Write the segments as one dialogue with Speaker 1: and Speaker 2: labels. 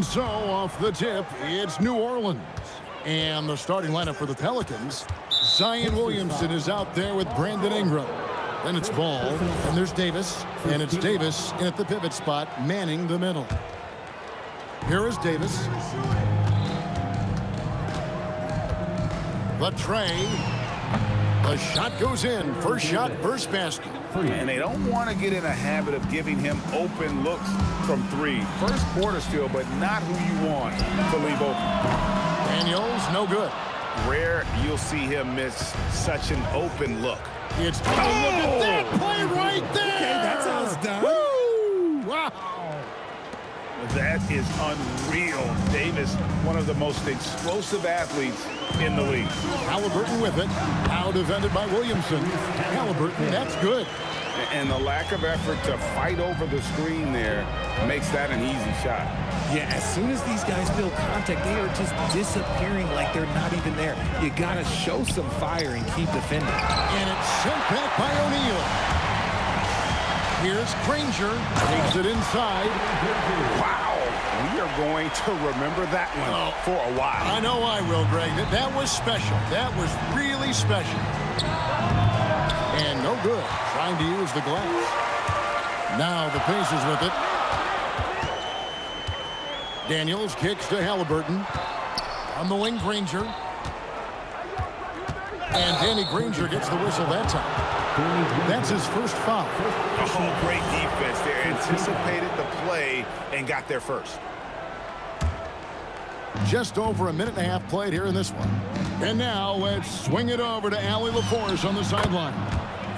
Speaker 1: And so, off the tip, it's New Orleans. And the starting lineup for the Pelicans, Zion Williamson is out there with Brandon Ingram. Then it's Ball, and there's Davis. And it's Davis in at the pivot spot, manning the middle. Here is Davis. The tray. The shot goes in. First shot, first basket.
Speaker 2: And they don't want to get in a habit of giving him open looks from three. First quarter still, but not who you want to leave open.
Speaker 1: Daniels, no good.
Speaker 2: Rare you'll see him miss such an open look.
Speaker 1: It's look at that play right there.
Speaker 3: Okay, that's how it's done.
Speaker 1: Woo! Wow.
Speaker 2: That is unreal. Davis, one of the most explosive athletes in the league.
Speaker 1: Halliburton with it. Now defended by Williamson. Halliburton, that's good.
Speaker 2: And the lack of effort to fight over the screen there makes that an easy shot.
Speaker 3: Yeah, as soon as these guys feel contact, they are just disappearing like they're not even there. You got to show some fire and keep defending.
Speaker 1: And it's sent back by O'Neal. Here's Granger. Takes it inside.
Speaker 2: Wow. We are going to remember that one for a while.
Speaker 1: I know I will, Greg. That was special. That was really special. And no good. Trying to use the glass. Now the Pacers with it. Daniels kicks to Halliburton. On the wing, Granger. And Danny Granger gets the whistle that time. That's his first foul.
Speaker 2: Oh, great defense there. Anticipated the play and got there first.
Speaker 1: Just over a minute and a half played here in this one. And now let's swing it over to Allie LaForce on the sideline.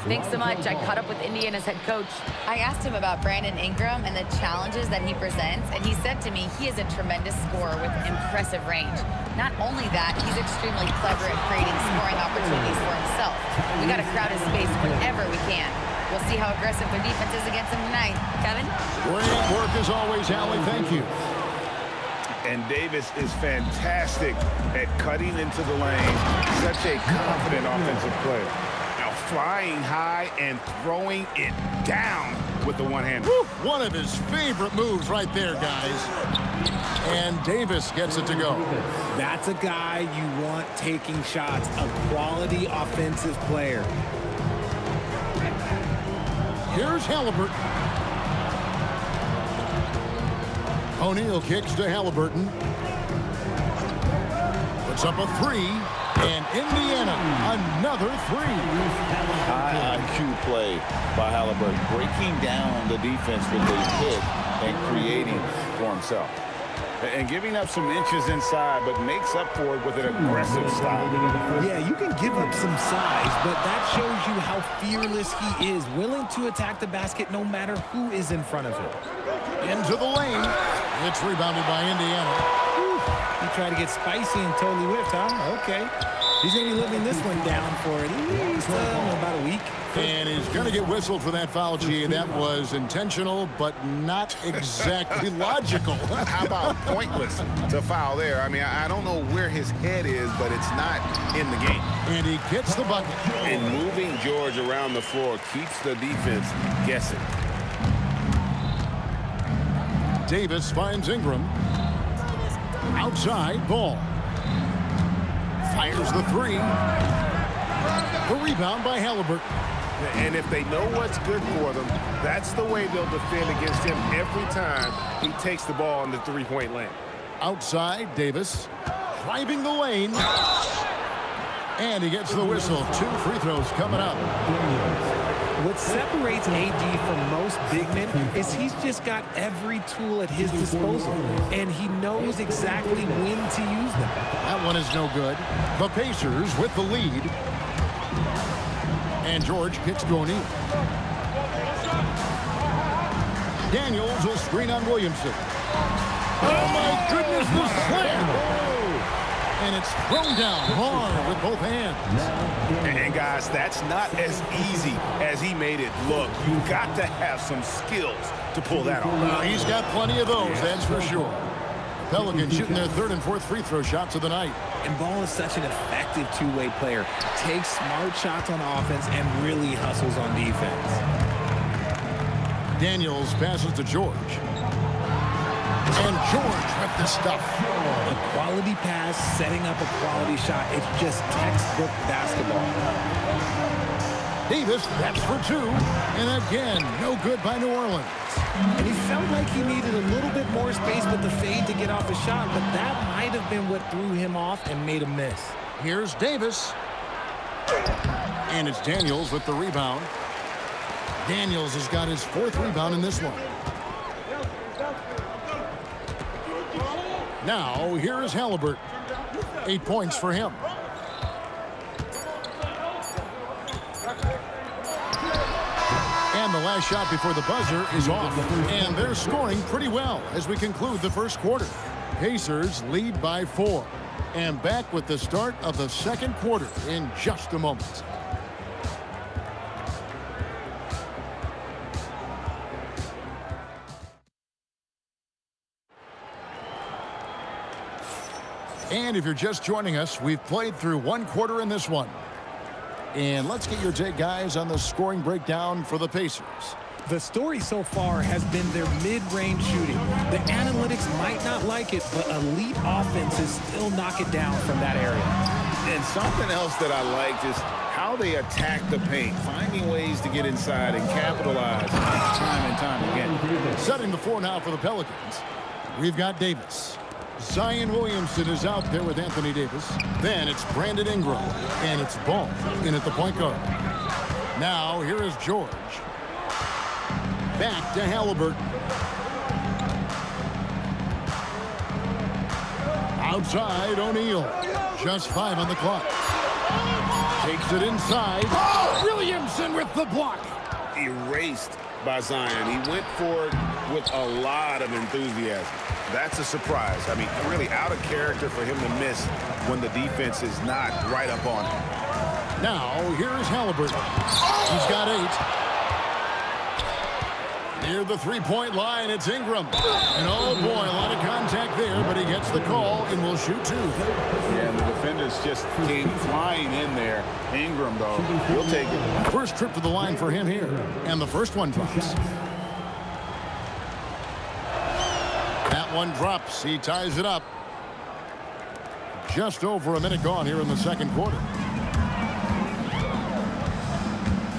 Speaker 4: Thanks so much. I caught up with Indiana's head coach. I asked him about Brandon Ingram and the challenges that he presents, and he said to me he is a tremendous scorer with impressive range. Not only that, he's extremely clever at creating scoring opportunities for himself. We got to crowd his space whenever we can. We'll see how aggressive their defense is against him tonight. Kevin?
Speaker 1: Great work as always, Allie. Thank you.
Speaker 2: And Davis is fantastic at cutting into the lane. Such a confident offensive player. Flying high and throwing it down with the one-hander.
Speaker 1: One of his favorite moves right there, guys. And Davis gets it to go.
Speaker 3: That's a guy you want taking shots, a quality offensive player.
Speaker 1: Here's Halliburton. O'Neal kicks to Halliburton. Puts up a three. And Indiana, another three.
Speaker 5: High IQ play by Halliburton, breaking down the defense with the pick and creating for himself.
Speaker 2: And giving up some inches inside, but makes up for it with an aggressive style.
Speaker 3: Yeah, you can give up some size, but that shows you how fearless he is, willing to attack the basket no matter who is in front of him.
Speaker 1: Into the lane. It's rebounded by Indiana.
Speaker 3: He tried to get spicy and totally whipped, huh? Okay. He's going to be living this one down for at least about a week.
Speaker 1: And he's going to get whistled for that foul, G. That was intentional, but not exactly logical.
Speaker 2: How about pointless to foul there? I mean, I don't know where his head is, but it's not in the game.
Speaker 1: And he gets the bucket.
Speaker 2: And moving George around the floor keeps the defense guessing.
Speaker 1: Davis finds Ingram. Outside, Ball. Fires the three. The rebound by Halliburton.
Speaker 2: And if they know what's good for them, that's the way they'll defend against him every time he takes the ball in the three-point lane.
Speaker 1: Outside, Davis. Driving the lane. And he gets the whistle. 2 free throws coming up.
Speaker 3: What separates AD from most big men is he's just got every tool at his disposal, and he knows exactly when to use them.
Speaker 1: That one is no good. The Pacers with the lead. And George kicks to O'Neal. Daniels will screen on Williamson. Oh, my goodness, the slam! And it's thrown down hard with both hands.
Speaker 2: And guys, that's not as easy as he made it look. You've got to have some skills to pull that off.
Speaker 1: He's got plenty of those, that's for sure. Pelicans shooting their 3rd and 4th free throw shots of the night.
Speaker 3: And Ball is such an effective two-way player. Takes smart shots on offense and really hustles on defense.
Speaker 1: Daniels passes to George. And George with the stuff.
Speaker 3: A quality pass, setting up a quality shot. It's just textbook basketball.
Speaker 1: Davis, that's for two. And again, no good by New Orleans.
Speaker 3: And he felt like he needed a little bit more space with the fade to get off a shot, but that might have been what threw him off and made him miss.
Speaker 1: Here's Davis. And it's Daniels with the rebound. Daniels has got his fourth rebound in this one. Now, here is Halliburton. 8 points for him. And the last shot before the buzzer is off. And they're scoring pretty well as we conclude the first quarter. Pacers lead by 4. And back with the start of the second quarter in just a moment. And if you're just joining us, we've played through one quarter in this one. And let's get your take, guys, on the scoring breakdown for the Pacers.
Speaker 3: The story so far has been their mid-range shooting. The analytics might not like it, but elite offenses still knock it down from that area.
Speaker 2: And something else that I liked is how they attack the paint, finding ways to get inside and capitalize time and time again.
Speaker 1: Setting the floor now for the Pelicans. We've got Davis. Zion Williamson is out there with Anthony Davis. Then it's Brandon Ingram. And it's Ball in at the point guard. Now here is George. Back to Halliburton. Outside, O'Neal. Just 5 on the clock. Takes it inside. Williamson with the block.
Speaker 2: Erased by Zion. He went for it with a lot of enthusiasm. That's a surprise. I mean, really out of character for him to miss when the defense is not right up on him.
Speaker 1: Now, here's Halliburton. He's got 8. Near the three-point line, it's Ingram. And oh boy, a lot of contact there, but he gets the call and will shoot 2.
Speaker 2: Yeah, and the defenders just came flying in there. Ingram, though, he'll take it.
Speaker 1: First trip to the line for him here. And the first one drops. That one drops. He ties it up. Just over a minute gone here in the second quarter.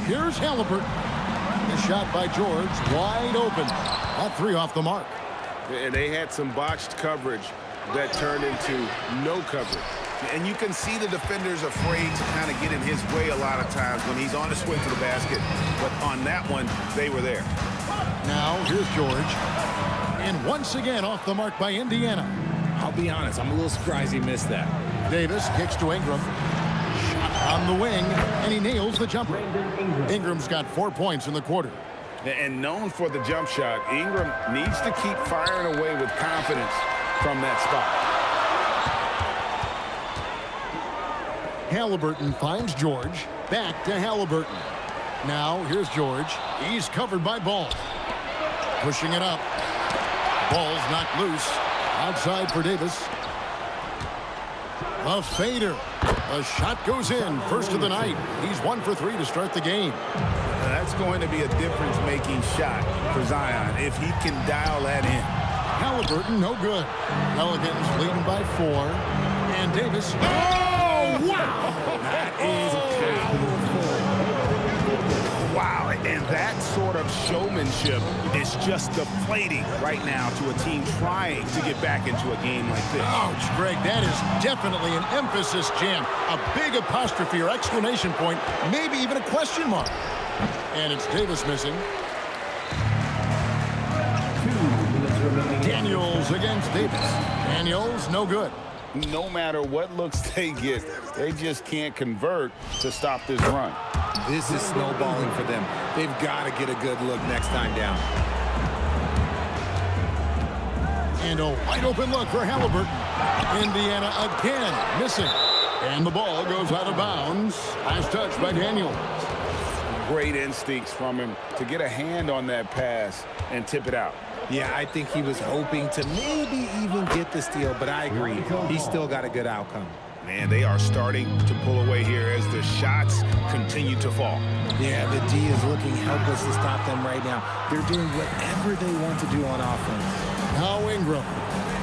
Speaker 1: Here's Halliburton. A shot by George, wide open. That 3 off the mark.
Speaker 2: And they had some botched coverage that turned into no coverage. And you can see the defenders afraid to kind of get in his way a lot of times when he's on his way to the basket. But on that one, they were there.
Speaker 1: Now, here's George. And once again off the mark by Indiana.
Speaker 3: I'll be honest, I'm a little surprised he missed that.
Speaker 1: Davis kicks to Ingram. On the wing, and he nails the jumper. Ingram's got 4 points in the quarter.
Speaker 2: And known for the jump shot, Ingram needs to keep firing away with confidence from that spot.
Speaker 1: Halliburton finds George. Back to Halliburton. Now, here's George. He's covered by Ball. Pushing it up. Ball's knocked loose. Outside for Davis. A fader. A shot goes in. First of the night. He's 1 for 3 to start the game.
Speaker 2: That's going to be a difference-making shot for Zion if he can dial that in.
Speaker 1: Halliburton, no good. Pelicans leading by 4. And Davis. Oh, wow!
Speaker 3: That is powerful.
Speaker 2: Wow, and that sort of showmanship is just deflating right now to a team trying to get back into a game like this.
Speaker 1: Ouch, Greg, that is definitely an emphasis jam. A big apostrophe or exclamation point, maybe even a question mark. And it's Davis missing. Daniels against Davis. Daniels, no good.
Speaker 2: No matter what looks they get, they just can't convert to stop this run.
Speaker 3: This is snowballing for them. They've got to get a good look next time down.
Speaker 1: And a wide open look for Halliburton. Indiana again missing. And the ball goes out of bounds. Last touch by Daniels.
Speaker 2: Great instincts from him to get a hand on that pass and tip it out.
Speaker 3: Yeah, I think he was hoping to maybe even get the steal, but I agree. He's still got a good outcome.
Speaker 2: Man, they are starting to pull away here as the shots continue to fall.
Speaker 3: Yeah, the D is looking helpless to stop them right now. They're doing whatever they want to do on offense.
Speaker 1: Now Ingram,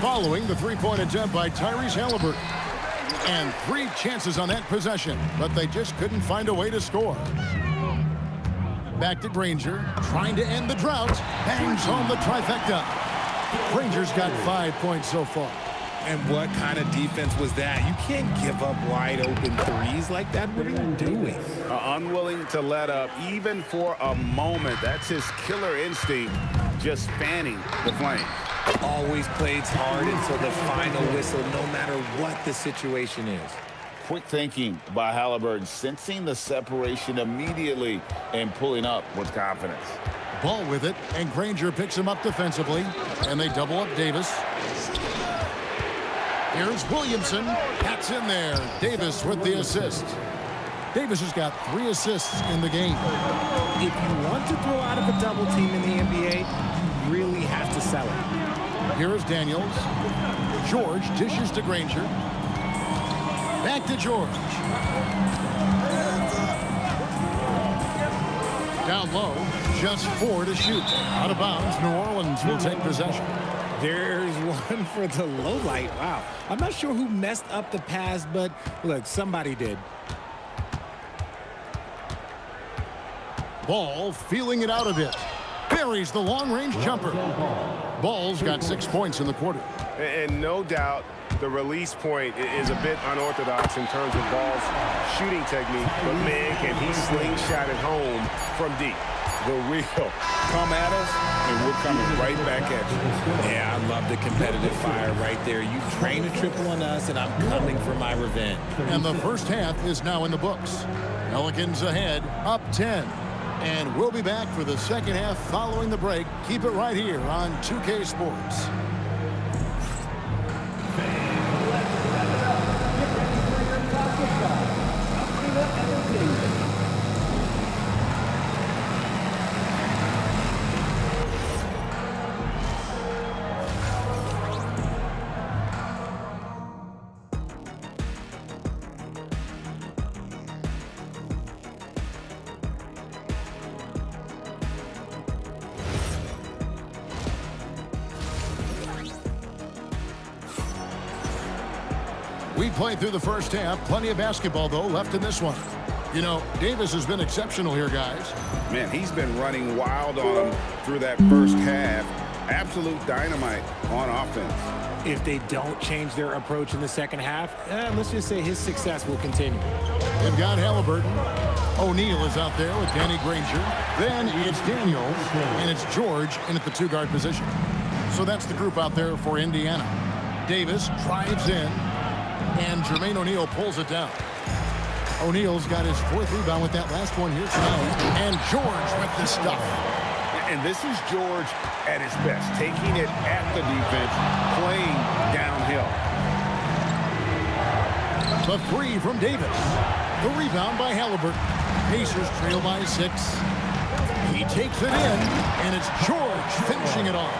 Speaker 1: following the three-point attempt by Tyrese Halliburton. And 3 chances on that possession, but they just couldn't find a way to score. Back to Granger, trying to end the drought. Bangs home the trifecta. Granger's got 5 points so far.
Speaker 3: And what kind of defense was that? You can't give up wide open threes like that. What are you doing?
Speaker 2: Unwilling to let up even for a moment. That's his killer instinct, just fanning the flame.
Speaker 3: Always plays hard until the final whistle, no matter what the situation is.
Speaker 5: Quick thinking by Halliburton, sensing the separation immediately and pulling up with confidence.
Speaker 1: Ball with it, and Granger picks him up defensively, and they double up Davis. Here's Williamson. That's in there. Davis with the assist. Davis has got 3 assists in the game.
Speaker 3: If you want to throw out of a double team in the NBA, you really have to sell it.
Speaker 1: Here is Daniels. George dishes to Granger. Back to George. Down low, just 4 to shoot. Out of bounds, New Orleans will take possession.
Speaker 3: There's one for the low light. Wow. I'm not sure who messed up the pass, but look, somebody did.
Speaker 1: Ball feeling it out a bit. Buries the long-range jumper. Ball's got 6 points in the quarter.
Speaker 2: And no doubt the release point is a bit unorthodox in terms of Ball's shooting technique. But man, can he slingshot it home from deep. The real come at us, and we're coming right back at you.
Speaker 3: Yeah, I love the competitive fire right there. You drain a triple on us, and I'm coming for my revenge.
Speaker 1: And the first half is now in the books. Pelicans ahead, up 10. And we'll be back for the second half following the break. Keep it right here on 2K Sports. We played through the first half. Plenty of basketball, though, left in this one. You know, Davis has been exceptional here, guys.
Speaker 2: Man, he's been running wild on him through that first half. Absolute dynamite on offense.
Speaker 3: If they don't change their approach in the second half, let's just say his success will continue.
Speaker 1: They've got Halliburton. O'Neal is out there with Danny Granger. Then it's Daniels, and it's George in at the 2-guard position. So that's the group out there for Indiana. Davis drives in, and Jermaine O'Neal pulls it down. O'Neal's got his 4th rebound with that last one here tonight. And George with the stuff.
Speaker 2: And this is George at his best, taking it at the defense, playing downhill.
Speaker 1: The 3 from Davis. The rebound by Halliburton. Pacers trail by 6. He takes it in, and it's George finishing it off.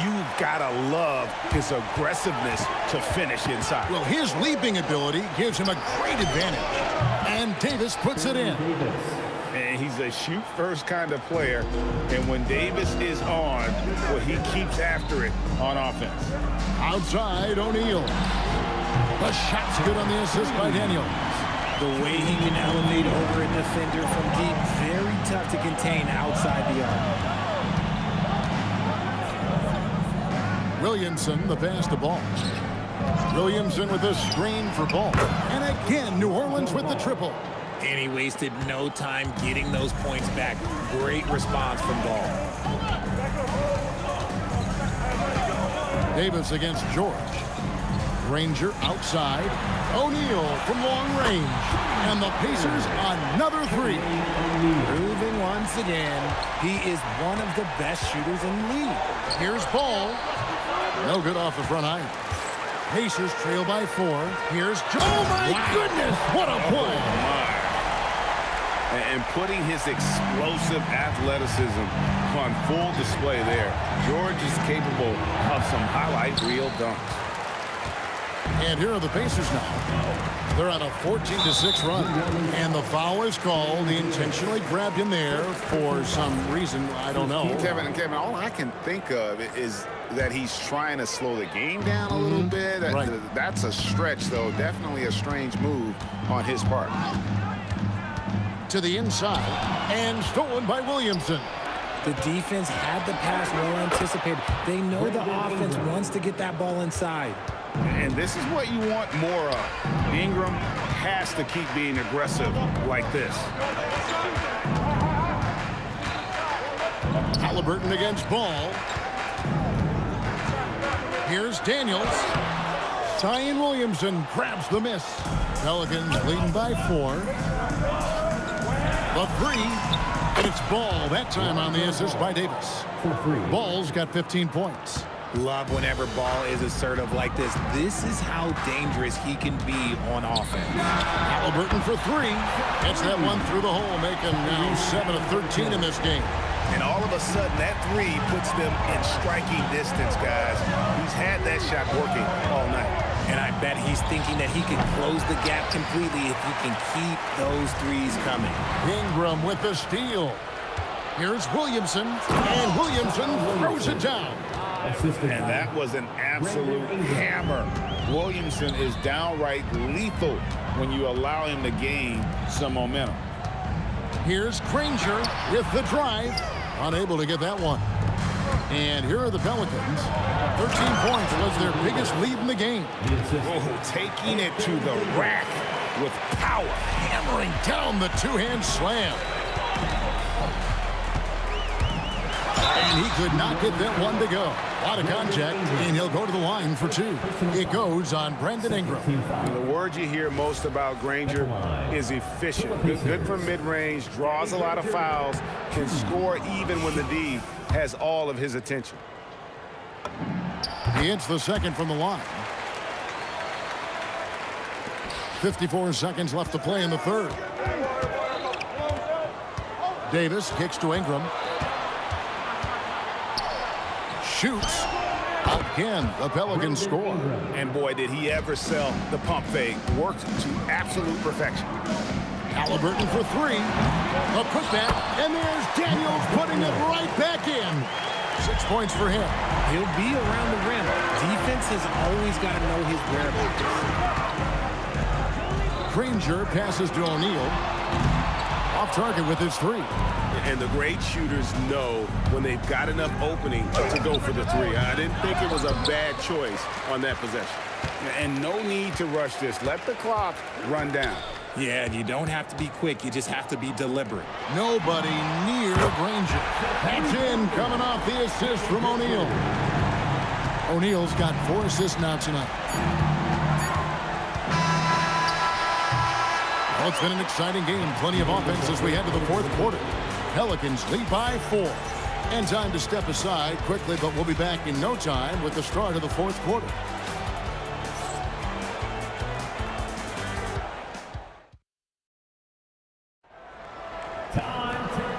Speaker 2: You've got to love his aggressiveness to finish inside.
Speaker 1: Well, his leaping ability gives him a great advantage. And Davis puts it in.
Speaker 2: And he's a shoot-first kind of player. And when Davis is on, well, he keeps after it on offense.
Speaker 1: Outside, O'Neal. The shot's good on the assist by Daniels.
Speaker 3: The way he can elevate over a defender from deep, very tough to contain outside the arc.
Speaker 1: Williamson, the pass to Ball. Williamson with a screen for Ball. And again, New Orleans with the triple.
Speaker 3: And he wasted no time getting those points back. Great response from Ball.
Speaker 1: Davis against George. Granger outside. O'Neal from long range. And the Pacers another 3.
Speaker 3: Proving once again, he is one of the best shooters in the league.
Speaker 1: Here's Ball. No good off the front iron. Pacers trail by 4. Here's George. Oh, my goodness. What a play.
Speaker 2: And putting his explosive athleticism on full display there. George is capable of some highlight reel dunks.
Speaker 1: And here are the Pacers now. They're on a 14-6 run. And the foul is called. He intentionally grabbed him there for some reason. I don't know.
Speaker 2: Kevin, all I can think of is that he's trying to slow the game down a little bit.
Speaker 1: Right.
Speaker 2: That's a stretch, though. Definitely a strange move on his part.
Speaker 1: To the inside. And stolen by Williamson.
Speaker 3: The defense had the pass well anticipated. They know the offense wants to get that ball inside.
Speaker 2: And this is what you want more of. Ingram has to keep being aggressive like this.
Speaker 1: Halliburton against Ball. Here's Daniels. Zion Williamson grabs the miss. Pelicans leading by 4. The 3. And it's Ball that time on the assist by Davis. Ball's got 15 points.
Speaker 3: Love whenever Ball is assertive like this. This is how dangerous he can be on offense.
Speaker 1: Halliburton for 3. Gets that one through the hole, making now 7 of 13 in this game.
Speaker 2: And all of a sudden, that 3 puts them in striking distance, guys. He's had that shot working all night.
Speaker 3: And I bet he's thinking that he can close the gap completely if he can keep those threes coming.
Speaker 1: Ingram with the steal. Here's Williamson, and Williamson throws it down.
Speaker 2: And that was an absolute hammer. Williamson is downright lethal when you allow him to gain some momentum.
Speaker 1: Here's Granger with the drive. Unable to get that one. And here are the Pelicans. 13 points was their biggest lead in the game.
Speaker 2: Oh, taking it to the rack with power.
Speaker 1: Hammering down the two-hand slam. And he could not get that one to go. A lot of contact, and he'll go to the line for 2. It goes on Brandon Ingram.
Speaker 2: The word you hear most about Granger is efficient. Good from mid-range, draws a lot of fouls, can score even when the D has all of his attention.
Speaker 1: He hits the second from the line. 54 seconds left to play in the third. Davis kicks to Ingram. Shoots. Again, the Pelicans score.
Speaker 2: And boy, did he ever sell the pump fake. Worked to absolute perfection.
Speaker 1: Halliburton for 3. A putback, and there's Daniels putting it right back in. 6 points for him.
Speaker 3: He'll be around the rim. Defense has always got to know his whereabouts.
Speaker 1: Granger passes to O'Neal. Off target with his 3.
Speaker 6: And the great shooters know when they've got enough opening to go for the 3. I didn't think it was a bad choice on that possession.
Speaker 2: And no need to rush this. Let the clock run down.
Speaker 3: Yeah, you don't have to be quick. You just have to be deliberate.
Speaker 1: Nobody near Granger. That's in, coming off the assist from O'Neal. O'Neal's got 4 assists now tonight. Well, it's been an exciting game. Plenty of offense as we head to the 4th quarter. Pelicans lead by 4. And time to step aside quickly, but we'll be back in no time with the start of the 4th quarter.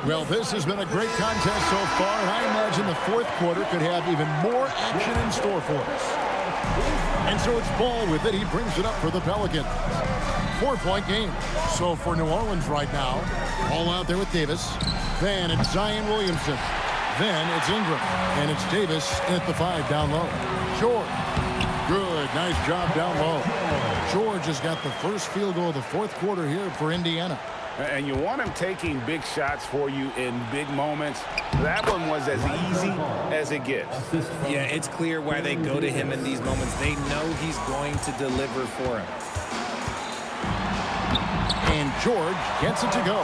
Speaker 1: Well, this has been a great contest so far, and I imagine the 4th quarter could have even more action in store for us. And so it's Ball with it. He brings it up for the Pelicans. 4-point game. So for New Orleans right now, Ball out there with Davis. Then it's Zion Williamson. Then it's Ingram. And it's Davis at the 5 down low. George. Good. Nice job down low. George has got the first field goal of the 4th quarter here for Indiana.
Speaker 2: And you want him taking big shots for you in big moments. That one was as easy as it gets.
Speaker 3: Yeah, it's clear why they go to him in these moments. They know he's going to deliver for him.
Speaker 1: And George gets it to go.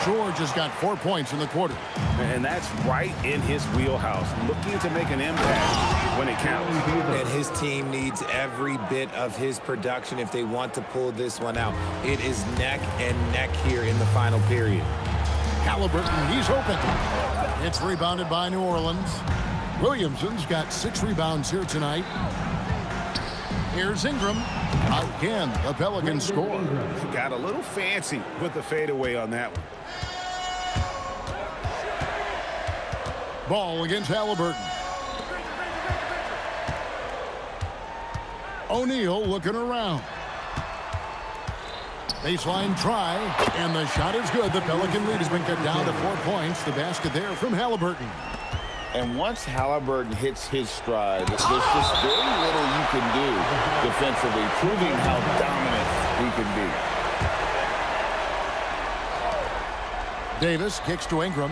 Speaker 1: George has got 4 points in the quarter.
Speaker 2: And that's right in his wheelhouse. Looking to make an impact when it counts.
Speaker 3: And his team needs every bit of his production if they want to pull this one out. It is neck and neck here in the final period.
Speaker 1: Halliburton, he's open. It's rebounded by New Orleans. Williamson's got 6 rebounds here tonight. Here's Ingram. Again, the Pelicans score.
Speaker 2: Got a little fancy with the fadeaway on that one.
Speaker 1: Ball against Halliburton. O'Neal looking around. Baseline try, and the shot is good. The Pelican lead has been cut down to 4 points. The basket there from Halliburton.
Speaker 5: And once Halliburton hits his stride, there's just very little you can do defensively, proving how dominant he can be.
Speaker 1: Davis kicks to Ingram.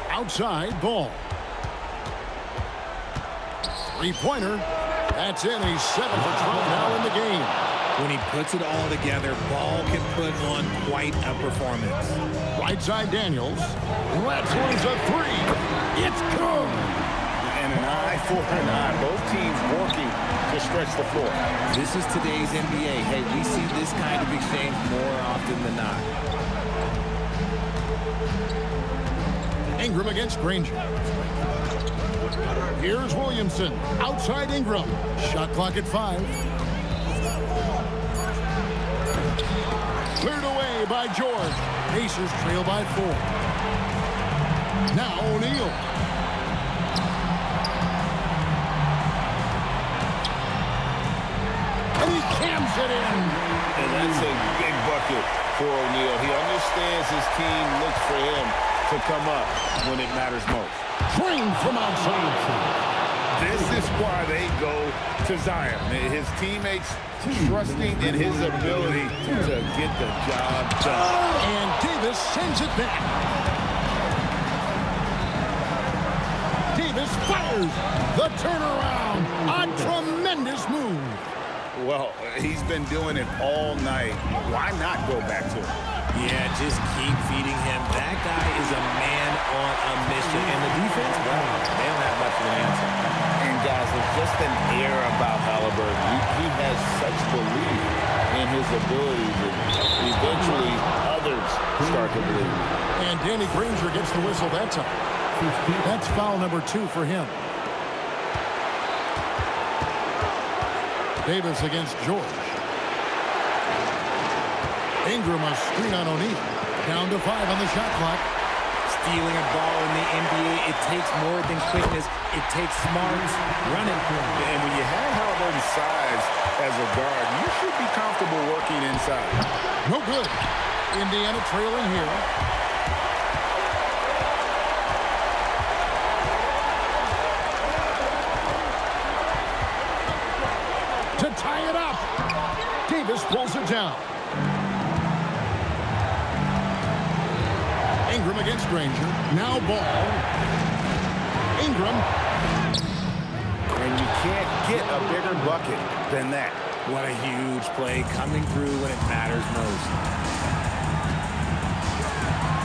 Speaker 1: Outside, Ball. Three-pointer. That's in. He's 7 for 12 now in the game.
Speaker 3: When he puts it all together, Ball can put on quite a performance.
Speaker 1: Right side, Daniels. Let's lose a three. It's good.
Speaker 2: And an eye for an eye. Both teams working to stretch the floor.
Speaker 3: This is today's NBA. Hey, we see this kind of exchange more often than not.
Speaker 1: Ingram against Granger. Here's Williamson. Outside Ingram. Shot clock at 5. Cleared away by George. Pacers trail by 4. Now O'Neal. And he cams it in.
Speaker 5: And that's a big bucket for O'Neal. He understands his team looks for him to come up when it matters most.
Speaker 1: Trained from outside.
Speaker 2: This is why they go to Zion. His teammates trusting in his ability to get the job done.
Speaker 1: And Davis sends it back. Davis fires. The turnaround. A tremendous move.
Speaker 2: Well, he's been doing it all night. Why not go back to it?
Speaker 3: Yeah, just keep feeding him. That guy is a man on a mission. And the defense, well, they don't have much of an answer.
Speaker 5: And guys, there's just an air about Halliburton. He has such belief in his ability that eventually others start to believe.
Speaker 1: And Danny Granger gets the whistle that time. That's foul number 2 for him. Davis against George. Ingram a screen on O'Neal. Down to 5 on the shot clock.
Speaker 3: Stealing a ball in the NBA, it takes more than quickness. It takes smarts, running.
Speaker 2: And when you have Halliburton's size as a guard, you should be comfortable working inside.
Speaker 1: No good. Indiana trailing here. To tie it up. Davis pulls it down. Ingram against Granger. Now Ball. Ingram.
Speaker 2: And you can't get a bigger bucket than that.
Speaker 3: What a huge play coming through when it matters most.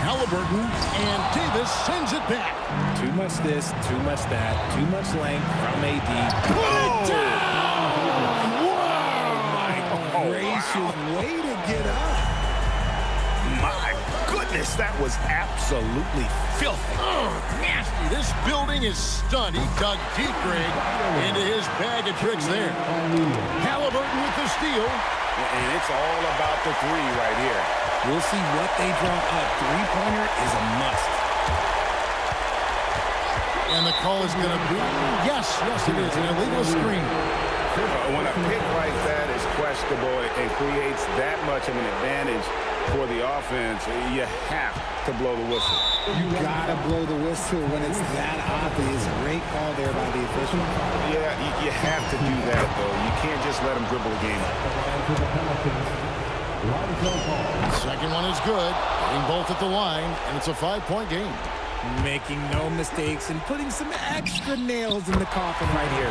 Speaker 1: Halliburton and Davis sends it back.
Speaker 3: Too much this, too much that, too much length from AD.
Speaker 1: Put it down!
Speaker 3: Oh, gracious, way to get up.
Speaker 2: My goodness, that was absolutely filthy.
Speaker 1: Oh, nasty. This building is stunned. He dug deep, Greg, into his bag of tricks there. Halliburton with the steal.
Speaker 2: And it's all about the three right here.
Speaker 3: We'll see what they draw up. Three-pointer is a must.
Speaker 1: And the call is going to be, yes, it is, an illegal screen.
Speaker 2: When a pick like that is questionable and creates that much of an advantage for the offense, you have to blow the whistle.
Speaker 3: You gotta blow the whistle when it's that obvious. Great call there by the official.
Speaker 2: Yeah, you have to do that, though. You can't just let them dribble the game.
Speaker 1: Second one is good. Getting both at the line, and it's a 5-point game.
Speaker 3: Making no mistakes and putting some extra nails in the coffin right here.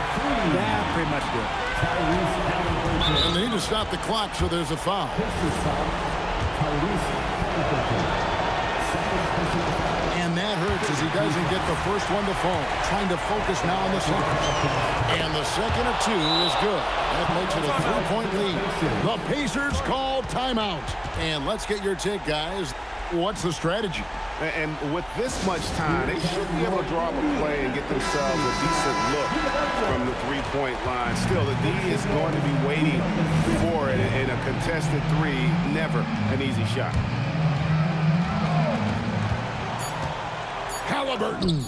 Speaker 3: Yeah, pretty much good.
Speaker 1: And they need to stop the clock, so there's a foul. And that hurts as he doesn't get the first one to fall. Trying to focus now on the second. And the second of 2 is good. That makes it a 3-point lead. The Pacers call timeout. And let's get your take, guys. What's the strategy?
Speaker 2: And with this much time, they should be able to draw up a play and get themselves a decent look from the three-point line. Still, the D is going to be waiting for it in a contested three. Never an easy shot.
Speaker 1: Halliburton.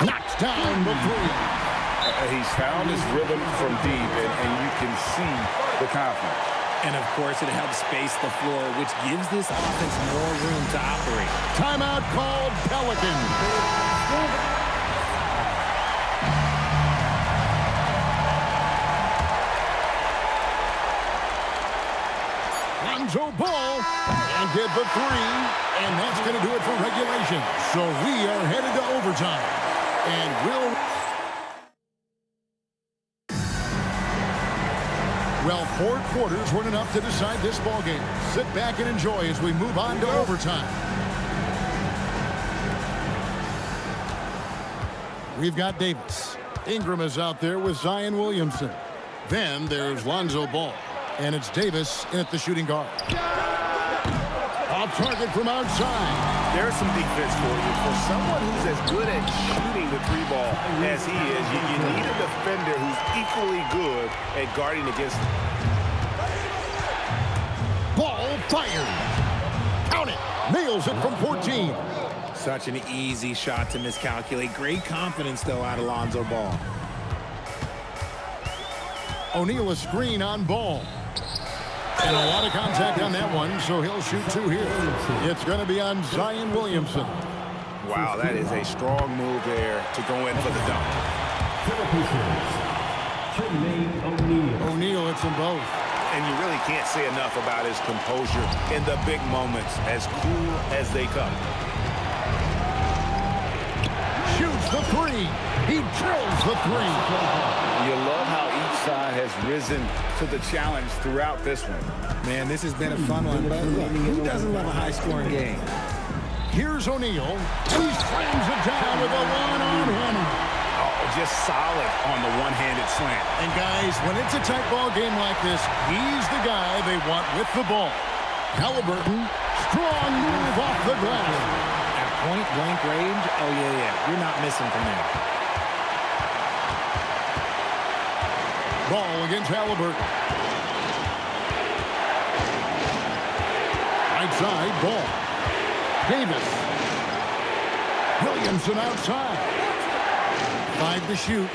Speaker 1: Knocks down the three.
Speaker 2: He's found his rhythm from deep, and you can see the confidence.
Speaker 3: And, of course, it helps space the floor, which gives this offense more room to operate.
Speaker 1: Timeout called Pelicans. Lonzo Ball and get the three, and that's going to do it for regulation. So we are headed to overtime, and we'll... Well, 4 quarters weren't enough to decide this ballgame. Sit back and enjoy as we move on to overtime. We've got Davis. Ingram is out there with Zion Williamson. Then there's Lonzo Ball. And it's Davis in at the shooting guard. Off target from outside.
Speaker 2: There's some defense for you. For someone who's as good at shooting the three ball as he is, you need a defender who's equally good at guarding against him.
Speaker 1: Ball fired. Count it. Nails it from 14.
Speaker 3: Such an easy shot to miscalculate. Great confidence, though, out of Lonzo Ball.
Speaker 1: O'Neal a screen on Ball. And a lot of contact on that one, so he'll shoot 2 here. It's going to be on Zion Williamson.
Speaker 2: Wow, that is a strong move there to go in for the dunk.
Speaker 1: O'Neal hits them both.
Speaker 2: And you really can't say enough about his composure in the big moments, as cool as they come.
Speaker 1: Shoots the three. He drills the three.
Speaker 2: You love how each side has risen to the challenge throughout this one.
Speaker 3: Man, this has been a fun one, but look, who doesn't love a high-scoring game?
Speaker 1: Here's O'Neal. He slams it down with a one-on-one.
Speaker 2: Oh, just solid on the one-handed slam.
Speaker 1: And guys, when it's a tight ball game like this, he's the guy they want with the ball. Halliburton, strong move off the glass.
Speaker 3: At point-blank range, oh, yeah, you're not missing from there.
Speaker 1: Ball against Halliburton. Right side, Ball. Davis. Williamson outside. 5 to shoot.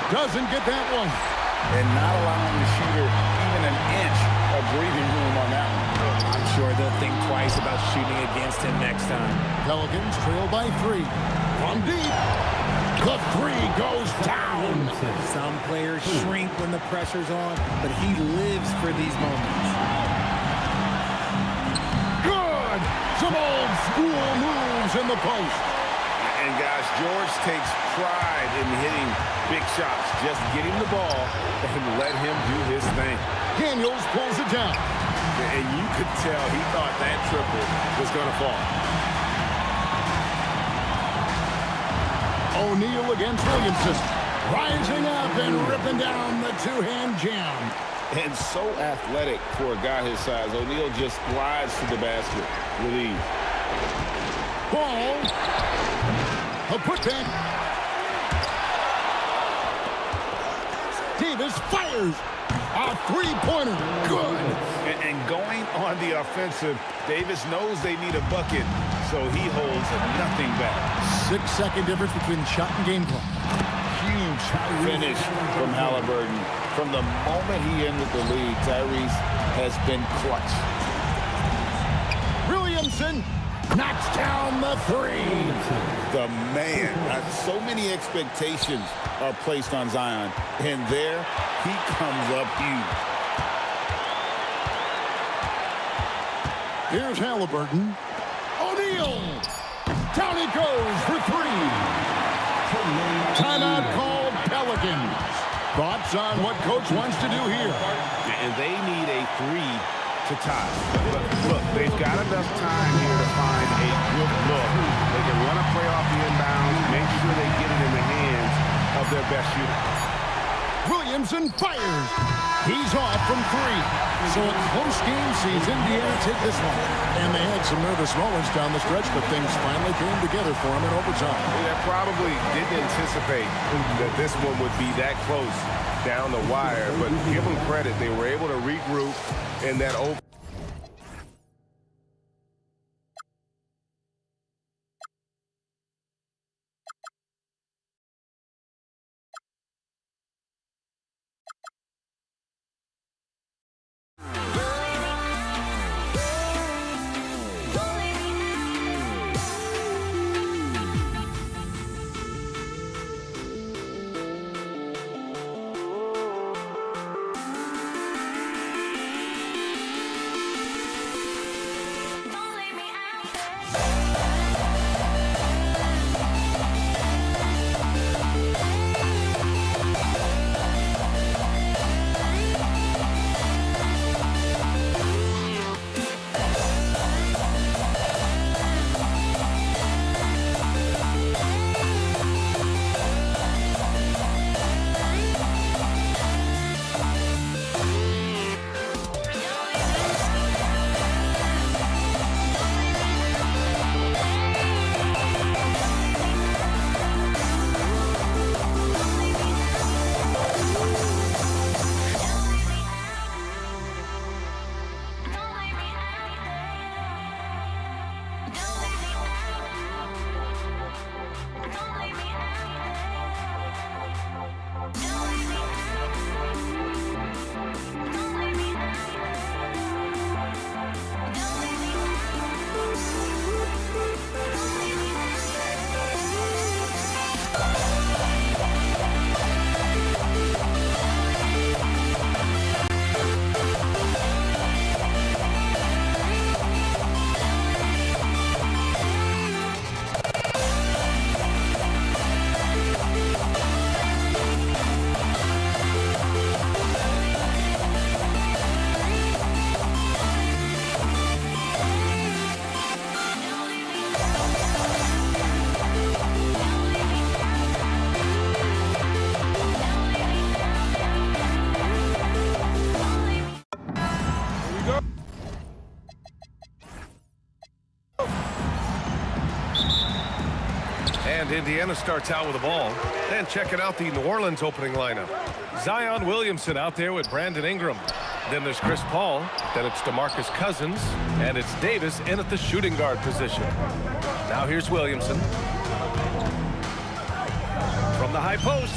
Speaker 1: Doesn't get that one.
Speaker 2: And not allowing the shooter even an inch of breathing room on that one.
Speaker 3: I'm sure they'll think twice about shooting against him next time.
Speaker 1: Pelicans trail by 3. From deep. The three goes down.
Speaker 3: Some players shrink when the pressure's on, but he lives for these moments.
Speaker 1: Good. Some old school moves in the post.
Speaker 2: And guys, George takes pride in hitting big shots. Just get him the ball and let him do his thing.
Speaker 1: Daniels pulls it down.
Speaker 2: And you could tell he thought that triple was going to fall.
Speaker 1: O'Neal against Williamson. Rising up and ripping down the two-hand jam.
Speaker 5: And so athletic for a guy his size. O'Neal just glides to the basket with ease.
Speaker 1: Ball. A putback. Davis fires. A three-pointer. Good.
Speaker 2: And going on the offensive, Davis knows they need a bucket, so he holds nothing back.
Speaker 1: 6-second difference between shot and game clock.
Speaker 5: Huge finish from Halliburton. From the moment he entered the league, Tyrese has been clutch.
Speaker 1: Williamson knocks down the three.
Speaker 5: The man. So many expectations are placed on Zion, and there he comes up huge.
Speaker 1: Here's Halliburton. O'Neal. Down he goes for 3. Timeout called Pelicans. Thoughts on what coach wants to do here?
Speaker 2: And they need a 3 to tie. Look, they've got enough time here to find a good look. They can run a play off the inbound, make sure they get it in the hands of their best shooter.
Speaker 1: Williamson fires. He's off from 3. So a close game sees Indiana take this one. And they had some nervous moments down the stretch, but things finally came together for them in overtime.
Speaker 2: They probably didn't anticipate that this one would be that close down the wire, but give them credit. They were able to regroup in that over.
Speaker 7: And Indiana starts out with the ball. And checking out the New Orleans opening lineup. Zion Williamson out there with Brandon Ingram. Then there's Chris Paul. Then it's DeMarcus Cousins. And it's Davis in at the shooting guard position. Now here's Williamson. From the high post.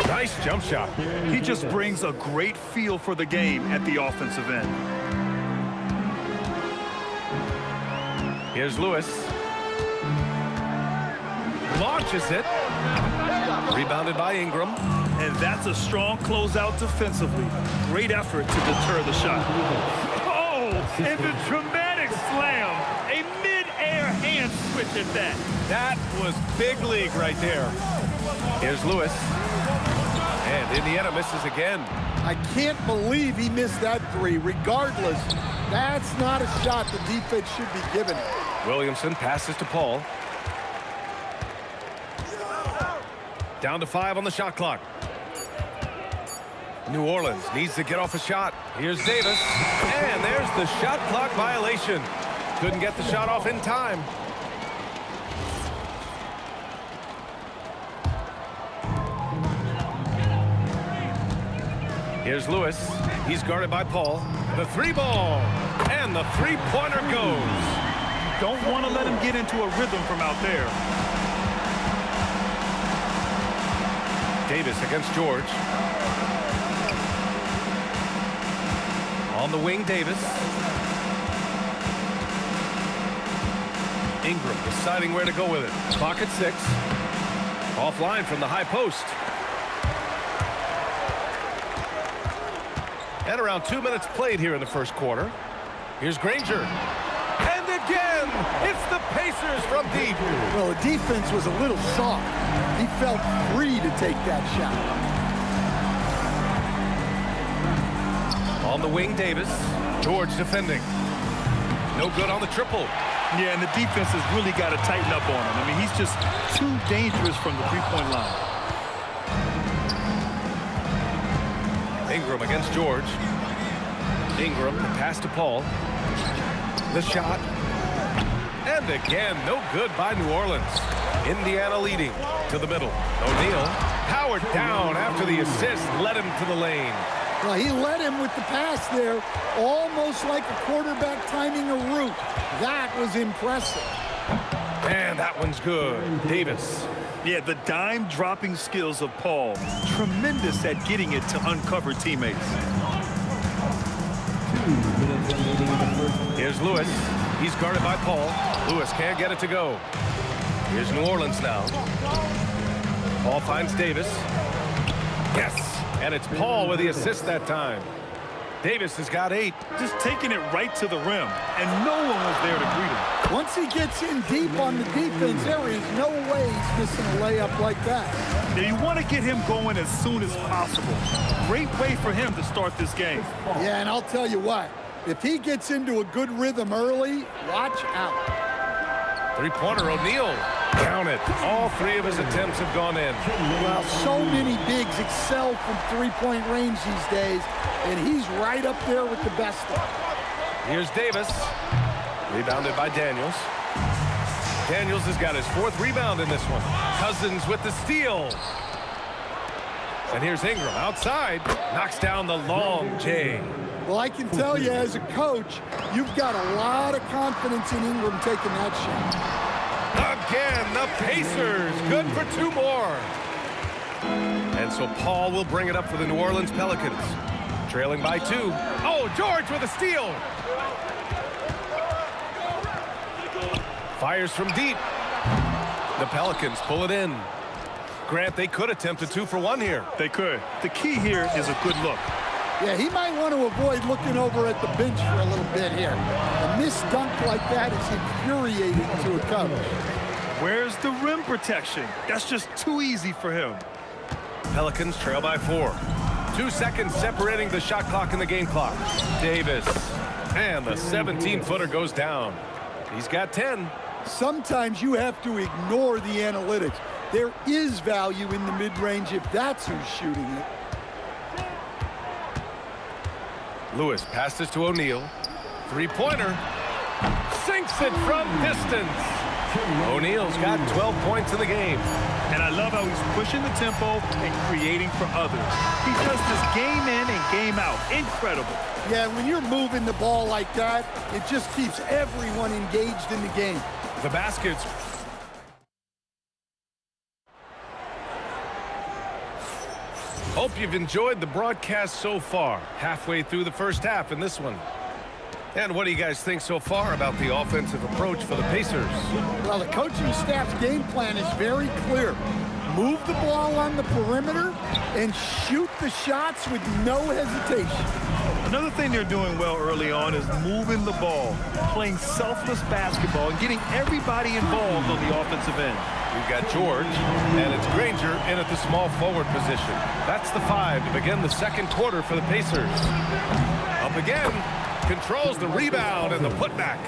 Speaker 7: Nice jump shot.
Speaker 8: He just brings a great feel for the game at the offensive end.
Speaker 7: Here's Lewis. Launches it. Rebounded by Ingram.
Speaker 8: And that's a strong closeout defensively. Great effort to deter the shot. Oh, and the dramatic slam. A mid-air hand switch at that.
Speaker 7: That was big league right there. Here's Lewis. And Indiana misses again.
Speaker 9: I can't believe he missed that three. Regardless, that's not a shot the defense should be giving him.
Speaker 7: Williamson passes to Paul. Down to 5 on the shot clock. New Orleans needs to get off a shot. Here's Davis. And there's the shot clock violation. Couldn't get the shot off in time. Here's Lewis. He's guarded by Paul. The three ball. And the three-pointer goes.
Speaker 8: Don't want to let him get into a rhythm from out there.
Speaker 7: Davis against George. On the wing, Davis. Ingram deciding where to go with it. Clock at 6. Offline from the high post. And around 2 minutes played here in the first quarter. Here's Granger. And again, it's the Pacers from deep.
Speaker 9: Well, the defense was a little soft. He felt free to take that shot.
Speaker 7: On the wing, Davis. George defending. No good on the triple.
Speaker 8: Yeah, and the defense has really got to tighten up on him. I mean, he's just too dangerous from the three-point line.
Speaker 7: Ingram against George. Ingram, the pass to Paul. The shot. And again, no good by New Orleans. Indiana leading to the middle. O'Neal powered down after the assist, led him to the lane.
Speaker 9: Well, he led him with the pass there, almost like a quarterback timing a route. That was impressive.
Speaker 7: And that one's good. Davis.
Speaker 8: Yeah, the dime-dropping skills of Paul. Tremendous at getting it to uncover teammates.
Speaker 7: Here's Lewis. He's guarded by Paul. Lewis can't get it to go. Here's New Orleans now. Paul finds Davis. Yes! And it's Paul with the assist that time. Davis has got 8.
Speaker 8: Just taking it right to the rim, and no one was there to greet him.
Speaker 9: Once he gets in deep on the defense, there is no way he's missing a layup like that.
Speaker 8: Now, you want to get him going as soon as possible. Great way for him to start this game.
Speaker 9: Yeah, and I'll tell you what, if he gets into a good rhythm early, watch out.
Speaker 7: Three-pointer, O'Neal. Count it. All 3 of his attempts have gone in.
Speaker 9: Well, so many bigs excel from three-point range these days, and he's right up there with the best of them.
Speaker 7: Here's Davis. Rebounded by Daniels. Daniels has got his 4th rebound in this one. Cousins with the steal. And here's Ingram outside. Knocks down the long J.
Speaker 9: Well, I can tell you as a coach, you've got a lot of confidence in Ingram taking that shot.
Speaker 7: Again, the Pacers. Good for 2 more. And so Paul will bring it up for the New Orleans Pelicans. Trailing by 2. Oh, George with a steal. Fires from deep. The Pelicans pull it in. Grant, they could attempt a 2-for-1 here.
Speaker 8: They could. The key here is a good look.
Speaker 9: Yeah, he might want to avoid looking over at the bench for a little bit here. A missed dunk like that is infuriating to a coach.
Speaker 8: Where's the rim protection? That's just too easy for him.
Speaker 7: Pelicans trail by 4. 2 seconds separating the shot clock and the game clock. Davis. And the 17-footer goes down. He's got 10.
Speaker 9: Sometimes you have to ignore the analytics. There is value in the mid-range if that's who's shooting it.
Speaker 7: Lewis passes to O'Neal. Three-pointer. Sinks it from distance. O'Neal's got 12 points in the game.
Speaker 8: And I love how he's pushing the tempo and creating for others. He does this game in and game out. Incredible.
Speaker 9: Yeah, when you're moving the ball like that, it just keeps everyone engaged in the game.
Speaker 7: The baskets. Hope you've enjoyed the broadcast so far. Halfway through the first half in this one. And what do you guys think so far about the offensive approach for the Pacers?
Speaker 9: Well, the coaching staff's game plan is very clear. Move the ball on the perimeter and shoot the shots with no hesitation.
Speaker 8: Another thing they're doing well early on is moving the ball, playing selfless basketball, and getting everybody involved on the offensive end.
Speaker 7: We've got George, and it's Granger in at the small forward position. That's the 5 to begin the second quarter for the Pacers. Up again, controls the rebound and the putback.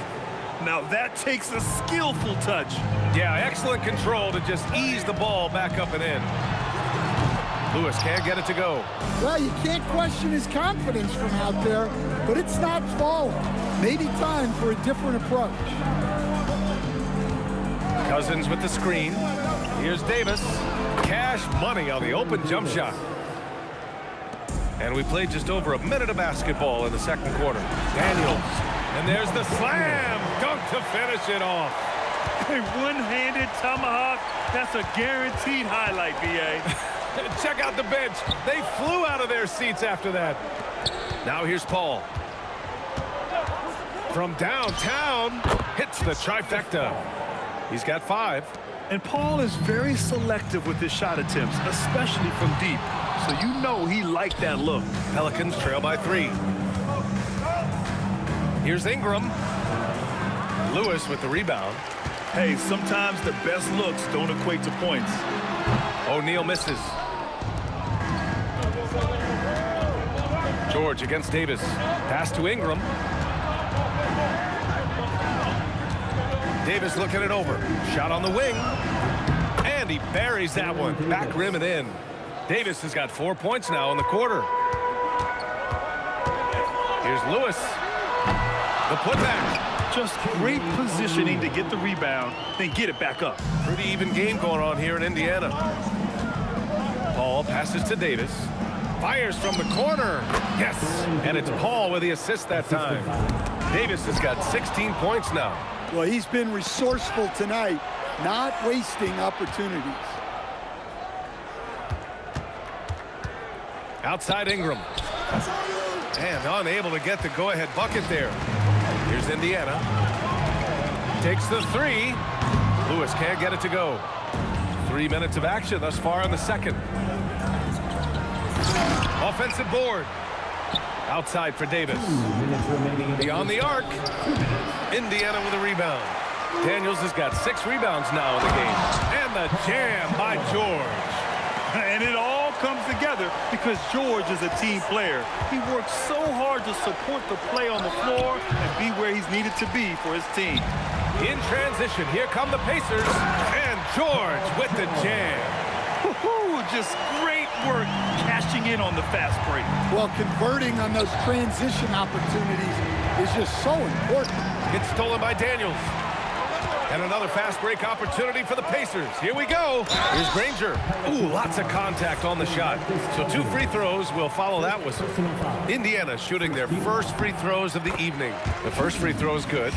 Speaker 8: Now that takes a skillful touch.
Speaker 7: Yeah, excellent control to just ease the ball back up and in. Lewis can't get it to go.
Speaker 9: Well, you can't question his confidence from out there, but it's not falling. Maybe time for a different approach.
Speaker 7: Cousins with the screen. Here's Davis. Cash money on the open jump shot. And we played just over a minute of basketball in the second quarter. Daniels. And there's the slam. Dunk to finish it off.
Speaker 8: A one-handed tomahawk. That's a guaranteed highlight, B.A.
Speaker 7: Check out the bench. They flew out of their seats after that. Now here's Paul. From downtown, hits the trifecta. He's got 5.
Speaker 8: And Paul is very selective with his shot attempts, especially from deep. So you know he liked that look.
Speaker 7: Pelicans trail by 3. Here's Ingram. Lewis with the rebound.
Speaker 8: Hey, sometimes the best looks don't equate to points.
Speaker 7: O'Neal misses. George against Davis. Pass to Ingram. Davis looking it over. Shot on the wing. And he buries that one. Back rim and in. Davis has got 4 points now in the quarter. Here's Lewis. The putback.
Speaker 8: Just great positioning to get the rebound, then get it back up.
Speaker 7: Pretty even game going on here in Indiana. Paul passes to Davis. Fires from the corner. Yes. And it's Paul with the assist that time. Davis has got 16 points now.
Speaker 9: Well, he's been resourceful tonight, not wasting opportunities.
Speaker 7: Outside Ingram. And unable to get the go-ahead bucket there. Here's Indiana. Takes the 3. Lewis can't get it to go. 3 minutes of action thus far in the second. Offensive board. Outside for Davis. Beyond the arc. Indiana with a rebound. Daniels has got 6 rebounds now in the game. And the jam by George.
Speaker 8: And it all comes together because George is a team player. He works so hard to support the play on the floor and be where he's needed to be for his team.
Speaker 7: In transition, here come the Pacers. And George with the jam.
Speaker 8: Woohoo! Just great work cashing in on the fast break.
Speaker 9: Well, converting on those transition opportunities is just so important.
Speaker 7: It's stolen by Daniels. And another fast break opportunity for the Pacers. Here we go. Here's Granger. Ooh, lots of contact on the shot. So 2 free throws will follow that whistle. Indiana shooting their first free throws of the evening. The first free throw is good.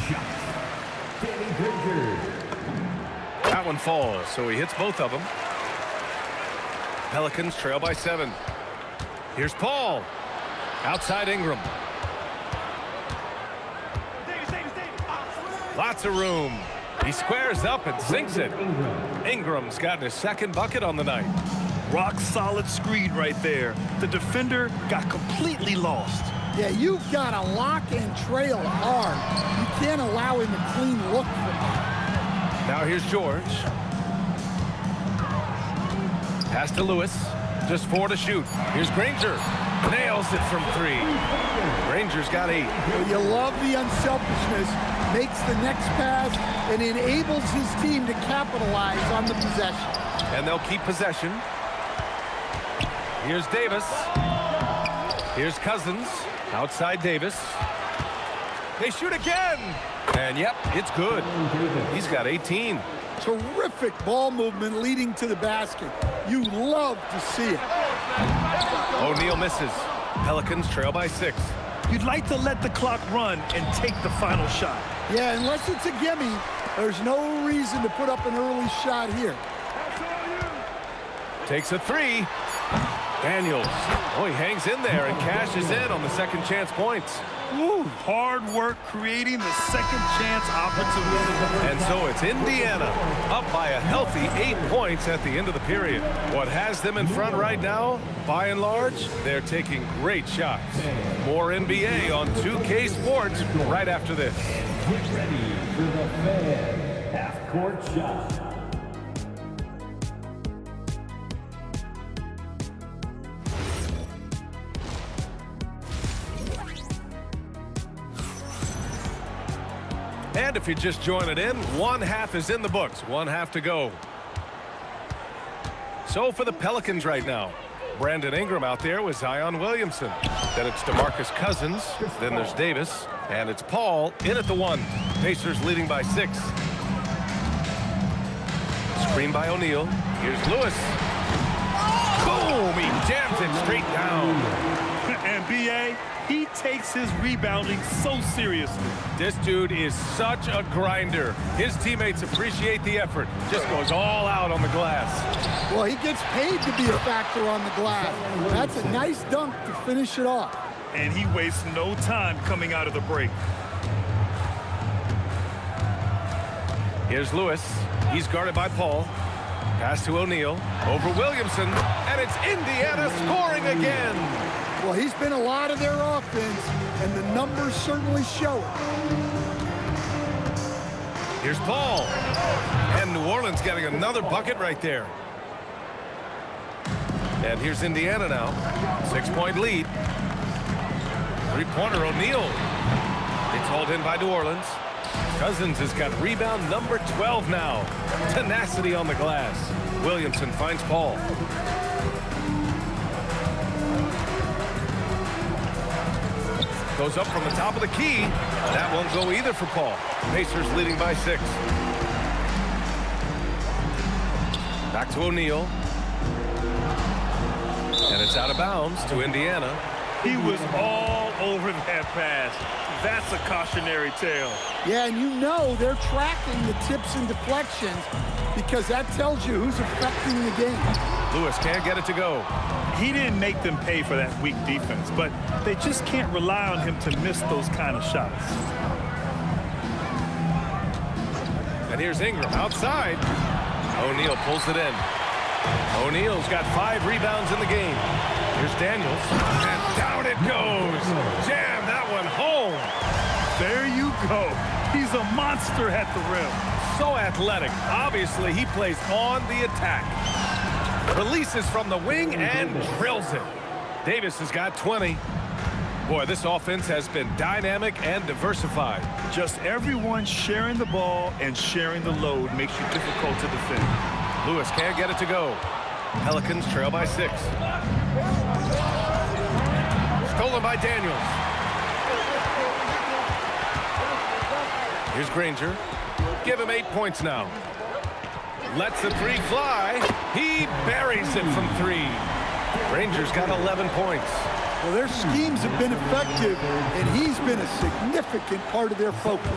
Speaker 7: That one falls, so he hits both of them. Pelicans trail by 7. Here's Paul. Outside Ingram. Lots of room. He squares up and sinks it. Ingram's gotten his second bucket on the night.
Speaker 8: Rock solid screen right there. The defender got completely lost.
Speaker 9: Yeah, you've got to lock and trail hard. You can't allow him a clean look from that.
Speaker 7: Now here's George. Pass to Lewis. Just 4 to shoot. Here's Granger. Nails it from 3. Granger's got 8.
Speaker 9: Well, you love the unselfishness. Makes the next pass and enables his team to capitalize on the possession.
Speaker 7: And they'll keep possession. Here's Davis. Here's Cousins. Outside Davis. They shoot again. And yep, it's good. He's got 18.
Speaker 9: Terrific ball movement leading to the basket. You love to see it.
Speaker 7: O'Neal misses. Pelicans trail by 6.
Speaker 8: You'd like to let the clock run and take the final shot.
Speaker 9: Yeah, unless it's a gimme, there's no reason to put up an early shot here.
Speaker 7: Takes a 3. Daniels. Oh, he hangs in there and cashes in on the second chance points.
Speaker 8: Woo, hard work creating the second chance opportunity.
Speaker 7: And so it's Indiana up by a healthy 8 points at the end of the period. What has them in front right now, by and large, they're taking great shots. More NBA on 2K Sports right after this.
Speaker 10: Get ready for the Fed half-court shot.
Speaker 7: And if you're just joining in, one half is in the books, one half to go. So for the Pelicans right now, Brandon Ingram out there with Zion Williamson. Then it's DeMarcus Cousins. Then there's Davis. And it's Paul in at the 1. Pacers leading by 6. Screen by O'Neal. Here's Lewis. Boom! He jams it straight down.
Speaker 8: And B.A., he takes his rebounding so seriously.
Speaker 7: This dude is such a grinder. His teammates appreciate the effort. Just goes all out on the glass.
Speaker 9: Well, he gets paid to be a factor on the glass. That's a nice dunk to finish it off.
Speaker 8: And he wastes no time coming out of the break.
Speaker 7: Here's Lewis. He's guarded by Paul. Pass to O'Neal. Over Williamson. And it's Indiana scoring again.
Speaker 9: Well, he's been a lot of their offense, and the numbers certainly show it.
Speaker 7: Here's Paul. And New Orleans getting another bucket right there. And here's Indiana now. 6-point lead. Three-pointer O'Neal. It's hauled in by New Orleans. Cousins has got rebound number 12 now. Tenacity on the glass. Williamson finds Paul. Goes up from the top of the key. That won't go either for Paul. Pacers leading by 6. Back to O'Neal. And it's out of bounds to Indiana.
Speaker 8: He was all over that pass. That's a cautionary tale.
Speaker 9: Yeah, and you know they're tracking the tips and deflections because that tells you who's affecting the game.
Speaker 7: Lewis can't get it to go.
Speaker 8: He didn't make them pay for that weak defense, but they just can't rely on him to miss those kind of shots.
Speaker 7: And here's Ingram outside. O'Neal pulls it in. O'Neal's got 5 rebounds in the game. Here's Daniels. And down it goes. Jam that one home.
Speaker 8: There you go. He's a monster at the rim.
Speaker 7: So athletic. Obviously, he plays on the attack. Releases from the wing and drills it. Davis has got 20. Boy, this offense has been dynamic and diversified.
Speaker 8: Just everyone sharing the ball and sharing the load makes you difficult to defend.
Speaker 7: Lewis can't get it to go. Pelicans trail by 6. Stolen by Daniels. Here's Granger. Give him 8 points now. Lets the 3 fly. He buries it from 3. Granger's got 11 points.
Speaker 9: Well, their schemes have been effective, and he's been a significant part of their focus.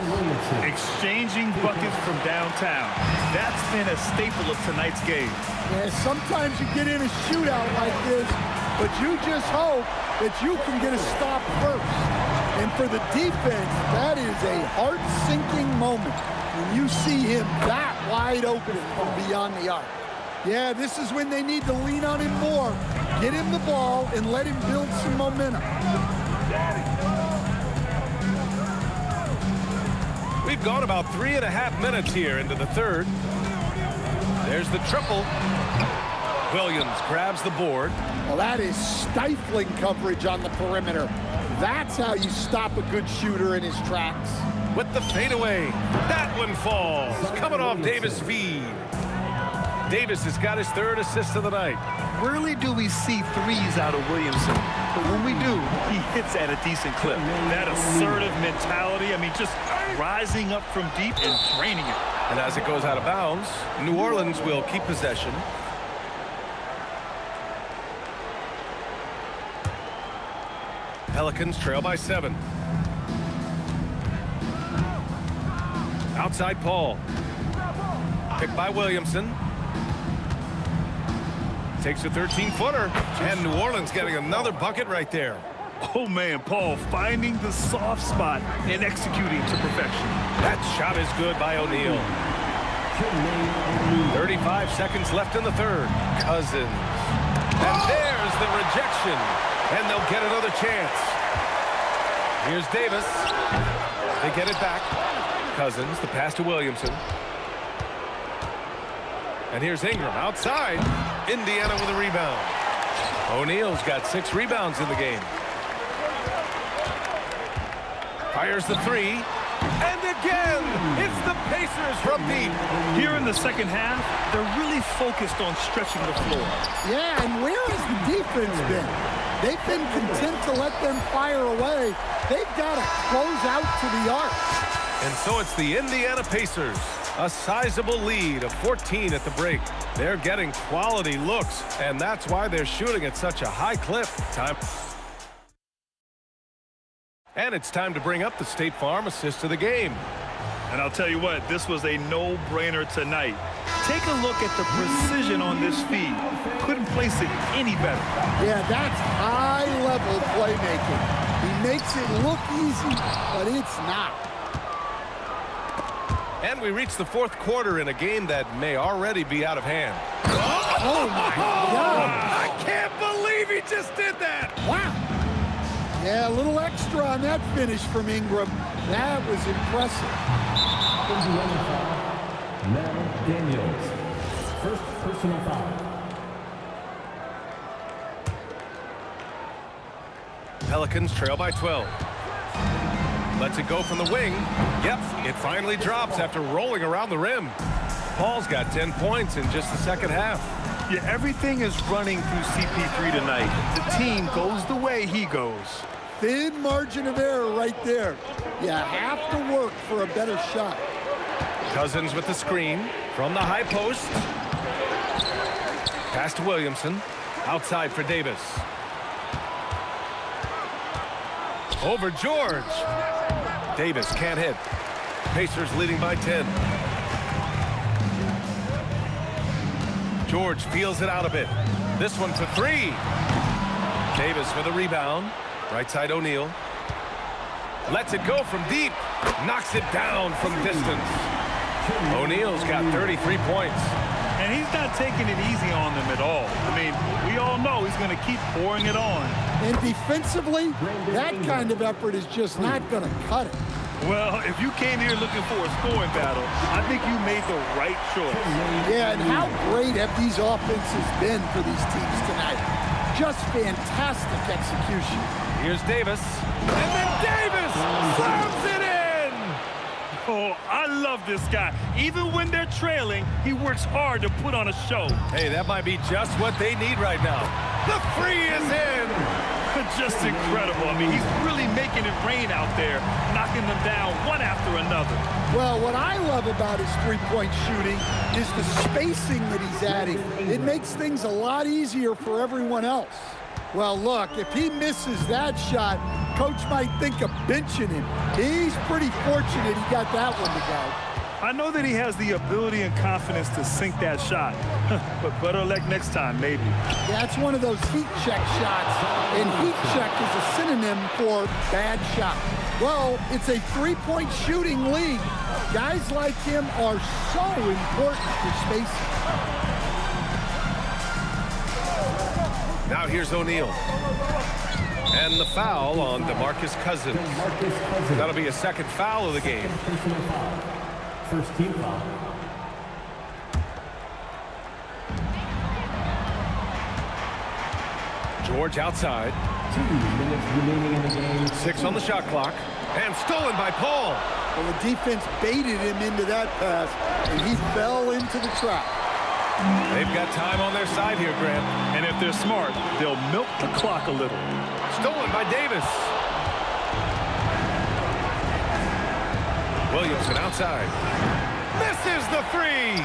Speaker 8: Exchanging buckets from downtown. That's been a staple of tonight's game.
Speaker 9: Yeah, sometimes you get in a shootout like this, but you just hope that you can get a stop first. And for the defense, that is a heart-sinking moment when you see him that wide open from beyond the arc. Yeah, this is when they need to lean on him more. Get him the ball and let him build some momentum.
Speaker 7: We've gone about 3.5 minutes here into the third. There's the triple. Williams grabs the board.
Speaker 9: Well, that is stifling coverage on the perimeter. That's how you stop a good shooter in his tracks.
Speaker 7: With the fadeaway. That one falls. Coming off Davis' feed. Davis has got his third assist of the night.
Speaker 8: Rarely do we see threes out of Williamson, but when we do, he hits at a decent clip. That assertive mentality, I mean, just rising up from deep and draining it.
Speaker 7: And as it goes out of bounds, New Orleans will keep possession. Pelicans trail by 7. Outside Paul. Picked by Williamson. Takes a 13-footer. And New Orleans getting another bucket right there.
Speaker 8: Oh, man, Paul finding the soft spot and executing to perfection.
Speaker 7: That shot is good by O'Neal. 35 seconds left in the third. Cousins. And there's the rejection. And they'll get another chance. Here's Davis. They get it back. Cousins, the pass to Williamson. And here's Ingram outside. Indiana with a rebound. O'Neal's got 6 rebounds in the game. Fires the 3. And again, it's the Pacers from deep.
Speaker 8: Here in the second half, they're really focused on stretching the floor.
Speaker 9: Yeah, and where has the defense been? They've been content to let them fire away. They've got to close out to the arc.
Speaker 7: And so it's the Indiana Pacers. A sizable lead of 14 at the break. They're getting quality looks, and that's why they're shooting at such a high clip. And it's time to bring up the State Farm assist of the game.
Speaker 8: And I'll tell you what, this was a no-brainer tonight. Take a look at the precision on this feed. Couldn't place it any better.
Speaker 9: Yeah, that's high-level playmaking. He makes it look easy, but it's not.
Speaker 7: And we reach the fourth quarter in a game that may already be out of hand.
Speaker 9: Oh, my God.
Speaker 7: I can't believe he just did that.
Speaker 9: Wow. Yeah, a little extra on that finish from Ingram. That was impressive.
Speaker 10: Now Daniels. First personal foul.
Speaker 7: Pelicans trail by 12. Lets it go from the wing. Yep, it finally drops after rolling around the rim. Paul's got 10 points in just the second half.
Speaker 8: Yeah, everything is running through CP3 tonight. The team goes the way he goes.
Speaker 9: Thin margin of error right there. You have to work for a better shot.
Speaker 7: Cousins with the screen from the high post. Pass to Williamson. Outside for Davis. Over George. Davis can't hit. Pacers leading by 10. George feels it out a bit. This one for 3. Davis with a rebound. Right side O'Neal. Lets it go from deep. Knocks it down from distance. O'Neal's got 33 points.
Speaker 8: And he's not taking it easy on them at all. I mean, we all know he's going to keep pouring it on.
Speaker 9: And defensively, that kind of effort is just not going to cut it.
Speaker 8: Well, if you came here looking for a scoring battle, I think you made the right choice.
Speaker 9: Yeah, and how great have these offenses been for these teams tonight? Just fantastic execution.
Speaker 7: Here's Davis. And then Davis slams it in!
Speaker 8: Oh, I love this guy. Even when they're trailing, he works hard to put on a show.
Speaker 7: Hey, that might be just what they need right now. The 3 is in!
Speaker 8: Just incredible. I mean, he's really making it rain out there, knocking them down one after another.
Speaker 9: Well, what I love about his three-point shooting is the spacing that he's adding. It makes things a lot easier for everyone else. Well, look, if he misses that shot, coach might think of benching him. He's pretty fortunate he got that one to go.
Speaker 8: I know that he has the ability and confidence to sink that shot, but better luck next time, maybe.
Speaker 9: That's one of those heat check shots, and heat check is a synonym for bad shot. Well, it's a three-point shooting league. Guys like him are so important for spacing.
Speaker 7: Now here's O'Neal. And the foul on DeMarcus Cousins. That'll be a second foul of the game.
Speaker 10: First team foul.
Speaker 7: George outside.
Speaker 10: 2 minutes remaining in the game.
Speaker 7: 6 on the shot clock. And stolen by Paul.
Speaker 9: Well, the defense baited him into that pass, and he fell into the trap.
Speaker 7: They've got time on their side here, Grant.
Speaker 8: And if they're smart, they'll milk the clock a little.
Speaker 7: Stolen by Davis. Williamson outside. Misses the three.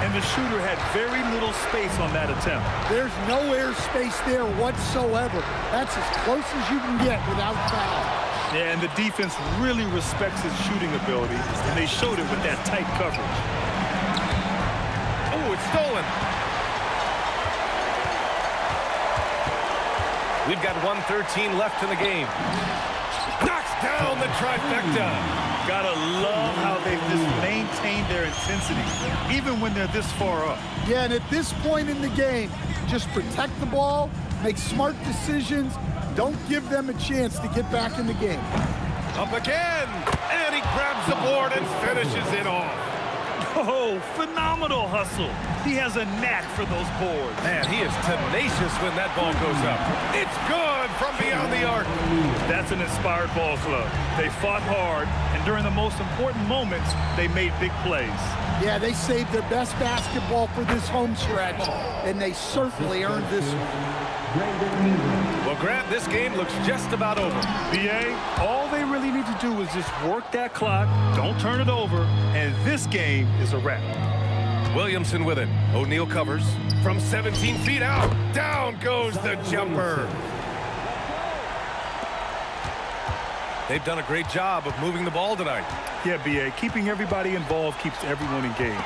Speaker 8: And the shooter had very little space on that attempt.
Speaker 9: There's no air space there whatsoever. That's as close as you can get without foul.
Speaker 8: Yeah, and the defense really respects his shooting ability, and they showed it with that tight coverage.
Speaker 7: Oh, it's stolen. We've got 1:13 left in the game. Knocks down the trifecta.
Speaker 8: Gotta love how they've just maintained their intensity, even when they're this far up.
Speaker 9: Yeah, and at this point in the game, just protect the ball, make smart decisions, don't give them a chance to get back in the game.
Speaker 7: Up again, and he grabs the board and finishes it off.
Speaker 8: Oh, phenomenal hustle. He has a knack for those boards.
Speaker 7: Man, he is tenacious when that ball goes up. It's good from beyond the arc.
Speaker 8: That's an inspired ball club. They fought hard, and during the most important moments, they made big plays.
Speaker 9: Yeah, they saved their best basketball for this home stretch, and they certainly earned this one.
Speaker 7: Well, Grant, this game looks just about over.
Speaker 8: B.A., all they really need to do is just work that clock, don't turn it over, and this game is a wrap.
Speaker 7: Williamson with it. O'Neal covers. From 17 feet out, down goes the jumper. They've done a great job of moving the ball tonight.
Speaker 8: Yeah, B.A., keeping everybody involved keeps everyone engaged.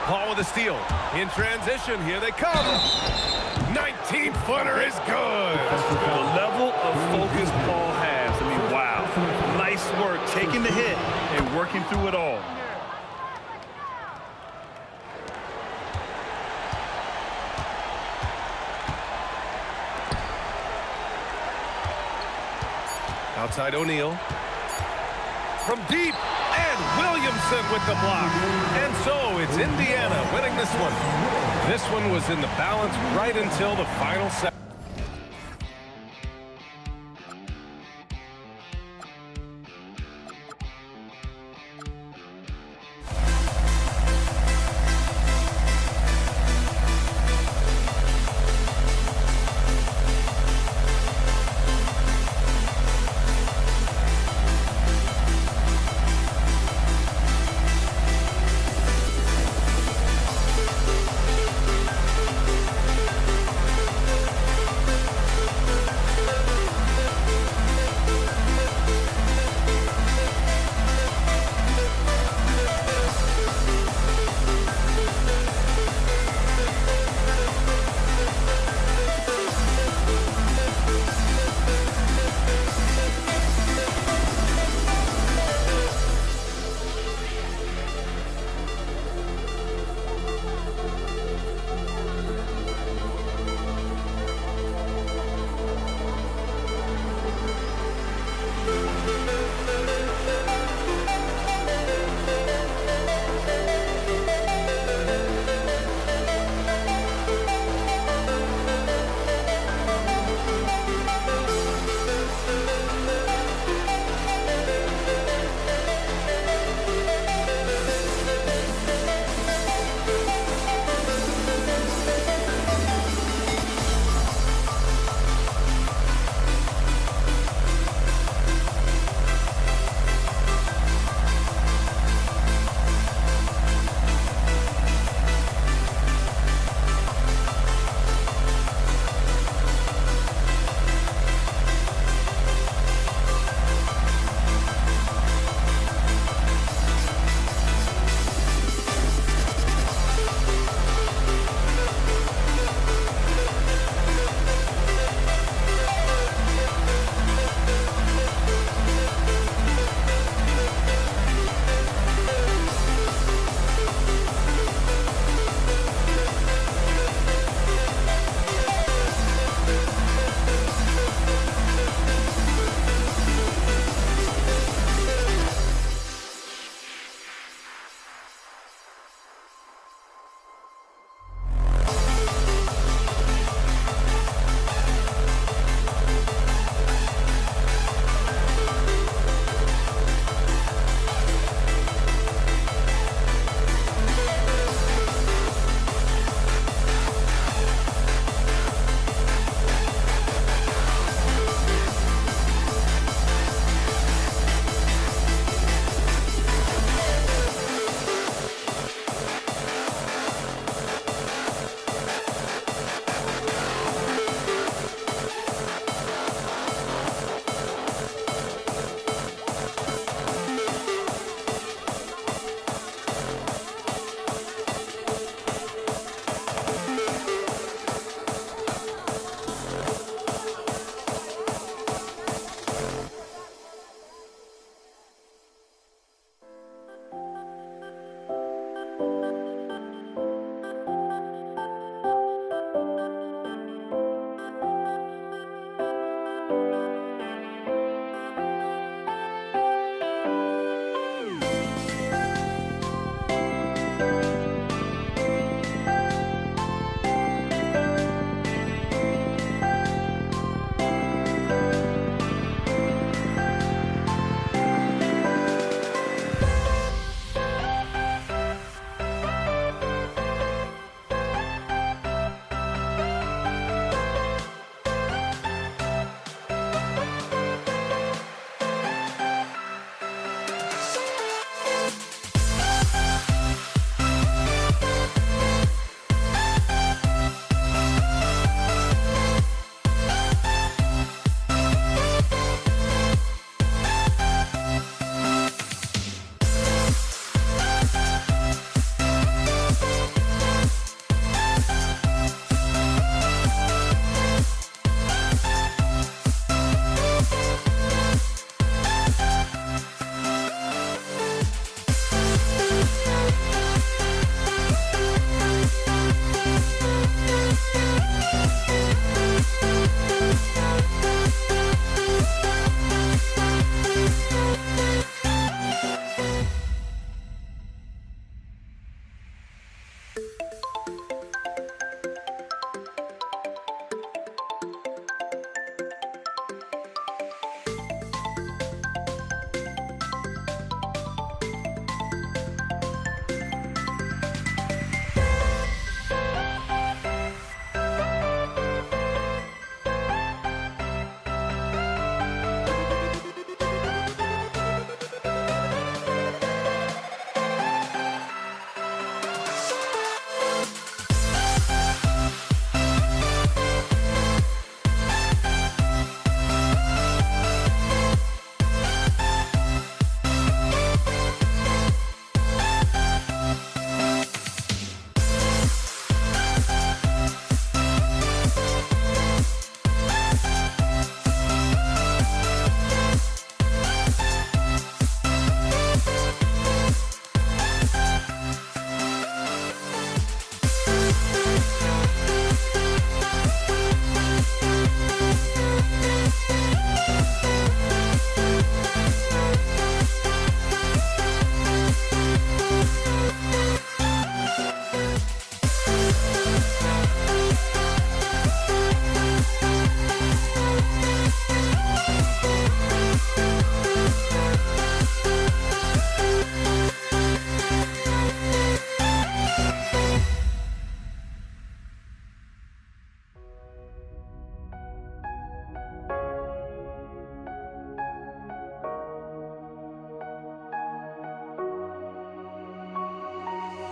Speaker 7: Paul with a steal. In transition, here they come. 19-footer is good.
Speaker 8: The level of focus Paul has, I mean, wow. Nice work taking the hit and working through it all.
Speaker 7: Outside O'Neal. From deep, and Williamson with the block. And so it's Indiana winning this one. This one was in the balance right until the final set.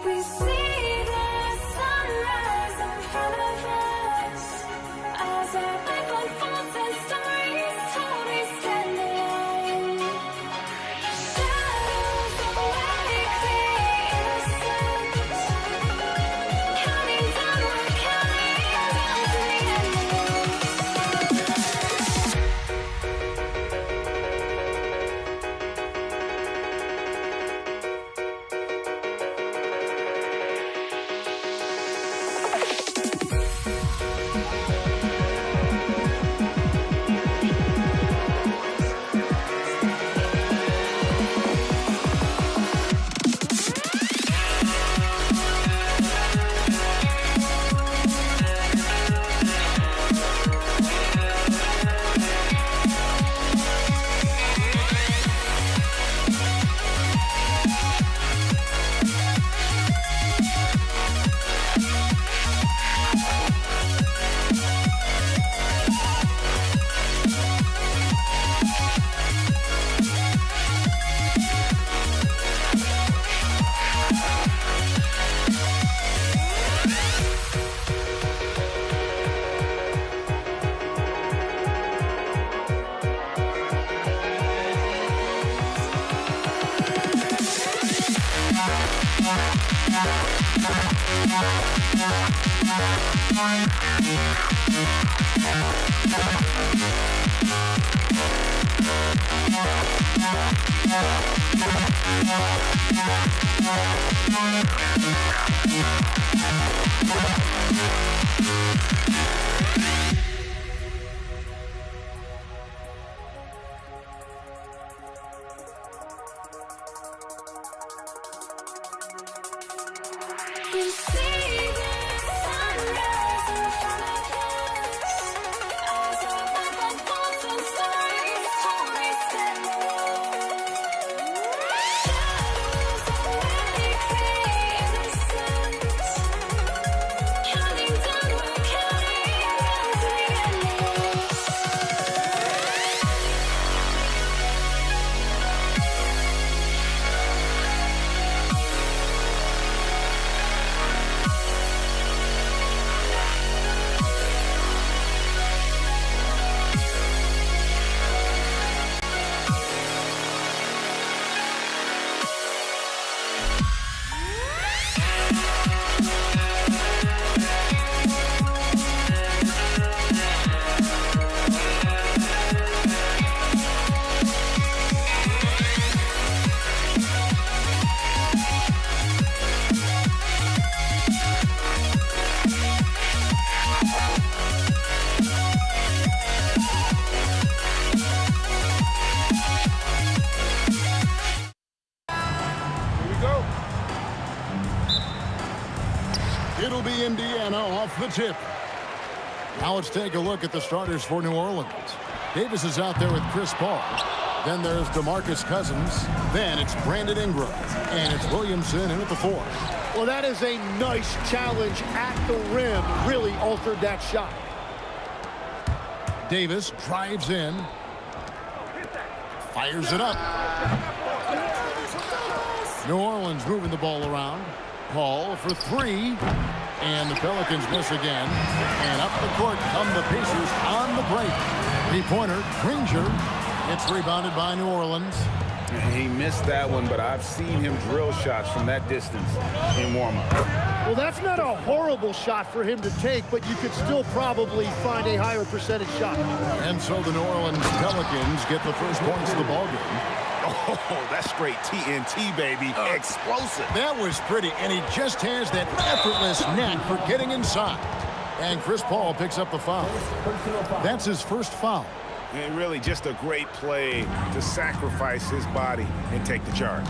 Speaker 11: We see the sunrise in front of us as our life unfolds and stories told we stand alone. Shadows awake the innocence, counting down, we're counting down to the We see the sunrise in front of us as our life unfolds and stories told we stand alone. Shadows awake the innocence, counting down, we're counting down to the endless.
Speaker 1: It'll be Indiana off the tip. Now let's take a look at the starters for New Orleans. Davis is out there with Chris Paul. Then there's DeMarcus Cousins. Then it's Brandon Ingram. And it's Williamson in at the 4.
Speaker 9: Well, that is a nice challenge at the rim. Really altered that shot.
Speaker 1: Davis drives in. Fires it up. New Orleans moving the ball around. Paul for 3. And the Pelicans miss again. And up the court come the Pacers on the break. Three-pointer, Granger. It's rebounded by New Orleans.
Speaker 2: He missed that one, but I've seen him drill shots from that distance in warm-up.
Speaker 9: Well, that's not a horrible shot for him to take, but you could still probably find a higher percentage shot.
Speaker 1: And so the New Orleans Pelicans get the first points of the ballgame.
Speaker 2: Oh, that's straight TNT, baby. Explosive.
Speaker 1: That was pretty, and he just has that effortless knack for getting inside. And Chris Paul picks up the foul. That's his first foul.
Speaker 2: And really just a great play to sacrifice his body and take the charge.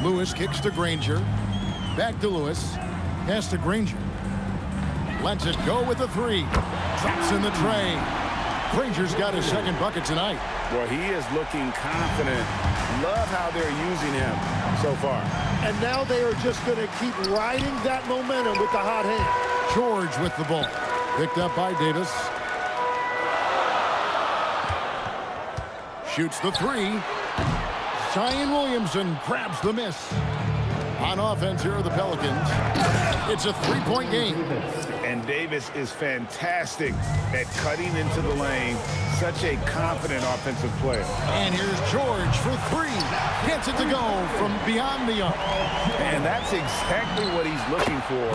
Speaker 1: Lewis kicks to Granger. Back to Lewis. Pass to Granger. Lets it go with the 3. Drops in the tray. Granger's got his second bucket tonight.
Speaker 2: Well, he is looking confident. Love how they're using him so far.
Speaker 9: And now they are just going to keep riding that momentum with the hot hand.
Speaker 1: George with the ball. Picked up by Davis. Shoots the 3. Zion Williamson grabs the miss. On offense here are the Pelicans. It's a three-point game.
Speaker 2: And Davis is fantastic at cutting into the lane. Such a confident offensive player.
Speaker 1: And here's George for three. Gets it to go from beyond the arc.
Speaker 2: And that's exactly what he's looking for,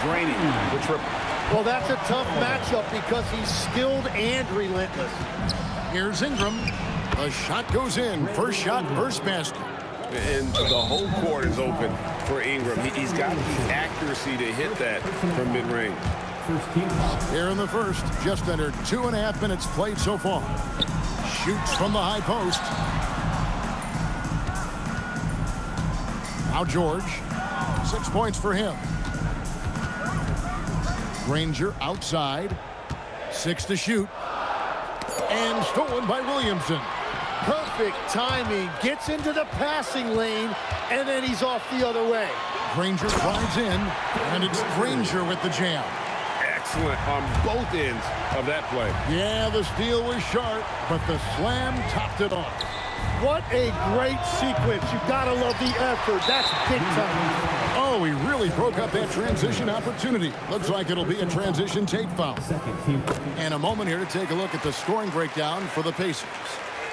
Speaker 2: draining the triple.
Speaker 9: Well, that's a tough matchup because he's skilled and relentless.
Speaker 1: Here's Ingram. The shot goes in. First shot, first basket.
Speaker 6: And the whole court is open for Ingram. He's got the accuracy to hit that from mid-range.
Speaker 1: Here in the first, just under 2.5 minutes played so far. Shoots from the high post. Now George. 6 points for him. Granger outside. 6 to shoot. And stolen by Williamson.
Speaker 9: Perfect timing. Gets into the passing lane, and then he's off the other way.
Speaker 1: Granger slides in, and it's Granger with the jam.
Speaker 6: Excellent on both ends of that play.
Speaker 1: Yeah, the steal was sharp, but the slam topped it off.
Speaker 9: What a great sequence. You gotta love the effort. That's big time.
Speaker 1: Oh, he really broke up that transition opportunity. Looks like it'll be a transition take foul. And a moment here to take a look at the scoring breakdown for the Pacers.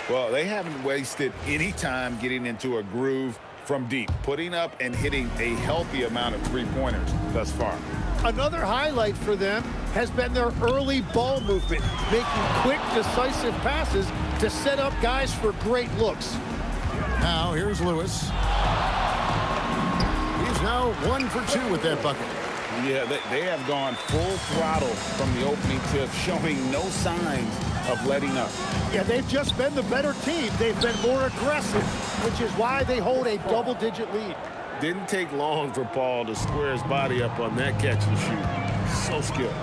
Speaker 2: Well, they haven't wasted any time getting into a groove from deep, putting up and hitting a healthy amount of three-pointers thus far.
Speaker 9: Another highlight for them has been their early ball movement, making quick, decisive passes to set up guys for great looks.
Speaker 1: Now, here's Lewis. He's now 1 for 2 with that bucket.
Speaker 2: Yeah, they have gone full throttle from the opening tip, showing no signs of letting up.
Speaker 9: Yeah, they've just been the better team. They've been more aggressive, which is why they hold a double-digit lead.
Speaker 6: Didn't take long for Paul to square his body up on that catch and shoot. So skilled.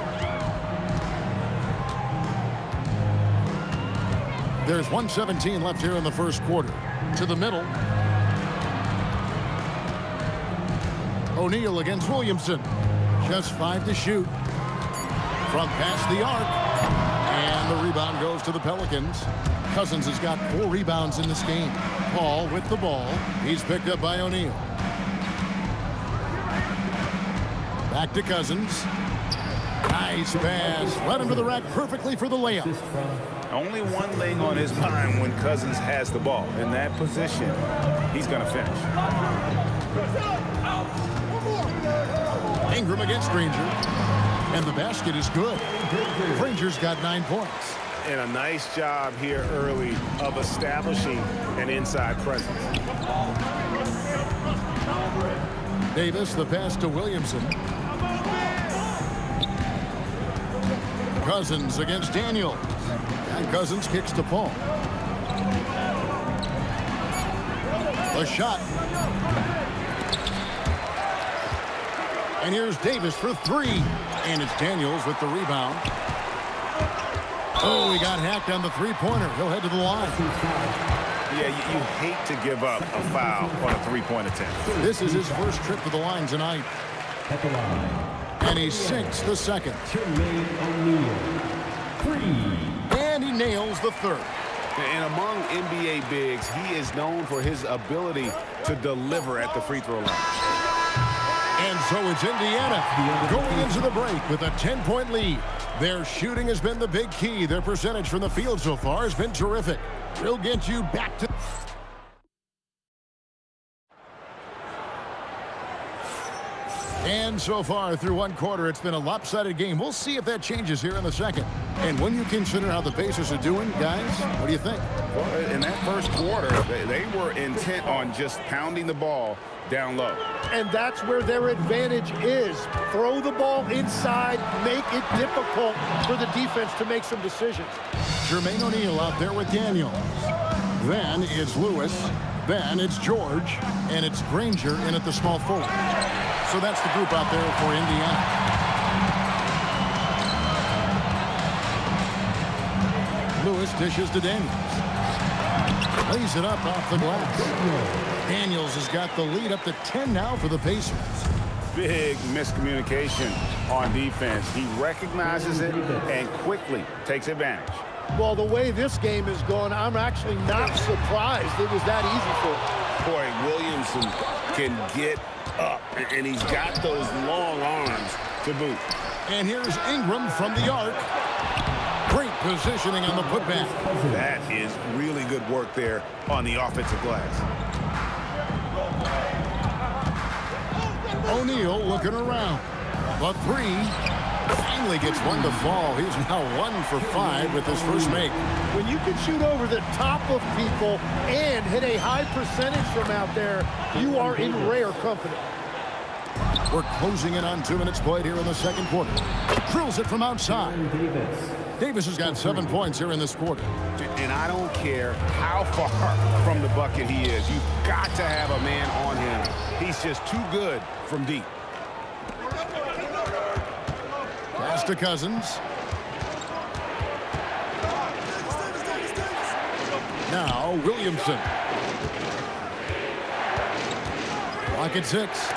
Speaker 1: There's 1:17 left here in the first quarter. To the middle. O'Neal against Williamson. Just 5 to shoot. From past the arc. And the rebound goes to the Pelicans. Cousins has got 4 rebounds in this game. Paul with the ball. He's picked up by O'Neal. Back to Cousins. Nice pass. Right under the rack perfectly for the layup.
Speaker 2: Only one thing on his mind when Cousins has the ball. In that position, he's going to finish.
Speaker 1: Ingram against Granger. And the basket is good. Granger's got 9 points.
Speaker 6: And a nice job here early of establishing an inside presence.
Speaker 1: Davis, the pass to Williamson. Cousins against Daniel. And Cousins kicks to Paul. The shot. And here's Davis for 3. And it's Daniels with the rebound. Oh, he got hacked on the three-pointer. He'll head to the line.
Speaker 2: Yeah, you hate to give up a foul on a three-point attempt.
Speaker 1: This is his first trip to the line tonight.
Speaker 10: At the line.
Speaker 1: And he sinks the second.
Speaker 10: Jermaine O'Neal. 3.
Speaker 1: And he nails the third.
Speaker 2: And among NBA bigs, he is known for his ability to deliver at the free throw line.
Speaker 1: And so it's Indiana going into the break with a 10-point lead. Their shooting has been the big key. Their percentage from the field so far has been terrific. We'll get you back to... And so far through one quarter, it's been a lopsided game. We'll see if that changes here in the second. And when you consider how the Pacers are doing, guys, what do you think?
Speaker 2: Well, in that first quarter, they were intent on just pounding the ball down low.
Speaker 9: And that's where their advantage is. Throw the ball inside, make it difficult for the defense to make some decisions.
Speaker 1: Jermaine O'Neal out there with Daniels. Then it's Lewis. Then it's George. And it's Granger in at the small forward. So that's the group out there for Indiana. Lewis dishes to Daniels. Lays it up off the glass. Daniels has got the lead up to 10 now for the Pacers.
Speaker 2: Big miscommunication on defense. He recognizes it and quickly takes advantage.
Speaker 9: Well, the way this game is going, I'm actually not surprised it was that easy for him.
Speaker 2: Boy, Williamson can get up, and he's got those long arms to boot.
Speaker 1: And here's Ingram from the arc. Great positioning on the putback.
Speaker 2: That is really good work there on the offensive glass.
Speaker 1: O'Neal looking around. The three finally gets one to fall. He's now 1 for 5 with his first make.
Speaker 9: When you can shoot over the top of people and hit a high percentage from out there, you are in rare company.
Speaker 1: We're closing in on 2 minutes played here in the second quarter. Drills it from outside. Davis has got 7 points here in this quarter.
Speaker 2: And I don't care how far from the bucket he is. You've got to have a man on him. He's just too good from deep.
Speaker 1: Pass to Cousins. Now Williamson. Clock at 6.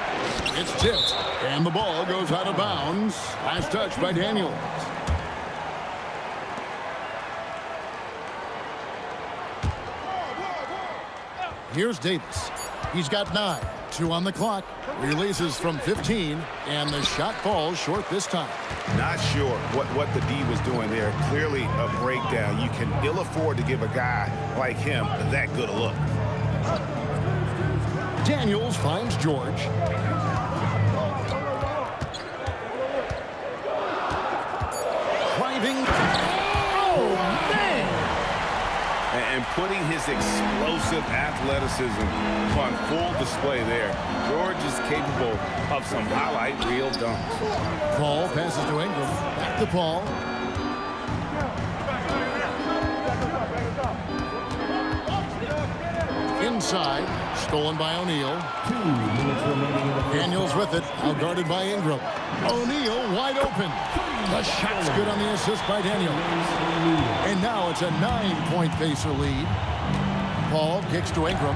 Speaker 1: It's tipped, and the ball goes out of bounds. Last touch by Daniels. Here's Davis. He's got 9. 2 on the clock. Releases from 15, and the shot falls short this time.
Speaker 2: Not sure what the D was doing there. Clearly a breakdown. You can ill afford to give a guy like him that good a look.
Speaker 1: Daniels finds George. Driving. Oh, man!
Speaker 2: And putting his explosive athleticism on full display there. George is capable of some highlight reel dunks.
Speaker 1: Paul passes to Ingram. Back to Paul. Inside. Stolen by O'Neal.
Speaker 10: 2 minutes remaining in the first.
Speaker 1: Daniels with it. Now guarded by Ingram. O'Neal wide open. The shot's good on the assist by Daniels. And now it's a 9-point Pacer lead. Paul kicks to Ingram.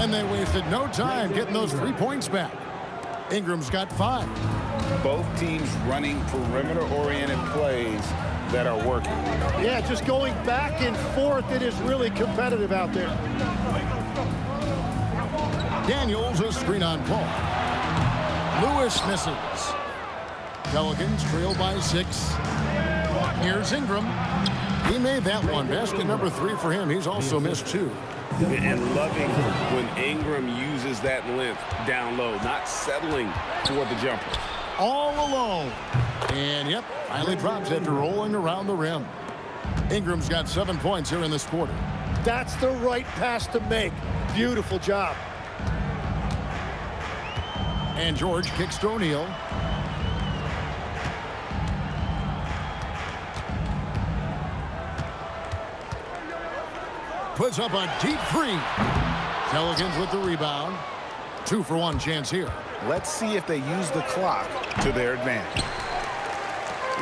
Speaker 1: And they wasted no time getting those 3 points back. Ingram's got 5.
Speaker 2: Both teams running perimeter-oriented plays that are working.
Speaker 9: Yeah, just going back and forth, it is really competitive out there.
Speaker 1: Daniels a screen on Paul. Lewis misses. Pelicans trail by 6. Here's Ingram. He made that one. Basket number 3 for him. He's also missed 2.
Speaker 2: And loving when Ingram uses that length down low, not settling for the jumper.
Speaker 1: All alone. And, yep, finally drops after rolling around the rim. Ingram's got 7 points here in this quarter.
Speaker 9: That's the right pass to make. Beautiful job.
Speaker 1: And George kicks to O'Neal. Puts up a deep 3. Pelicans with the rebound. 2 for 1 chance here.
Speaker 2: Let's see if they use the clock to their advantage.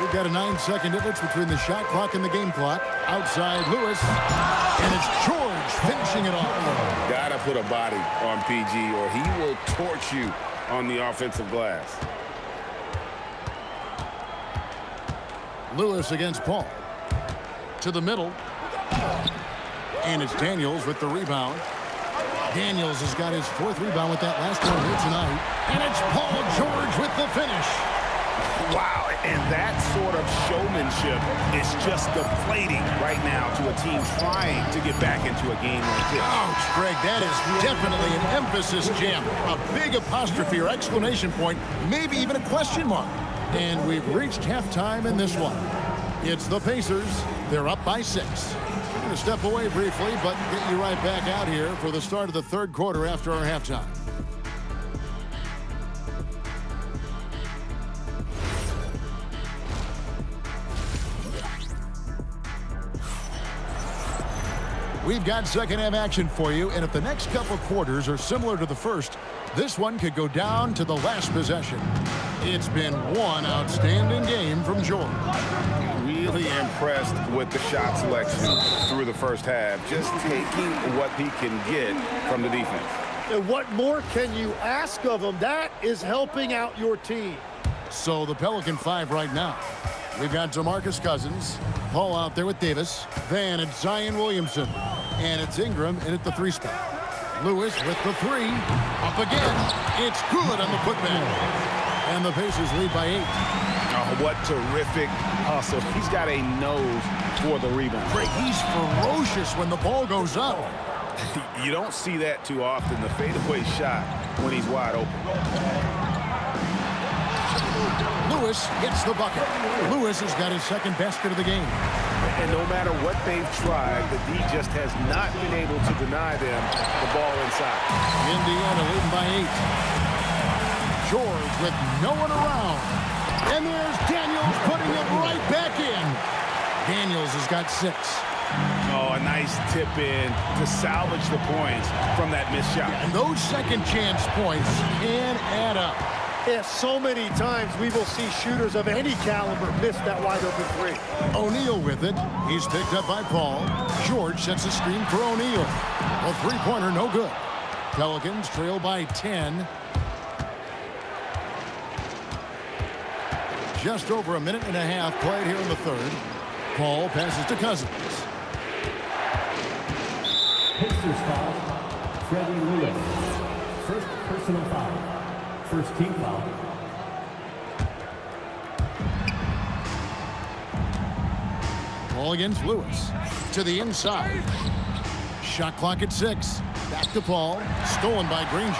Speaker 1: We've got a 9-second difference between the shot clock and the game clock. Outside Lewis. And it's George finishing it off.
Speaker 2: Gotta put a body on PG or he will torch you on the offensive glass.
Speaker 1: Lewis against Paul. To the middle. And it's Daniels with the rebound. Daniels has got his 4th rebound with that last one here tonight. And it's Paul George with the finish.
Speaker 2: Wow, and that sort of showmanship is just deflating right now to a team trying to get back into a game like this.
Speaker 1: Ouch, Greg, that is definitely an emphasis jam. A big apostrophe or exclamation point, maybe even a question mark. And we've reached halftime in this one. It's the Pacers. They're up by 6. We're going to step away briefly, but get you right back out here for the start of the third quarter after our halftime. We've got second half action for you, and if the next couple quarters are similar to the first, this one could go down to the last possession. It's been one outstanding game from George.
Speaker 2: Really impressed with the shot selection through the first half, just taking what he can get from the defense.
Speaker 9: And what more can you ask of him? That is helping out your team.
Speaker 1: So the Pelican 5 right now. We've got DeMarcus Cousins, Paul out there with Davis. Then it's Zion Williamson. And it's Ingram in at the 3 spot. Lewis with the 3. Up again. It's good on the putback. And the Pacers lead by 8.
Speaker 2: Oh, what terrific hustle. He's got a nose for the rebound.
Speaker 1: Great. He's ferocious when the ball goes up.
Speaker 2: You don't see that too often, the fadeaway shot when he's wide open.
Speaker 1: Lewis gets the bucket. Lewis has got his second basket of the game.
Speaker 6: And no matter what they've tried, the D just has not been able to deny them the ball inside.
Speaker 1: Indiana leading by 8. George with no one around. And there's Daniels putting it right back in. Daniels has got 6.
Speaker 2: Oh, a nice tip in to salvage the points from that missed shot.
Speaker 1: And those second chance points can add up.
Speaker 9: Yeah, so many times we will see shooters of any caliber miss that wide open 3.
Speaker 1: O'Neal with it. He's picked up by Paul. George sets a screen for O'Neal. A 3-pointer, no good. Pelicans trail by 10. Just over a minute and a half played here in the 3rd. Paul passes to Cousins.
Speaker 10: Pacers foul. Freddie Lewis. First personal foul. First team foul.
Speaker 1: Ball against Lewis. To the inside. Shot clock at 6. Back to Paul. Stolen by Granger.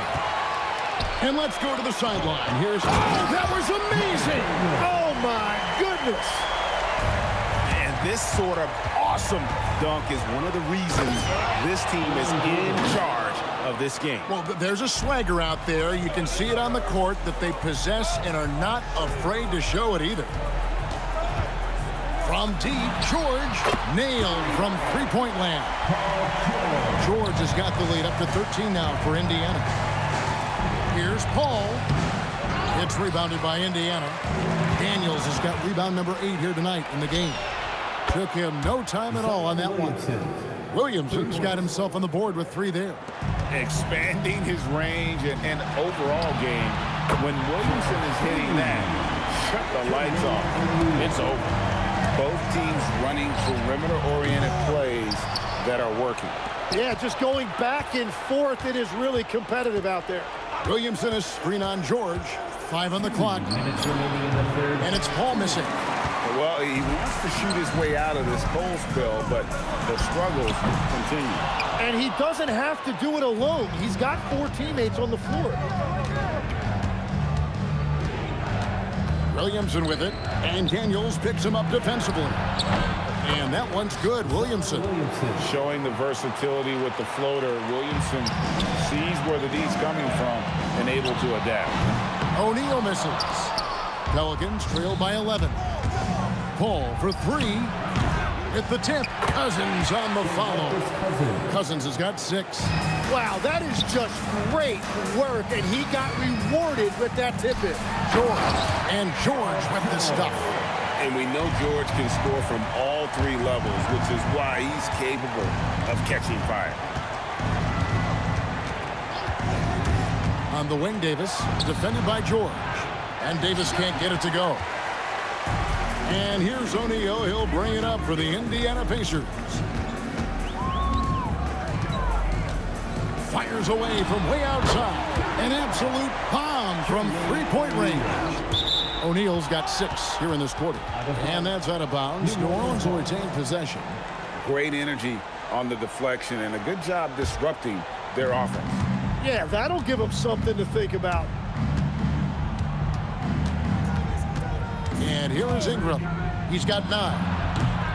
Speaker 1: And let's go to the sideline. Here's... Oh, that was amazing!
Speaker 9: Oh, my goodness.
Speaker 2: And this sort of awesome dunk is one of the reasons this team is in charge of this game.
Speaker 1: Well, there's a swagger out there. You can see it on the court that they possess and are not afraid to show it either. From deep, George nailed from 3-point land. George has got the lead up to 13 now for Indiana. Here's Paul. It's rebounded by Indiana. Daniels has got rebound number 8 here tonight in the game. Took him no time at all on that one. Williamson's got himself on the board with 3 there.
Speaker 2: Expanding his range and overall game. When Williamson is hitting that, shut the lights off. It's over. Both teams running perimeter-oriented plays that are working.
Speaker 9: Yeah, just going back and forth. It is really competitive out there.
Speaker 1: Williamson is screen on George. 5 on the clock.
Speaker 10: Minutes remaining in the 3rd.
Speaker 1: And it's Paul missing.
Speaker 2: Well, he wants to shoot his way out of this cold spell, but the struggles continue.
Speaker 9: And he doesn't have to do it alone. He's got 4 teammates on the floor.
Speaker 1: Williamson with it. And Daniels picks him up defensively. And that one's good. Williamson.
Speaker 2: Showing the versatility with the floater. Williamson sees where the D's coming from and able to adapt.
Speaker 1: O'Neal misses. Pelicans trail by 11. Paul for 3. At the tip. Cousins on the follow. Cousins has got 6.
Speaker 9: Wow, that is just great work, and he got rewarded with that tip-in.
Speaker 1: George. And George with the stuff.
Speaker 2: And we know George can score from all 3 levels, which is why he's capable of catching fire.
Speaker 1: On the wing, Davis, defended by George. And Davis can't get it to go. And here's O'Neal. He'll bring it up for the Indiana Pacers. Fires away from way outside. An absolute bomb from 3-point range. O'Neal's got 6 here in this quarter. And that's out of bounds. New Orleans will retain possession.
Speaker 2: Great energy on the deflection and a good job disrupting their offense.
Speaker 9: Yeah, that'll give him something to think about.
Speaker 1: And here is Ingram. He's got 9.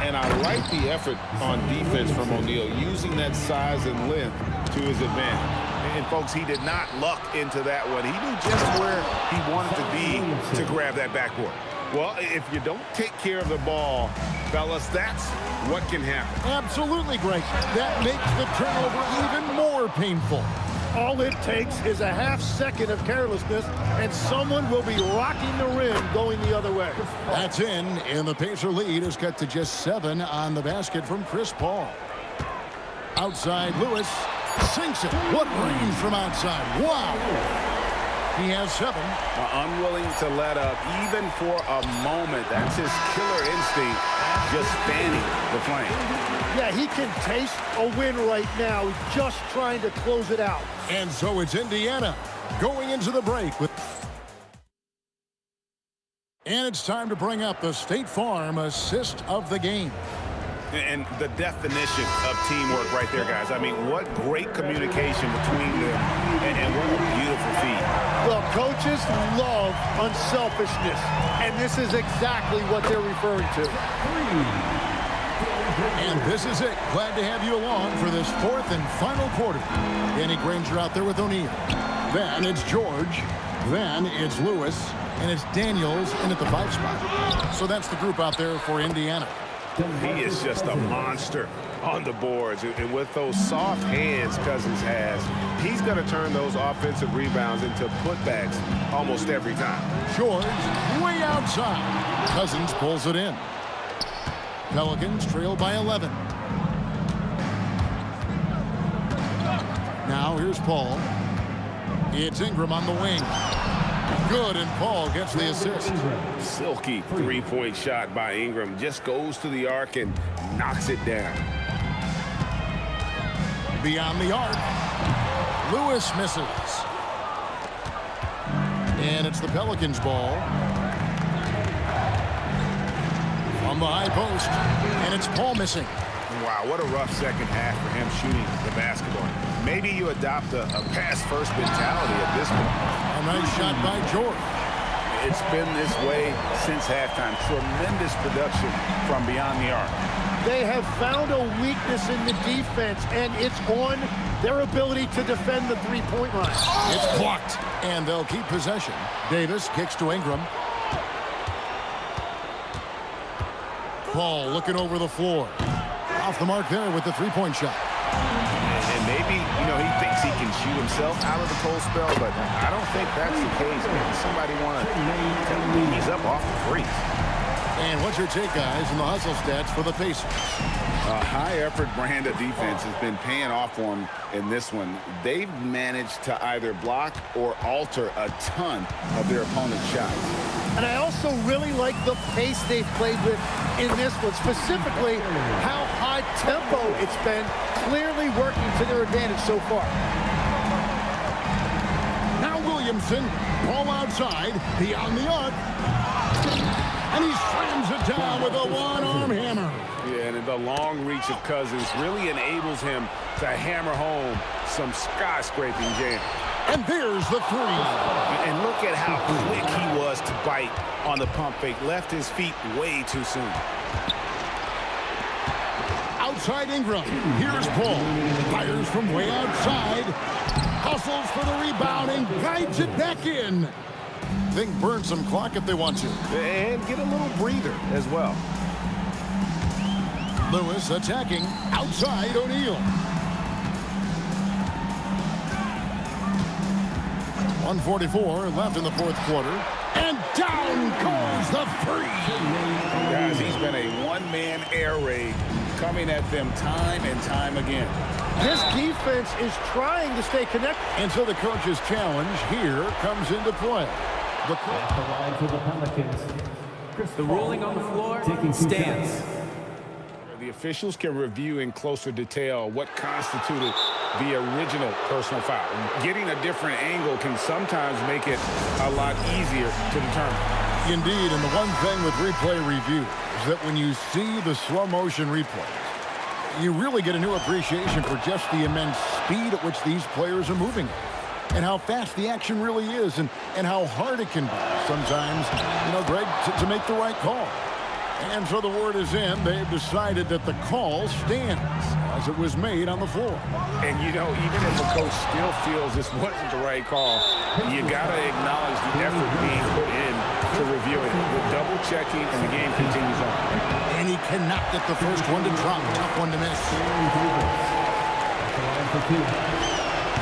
Speaker 2: And I like the effort on defense from O'Neal, using that size and length to his advantage. And, folks, he did not luck into that one. He knew just where he wanted to be to grab that backboard. Well, if you don't take care of the ball, fellas, that's what can happen.
Speaker 1: Absolutely, Greg. That makes the turnover even more painful.
Speaker 9: All it takes is a half-second of carelessness, and someone will be rocking the rim going the other way.
Speaker 1: That's in, and the Pacer lead is cut to just 7 on the basket from Chris Paul. Outside, Lewis sinks it. What range from outside. Wow. He has 7.
Speaker 2: Unwilling to let up, even for a moment. That's his killer instinct. just fanning the flame.
Speaker 9: Yeah, he can taste a win right now. He's just trying to close it out.
Speaker 1: And so it's Indiana going into the break. And it's time to bring up the State Farm assist of the game.
Speaker 2: And the definition of teamwork right there, guys. I mean, what great communication between them, and what a beautiful feed.
Speaker 9: Well, coaches love unselfishness, and this is exactly what they're referring to.
Speaker 1: And this is it. Glad to have you along for this fourth and final quarter. Danny Granger out there with O'Neal. Then it's George. Then it's Lewis. And it's Daniels in at the 5 spot. So that's the group out there for Indiana.
Speaker 2: He is just a monster on the boards. And with those soft hands Cousins has, he's going to turn those offensive rebounds into putbacks almost every time.
Speaker 1: George way outside. Cousins pulls it in. Pelicans trail by 11. Now here's Paul. It's Ingram on the wing. Good, and Paul gets the assist.
Speaker 2: Silky three-point shot by Ingram. Just goes to the arc and knocks it down.
Speaker 1: Beyond the arc. Lewis misses. And it's the Pelicans' ball. On the high post. And it's Paul missing.
Speaker 2: Wow, what a rough second half for him shooting the basketball. Maybe you adopt a pass-first mentality at this point.
Speaker 1: A nice shot by George.
Speaker 2: It's been this way since halftime. Tremendous production from beyond the arc.
Speaker 9: They have found a weakness in the defense, and it's on their ability to defend the three-point line.
Speaker 1: It's blocked, and they'll keep possession. Davis kicks to Ingram. Paul looking over the floor. Off the mark there with the three-point shot.
Speaker 2: And maybe, he thinks he can shoot himself out of the cold spell, but I don't think that's the case. Maybe somebody want to ease up off the free.
Speaker 1: And what's your take, guys, in the hustle stats for the Pacers?
Speaker 2: A high-effort brand of defense has been paying off for them in this one. They've managed to either block or alter a ton of their opponent's shots.
Speaker 9: And I also really like the pace they've played with in this one, specifically how high tempo it's been, clearly working to their advantage so far.
Speaker 1: Now Williamson, ball outside, beyond the arc. And he slams it down with a one-arm hammer.
Speaker 2: Yeah, and the long reach of Cousins really enables him to hammer home some skyscraping jam.
Speaker 1: And there's the three.
Speaker 2: And look at how quick he was to bite on the pump fake. Left his feet way too soon.
Speaker 1: Outside Ingram. Here's Paul. Fires from way outside. Hustles for the rebound and guides it back in. They can burn some clock if they want to.
Speaker 2: And get a little breather as well.
Speaker 1: Lewis attacking. Outside O'Neal. 1:44 left in the fourth quarter. And down goes the three.
Speaker 2: Guys, he's been a one-man air raid coming at them time and time again.
Speaker 9: This defense is trying to stay connected.
Speaker 1: And so the coach's challenge here comes into play.
Speaker 10: The line for the Pelicans.
Speaker 3: The ruling on the floor stands.
Speaker 2: The officials can review in closer detail what constituted the original personal foul. Getting a different angle can sometimes make it a lot easier to determine.
Speaker 1: Indeed, and the one thing with replay review is that when you see the slow motion replays, you really get a new appreciation for just the immense speed at which these players are moving and how fast the action really is and how hard it can be sometimes, Greg, to make the right call. And so the word is in. They've decided that the call stands as it was made on the floor.
Speaker 2: And, even if a coach still feels this wasn't the right call, you got to acknowledge the effort being put in to review it. We're double-checking, and the game continues on.
Speaker 1: And he cannot get the first one to drop. Tough one to miss.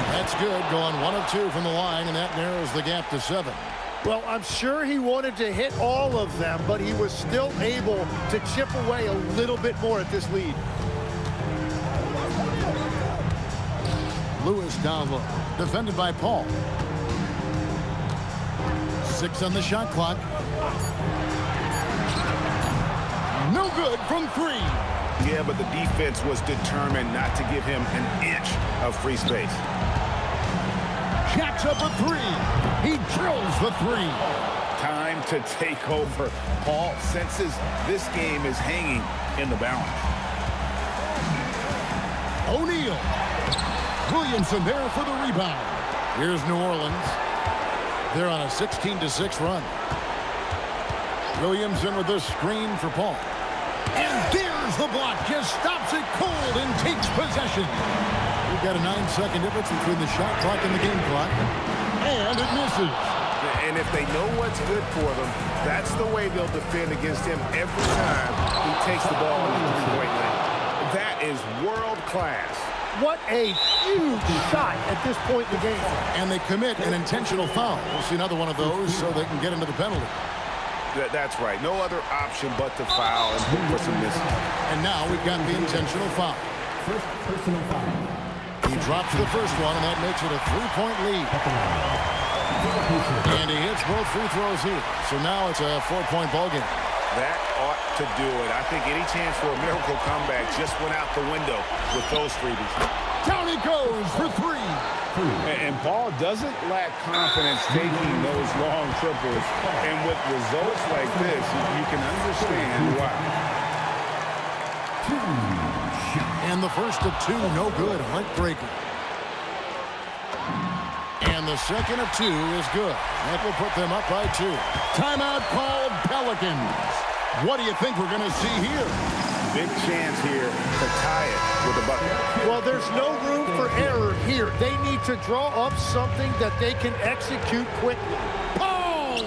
Speaker 1: That's good. Going 1 of 2 from the line, and that narrows the gap to 7.
Speaker 9: Well, I'm sure he wanted to hit all of them, but he was still able to chip away a little bit more at this lead.
Speaker 1: Lewis down low, defended by Paul. 6 on the shot clock. No good from 3.
Speaker 2: Yeah, but the defense was determined not to give him an inch of free space.
Speaker 1: Jacks up a 3. He drills the 3.
Speaker 2: Time to take over. Paul senses this game is hanging in the balance.
Speaker 1: O'Neal. Williamson there for the rebound. Here's New Orleans. They're on a 16-6 run. Williamson with this screen for Paul. And there's the block. Just stops it cold and takes possession. We've got a 9-second difference between the shot clock and the game clock. And it misses.
Speaker 2: And if they know what's good for them, that's the way they'll defend against him every time he takes the ball in the three-point line. That is world class.
Speaker 9: What a huge shot at this point in the game.
Speaker 1: And they commit an intentional foul. We'll see another one of those so they can get into the penalty.
Speaker 2: That's right. No other option but to foul and look for some misses.
Speaker 1: And now we've got the intentional foul.
Speaker 10: First personal foul.
Speaker 1: He drops the first one, and that makes it a 3-point lead. And he hits both free throws here. So now it's a 4-point ball game.
Speaker 2: That ought to do it. I think any chance for a miracle comeback just went out the window with those freebies.
Speaker 1: Down he goes for 3.
Speaker 2: And Paul doesn't lack confidence taking those long triples. And with results like this, you can understand why.
Speaker 1: And the first of 2, no good. Heartbreaker. And the second of 2 is good. That will put them up by 2. Timeout called Pelicans. What do you think we're going to see here?
Speaker 2: Big chance here to tie it with a bucket.
Speaker 9: Well, there's no room for error here. They need to draw up something that they can execute quickly.
Speaker 1: Oh!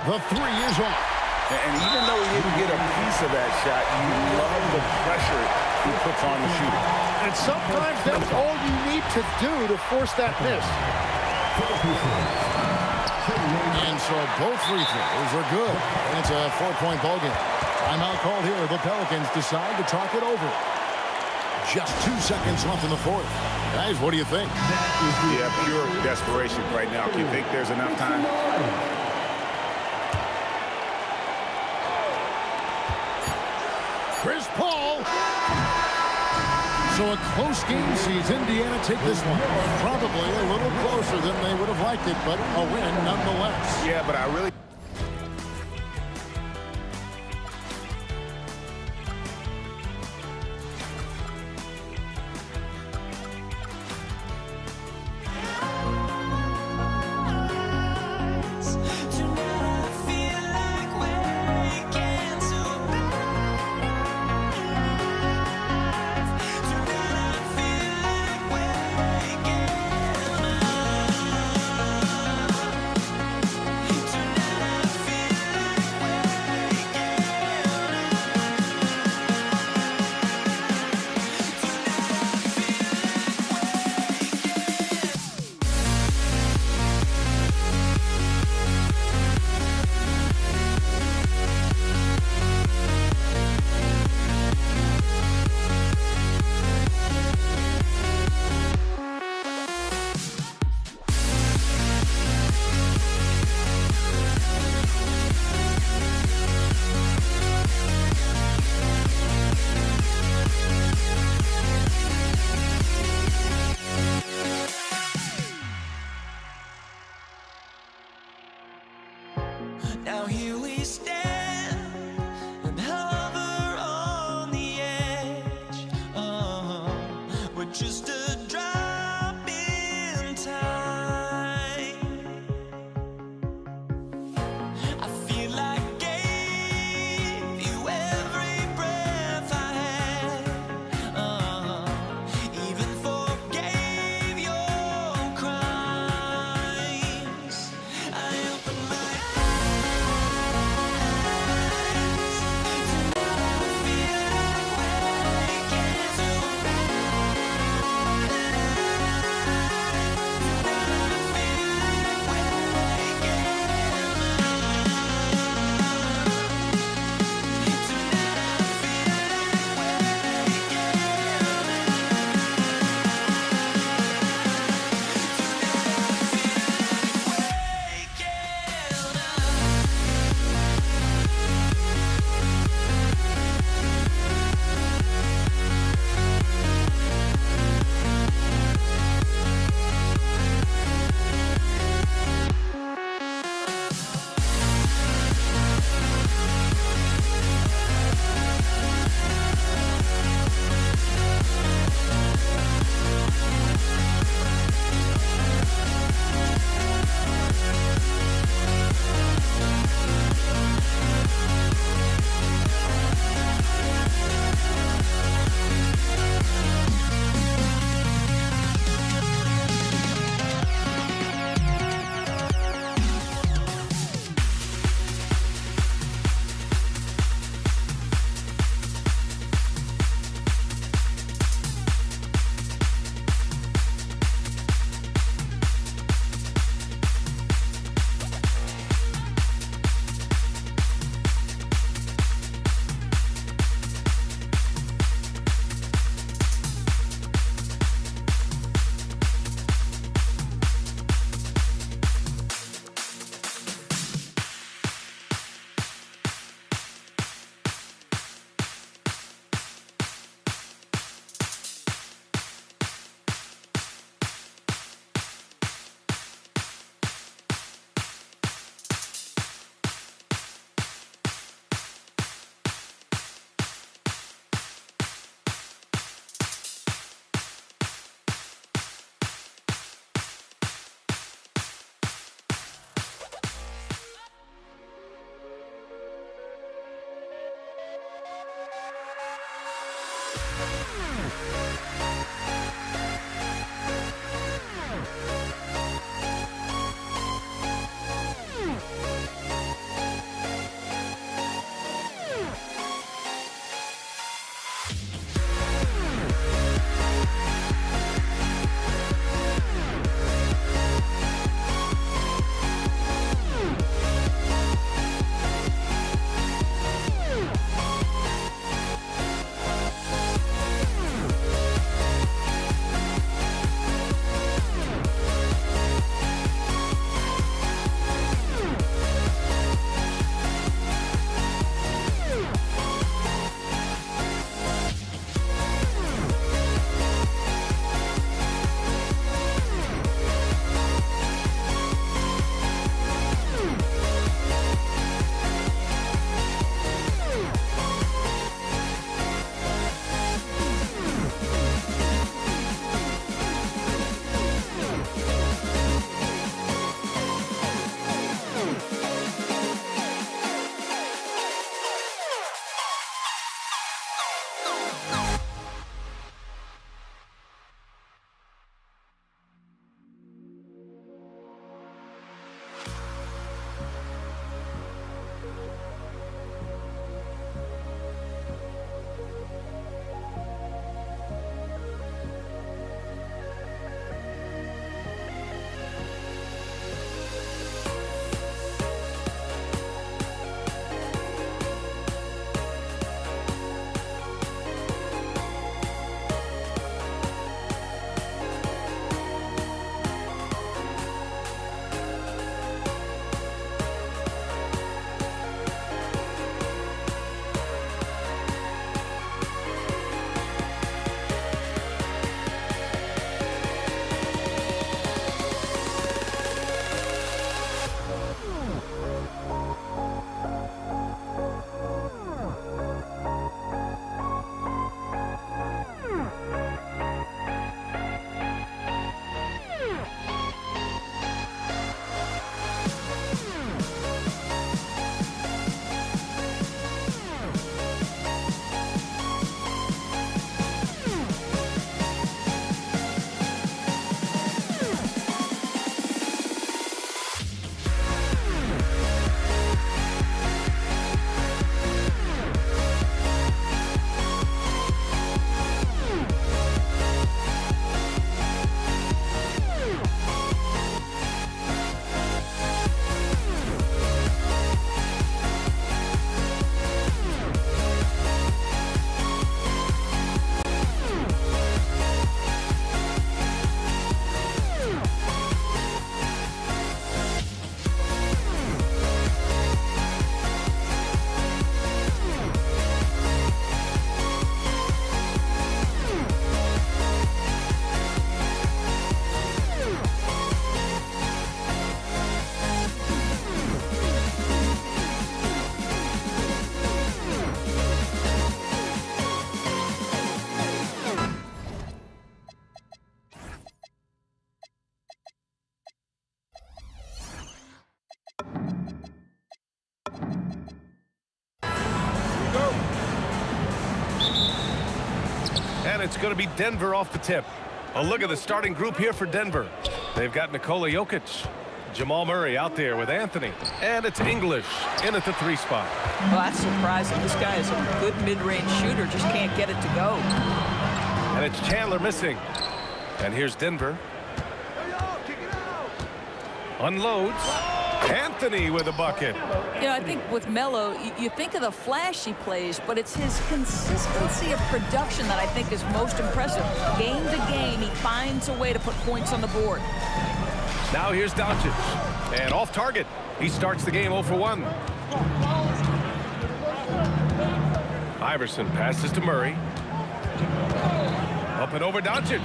Speaker 1: The 3 is off.
Speaker 2: And even though he didn't get a piece of that shot, you love the pressure he puts on the shooter.
Speaker 9: And sometimes that's all you need to do to force that miss.
Speaker 1: And so both free throws are good. And it's a 4-point ball game. Timeout called here. The Pelicans decide to talk it over. Just 2 seconds left in the 4th. Guys, what do you think?
Speaker 2: Yeah, pure desperation right now. Do you think there's enough time?
Speaker 1: Chris Paul. So a close game sees Indiana take this one. Probably a little closer than they would have liked it, but a win nonetheless.
Speaker 2: Yeah, but I really...
Speaker 7: And it's going to be Denver off the tip. A look at the starting group here for Denver. They've got Nikola Jokic, Jamal Murray out there with Anthony. And it's English in at the 3 spot.
Speaker 12: Well, that's surprising. This guy is a good mid-range shooter, just can't get it to go.
Speaker 7: And it's Chandler missing. And here's Denver. Unloads. Anthony with a bucket.
Speaker 12: You know, I think with Melo, you think of the flashy plays, but it's his consistency of production that I think is most impressive. Game to game, he finds a way to put points on the board.
Speaker 7: Now here's Doncic. And off target. He starts the game 0 for 1. Iverson passes to Murray. Up and over Doncic.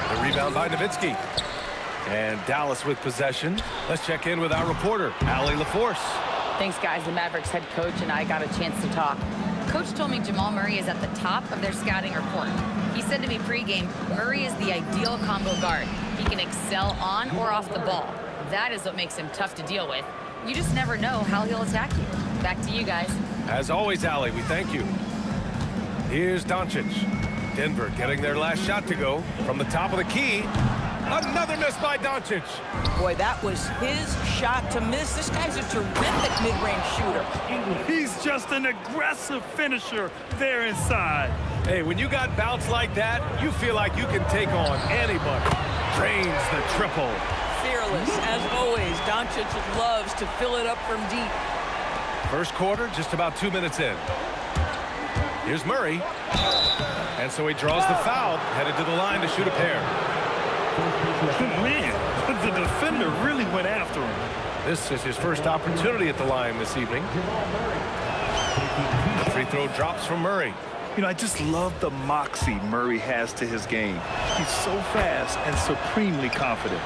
Speaker 7: The rebound by Nowitzki. And Dallas with possession. Let's check in with our reporter, Allie LaForce.
Speaker 4: Thanks, guys. The Mavericks head coach and I got a chance to talk. Coach told me Jamal Murray is at the top of their scouting report. He said to me pregame, Murray is the ideal combo guard. He can excel on or off the ball. That is what makes him tough to deal with. You just never know how he'll attack you. Back to you guys.
Speaker 7: As always, Allie, we thank you. Here's Doncic. Denver getting their last shot to go from the top of the key. Another miss by Doncic.
Speaker 12: Boy, that was his shot to miss. This guy's a terrific mid-range shooter.
Speaker 8: He's just an aggressive finisher there inside.
Speaker 7: Hey, when you got bounce like that, you feel like you can take on anybody. Drains the triple.
Speaker 12: Fearless, as always. Doncic loves to fill it up from deep.
Speaker 7: First quarter, just about 2 minutes in. Here's Murray. And so he draws the foul, headed to the line to shoot a pair.
Speaker 8: Man, the defender really went after him.
Speaker 7: This is his first opportunity at the line this evening. The free throw drops from Murray.
Speaker 13: You know, I just love the moxie Murray has to his game. He's so fast and supremely confident.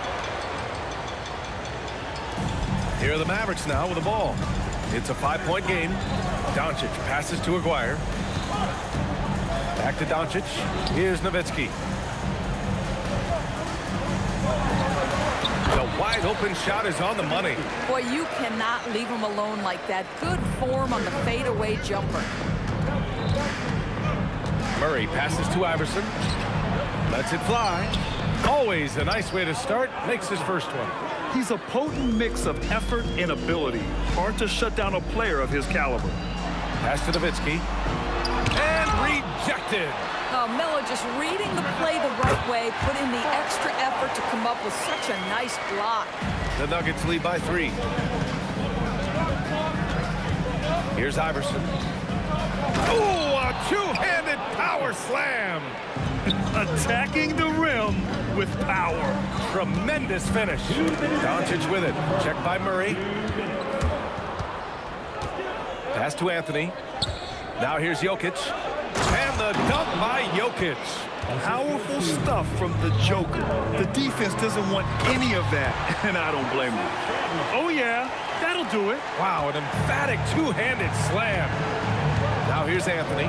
Speaker 7: Here are the Mavericks now with the ball. It's a 5-point game. Doncic passes to Aguirre. Back to Doncic. Here's Nowitzki. The wide open shot is on the money.
Speaker 12: Boy, you cannot leave him alone like that. Good form on the fadeaway jumper.
Speaker 7: Murray passes to Iverson. Lets it fly. Always a nice way to start. Makes his first one.
Speaker 13: He's a potent mix of effort and ability. Hard to shut down a player of his caliber.
Speaker 7: Pass to Nowitzki. And rejected.
Speaker 12: Oh, Melo just reading the play the right way, put in the extra effort to come up with such a nice block.
Speaker 7: The Nuggets lead by 3. Here's Iverson. Oh, a two-handed power slam.
Speaker 8: Attacking the rim with power.
Speaker 7: Tremendous finish. Doncic with it. Checked by Murray. Pass to Anthony. Now here's Jokic. And the dunk by Jokic.
Speaker 13: Powerful stuff from the Joker. The defense doesn't want any of that, and I don't blame them.
Speaker 8: Oh, yeah, that'll do it.
Speaker 7: Wow, an emphatic two-handed slam. Now here's Anthony.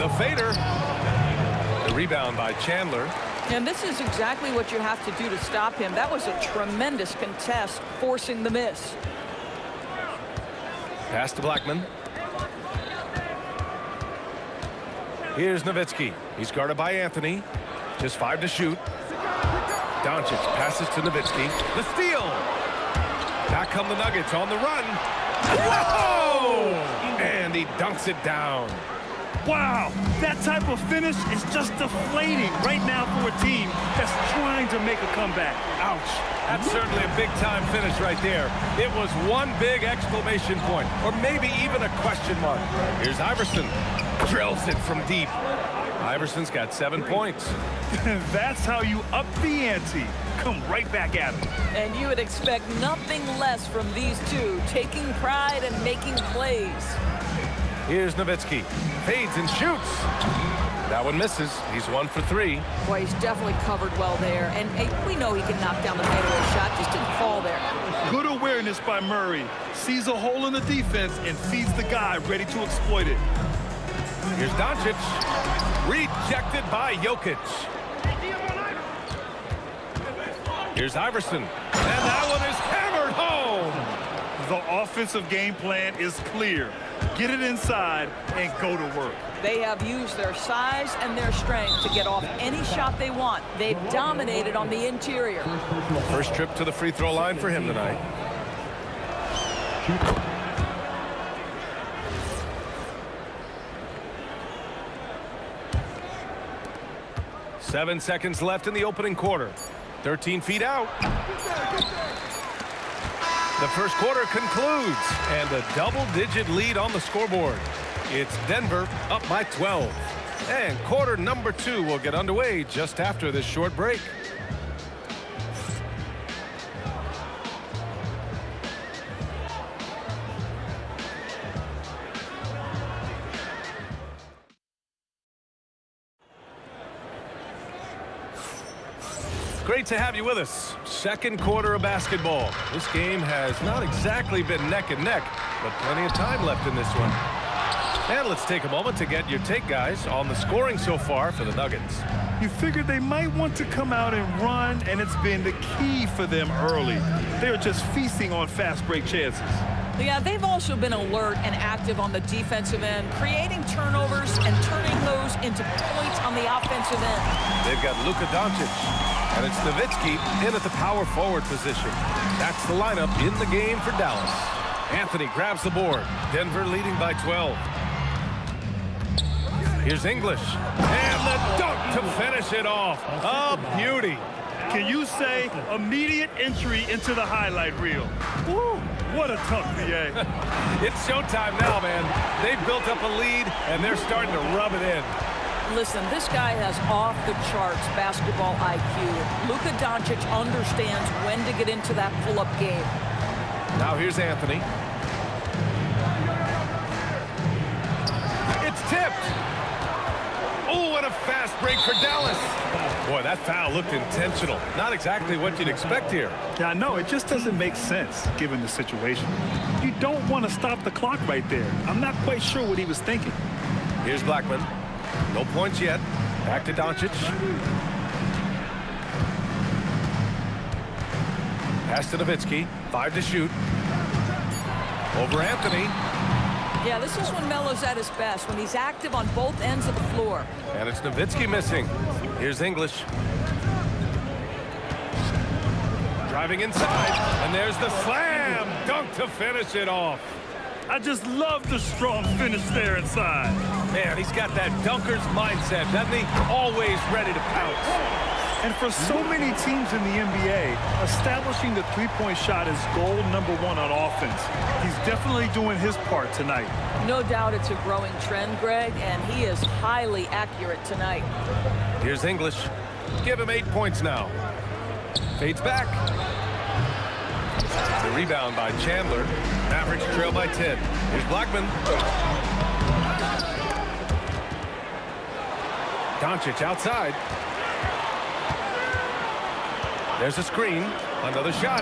Speaker 7: The fader. The rebound by Chandler.
Speaker 12: And this is exactly what you have to do to stop him. That was a tremendous contest, forcing the miss.
Speaker 7: Pass to Blackman. Here's Nowitzki. He's guarded by Anthony. Just 5 to shoot. Doncic passes to Nowitzki. The steal. Back come the Nuggets on the run. Whoa! And he dunks it down.
Speaker 8: Wow, that type of finish is just deflating right now for a team that's trying to make a comeback.
Speaker 7: Ouch. That's certainly a big-time finish right there. It was one big exclamation point, or maybe even a question mark. Here's Iverson. Drills it from deep. Iverson's got 7 points.
Speaker 8: That's how you up the ante. Come right back at him.
Speaker 12: And you would expect nothing less from these two, taking pride and making plays.
Speaker 7: Here's Nowitzki. Fades and shoots. That one misses. He's 1 for 3.
Speaker 12: Boy, he's definitely covered well there. And hey, we know he can knock down the fadeaway shot, just didn't fall there.
Speaker 13: Good awareness by Murray. Sees a hole in the defense and feeds the guy ready to exploit it.
Speaker 7: Here's Doncic. Rejected by Jokic. Here's Iverson. And that one is hammered home.
Speaker 13: The offensive game plan is clear. get it inside, and go to work.
Speaker 12: They have used their size and their strength to get off any shot they want. They've dominated on the interior.
Speaker 7: First trip to the free throw line for him tonight. 7 seconds left in the opening quarter. 13 feet out. The first quarter concludes, and a double-digit lead on the scoreboard. It's Denver up by 12. And quarter number 2 will get underway just after this short break. Great to have you with us. Second quarter of basketball. This game has not exactly been neck and neck, but plenty of time left in this one. And let's take a moment to get your take, guys, on the scoring so far for the Nuggets.
Speaker 13: You figured they might want to come out and run, and it's been the key for them early. They're just feasting on fast break chances.
Speaker 12: Yeah, they've also been alert and active on the defensive end, creating turnovers and turning those into points on the offensive end.
Speaker 7: They've got Luka Doncic, and it's Nowitzki in at the power forward position. That's the lineup in the game for Dallas. Anthony grabs the board. Denver leading by 12. Here's English, and the dunk to finish it off. A beauty.
Speaker 8: Can you say immediate entry into the highlight reel? Woo, what a tough BA.
Speaker 7: It's showtime now, man. They've built up a lead, and they're starting to rub it in.
Speaker 12: Listen, this guy has off-the-charts basketball IQ. Luka Doncic understands when to get into that pull-up game.
Speaker 7: Now here's Anthony. It's tipped. Oh, and a fast break for Dallas. Boy, that foul looked intentional. Not exactly what you'd expect here.
Speaker 13: Yeah, I know. It just doesn't make sense, given the situation. You don't want to stop the clock right there. I'm not quite sure what he was thinking.
Speaker 7: Here's Blackman. No points yet. Back to Doncic. Pass to Nowitzki. 5 to shoot. Over Anthony.
Speaker 12: Yeah, this is when Melo's at his best, when he's active on both ends of the floor.
Speaker 7: And it's Nowitzki missing. Here's English. Driving inside, and there's the slam dunk to finish it off.
Speaker 8: I just love the strong finish there inside.
Speaker 7: Man, he's got that dunker's mindset, doesn't he? Always ready to pounce.
Speaker 13: And for so many teams in the NBA, establishing the three-point shot is goal number 1 on offense. He's definitely doing his part tonight.
Speaker 12: No doubt it's a growing trend, Greg, and he is highly accurate tonight.
Speaker 7: Here's English. Give him 8 points now. Fades back. The rebound by Chandler. Mavericks trail by 10. Here's Blackman. Doncic outside. There's a screen. Another shot.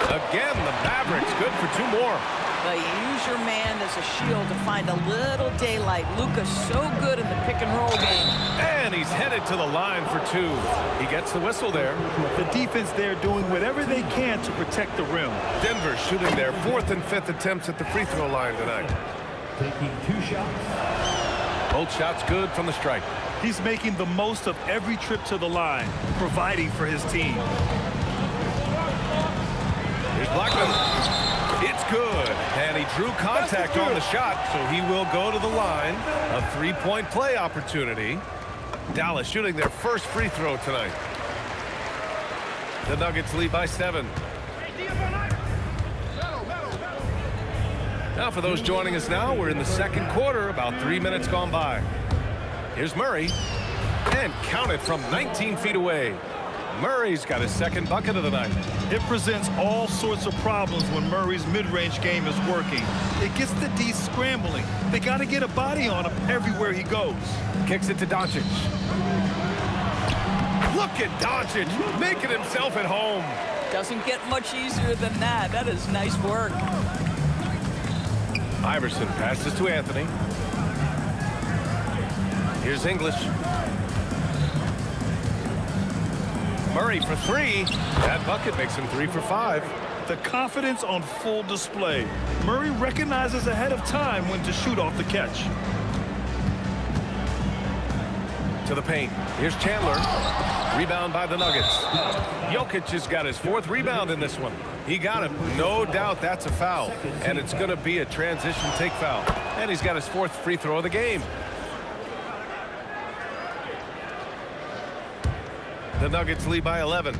Speaker 7: Again, the Mavericks good for 2 more.
Speaker 12: But use your man as a shield to find a little daylight. Luka's so good in the pick-and-roll game.
Speaker 7: And he's headed to the line for 2. He gets the whistle there.
Speaker 13: The defense there doing whatever they can to protect the rim.
Speaker 7: Denver shooting their 4th and 5th attempts at the free throw line tonight.
Speaker 10: Taking 2 shots.
Speaker 7: Both shots good from the stripe.
Speaker 13: He's making the most of every trip to the line, providing for his team.
Speaker 7: Here's Blackman. It's good. And he drew contact on the shot, so he will go to the line. A 3-point play opportunity. Dallas shooting their first free throw tonight. The Nuggets lead by 7. Now for those joining us now, we're in the second quarter, about 3 minutes gone by. Here's Murray, and counted from 19 feet away. Murray's got his second bucket of the night.
Speaker 13: It presents all sorts of problems when Murray's mid-range game is working. It gets the D scrambling. They got to get a body on him everywhere he goes.
Speaker 7: Kicks it to Doncic. Look at Doncic making himself at home.
Speaker 12: Doesn't get much easier than that. That is nice work.
Speaker 7: Iverson passes to Anthony. Here's English. Murray for 3. That bucket makes him 3 for 5.
Speaker 8: The confidence on full display. Murray recognizes ahead of time when to shoot off the catch.
Speaker 7: To the paint. Here's Chandler. Rebound by the Nuggets. Jokic has got his 4th rebound in this one. He got him. No doubt that's a foul. And it's going to be a transition take foul. And he's got his 4th free throw of the game. The Nuggets lead by 11.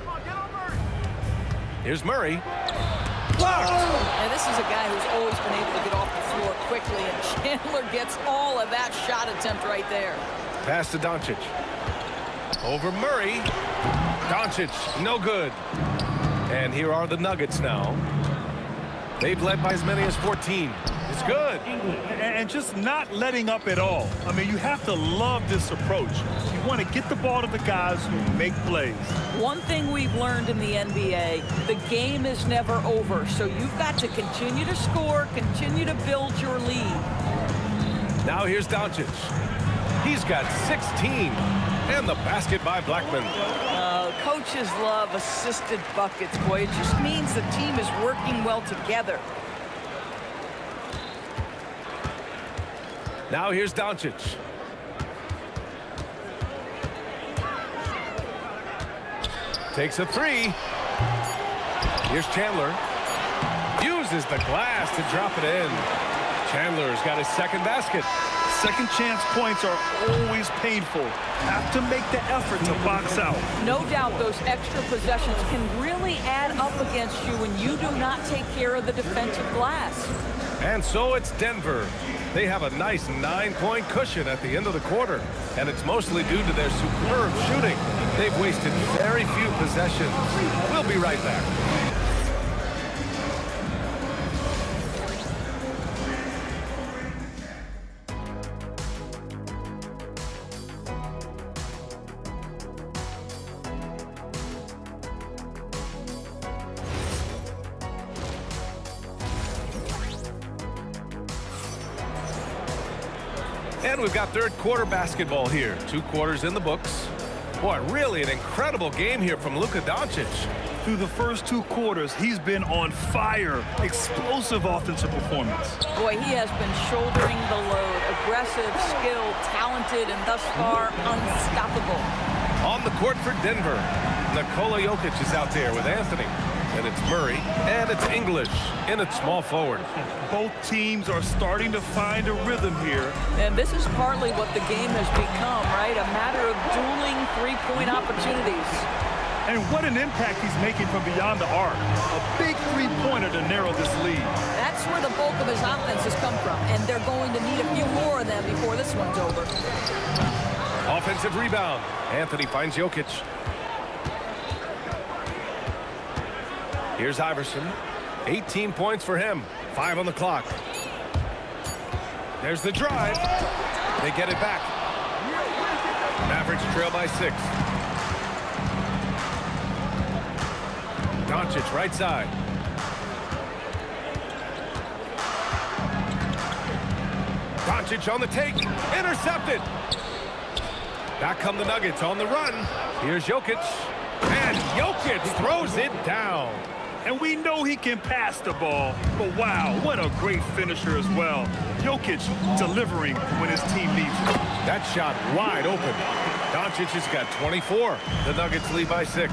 Speaker 7: Here's Murray. Blocked.
Speaker 12: And this is a guy who's always been able to get off the floor quickly, and Chandler gets all of that shot attempt right there.
Speaker 7: Pass to Doncic. Over Murray. Doncic, no good. And here are the Nuggets now. They've led by as many as 14. It's good.
Speaker 8: And just not letting up at all. I mean, you have to love this approach. You want to get the ball to the guys who make plays.
Speaker 12: One thing we've learned in the NBA, the game is never over. So you've got to continue to score, continue to build your lead.
Speaker 7: Now here's Doncic. He's got 16. And the basket by Blackman.
Speaker 12: Coaches love assisted buckets, boy. It just means the team is working well together.
Speaker 7: Now here's Doncic. Takes a 3. Here's Chandler. Uses the glass to drop it in. Chandler's got his 2nd basket.
Speaker 8: Second chance points are always painful. Have to make the effort to box out.
Speaker 12: No doubt those extra possessions can really add up against you when you do not take care of the defensive glass.
Speaker 7: And so it's Denver. They have a nice 9-point cushion at the end of the quarter. And it's mostly due to their superb shooting. They've wasted very few possessions. We'll be right back. And we've got 3rd quarter basketball here. 2 quarters in the books. Boy, really an incredible game here from Luka Doncic.
Speaker 8: Through the first 2 quarters, he's been on fire. Explosive offensive performance.
Speaker 12: Boy, he has been shouldering the load. Aggressive, skilled, talented, and thus far unstoppable.
Speaker 7: On the court for Denver, Nikola Jokic is out there with Anthony. And it's Murray, and it's English in at small forward.
Speaker 8: Both teams are starting to find a rhythm here.
Speaker 12: And this is partly what the game has become, right? A matter of dueling 3-point opportunities.
Speaker 8: And what an impact he's making from beyond the arc. A big 3-pointer to narrow this lead.
Speaker 12: That's where the bulk of his offense has come from, and they're going to need a few more of them before this one's over.
Speaker 7: Offensive rebound. Anthony finds Jokic. Here's Iverson. 18 points for him. 5 on the clock. There's the drive. They get it back. Mavericks trail by 6. Doncic right side. Doncic on the take. Intercepted. Back come the Nuggets on the run. Here's Jokic. And Jokic throws it down.
Speaker 8: And we know he can pass the ball, but wow, what a great finisher as well. Jokic delivering when his team needs it.
Speaker 7: That shot wide open. Doncic has got 24. The Nuggets lead by 6.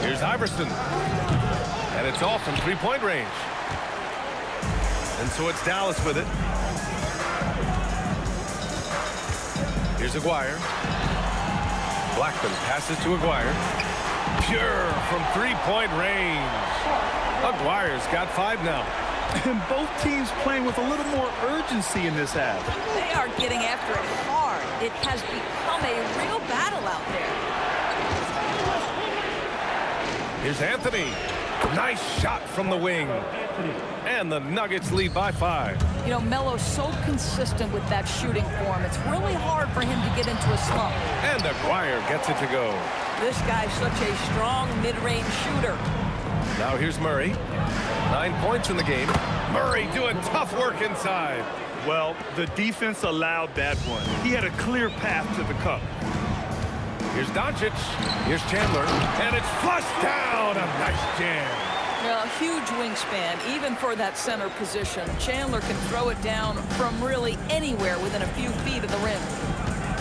Speaker 7: Here's Iverson. And it's off from 3-point range. And so it's Dallas with it. Here's Aguirre. Blackman passes to Aguirre. Pure from 3-point range. Aguirre's got 5 now.
Speaker 8: And both teams playing with a little more urgency in this half.
Speaker 12: They are getting after it hard. It has become a real battle out there.
Speaker 7: Here's Anthony. Nice shot from the wing. And the Nuggets lead by 5.
Speaker 12: You know, Melo's so consistent with that shooting form. It's really hard for him to get into a slump.
Speaker 7: And Aguirre gets it to go.
Speaker 12: This guy's such a strong mid-range shooter.
Speaker 7: Now here's Murray. 9 points in the game. Murray doing tough work inside.
Speaker 8: Well, the defense allowed that one. He had a clear path to the cup.
Speaker 7: Here's Doncic. Here's Chandler. And it's flushed down. A nice jam.
Speaker 12: Well, huge wingspan, even for that center position. Chandler can throw it down from really anywhere within a few feet of the rim.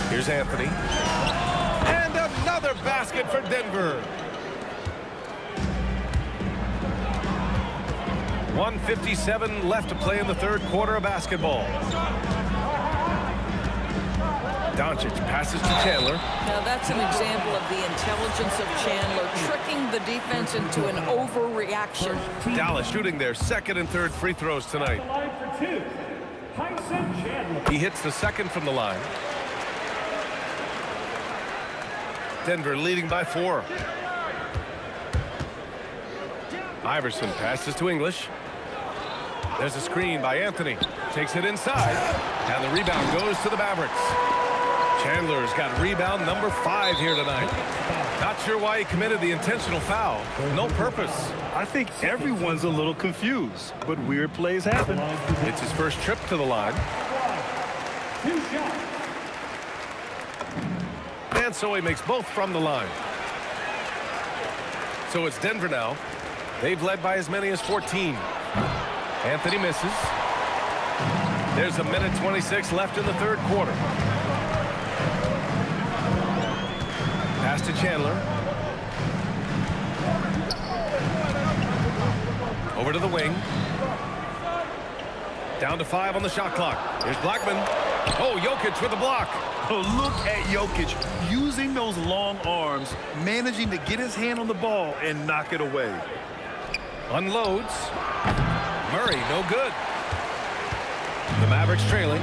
Speaker 7: Here's Anthony. And another basket for Denver. 1:57 left to play in the third quarter of basketball. Doncic passes to Chandler.
Speaker 12: Now that's an example of the intelligence of Chandler, tricking the defense into an overreaction.
Speaker 7: Dallas shooting their second and third free throws tonight. He hits the second from the line. Denver leading by 4. Iverson passes to English. There's a screen by Anthony. Takes it inside. And the rebound goes to the Mavericks. Chandler's got rebound number 5 here tonight. Not sure why he committed the intentional foul. No purpose.
Speaker 8: I think everyone's a little confused, but weird plays happen.
Speaker 7: It's his first trip to the line. And so he makes both from the line. So it's Denver now. They've led by as many as 14. Anthony misses. There's a minute 26 left in the third quarter. Pass to Chandler. Over to the wing. Down to 5 on the shot clock. Here's Blackman. Oh, Jokic with the block.
Speaker 8: Oh, look at Jokic using those long arms, managing to get his hand on the ball and knock it away.
Speaker 7: Unloads. Murray, no good. The Mavericks trailing.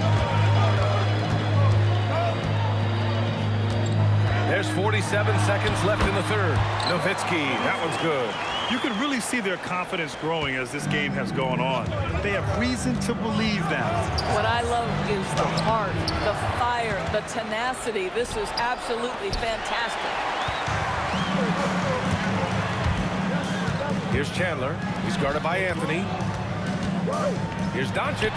Speaker 7: There's 47 seconds left in the third. Nowitzki, that one's good.
Speaker 8: You can really see their confidence growing as this game has gone on. They have reason to believe that.
Speaker 12: What I love is the heart, the fire, the tenacity. This is absolutely fantastic.
Speaker 7: Here's Chandler. He's guarded by Anthony. Here's Doncic.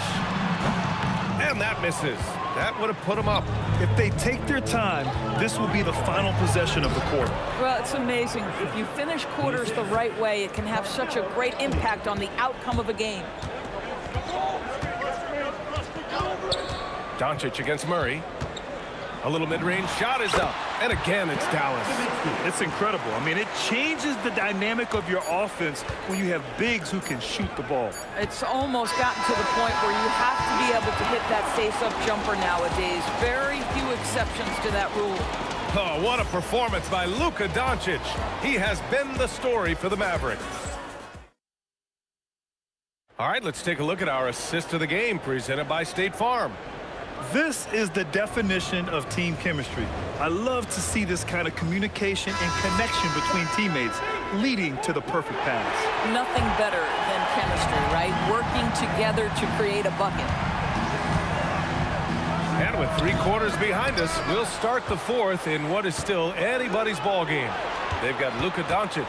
Speaker 7: And that misses. That would have put him up.
Speaker 8: If they take their time, this will be the final possession of the quarter.
Speaker 12: Well, it's amazing. If you finish quarters the right way, it can have such a great impact on the outcome of a game.
Speaker 7: Doncic against Murray. A little mid-range shot is up. And again, it's Dallas.
Speaker 8: It's incredible. I mean, it changes the dynamic of your offense when you have bigs who can shoot the ball.
Speaker 12: It's almost gotten to the point where you have to be able to hit that face-up jumper nowadays. Very few exceptions to that rule.
Speaker 7: Oh, what a performance by Luka Doncic. He has been the story for the Mavericks. All right, let's take a look at our assist of the game presented by State Farm.
Speaker 8: This is the definition of team chemistry. I love to see this kind of communication and connection between teammates leading to the perfect pass.
Speaker 12: Nothing better than chemistry, right? Working together to create a bucket.
Speaker 7: And with 3 quarters behind us, we'll start the fourth in what is still anybody's ball game. They've got Luka Doncic,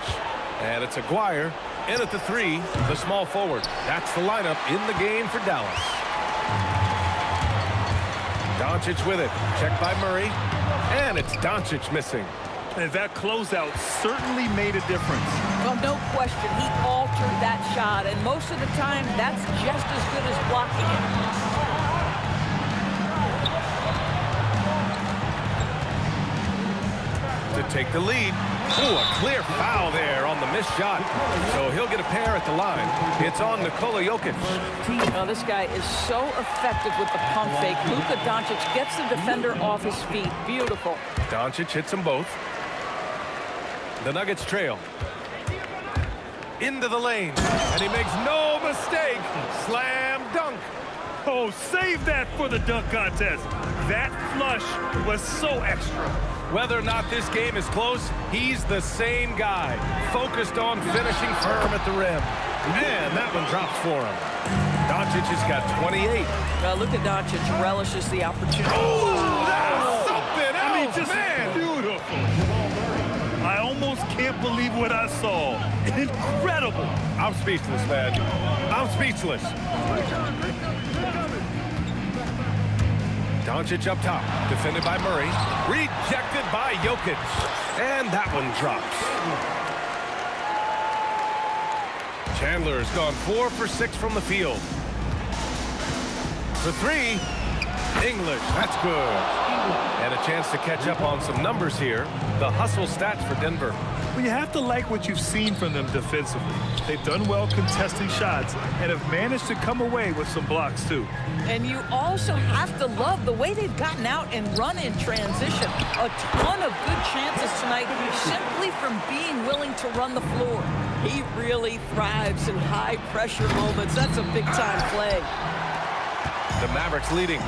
Speaker 7: and it's Aguirre in at the 3, the small forward. That's the lineup in the game for Dallas. Doncic with it. Checked by Murray. And it's Doncic missing.
Speaker 8: And that closeout certainly made a difference.
Speaker 12: Well, no question. He altered that shot. And most of the time, that's just as good as blocking it.
Speaker 7: To take the lead. Ooh, a clear foul there on the missed shot. So he'll get a pair at the line. It's on Nikola Jokic.
Speaker 12: Oh, this guy is so effective with the pump fake. Luka Doncic gets the defender off his feet. Beautiful.
Speaker 7: Doncic hits them both. The Nuggets trail. Into the lane. And he makes no mistake. Slam dunk.
Speaker 8: Oh, save that for the dunk contest. That flush was so extra.
Speaker 7: Whether or not this game is close, he's the same guy, focused on finishing firm at the rim. And that one drops for him. Doncic has got 28.
Speaker 12: Well, Luka Doncic relishes the opportunity.
Speaker 7: Oh, that's something else,
Speaker 8: I mean, just
Speaker 7: man.
Speaker 8: beautiful. I almost can't believe what I saw. Incredible.
Speaker 7: I'm speechless, man. I'm speechless. Doncic up top, defended by Murray, rejected by Jokic, and that one drops. Chandler's gone 4 for 6 from the field. For 3, English, that's good. And a chance to catch up on some numbers here. The hustle stats for Denver.
Speaker 8: Well, you have to like what you've seen from them defensively. They've done well contesting shots and have managed to come away with some blocks, too.
Speaker 12: And you also have to love the way they've gotten out and run in transition. A ton of good chances tonight simply from being willing to run the floor. He really thrives in high-pressure moments. That's a big-time play.
Speaker 7: The Mavericks leading.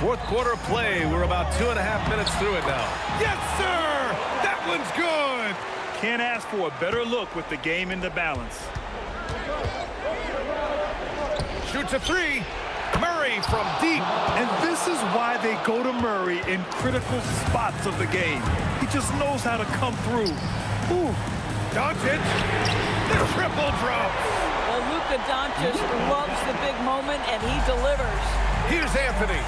Speaker 7: Fourth quarter play. We're about 2.5 minutes through it now.
Speaker 8: Yes, sir! That one's good! Can't ask for a better look with the game in the balance.
Speaker 7: Shoots a 3. Murray from deep.
Speaker 8: And this is why they go to Murray in critical spots of the game. He just knows how to come through. Ooh.
Speaker 7: Doncic. The triple drop.
Speaker 12: Well, Luka Doncic loves the big moment, and he delivers.
Speaker 7: Here's Anthony.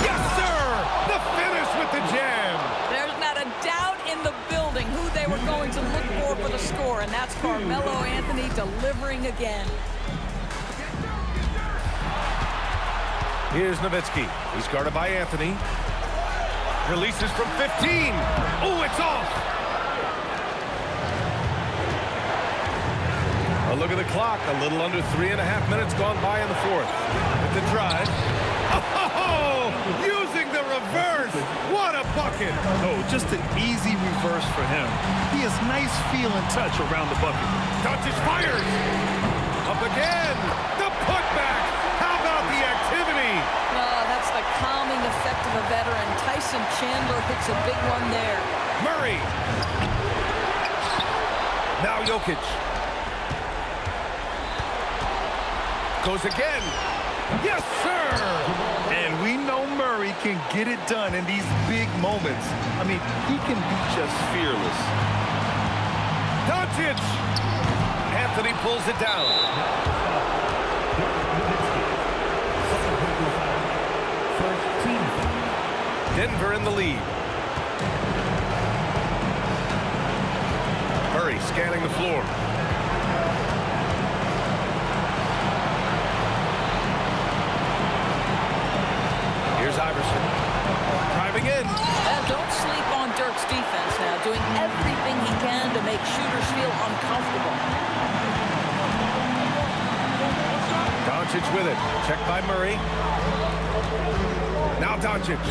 Speaker 7: Yes, sir! The finish with the jam.
Speaker 12: There's not a doubt in the building who they were going to look for the score, and that's Carmelo Anthony delivering again.
Speaker 7: Here's Nowitzki. He's guarded by Anthony. Releases from 15. Oh, it's off. A look at the clock. A little under 3.5 minutes gone by in the fourth. With the drive. Oh, using the reverse. What a bucket.
Speaker 8: Oh, just an easy reverse for him. He has nice feel and touch around the bucket.
Speaker 7: Doncic fires. Up again. The putback. How about the activity?
Speaker 12: Oh, that's the calming effect of a veteran. Tyson Chandler hits a big one there.
Speaker 7: Murray. Now Jokic. Goes again. Yes, sir!
Speaker 8: And we know Murray can get it done in these big moments. I mean, he can be just fearless.
Speaker 7: Doncic! Anthony pulls it down. Denver in the lead. Murray scanning the floor. Here's Iverson. Driving in.
Speaker 12: Don't sleep on Dirk's defense now, doing everything he can to make shooters feel uncomfortable.
Speaker 7: Doncic with it. Checked by Murray. Now Doncic.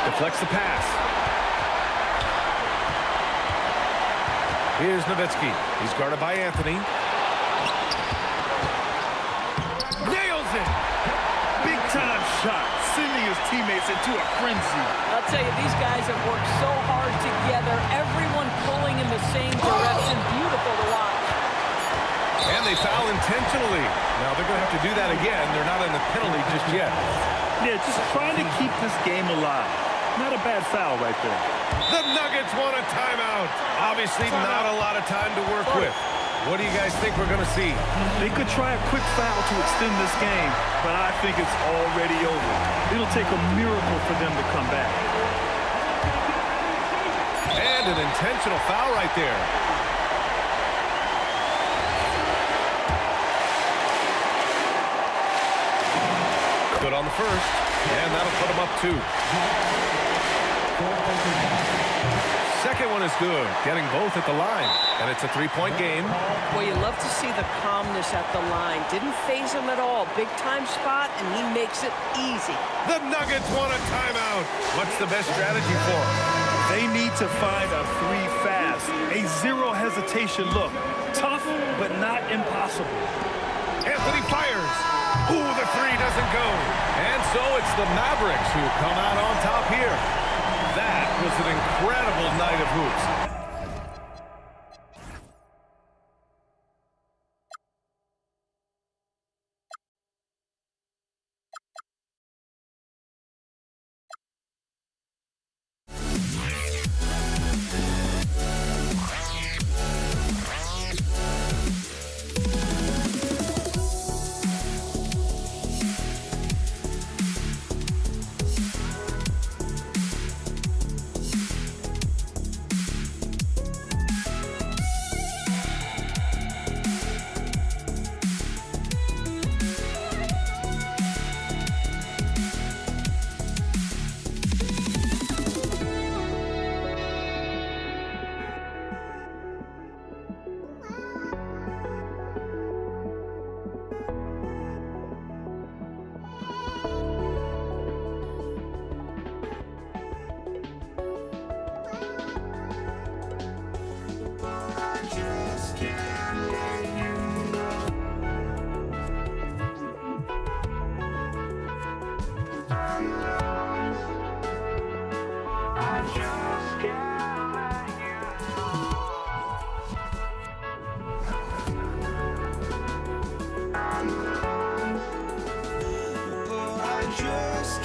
Speaker 7: Deflects the pass. Here's Nowitzki. He's guarded by Anthony.
Speaker 8: Nails it! Big time shot, sending his teammates into a frenzy.
Speaker 12: I'll tell you, these guys have worked so hard together. Everyone pulling in the same direction. Beautiful to watch.
Speaker 7: And they foul intentionally. Now they're going to have to do that again. They're not in the penalty just yet.
Speaker 8: Yeah, just trying to keep this game alive. Not a bad foul right there.
Speaker 7: The Nuggets want a timeout. Obviously not a lot of time to work with. What do you guys think we're going to see?
Speaker 8: They could try a quick foul to extend this game, but I think it's already over. It'll take a miracle for them to come back.
Speaker 7: And an intentional foul right there. Good on the first, and that'll put them up 2. Second one is good, getting both at the line, and it's a 3-point game.
Speaker 14: Well, you love to see the calmness at the line. Didn't phase him at all. Big time spot, and he makes it easy.
Speaker 7: The Nuggets want a timeout. What's the best strategy for them?
Speaker 8: They need to find a 3 fast, a zero hesitation look. Tough, but not impossible.
Speaker 7: Anthony fires. Ooh, the 3 doesn't go. And so it's the Mavericks who come out on top here. That was an incredible night of hoops.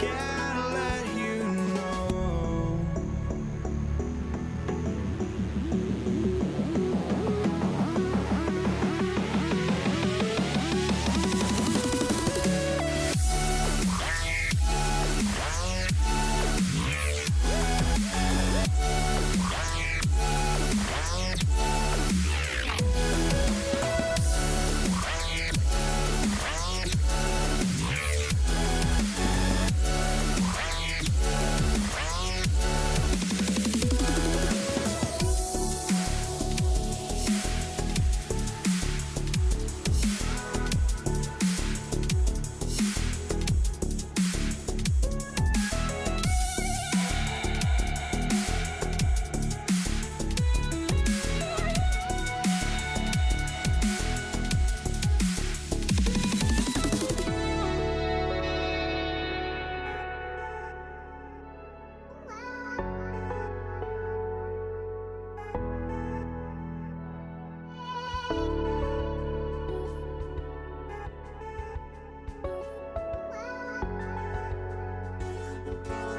Speaker 15: can't let you know.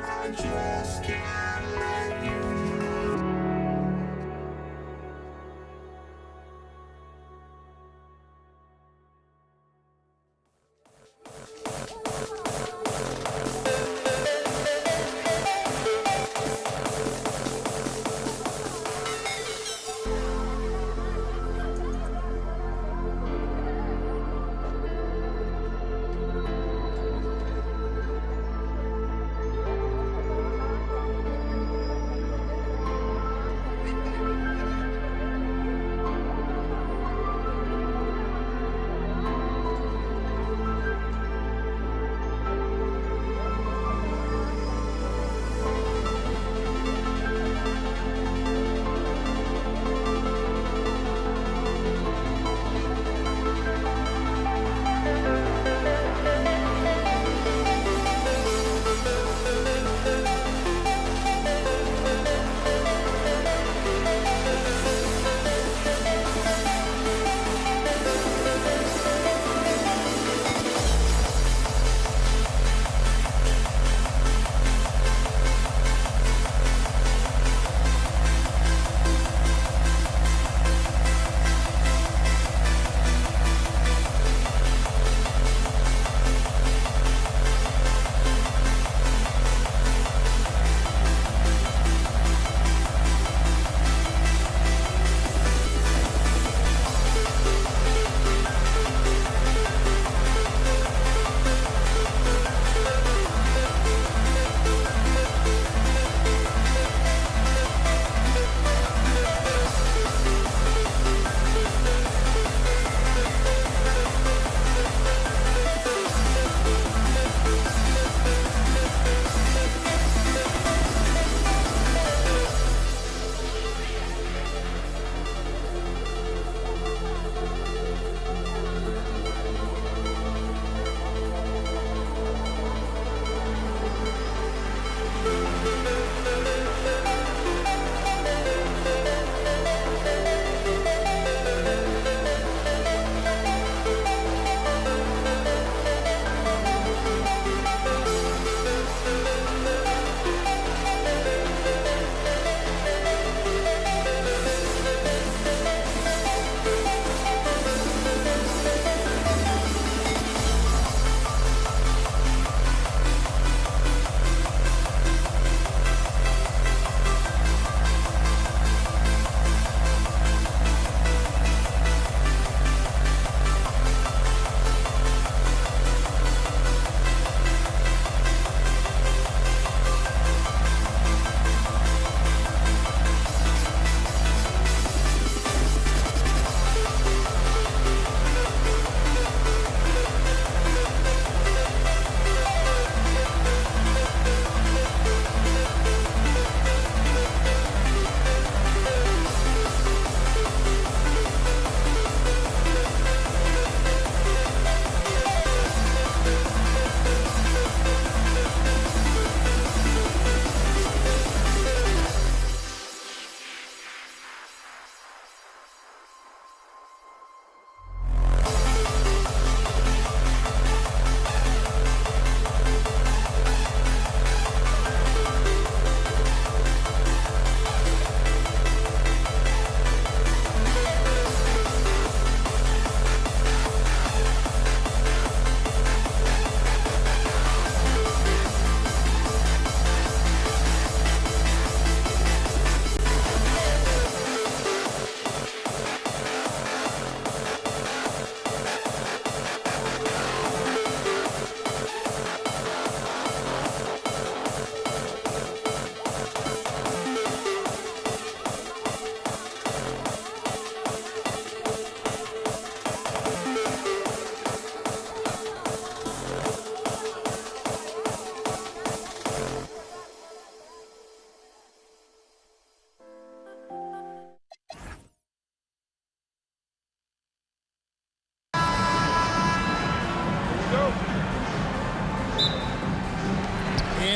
Speaker 15: I just can't let you know.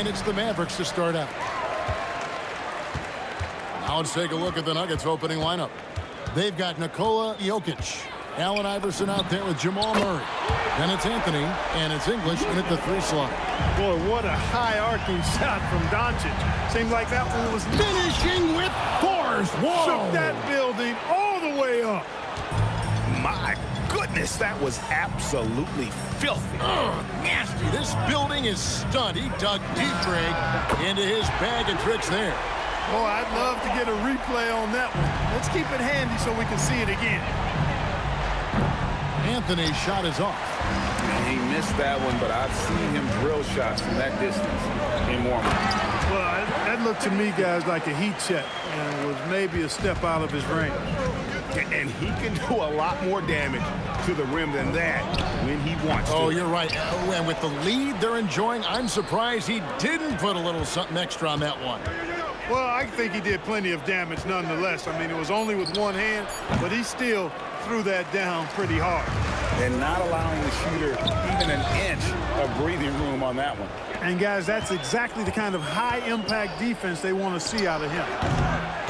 Speaker 1: And it's the Mavericks to start out. Now let's take a look at the Nuggets opening lineup. They've got Nikola Jokic, Allen Iverson out there with Jamal Murray. Then it's Anthony, and it's English in at the 3 slot.
Speaker 13: Boy, what a high-arcing shot from Doncic. Seemed like that one was
Speaker 1: Finishing with force. Whoa!
Speaker 13: shook that building all the way up.
Speaker 2: My goodness, that was absolutely filthy.
Speaker 1: Ugh, nasty. This building is stunned. He dug deep, Greg, into his bag of tricks there.
Speaker 13: Boy, I'd love to get a replay on that one. Let's keep it handy so we can see it again.
Speaker 1: Anthony's shot is off.
Speaker 2: He missed that one, but I've seen him drill shots from that distance in warm-up.
Speaker 13: Well, that looked to me, guys, like a heat check, and it was maybe a step out of his range.
Speaker 2: And he can do a lot more damage to the rim than that when he wants to.
Speaker 1: Oh, you're right. Oh, and with the lead they're enjoying, I'm surprised he didn't put a little something extra on that one.
Speaker 13: Well, I think he did plenty of damage nonetheless. I mean, it was only with one hand, but he still threw that down pretty hard.
Speaker 2: And not allowing the shooter even an inch of breathing room on that one.
Speaker 13: And, guys, that's exactly the kind of high-impact defense they want to see out of him.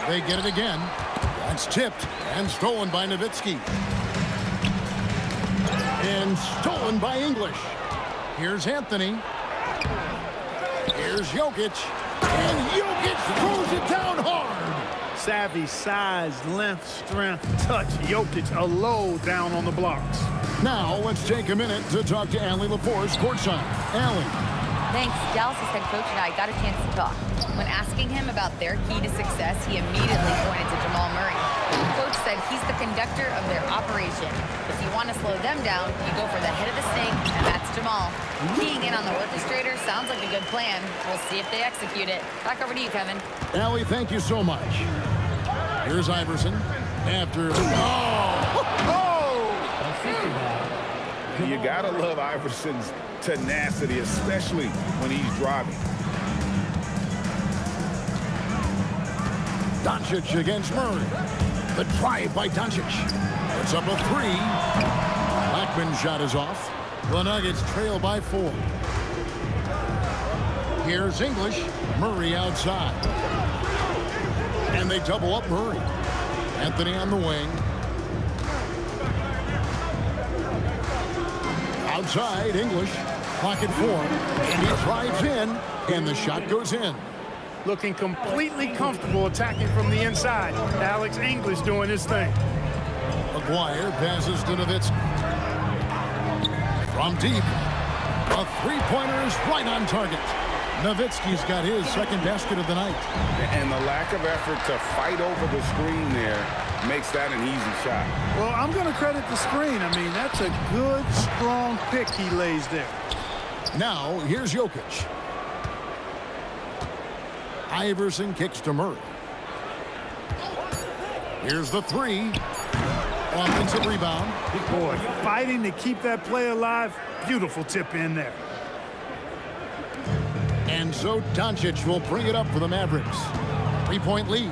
Speaker 1: They get it again. That's tipped and stolen by Nowitzki. And stolen by English. Here's Anthony. Here's Jokic. And Jokic throws it down hard.
Speaker 13: Savvy, size, length, strength, touch. Jokic, a low down on the blocks.
Speaker 1: Now let's take a minute to talk to Allie LaForce courtside. Allie.
Speaker 4: Thanks. Dallas' head coach and I got a chance to talk. When asking him about their key to success, he immediately pointed to Jamal Murray. The coach said he's the conductor of their operation. If you want to slow them down, you go for the head of the snake, and that's Jamal. Keying in on the orchestrator sounds like a good plan. We'll see if they execute it. Back over to you, Kevin.
Speaker 1: Allie, thank you so much. Here's Iverson. After...
Speaker 2: You gotta love Iverson's tenacity, especially when he's driving.
Speaker 1: Doncic against Murray. The drive by Doncic. It's up a 3. Blackman's shot is off. The Nuggets trail by 4. Here's English. Murray outside. And they double up Murray. Anthony on the wing. Outside, English. Clock at 4. And he drives in. And the shot goes in.
Speaker 13: Looking completely comfortable attacking from the inside. Alex English doing his thing.
Speaker 1: McGuire passes to Nowitzki. From deep. A three-pointer is right on target. Nowitzki's got his second basket of the night.
Speaker 2: And the lack of effort to fight over the screen there makes that an easy shot.
Speaker 13: Well, I'm going to credit the screen. I mean, that's a good, strong pick he lays there.
Speaker 1: Now, here's Jokic. Iverson kicks to Murray. Here's the 3. Offensive rebound.
Speaker 13: Boy, fighting to keep that play alive. Beautiful tip in there.
Speaker 1: And so Doncic will bring it up for the Mavericks. 3-point lead.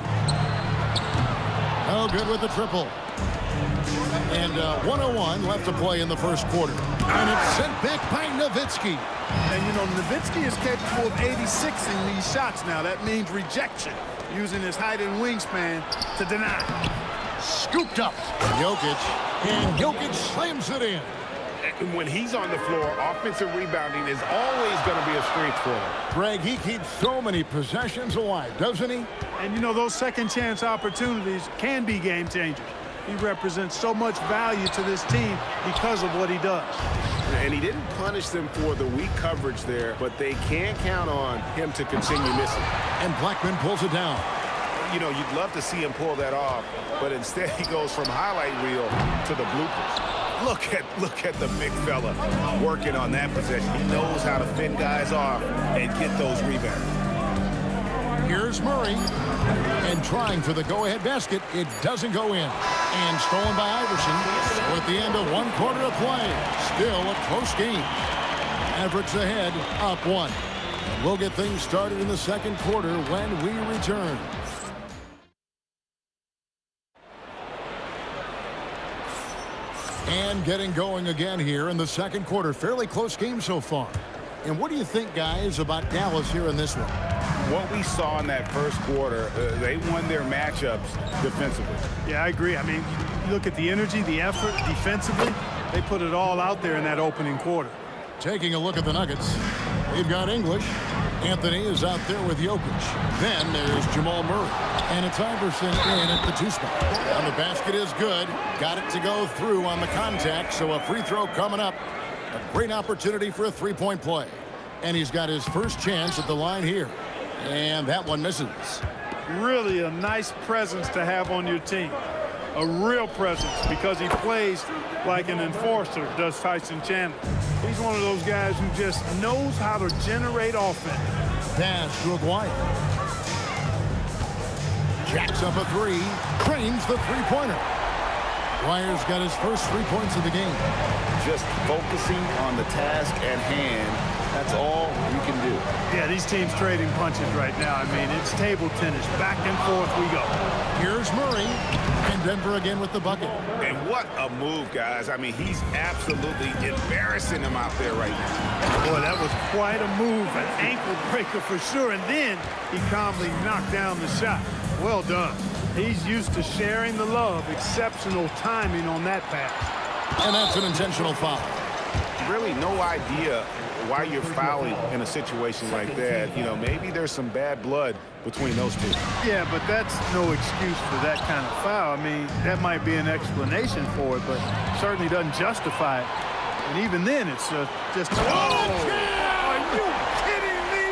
Speaker 1: Oh, good with the triple. And 1:01 left to play in the first quarter. And it's sent back by Nowitzki.
Speaker 13: And, you know, Nowitzki is capable of 86ing these shots now. That means rejection, using his height and wingspan to deny.
Speaker 1: Scooped up. Jokic. And Jokic slams it in.
Speaker 2: And when he's on the floor, offensive rebounding is always going to be a strength for him.
Speaker 1: Greg, he keeps so many possessions alive, doesn't he?
Speaker 13: And, you know, those second chance opportunities can be game changers. He represents so much value to this team because of what he does.
Speaker 6: And he didn't punish them for the weak coverage there, but they can't count on him to continue missing.
Speaker 1: And Blackman pulls it down.
Speaker 2: You know, you'd love to see him pull that off, but instead he goes from highlight reel to the bloopers. Look at the big fella working on that possession. He knows how to fend guys off and get those rebounds.
Speaker 1: Here's Murray. And trying for the go-ahead basket. It doesn't go in. And stolen by Iverson. At the end of 1 quarter of play. Still a close game. Mavericks ahead, up 1. And we'll get things started in the second quarter when we return. And getting going again here in the second quarter. Fairly close game so far. And what do you think, guys, about Dallas here in this one?
Speaker 2: What we saw in that first quarter, they won their matchups defensively.
Speaker 13: Yeah, I agree. I mean, you look at the energy, the effort defensively, they put it all out there in that opening quarter.
Speaker 1: Taking a look at the Nuggets, they've got English. Anthony is out there with Jokic. Then there's Jamal Murray. And it's Iverson in at the 2 spot. And the basket is good. Got it to go through on the contact, so a free throw coming up. A great opportunity for a three-point play. And he's got his first chance at the line here. And that one misses.
Speaker 13: Really a nice presence to have on your team. A real presence because he plays like an enforcer, does Tyson Chandler. He's one of those guys who just knows how to generate offense.
Speaker 1: Pass to Aguirre. Jacks up a 3. Cranes the three-pointer. Aguirre's got his first 3 points of the game.
Speaker 5: Just focusing on the task at hand. That's all you can do.
Speaker 13: Yeah, these teams trading punches right now. I mean, it's table tennis. Back and forth we go.
Speaker 1: Here's Murray. And Denver again with the bucket.
Speaker 2: And what a move, guys. I mean, he's absolutely embarrassing him out there right now.
Speaker 13: Boy, that was quite a move. An ankle breaker for sure. And then he calmly knocked down the shot. Well done. He's used to sharing the love. Exceptional timing on that pass.
Speaker 1: And that's an intentional foul.
Speaker 2: Really no idea why you're fouling in a situation like that. You know, maybe there's some bad blood between those two.
Speaker 13: Yeah, but that's no excuse for that kind of foul. I mean, that might be an explanation for it, but certainly doesn't justify it. And even then, it's just... Oh! Are you kidding me?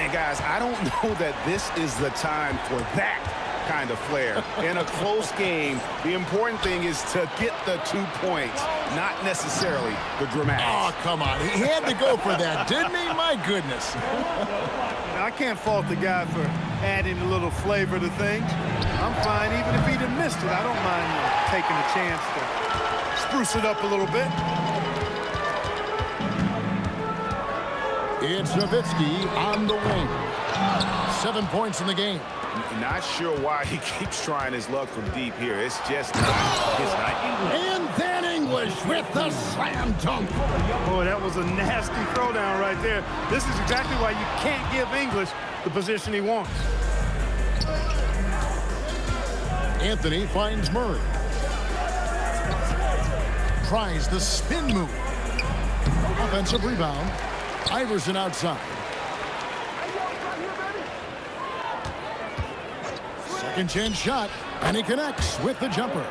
Speaker 2: And guys, I don't know that this is the time for that kind of flair. In a close game, the important thing is to get the 2 points, not necessarily the dramatics.
Speaker 1: Oh, come on. He had to go for that, didn't he? My goodness.
Speaker 13: I can't fault the guy for adding a little flavor to things. I'm fine. Even if he'd have missed it, I don't mind taking a chance to spruce it up a little bit.
Speaker 1: It's Nowitzki on the wing. 7 points in the game.
Speaker 2: Not sure why he keeps trying his luck from deep here. It's just not his night.
Speaker 1: And then English with the slam dunk.
Speaker 13: Boy, that was a nasty throwdown right there. This is exactly why you can't give English the position he wants.
Speaker 1: Anthony finds Murray. Tries the spin move. Offensive rebound. Iverson outside. Second chance shot, and he connects with the jumper.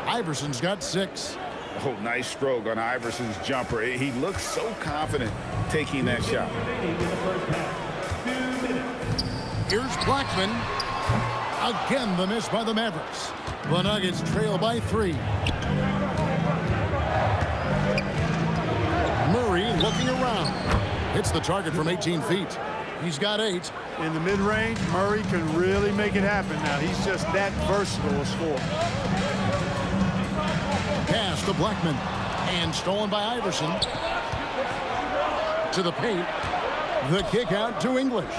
Speaker 1: Iverson's got 6.
Speaker 2: Oh, nice stroke on Iverson's jumper. He looks so confident taking that shot.
Speaker 1: Here's Blackman. Again, the miss by the Mavericks. The Nuggets trail by 3. Murray looking around. Hits the target from 18 feet. He's got 8.
Speaker 13: In the mid-range, Murray can really make it happen now. He's just that versatile a scorer.
Speaker 1: Pass to Blackman. And stolen by Iverson. To the paint. The kick out to English.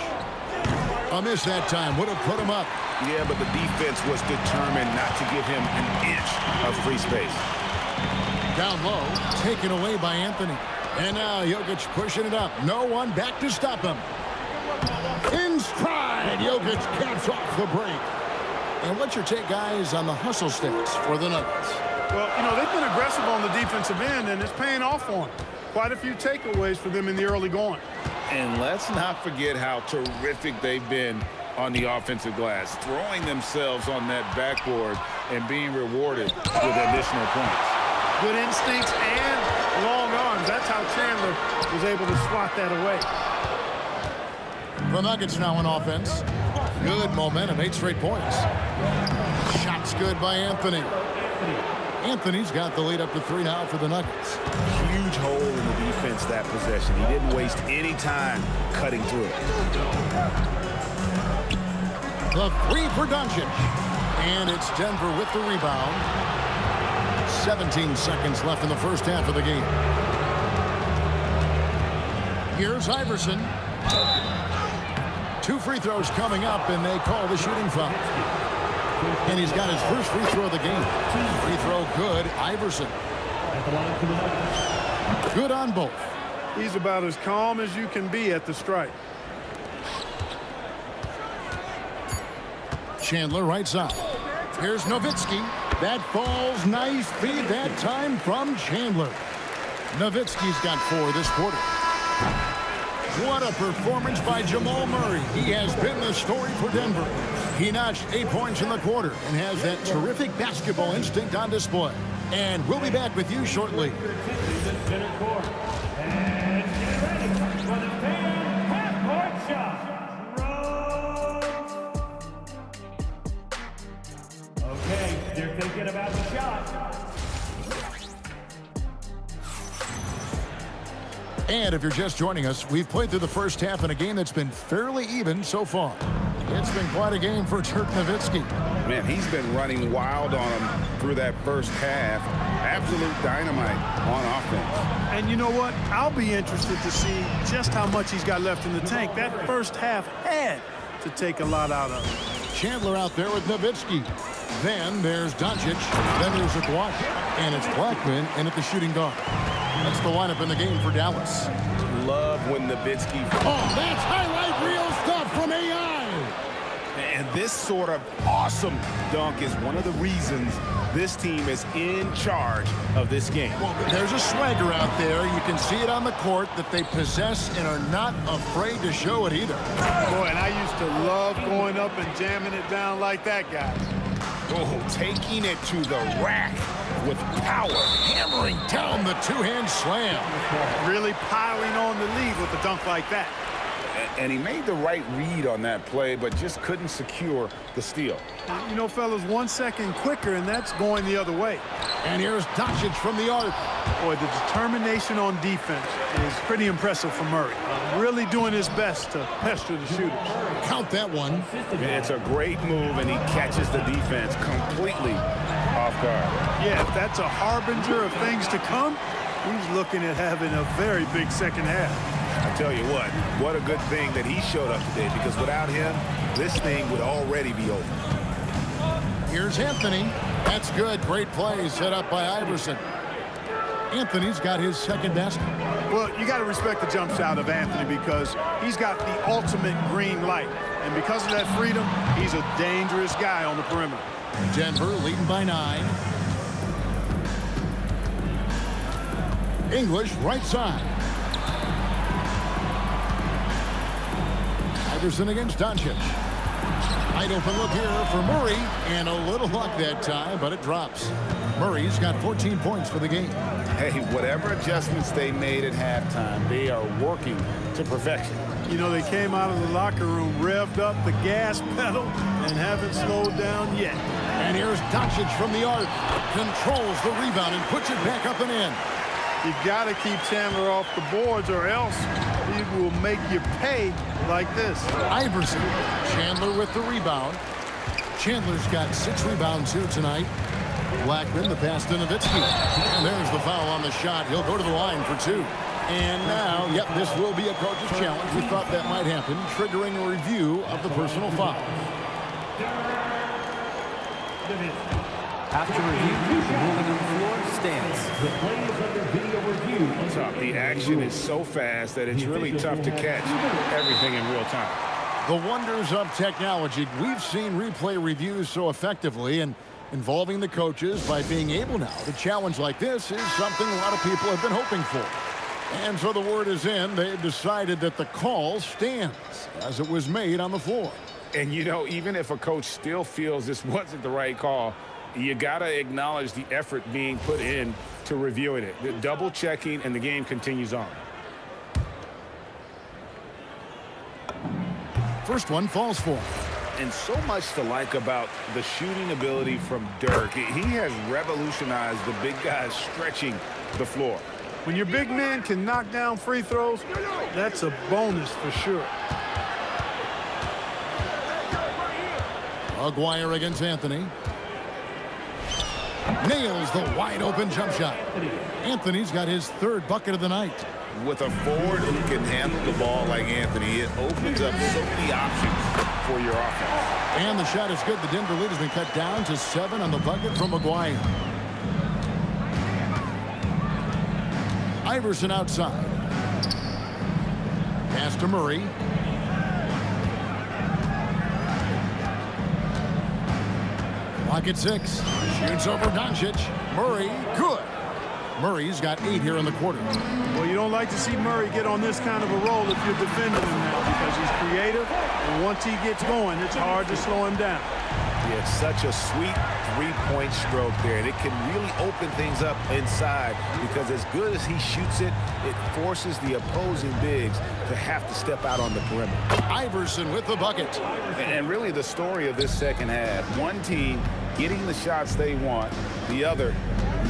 Speaker 1: A miss that time. Would have put him up.
Speaker 2: Yeah, but the defense was determined not to give him an inch of free space.
Speaker 1: Down low. Taken away by Anthony. And now Jokic pushing it up. No one back to stop him. In stride, Jokic caps off the break. And what's your take, guys, on the hustle stats for the Nuggets?
Speaker 13: Well, you know, they've been aggressive on the defensive end, and it's paying off for them. Quite a few takeaways for them in the early going.
Speaker 5: And let's not forget how terrific they've been on the offensive glass, throwing themselves on that backboard and being rewarded with additional points.
Speaker 13: Good instincts and long arms. That's how Chandler was able to swat that away.
Speaker 1: The Nuggets now on offense. Good momentum, 8 straight points. Shots good by Anthony. Anthony's got the lead up to 3 now for the Nuggets.
Speaker 2: Huge hole in the defense that possession. He didn't waste any time cutting through it.
Speaker 1: The 3 for Doncic. And it's Denver with the rebound. 17 seconds left in the first half of the game. Here's Iverson. 2 free throws coming up, and they call the shooting foul. And he's got his first free throw of the game. Free throw good, Iverson. Good on both.
Speaker 13: He's about as calm as you can be at the strike.
Speaker 1: Chandler right side. Here's Nowitzki. That falls nice feed that time from Chandler. Nowitzki's got 4 this quarter. What a performance by Jamal Murray. He has been the story for Denver. He notched 8 points in the quarter and has that terrific basketball instinct on display. And we'll be back with you shortly.
Speaker 10: Center court. And get ready for the fan half-court shot. Okay, they're thinking about the shot.
Speaker 1: And if you're just joining us, we've played through the first half in a game that's been fairly even so far. It's been quite a game for Dirk Nowitzki.
Speaker 2: Man, he's been running wild on him through that first half. Absolute dynamite on offense.
Speaker 13: And you know what? I'll be interested to see just how much he's got left in the tank. That first half had to take a lot out of him.
Speaker 1: Chandler out there with Nowitzki. Then there's Doncic. Then there's Aguirre. And it's Blackman in at the shooting guard. That's the lineup in the game for Dallas.
Speaker 2: Love when Nowitzki.
Speaker 1: Oh, that's highlight reel stuff from AI.
Speaker 2: And this sort of awesome dunk is one of the reasons this team is in charge of this game.
Speaker 1: Well, there's a swagger out there. You can see it on the court that they possess and are not afraid to show it either.
Speaker 13: Boy, and I used to love going up and jamming it down like that, guys.
Speaker 2: Oh, taking it to the rack with power, hammering
Speaker 1: down the two-hand slam.
Speaker 13: Really piling on the lead with a dunk like that.
Speaker 2: And he made the right read on that play, but just couldn't secure the steal.
Speaker 13: You know, fellas, 1 second quicker, and that's going the other way.
Speaker 1: And here's Doncic from the arc.
Speaker 13: Boy, the determination on defense is pretty impressive for Murray. Really doing his best to pester the shooters.
Speaker 1: Count that one.
Speaker 2: It's a great move, and he catches the defense completely off guard.
Speaker 13: Yeah, if that's a harbinger of things to come, he's looking at having a very big second half.
Speaker 2: I tell you what a good thing that he showed up today, because without him, this thing would already be over.
Speaker 1: Here's Anthony. That's good. Great play set up by Iverson. Anthony's got his second basket.
Speaker 13: Well, you got to respect the jump shot of Anthony because he's got the ultimate green light. And because of that freedom, he's a dangerous guy on the perimeter.
Speaker 1: Denver leading by 9. English right side. Iverson against Doncic. Wide open look here for Murray, and a little luck that time, but it drops. Murray's got 14 points for the game.
Speaker 2: Hey, whatever adjustments they made at halftime, they are working to perfection.
Speaker 13: You know, they came out of the locker room, revved up the gas pedal, and haven't slowed down yet.
Speaker 1: And here's Doncic from the arc. Controls the rebound and puts it back up and in.
Speaker 13: You got to keep Chandler off the boards, or else he will make you pay like this.
Speaker 1: Iverson. Chandler with the rebound. Chandler's got 6 rebounds here tonight. Blackman, the pass to Nowitzki. And there's the foul on the shot. He'll go to the line for 2. And now, yep, this will be a coach's challenge. We thought that might happen, triggering a review of the personal foul.
Speaker 3: After review, the ruling on the floor stands.
Speaker 10: The play is under video review.
Speaker 2: Tough. The action is so fast that it's really tough to catch everything in real time.
Speaker 1: The wonders of technology. We've seen replay reviews so effectively, and involving the coaches by being able now to challenge like this is something a lot of people have been hoping for. And so the word is in. They've decided that the call stands as it was made on the floor.
Speaker 2: And, you know, even if a coach still feels this wasn't the right call, you got to acknowledge the effort being put in to reviewing it. The double checking, and the game continues on.
Speaker 1: First one falls for him.
Speaker 2: And so much to like about the shooting ability from Dirk. He has revolutionized the big guys stretching the floor.
Speaker 13: When your big man can knock down free throws, that's a bonus for sure.
Speaker 1: Aguirre against Anthony. Nails the wide open jump shot. Anthony's got his 3rd bucket of the night.
Speaker 5: With a forward who can handle the ball like Anthony, it opens up so many options for your offense.
Speaker 1: And the shot is good. The Denver lead has been cut down to 7 on the bucket from Aguirre. Iverson outside. Pass to Murray. Clock at 6. Shoots over Doncic. Murray, good. Murray's got 8 here in the quarter.
Speaker 13: Well, you don't like to see Murray get on this kind of a roll if you're defending him now because he's creative, and once he gets going, it's hard to slow him down.
Speaker 2: He had such a sweet three-point stroke there, and it can really open things up inside because as good as he shoots it, it forces the opposing bigs to have to step out on the perimeter.
Speaker 1: Iverson with the bucket.
Speaker 2: And really the story of this second half, one team getting the shots they want, the other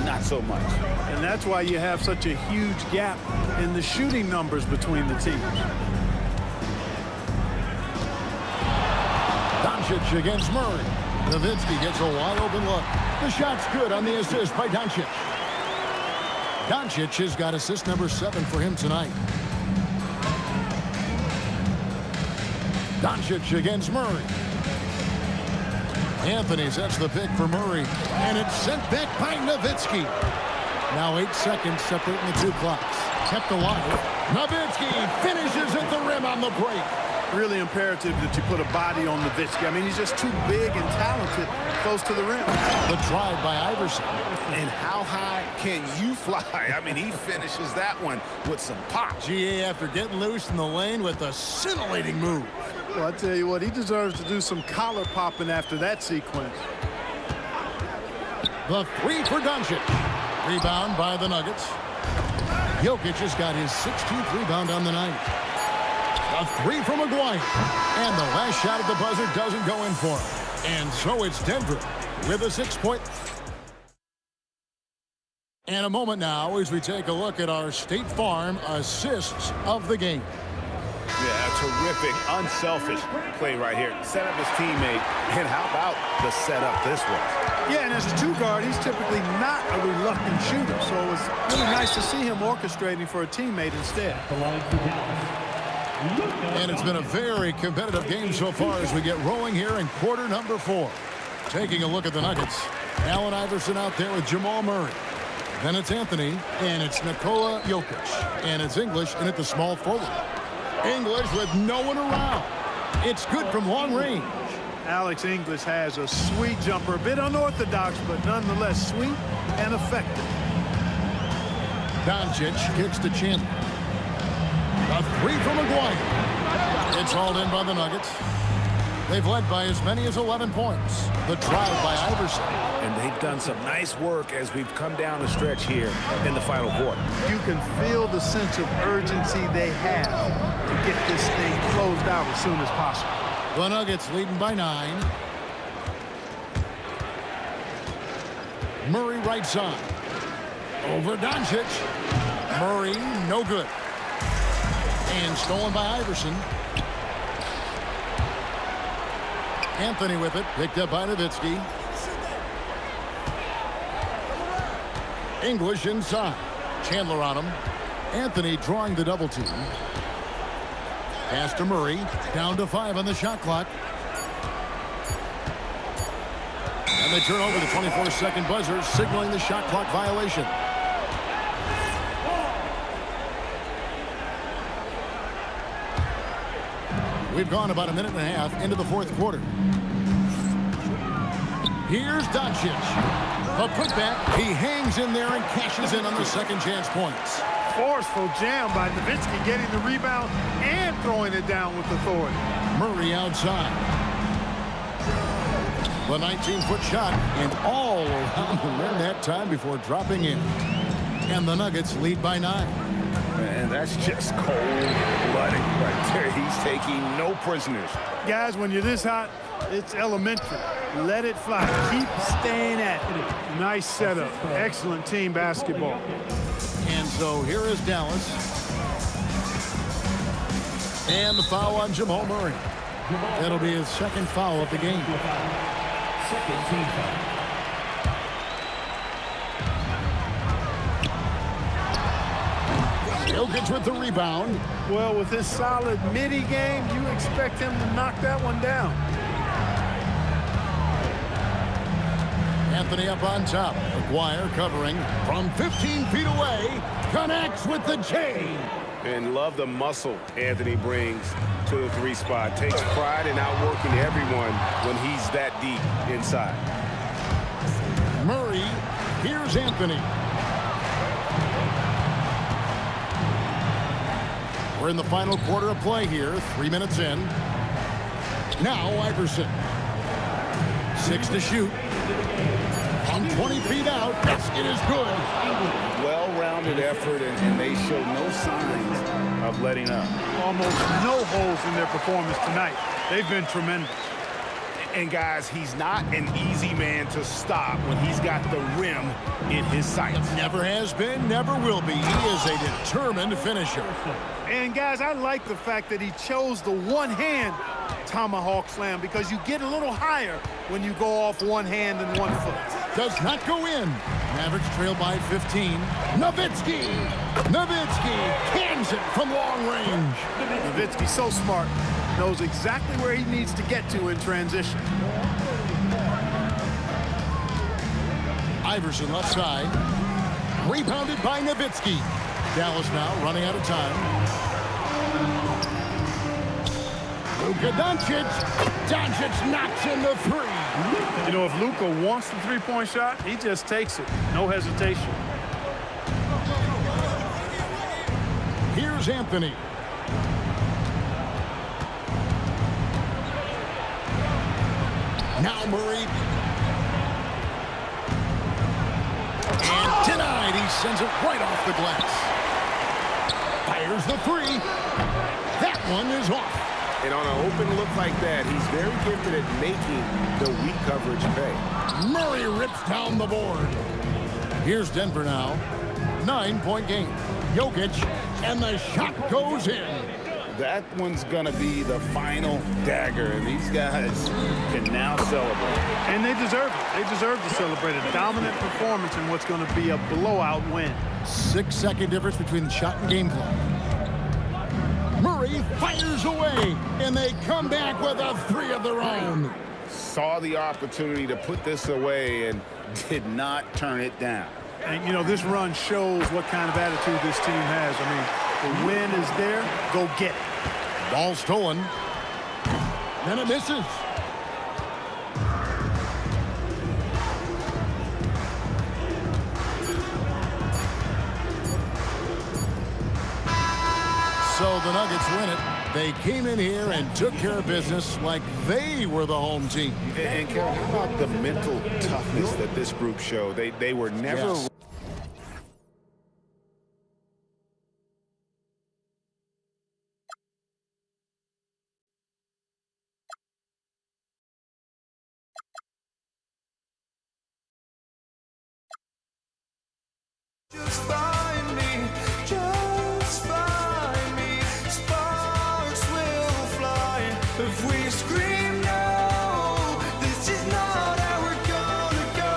Speaker 2: not so much.
Speaker 13: And that's why you have such a huge gap in the shooting numbers between the teams.
Speaker 1: Doncic against Murray. Nowitzki gets a wide open look. The shot's good on the assist by Doncic. Doncic has got assist number 7 for him tonight. Doncic against Murray. Anthony sets the pick for Murray, and it's sent back by Nowitzki. Now 8 seconds separating the two clocks. Kept alive. Nowitzki finishes at the rim on the break.
Speaker 13: Really imperative that you put a body on Nowitzki. I mean, he's just too big and talented close to the rim.
Speaker 1: The drive by Iverson.
Speaker 2: And how high can you fly? I mean, he finishes that one with some pop.
Speaker 1: GA after getting loose in the lane with a scintillating move.
Speaker 13: Well, I tell you what, he deserves to do some collar popping after that sequence.
Speaker 1: The 3 for Doncic. Rebound by the Nuggets. Jokic has got his 16th rebound on the night. A 3 from Maguire. And the last shot at the buzzer doesn't go in for him. And so it's Denver with a 6-point. And a moment now as we take a look at our State Farm assists of the game.
Speaker 2: Yeah, a terrific, unselfish play right here. Set up his teammate, and how about the setup this was?
Speaker 13: Yeah, and as a 2-guard, he's typically not a reluctant shooter, so it was really nice to see him orchestrating for a teammate instead.
Speaker 1: And it's been a very competitive game so far as we get rolling here in quarter number 4. Taking a look at the Nuggets. Allen Iverson out there with Jamal Murray. Then it's Anthony, and it's Nikola Jokic. And it's English in at the small forward. English with no one around. It's good from long range.
Speaker 13: Alex English has a sweet jumper, a bit unorthodox, but nonetheless sweet and effective.
Speaker 1: Doncic kicks to Chandler. A 3 from Maguire. It's hauled in by the Nuggets. They've led by as many as 11 points. The drive by Iverson.
Speaker 2: And they've done some nice work as we've come down the stretch here in the final quarter.
Speaker 13: You can feel the sense of urgency they have to get this thing closed out as soon as possible.
Speaker 1: The Nuggets leading by 9. Murray right side. Over Doncic. Murray, no good. And stolen by Iverson. Anthony with it, picked up by Nowitzki. English inside. Chandler on him. Anthony drawing the double team. Pass to Murray. Down to 5 on the shot clock. And they turn over the 24-second buzzer, signaling the shot clock violation. We've gone about a minute and a half into the fourth quarter. Here's Doncic. The putback. He hangs in there and cashes in on the second chance points.
Speaker 13: Forceful jam by Nowitzki, getting the rebound and throwing it down with authority.
Speaker 1: Murray outside. The 19-foot shot and all around the rim that time before dropping in. And the Nuggets lead by 9.
Speaker 2: Man, that's just cold-blooded right there. He's taking no prisoners.
Speaker 13: Guys, when you're this hot, it's elementary. Let it fly. Keep staying at it. Nice setup. Excellent team basketball.
Speaker 1: And so here is Dallas. And the foul on Jamal Murray. That'll be his second foul of the game.
Speaker 10: Second team foul.
Speaker 1: Jokic with the rebound.
Speaker 13: Well, with his solid midi game, you expect him to knock that one down.
Speaker 1: Anthony up on top. McGuire covering from 15 feet away. Connects with the J.
Speaker 6: And love the muscle Anthony brings to the 3 spot. Takes pride in outworking everyone when he's that deep inside.
Speaker 1: Murray, here's Anthony. We're in the final quarter of play here, 3 minutes in. Now Iverson. 6 to shoot. From 20 feet out, basket is good.
Speaker 2: Well-rounded effort, and they show no signs of letting up.
Speaker 13: Almost no holes in their performance tonight. They've been tremendous.
Speaker 2: And guys, he's not an easy man to stop when he's got the rim in his sights.
Speaker 1: Never has been, never will be. He is a determined finisher.
Speaker 13: And guys, I like the fact that he chose the one-hand tomahawk slam because you get a little higher when you go off one hand and 1 foot.
Speaker 1: Does not go in. Mavericks trail by 15. Nowitzki cans it from long range.
Speaker 13: Nowitzki, so smart, knows exactly where he needs to get to in transition.
Speaker 1: Iverson left side. Rebounded by Nowitzki. Dallas now running out of time. Luka Doncic. Doncic knocks in the 3.
Speaker 13: You know, if Luka wants the three-point shot, he just takes it. No hesitation.
Speaker 1: Here's Anthony. Now Murray. And denied. He sends it right off the glass. Fires the 3. That one is off.
Speaker 6: And on an open look like that, he's very gifted at making the weak coverage pay.
Speaker 1: Murray rips down the board. Here's Denver now. 9-point game. Jokic, and the shot goes in.
Speaker 2: That one's going to be the final dagger, and these guys can now celebrate.
Speaker 13: And they deserve it. They deserve to celebrate a dominant performance in what's going to be a blowout win.
Speaker 1: 6-second difference between the shot and game clock. Murray fires away, and they come back with a 3 of their own.
Speaker 2: Saw the opportunity to put this away and did not turn it down.
Speaker 13: And, you know, this run shows what kind of attitude this team has. I mean, the win is there. Go get it.
Speaker 1: Ball stolen. Then it misses. So the Nuggets win it. They came in here and took care of business like they were the home team.
Speaker 2: And Carol, how about the mental toughness that this group showed? They were never...
Speaker 1: Yes.
Speaker 15: Just find me, just find me. Sparks will fly if we scream no. This is not how we're gonna go.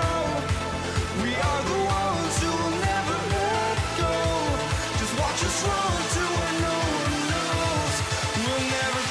Speaker 15: We are the ones who will never let go. Just watch us run to where no one knows. We'll never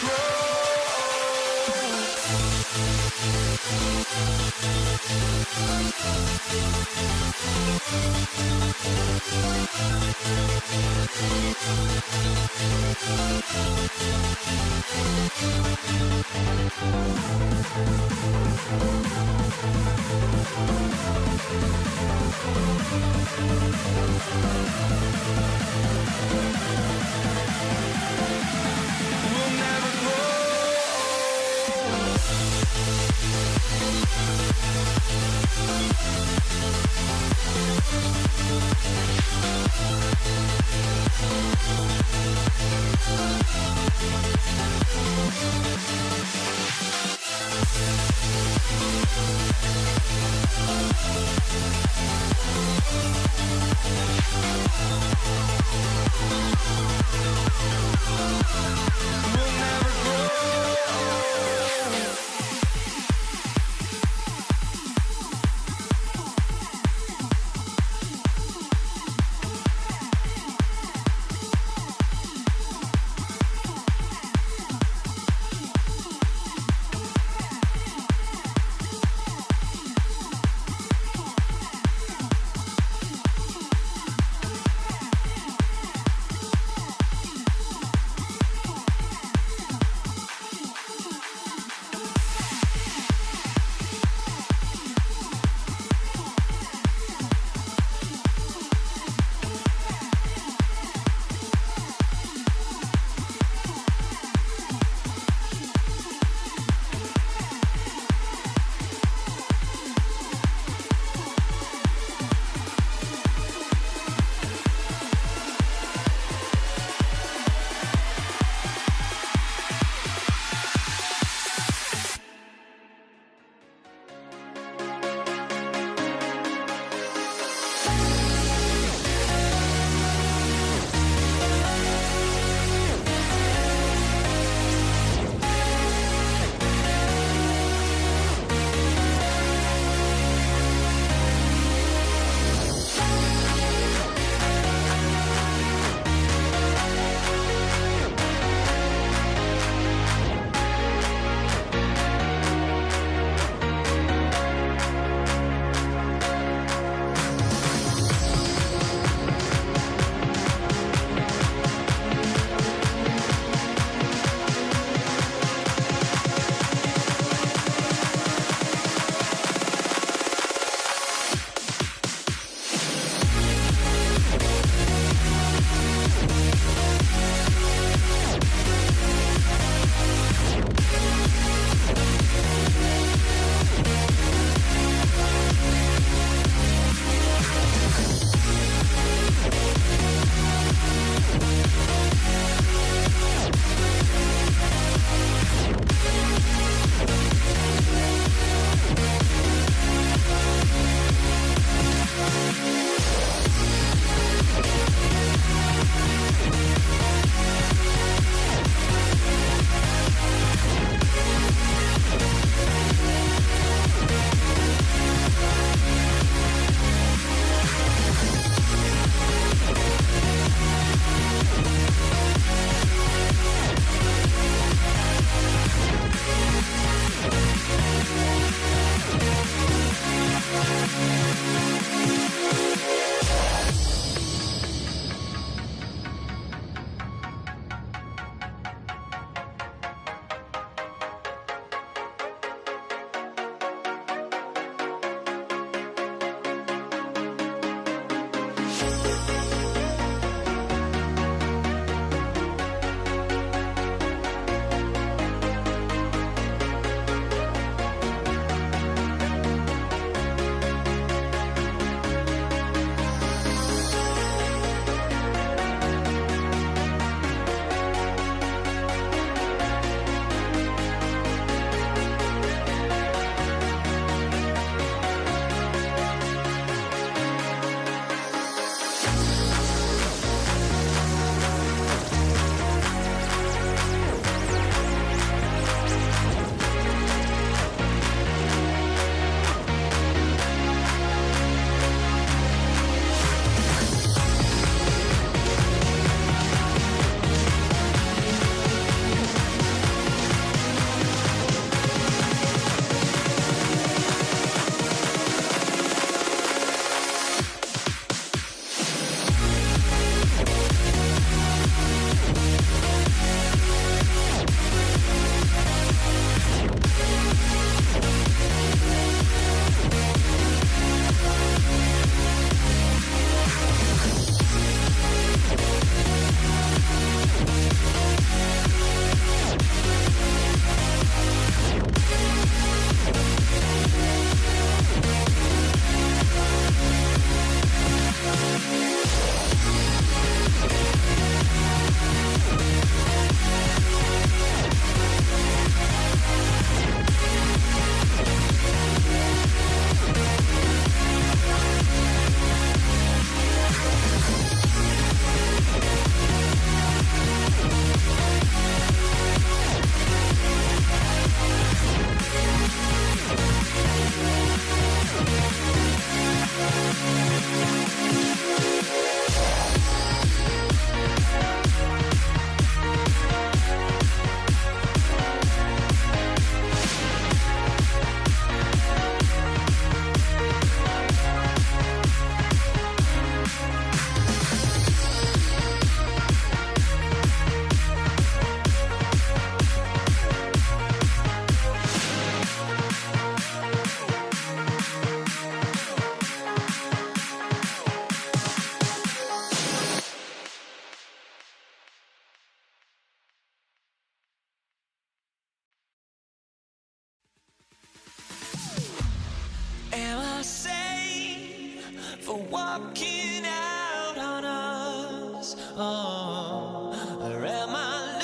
Speaker 15: for walking out on us? Oh, or am I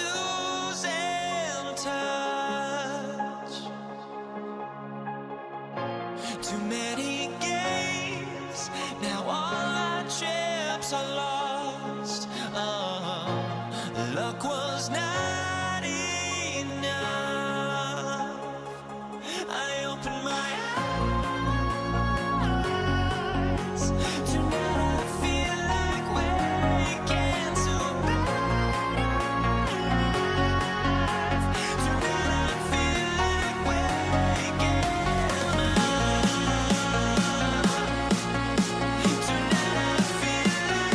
Speaker 15: losing touch? Too many games, now all our chips are lost. Oh, luck was not enough. I opened my eyes. Tonight I feel like waking to life. Tonight I feel like waking up. Tonight I feel like waking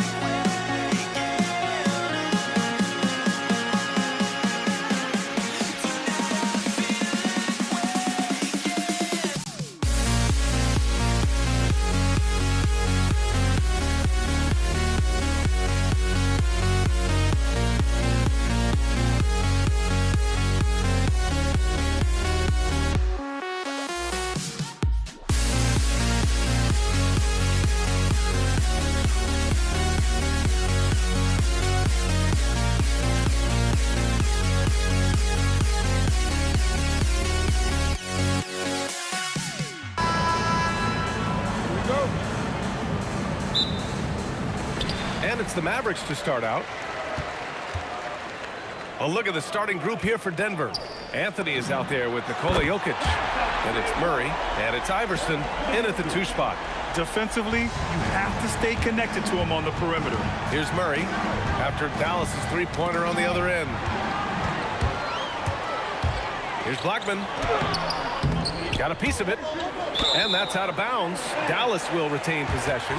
Speaker 7: And it's the Mavericks to start out. A look at the starting group here for Denver. Anthony is out there with Nikola Jokic. And it's Murray. And it's Iverson in at the 2 spot.
Speaker 8: Defensively, you have to stay connected to him on the perimeter.
Speaker 7: Here's Murray after Dallas' three-pointer on the other end. Here's Blackman. Got a piece of it. And that's out of bounds. Dallas will retain possession.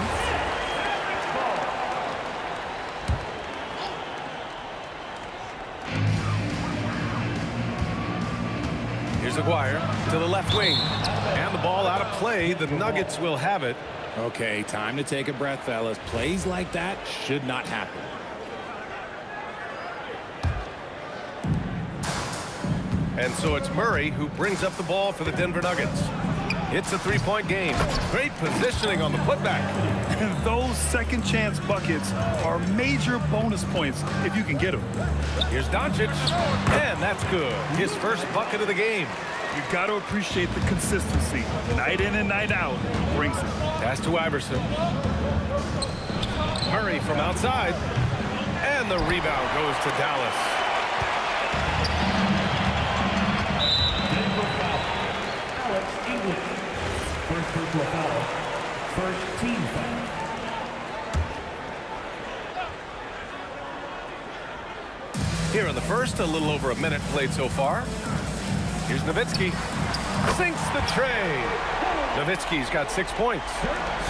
Speaker 7: Here's Aguirre to the left wing. And the ball out of play. The Nuggets will have it.
Speaker 3: Okay, time to take a breath, fellas. Plays like that should not happen.
Speaker 7: And so it's Murray who brings up the ball for the Denver Nuggets. It's a three-point game. Great positioning on the putback.
Speaker 8: And those second chance buckets are major bonus points if you can get them.
Speaker 7: Here's Doncic. And that's good. His first bucket of the game.
Speaker 8: You've got to appreciate the consistency. Night in and night out brings it.
Speaker 7: Pass to Iverson. Murray from outside. And the rebound goes to Dallas.
Speaker 10: First personal foul. First team foul.
Speaker 7: Here in the first, a little over a minute played so far. Here's Nowitzki. Sinks the tray. Nowitzki's got 6 points.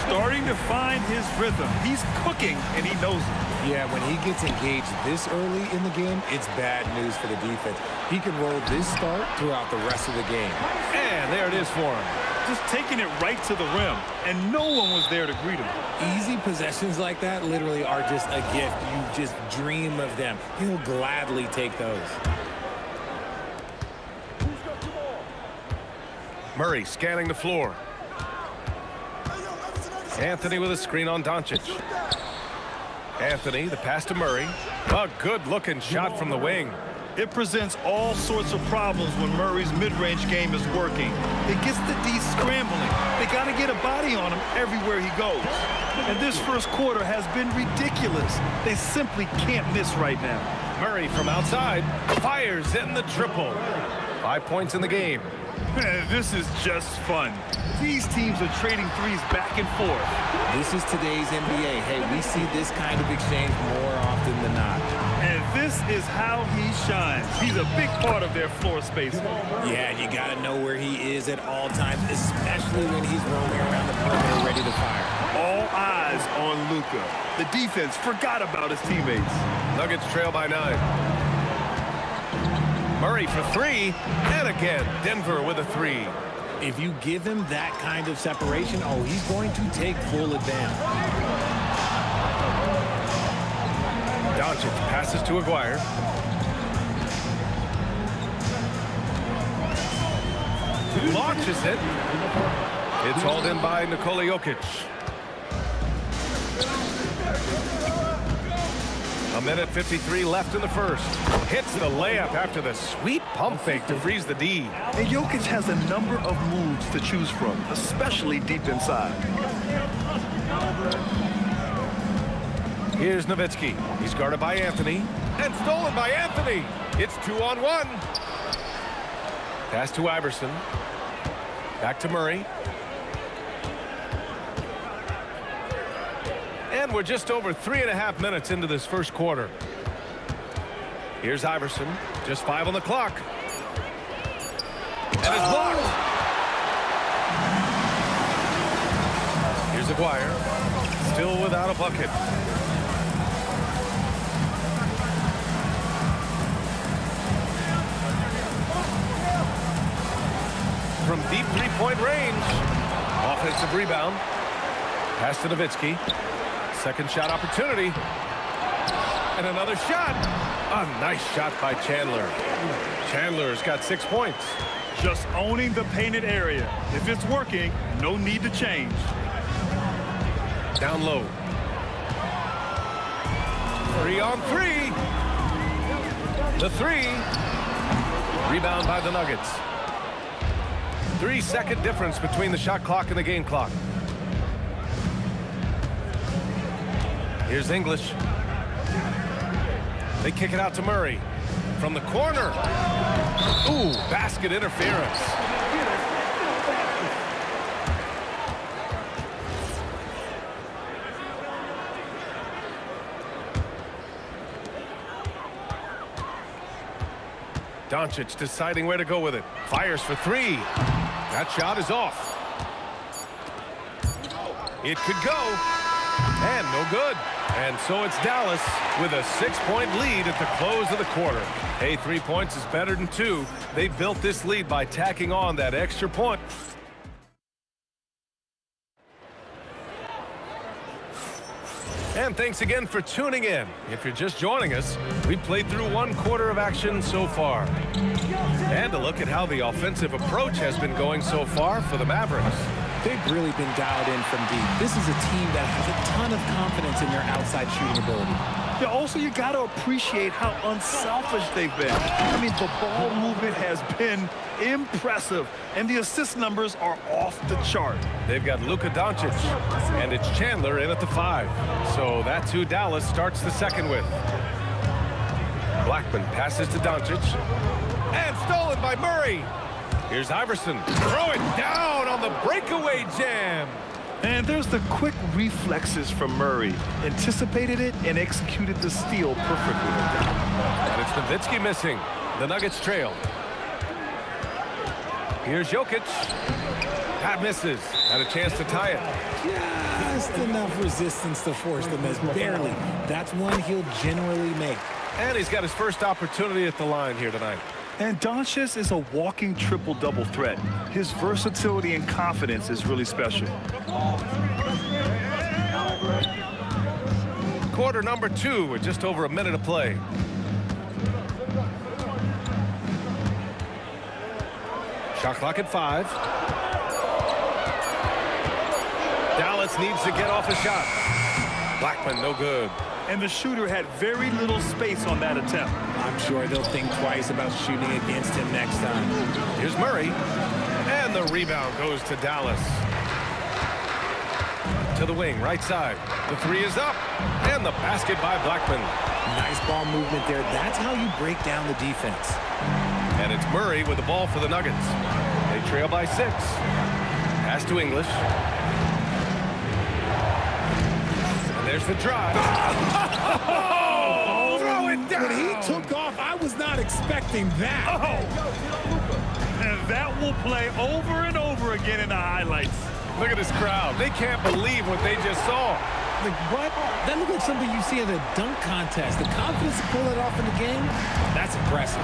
Speaker 8: Starting to find his rhythm. He's cooking, and he knows it.
Speaker 3: Yeah, when he gets engaged this early in the game, it's bad news for the defense. He can roll this start throughout the rest of the game.
Speaker 7: And there it is for him.
Speaker 8: Just taking it right to the rim, and no one was there to greet him.
Speaker 3: Easy possessions like that literally are just a gift. You just dream of them. He'll gladly take those.
Speaker 7: Murray scanning the floor. Anthony with a screen on Doncic. Anthony, the pass to Murray. A good-looking shot from the wing.
Speaker 8: It presents all sorts of problems when Murray's mid-range game is working. It gets the D scrambling. They got to get a body on him everywhere he goes. And this first quarter has been ridiculous. They simply can't miss right now.
Speaker 7: Murray from outside fires in the triple. 5 points in the game.
Speaker 8: This is just fun. These teams are trading threes back and forth.
Speaker 3: This is today's NBA. Hey, we see this kind of exchange more often than not.
Speaker 8: And this is how he shines. He's a big part of their floor space.
Speaker 3: Yeah, you got to know where he is at all times, especially when he's roaming around the perimeter ready to fire.
Speaker 8: All eyes on Luka. The defense forgot about his teammates.
Speaker 7: Nuggets trail by 9. Murray for 3, and again, Denver with a 3.
Speaker 3: If you give him that kind of separation, oh, he's going to take full advantage.
Speaker 7: Doncic passes to Aguirre. Launches it. It's hauled in by Nikola Jokic. minute 53 left in the first. Hits the layup after the sweet pump fake to freeze the D.
Speaker 8: And Jokic has a number of moves to choose from, especially deep inside.
Speaker 7: Here's Nowitzki. He's guarded by Anthony. And stolen by Anthony. It's 2-on-1. Pass to Iverson. Back to Murray. And we're just over 3.5 minutes into this first quarter. Here's Iverson. Just 5 on the clock. And it's blocked. Here's Aguirre. Still without a bucket. From deep three-point range. Offensive rebound. Pass to Nowitzki. Second shot opportunity. And another shot. A nice shot by Chandler. Chandler's got 6 points.
Speaker 8: Just owning the painted area. If it's working, no need to change.
Speaker 7: Down low. 3-on-3. The 3. Rebound by the Nuggets. 3-second difference between the shot clock and the game clock. Here's English. They kick it out to Murray. From the corner. Ooh, basket interference. Doncic deciding where to go with it. Fires for 3. That shot is off. It could go. And no good. And so it's Dallas with a 6-point lead at the close of the quarter. Hey, 3 points is better than 2. They built this lead by tacking on that extra point. And thanks again for tuning in. If you're just joining us, we played through 1 quarter of action so far. And a look at how the offensive approach has been going so far for the Mavericks.
Speaker 3: They've really been dialed in from deep. This is a team that has a ton of confidence in their outside shooting ability.
Speaker 8: Yeah, also, you got to appreciate how unselfish they've been. I mean, the ball movement has been impressive, and the assist numbers are off the chart.
Speaker 7: They've got Luka Doncic, and it's Chandler in at the 5. So that's who Dallas starts the second with. Blackman passes to Doncic, and stolen by Murray. Here's Iverson. Throw it down on the breakaway jam.
Speaker 8: And there's the quick reflexes from Murray. Anticipated it and executed the steal perfectly.
Speaker 7: And it's Nowitzki missing. The Nuggets trail. Here's Jokic. That misses. Had a chance to tie it.
Speaker 3: Just enough resistance to force the miss. Barely. That's one he'll generally make.
Speaker 7: And he's got his first opportunity at the line here tonight.
Speaker 8: And Doncic is a walking triple-double threat. His versatility and confidence is really special.
Speaker 7: Quarter number 2 with just over a minute of play. Shot clock at 5. Dallas needs to get off a shot. Blackman, no good.
Speaker 8: And the shooter had very little space on that attempt.
Speaker 3: I'm sure they'll think twice about shooting against him next time.
Speaker 7: Here's Murray. And the rebound goes to Dallas. To the wing, right side. The 3 is up. And the basket by Blackman.
Speaker 3: Nice ball movement there. That's how you break down the defense.
Speaker 7: And it's Murray with the ball for the Nuggets. They trail by 6. Pass to English. And there's the drive. Oh, throw it down.
Speaker 3: When he took off, I was not expecting that.
Speaker 8: Oh. And that will play over and over again in the highlights.
Speaker 7: Look at this crowd. They can't believe what they just saw.
Speaker 3: Like, what? That looked like something you see in a dunk contest. The confidence to pull it off in the game, that's impressive.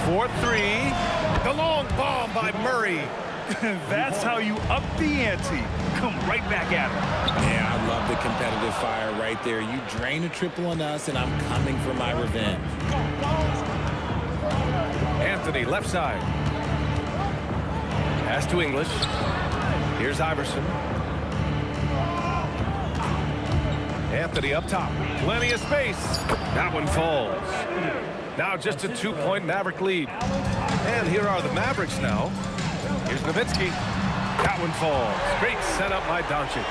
Speaker 7: 4-3. The long bomb by Murray.
Speaker 8: That's how you up the ante. Come right back at him.
Speaker 3: Yeah, I love the competitive fire right there. You drain a triple on us, and I'm coming for my revenge.
Speaker 7: Anthony, left side. Pass to English. Here's Iverson. Anthony up top. Plenty of space. That one falls. Now just a 2-point Maverick lead. And here are the Mavericks now. Here's Nowitzki. That one falls. Great setup by Doncic.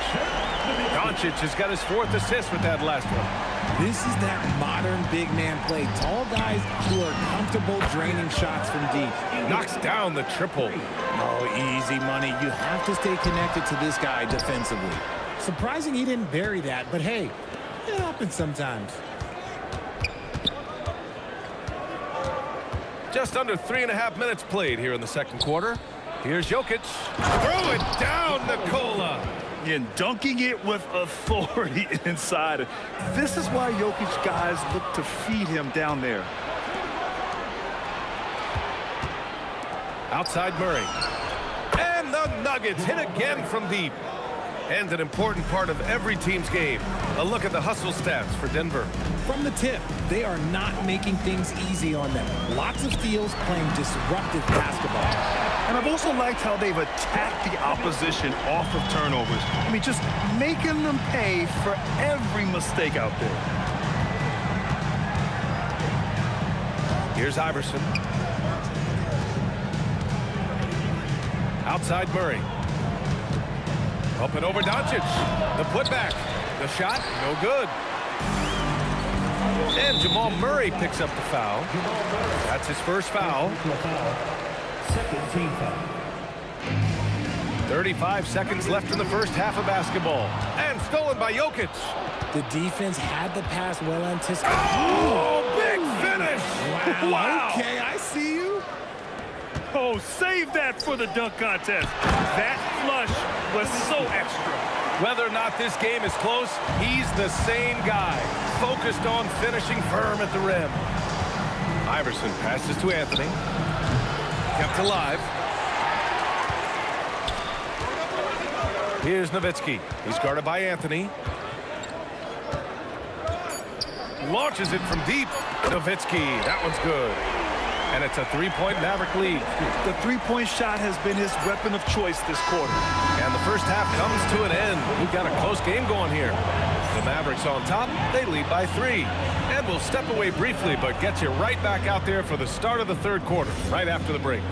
Speaker 7: Doncic has got his 4th assist with that last one.
Speaker 3: This is that modern big man play. Tall guys who are comfortable draining shots from deep.
Speaker 7: Knocks down the triple.
Speaker 3: Oh, easy money. You have to stay connected to this guy defensively. Surprising he didn't bury that, but hey, it happens sometimes.
Speaker 7: Just under 3.5 minutes played here in the second quarter. Here's Jokic. Throw it down, Nikola.
Speaker 8: And dunking it with authority inside. This is why Jokic guys look to feed him down there.
Speaker 7: Outside Murray. And the Nuggets hit again from deep. And an important part of every team's game. A look at the hustle stats for Denver.
Speaker 3: From the tip, they are not making things easy on them. Lots of steals, playing disruptive basketball.
Speaker 8: And I've also liked how they've attacked the opposition off of turnovers. I mean, just making them pay for every mistake out there.
Speaker 7: Here's Iverson. Outside Murray. Up and over Doncic. The putback. The shot, no good. And Jamal Murray picks up the foul. That's his first foul.
Speaker 10: Second team foul.
Speaker 7: 35 seconds left in the first half of basketball. And stolen by Jokic.
Speaker 3: The defense had the pass well anticipated.
Speaker 7: Oh, big finish.
Speaker 8: Wow.
Speaker 3: Okay, I see you.
Speaker 8: Oh, save that for the dunk contest. That flush was so extra.
Speaker 7: Whether or not this game is close, he's the same guy, focused on finishing firm at the rim. Iverson passes to Anthony. Kept alive. Here's Nowitzki. He's guarded by Anthony. Launches it from deep. Nowitzki, that one's good. And it's a 3-point Maverick lead.
Speaker 8: The three-point shot has been his weapon of choice this quarter.
Speaker 7: And the first half comes to an end. We've got a close game going here. The Mavericks on top. They lead by 3. And we'll step away briefly, but get you right back out there for the start of the third quarter, right after the break.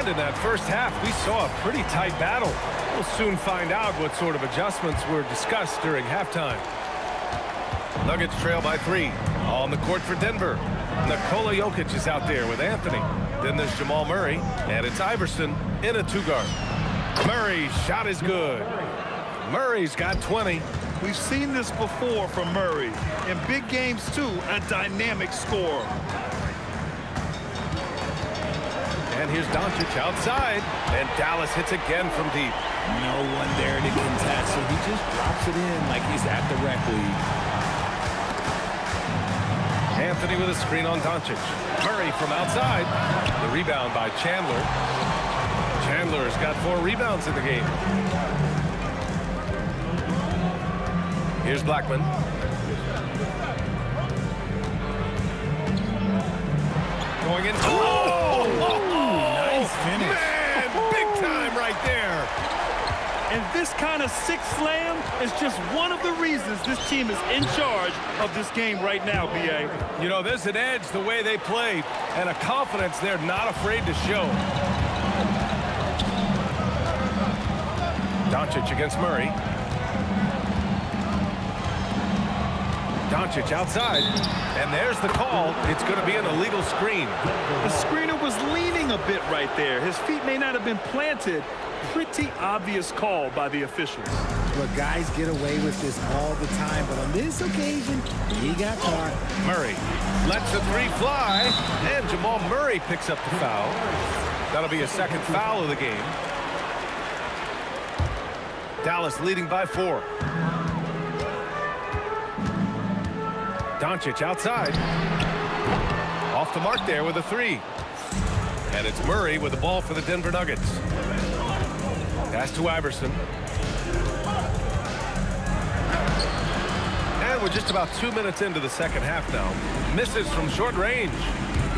Speaker 7: In that first half, we saw a pretty tight battle. We'll soon find out what sort of adjustments were discussed during halftime. Nuggets trail by 3. On the court for Denver. Nikola Jokic is out there with Anthony. Then there's Jamal Murray, and it's Iverson in a 2-guard. Murray's shot is good. Murray's got 20.
Speaker 8: We've seen this before from Murray. In big games, too, a dynamic scorer.
Speaker 7: And here's Doncic outside. And Dallas hits again from deep.
Speaker 3: No one there to contest, so he just drops it in like he's at the rec league.
Speaker 7: Anthony with a screen on Doncic. Murray from outside. The rebound by Chandler. Chandler's got 4 rebounds in the game. Here's Blackman. Going in.
Speaker 3: Nice finish.
Speaker 7: Man, big time right there.
Speaker 8: And this kind of six slam is just one of the reasons this team is in charge of this game right now, B.A.
Speaker 7: You know, there's an edge the way they play and a confidence they're not afraid to show. Doncic against Murray. Doncic outside, and there's the call. It's going to be an illegal screen.
Speaker 8: The screener was leaning a bit right there. His feet may not have been planted. Pretty obvious call by the officials.
Speaker 3: Look, guys get away with this all the time, but on this occasion, he got caught.
Speaker 7: Murray lets the 3 fly, and Jamal Murray picks up the foul. That'll be a second foul of the game. Dallas leading by 4. Doncic outside. Off the mark there with a 3. And it's Murray with the ball for the Denver Nuggets. Pass to Iverson. we're just about 2 minutes into the second half now. Misses from short range.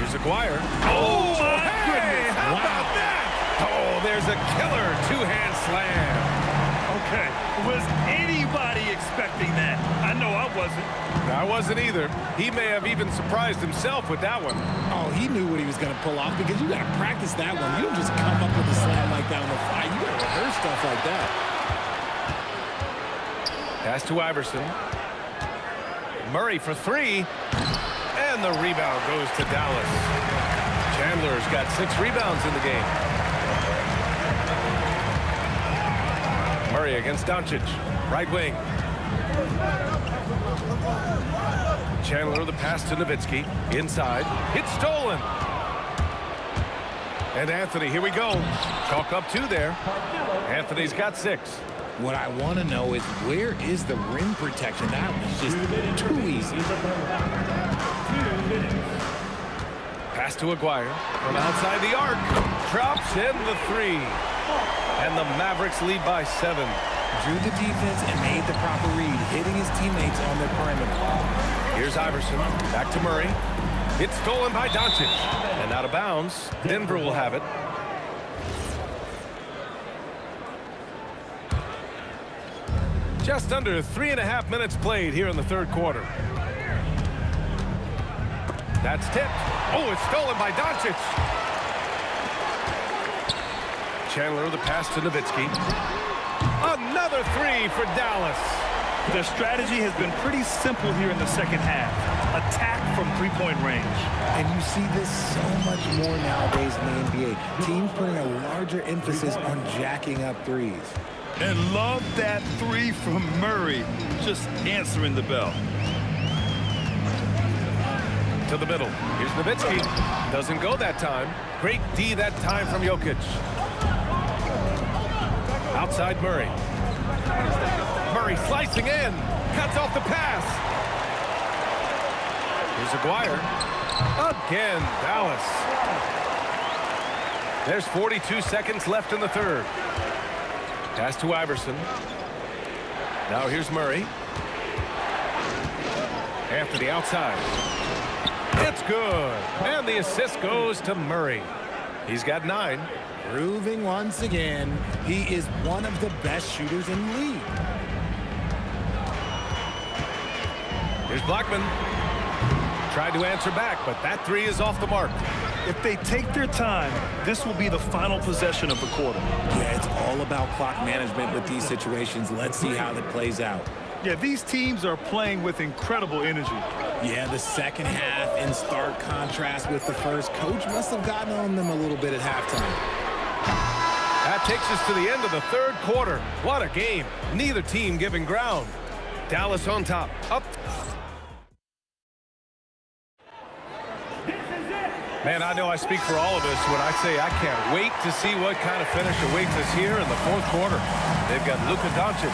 Speaker 7: Here's Aguirre. Oh, my goodness. How about that? Oh, there's a killer two-hand slam.
Speaker 8: Okay, was anybody expecting that? I know I wasn't.
Speaker 7: I wasn't either. He may have even surprised himself with that one.
Speaker 3: Oh, he knew what he was going to pull off because you got to practice that one. You don't just come up with a slam like that on the fly. You got to rehearse stuff like that.
Speaker 7: Pass to Iverson. Murray for three. And the rebound goes to Dallas. Chandler's got 6 rebounds in the game. Murray against Doncic. Right wing. Chandler the pass to Nowitzki. Inside. It's stolen. And Anthony, here we go. Chalk up 2 there. Anthony's got 6.
Speaker 3: What I want to know is where is the rim protection? That was just too easy.
Speaker 7: Pass to Aguirre from outside the arc. Drops in the 3. And the Mavericks lead by 7.
Speaker 3: Drew the defense and made the proper read, hitting his teammates on their perimeter.
Speaker 7: Here's Iverson. Back to Murray. It's stolen by Doncic. And out of bounds. Denver will have it. Just under 3.5 minutes played here in the third quarter. That's tipped. Oh, it's stolen by Doncic. Chandler the pass to Nowitzki. Another 3 for Dallas.
Speaker 8: The strategy has been pretty simple here in the second half. Attack from three-point range.
Speaker 3: And you see this so much more nowadays in the NBA. Teams putting a larger emphasis on jacking up threes.
Speaker 8: And love that 3 from Murray. Just answering the bell.
Speaker 7: To the middle. Here's Nowitzki. Doesn't go that time. Great D that time from Jokic. Outside Murray. Murray slicing in. Cuts off the pass. Here's Aguirre. Again, Dallas. There's 42 seconds left in the third. Pass to Iverson. Now here's Murray. Anthony outside. It's good. And the assist goes to Murray. He's got 9.
Speaker 3: Proving once again, he is one of the best shooters in the league.
Speaker 7: Here's Blackman. Tried to answer back, but that 3 is off the mark.
Speaker 8: If they take their time, this will be the final possession of the quarter.
Speaker 3: Yeah, it's all about clock management with these situations. Let's see how that plays out.
Speaker 8: Yeah, these teams are playing with incredible energy.
Speaker 3: Yeah, the second half in stark contrast with the first. Coach must have gotten on them a little bit at halftime.
Speaker 7: That takes us to the end of the third quarter. What a game. Neither team giving ground. Dallas on top. Up. Man, I know I speak for all of us when I say I can't wait to see what kind of finish awaits us here in the fourth quarter. They've got Luka Doncic,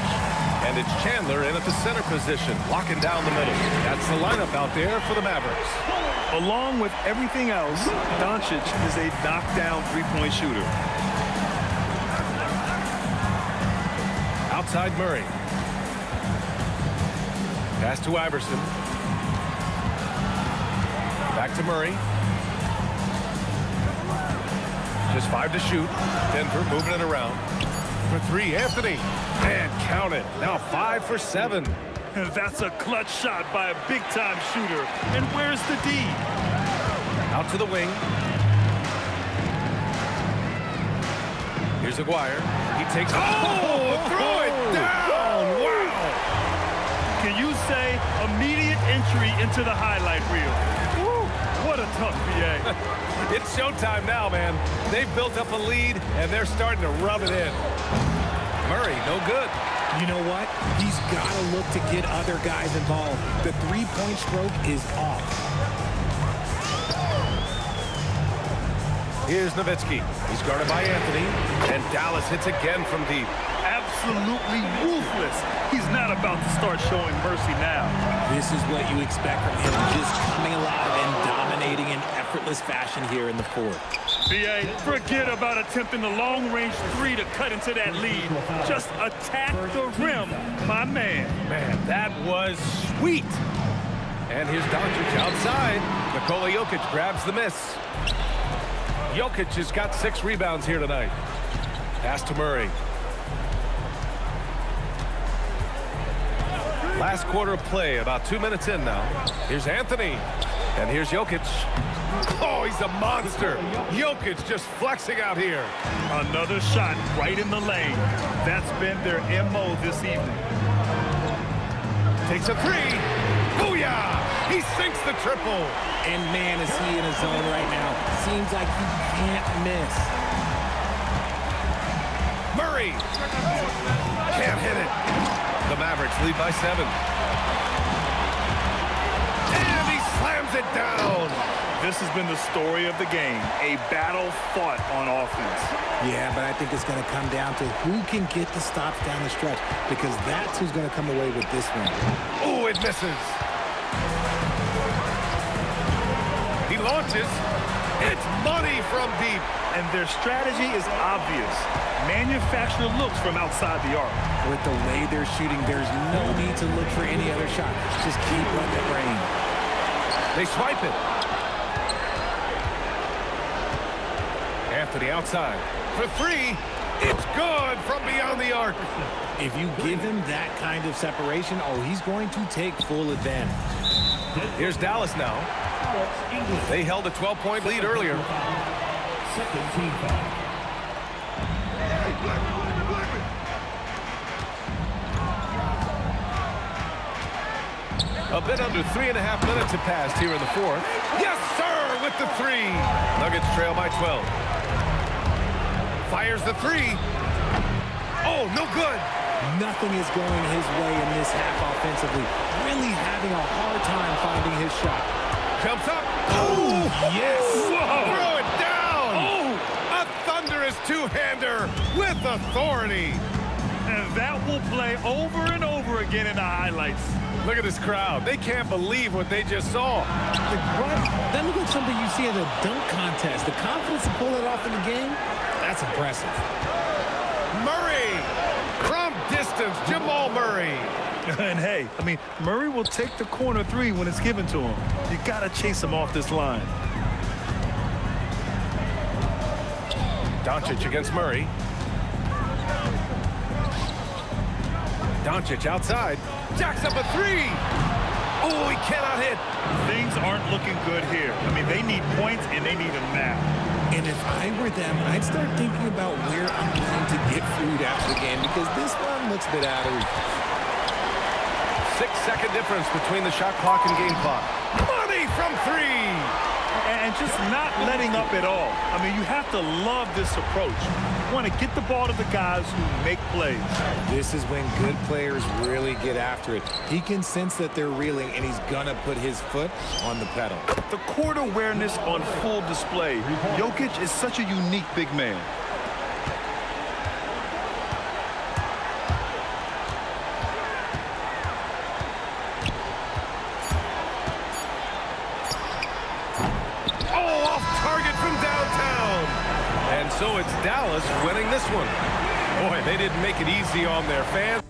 Speaker 7: and it's Chandler in at the center position, locking down the middle. That's the lineup out there for the Mavericks.
Speaker 8: Along with everything else, Doncic is a knockdown three-point shooter.
Speaker 7: Outside Murray. Pass to Iverson. Back to Murray. Just 5 to shoot. Denver moving it around. For 3, Anthony. And count it. Now 5 for 7.
Speaker 8: That's a clutch shot by a big-time shooter. And where's the D?
Speaker 7: Out to the wing. Here's Aguirre. He takes... Oh! Throw it down! Wow!
Speaker 8: Can you say immediate entry into the highlight reel? Woo! What a tough BA.
Speaker 7: It's showtime now, man. They've built up a lead, and they're starting to rub it in. Murray, no good.
Speaker 3: You know what? He's got to look to get other guys involved. The three-point stroke is off.
Speaker 7: Here's Nowitzki. He's guarded by Anthony, and Dallas hits again from deep.
Speaker 8: Absolutely ruthless. He's not about to start showing mercy now.
Speaker 3: This is what you expect from him, just coming alive and dominating in effortless fashion here in the fourth.
Speaker 13: B.A., forget about attempting the long-range three to cut into that lead. Just attack the rim, my man.
Speaker 7: Man, that was sweet. And here's Doncic outside. Nikola Jokic grabs the miss. Jokic has got 6 rebounds here tonight. Pass to Murray. Last quarter of play, about 2 minutes in now. Here's Anthony. And here's Jokic. Oh, he's a monster. Jokic just flexing out here.
Speaker 13: Another shot right in the lane. That's been their MO this evening.
Speaker 7: Takes a 3. Booyah! He sinks the triple.
Speaker 3: And man, is he in a zone right now. Seems like he can't miss.
Speaker 7: Murray. Can't hit it. The Mavericks lead by 7. And he slams it down.
Speaker 13: This has been the story of the game, a battle fought on offense.
Speaker 3: Yeah, but I think it's going to come down to who can get the stops down the stretch, because that's who's going to come away with this one.
Speaker 7: Oh, it misses. He launches. It's money from deep.
Speaker 13: And their strategy is obvious. Manufacture looks from outside the arc.
Speaker 3: With the way they're shooting, there's no need to look for any other shot. Just keep letting it rain.
Speaker 7: They swipe it. Anthony outside. For 3, it's good from beyond the arc.
Speaker 3: If you give him that kind of separation, oh, he's going to take full advantage.
Speaker 7: Here's Dallas now. They held a 12-point lead earlier.
Speaker 10: Second team foul.
Speaker 7: A bit under 3.5 minutes have passed here in the 4th. Yes, sir, with the 3. Nuggets trail by 12. Fires the 3. Oh, no good.
Speaker 3: Nothing is going his way in this half offensively. Really having a hard time finding his shot.
Speaker 7: Jumps up. Oh, yes.
Speaker 13: Whoa.
Speaker 7: Throw it down. Oh, a thunderous two-hander with authority.
Speaker 13: And that will play over and over again in the highlights.
Speaker 7: Look at this crowd. They can't believe what they just saw.
Speaker 3: That looked like something you see in a dunk contest. The confidence to pull it off in the game, that's impressive.
Speaker 7: Murray from distance. Jamal Murray.
Speaker 8: And hey, I mean, Murray will take the corner 3 when it's given to him. You got to chase him off this line.
Speaker 7: Doncic against Murray. Doncic outside. Jacks up a 3. Oh, he cannot hit.
Speaker 13: Things aren't looking good here. I mean, they need points and they need them now.
Speaker 3: And if I were them, I'd start thinking about where I'm going to get food after the game, because this one looks a bit out of reach.
Speaker 7: 6-second difference between the shot clock and game clock. Money from 3.
Speaker 13: And just not letting up at all. I mean, you have to love this approach. You want to get the ball to the guys who make plays.
Speaker 3: This is when good players really get after it. He can sense that they're reeling, and he's going to put his foot on the pedal.
Speaker 8: The court awareness on full display. Jokic is such a unique big man.
Speaker 7: So it's Dallas winning this one. Boy, they didn't make it easy on their fans.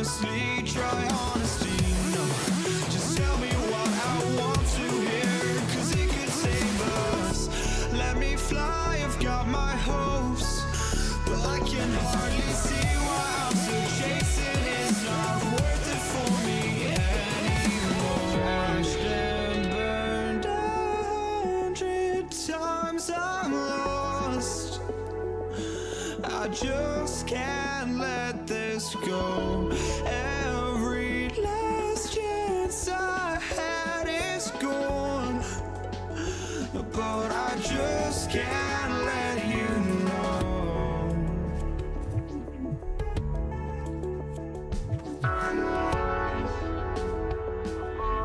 Speaker 15: honestly, try honesty. No, just tell me what I want to hear, 'cause it could save us. Let me fly, I've got my hopes, but I can hardly see why I'm still chasing. It's not worth it for me anymore. Crashed and burned 100 times, I'm lost. I just can't let this go. Every last chance I had is gone, but I just can't let you know.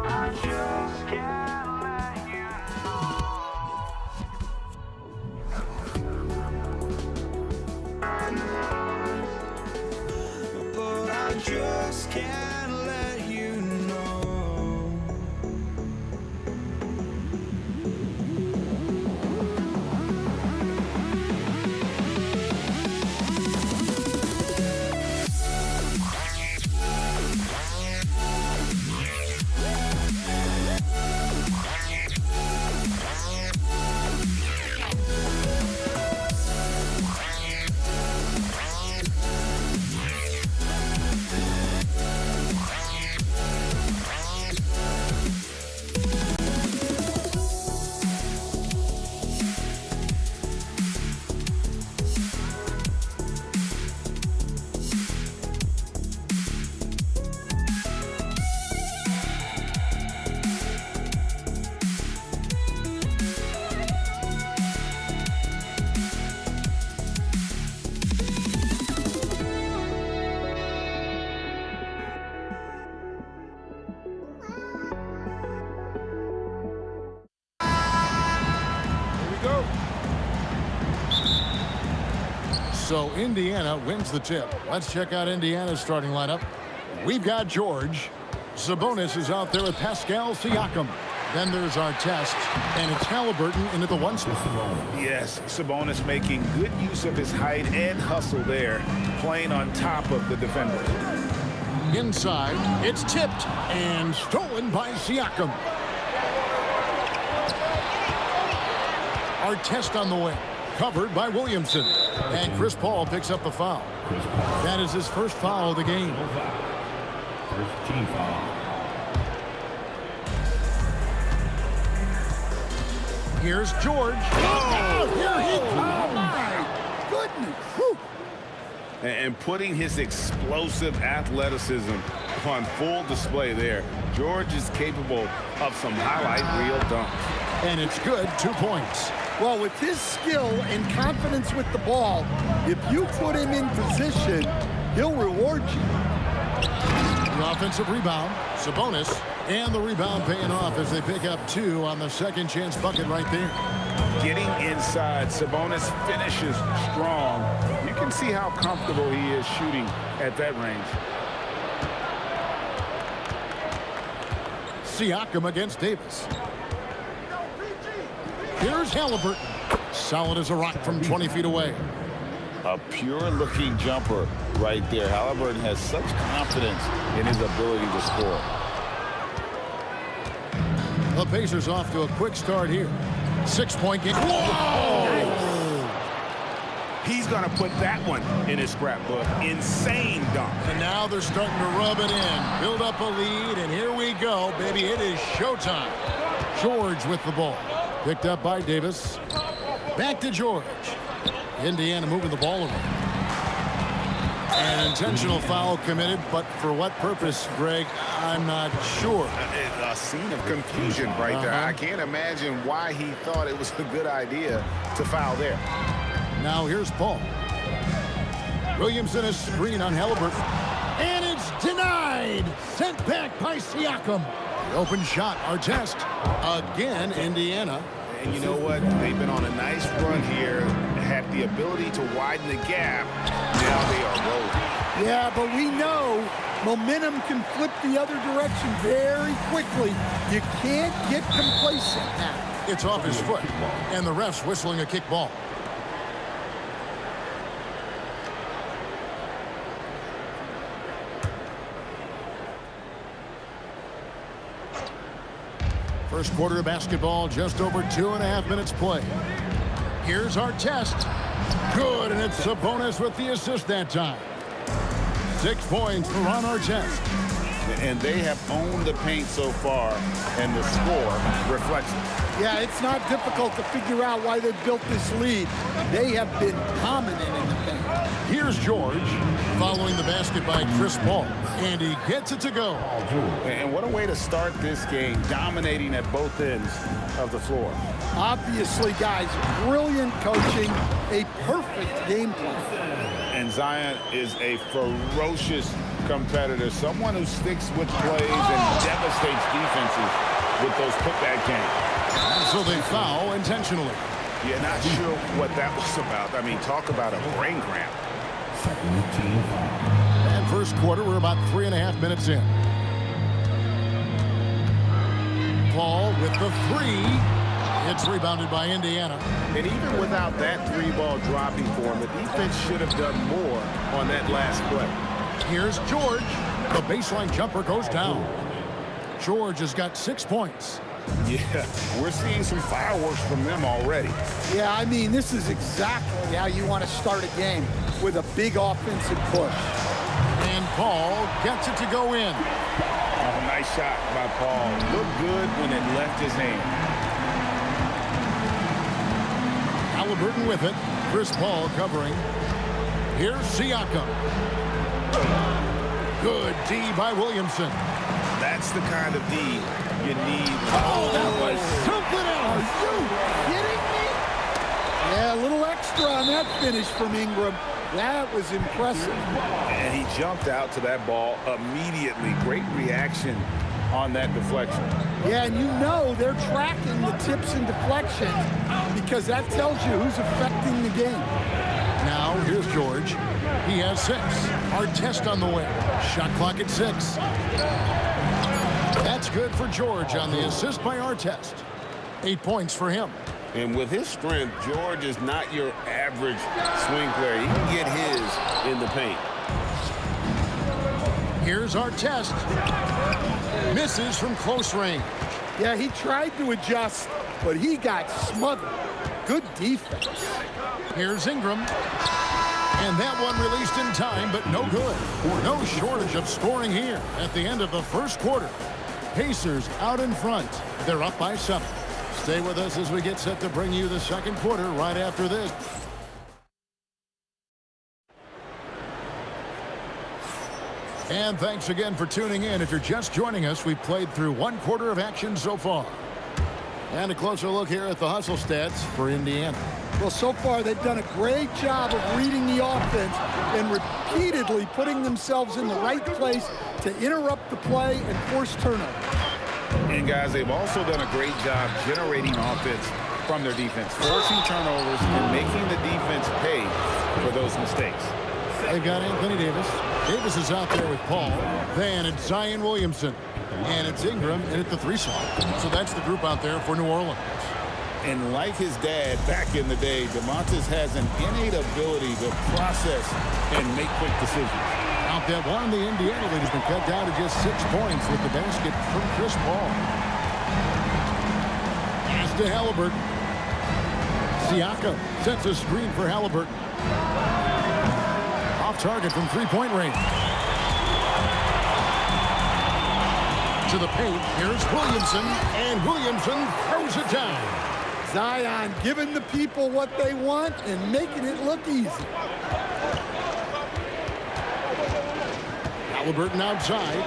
Speaker 15: I just can't let you know. But I just can't let you know.
Speaker 1: So Indiana wins the tip. Let's check out Indiana's starting lineup. We've got George. Sabonis is out there with Pascal Siakam. Then there's our test, and it's Halliburton into the one spot.
Speaker 2: Yes, Sabonis making good use of his height and hustle there, playing on top of the defender.
Speaker 1: Inside, it's tipped and stolen by Siakam. Our test on the wing, covered by Williamson. And Chris Paul picks up the foul. That is his first foul of the game.
Speaker 10: First team foul.
Speaker 1: Here's George.
Speaker 9: Oh, here he comes. My goodness. Whew.
Speaker 2: And putting his explosive athleticism on full display there. George is capable of some highlight reel dunks.
Speaker 1: And it's good, 2 points.
Speaker 9: Well, with his skill and confidence with the ball, if you put him in position, he'll reward you.
Speaker 1: The offensive rebound, Sabonis, and the rebound paying off as they pick up 2 on the second chance bucket right there.
Speaker 2: Getting inside, Sabonis finishes strong. You can see how comfortable he is shooting at that range.
Speaker 1: Siakam against Davis. Here's Halliburton. Solid as a rock from 20 feet away.
Speaker 5: A pure-looking jumper right there. Halliburton has such confidence in his ability to score.
Speaker 1: The Pacers off to a quick start here. 6-point game. Whoa!
Speaker 2: He's going to put that one in his scrapbook. Insane dunk.
Speaker 1: And now they're starting to rub it in. Build up a lead, and here we go, baby. It is showtime. George with the ball. Picked up by Davis. Back to George. Indiana moving the ball around. An intentional foul committed, but for what purpose, Greg, I'm not sure.
Speaker 2: A scene of confusion right there. I can't imagine why he thought it was a good idea to foul there.
Speaker 1: Now here's Paul. Williamson, a screen on Halliburton. And it's denied. Sent back by Siakam. The open shot, our test. Again, Indiana.
Speaker 2: And you know what? They've been on a nice run here. Had the ability to widen the gap. Now they are rolling.
Speaker 9: Yeah, but we know momentum can flip the other direction very quickly. You can't get complacent now.
Speaker 1: It's off his foot. And the ref's whistling a kick ball. First quarter of basketball, just over 2.5 minutes play. Here's our test. Good, and it's Sabonis with the assist that time. 6 points for Ron Artest.
Speaker 5: And they have owned the paint so far, and the score reflects it.
Speaker 9: Yeah, it's not difficult to figure out why they built this lead. They have been dominant in the paint.
Speaker 1: Here's George, following the basket by Chris Paul, and he gets it to go.
Speaker 5: And what a way to start this game, dominating at both ends of the floor.
Speaker 9: Obviously, guys, brilliant coaching, a perfect game plan.
Speaker 5: And Zion is a ferocious competitor, someone who sticks with plays and devastates defenses with those putback games.
Speaker 1: So they foul intentionally.
Speaker 2: Yeah, not sure what that was about. I mean, talk about a brain cramp.
Speaker 1: And first quarter, we're about 3.5 minutes in. Paul with the three. It's rebounded by Indiana.
Speaker 2: And even without that three-ball dropping for him, the defense should have done more on that last play.
Speaker 1: Here's George. The baseline jumper goes down. George has got 6 points.
Speaker 2: Yeah, we're seeing some fireworks from them already.
Speaker 9: Yeah, I mean, this is exactly how you want to start a game, with a big offensive push.
Speaker 1: And Paul gets it to go in.
Speaker 5: Oh, nice shot by Paul. Looked good when it left his hand.
Speaker 1: Halliburton with it. Chris Paul covering. Here's Siakam. Good D by Williamson.
Speaker 2: That's the kind of D you need.
Speaker 1: Oh, that was something else.
Speaker 9: Are you kidding me? Yeah, a little extra on that finish from Ingram. That was impressive.
Speaker 2: And he jumped out to that ball immediately. Great reaction on that deflection.
Speaker 9: Yeah, and you know they're tracking the tips and deflections because that tells you who's affecting the game.
Speaker 1: Now, here's George. He has 6. Artest on the way. Shot clock at 6. That's good for George on the assist by Artest. 8 points for him.
Speaker 5: And with his strength, George is not your average swing player. He can get his in the paint.
Speaker 1: Here's Artest. Misses from close range.
Speaker 9: Yeah, he tried to adjust, but he got smothered. Good defense.
Speaker 1: Here's Ingram. And that one released in time, but no good. No shortage of scoring here at the end of the first quarter. Pacers out in front. They're up by 7. Stay with us as we get set to bring you the second quarter right after this. And thanks again for tuning in. If you're just joining us, we've played through 1 quarter of action so far. And a closer look here at the hustle stats for Indiana.
Speaker 9: Well, so far they've done a great job of reading the offense and repeatedly putting themselves in the right place to interrupt the play and force turnovers.
Speaker 5: And guys, they've also done a great job generating offense from their defense, forcing turnovers and making the defense pay for those mistakes.
Speaker 1: They've got Anthony Davis. Davis is out there with Paul. Then it's Zion Williamson. And it's Ingram in at the 3 slot. So that's the group out there for New Orleans.
Speaker 5: And like his dad back in the day, DeMontis has an innate ability to process and make quick decisions.
Speaker 1: Out that one, the Indiana lead has been cut down to just 6 points with the basket from Chris Paul. Pass to Halliburton. Siakam sets a screen for Halliburton. Off target from 3-point range. To the paint, here's Williamson, and Williamson throws it down.
Speaker 9: Zion giving the people what they want and making it look easy.
Speaker 1: Halliburton outside.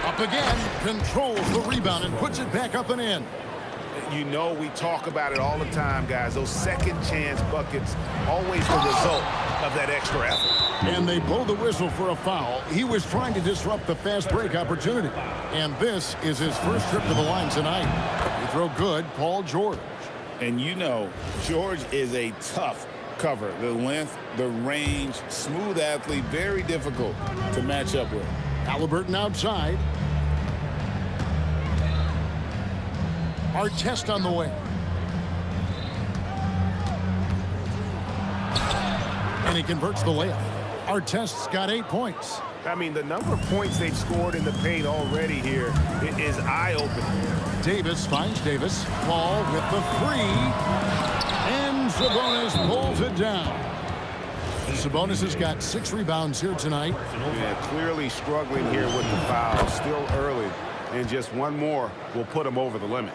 Speaker 1: Up again, controls the rebound and puts it back up and in.
Speaker 2: You know, we talk about it all the time, guys. Those second chance buckets, always the result of that extra effort.
Speaker 1: And they blow the whistle for a foul. He was trying to disrupt the fast break opportunity. And this is his first trip to the line tonight. He throw good, Paul George.
Speaker 5: And you know, George is a tough cover. The length, the range, smooth athlete, very difficult to match up with.
Speaker 1: Halliburton outside. Artest on the way. And he converts the layup. Artest's got 8 points.
Speaker 6: I mean, the number of points they've scored in the paint already here is eye-opening.
Speaker 1: Davis finds Davis. Paul with the three. And Sabonis pulls it down. Sabonis has got 6 rebounds here tonight.
Speaker 6: Yeah, clearly struggling here with the foul. Still early. And just one more will put him over the limit.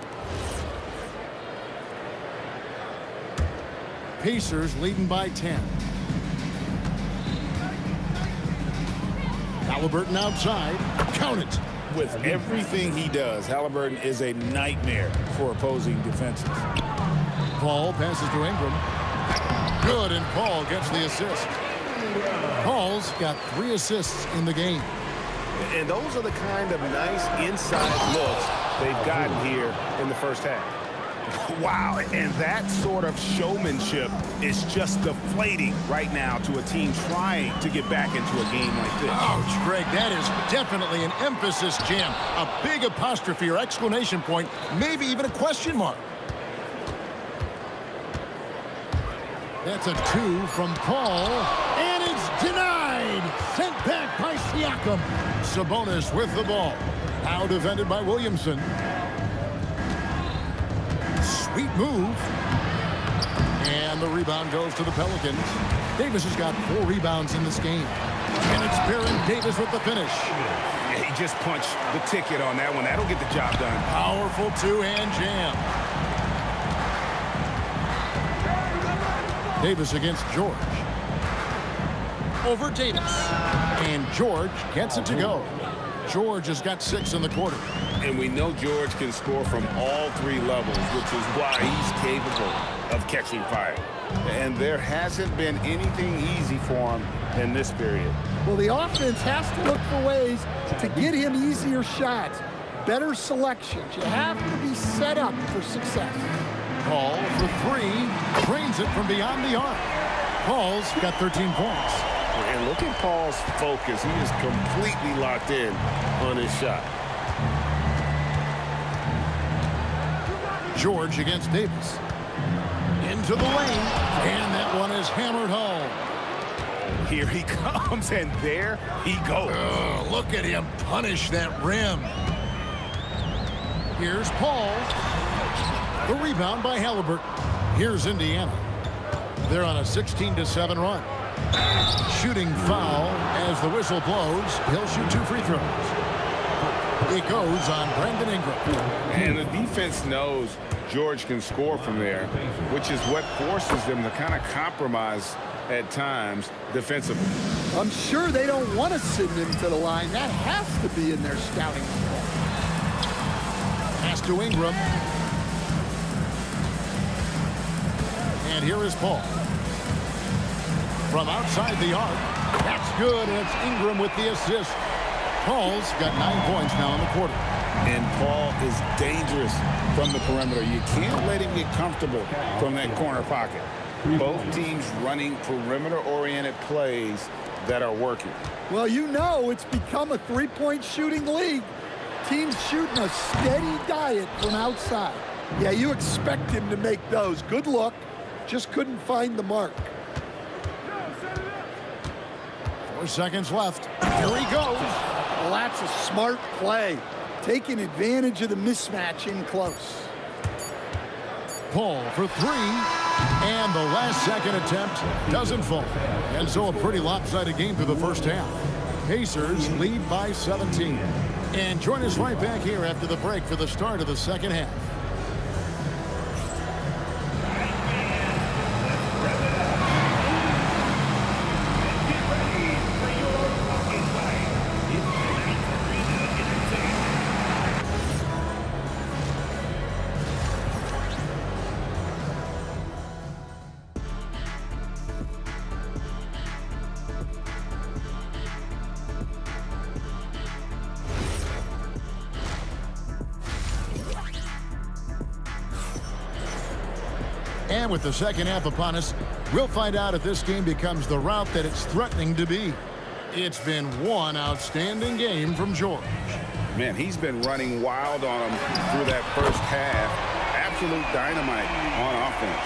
Speaker 1: Pacers leading by 10. Halliburton outside. Count it.
Speaker 5: With everything he does, Halliburton is a nightmare for opposing defenses.
Speaker 1: Paul passes to Ingram. Good, and Paul gets the assist. Paul's got 3 assists in the game.
Speaker 6: And those are the kind of nice inside looks they've gotten here in the first half. Wow, and that sort of showmanship is just deflating right now to a team trying to get back into a game like this.
Speaker 1: Ouch, Greg, that is definitely an emphasis jam. A big apostrophe or exclamation point, maybe even a question mark. That's a 2 from Paul, and it's denied. Sent back by Siakam. Sabonis with the ball. Now defended by Williamson. Sweet move. And the rebound goes to the Pelicans. Davis has got 4 rebounds in this game. And it's Baron Davis with the finish.
Speaker 6: Yeah, he just punched the ticket on that one. That'll get the job done.
Speaker 1: Powerful 2-hand jam. Davis against George. Over Davis. And George gets it to go. George has got 6 in the quarter.
Speaker 6: And we know George can score from all 3 levels, which is why he's capable of catching fire. And there hasn't been anything easy for him in this period.
Speaker 9: Well, the offense has to look for ways to get him easier shots, better selections. You have to be set up for success.
Speaker 1: Paul for 3, drains it from beyond the arc. Paul's got 13 points.
Speaker 6: And look at Paul's focus. He is completely locked in on his shot.
Speaker 1: George against Davis. Into the lane. And that one is hammered home.
Speaker 6: Here he comes, and there he goes.
Speaker 1: Oh, look at him punish that rim. Here's Paul. The rebound by Halliburton. Here's Indiana. They're on a 16-7 run. Shooting foul as the whistle blows. He'll shoot 2 free throws. It goes on Brandon Ingram.
Speaker 2: And the defense knows George can score from there, which is what forces them to kind of compromise at times defensively.
Speaker 9: I'm sure they don't want to send him to the line. That has to be in their scouting report.
Speaker 1: Pass to Ingram. And here is Paul. From outside the arc. That's good, and it's Ingram with the assist. Paul's got 9 points now in the quarter.
Speaker 5: And Paul is dangerous from the perimeter. You can't let him get comfortable from that corner pocket.
Speaker 2: Both teams running perimeter-oriented plays that are working.
Speaker 9: Well, you know it's become a 3-point shooting league. Teams shooting a steady diet from outside. Yeah, you expect him to make those. Good look. Just couldn't find the mark.
Speaker 1: 4 seconds left. Here he goes.
Speaker 9: Well, that's a smart play. Taking advantage of the mismatch in close.
Speaker 1: Paul for 3. And the last second attempt doesn't fall. And so a pretty lopsided game through the first half. Pacers lead by 17. And join us right back here after the break for the start of the second half. And with the second half upon us, we'll find out if this game becomes the route that it's threatening to be. It's been one outstanding game from George.
Speaker 2: Man, he's been running wild on him through that first half. Absolute dynamite on offense.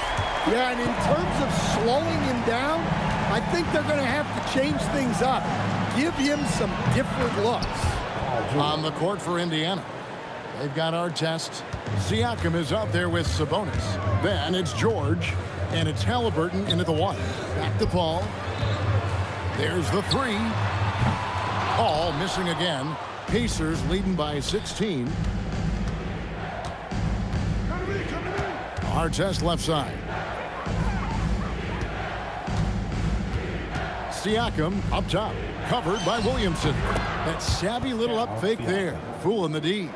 Speaker 9: Yeah, and in terms of slowing him down, I think they're going to have to change things up. give him some different looks.
Speaker 1: On the court for Indiana, they've got Artest. Siakam is out there with Sabonis. Then it's George, and it's Halliburton into the one. Back to Paul. There's the three. Paul missing again. Pacers leading by 16. Artest left side. Siakam up top, covered by Williamson. That savvy little up fake there, fooling the D.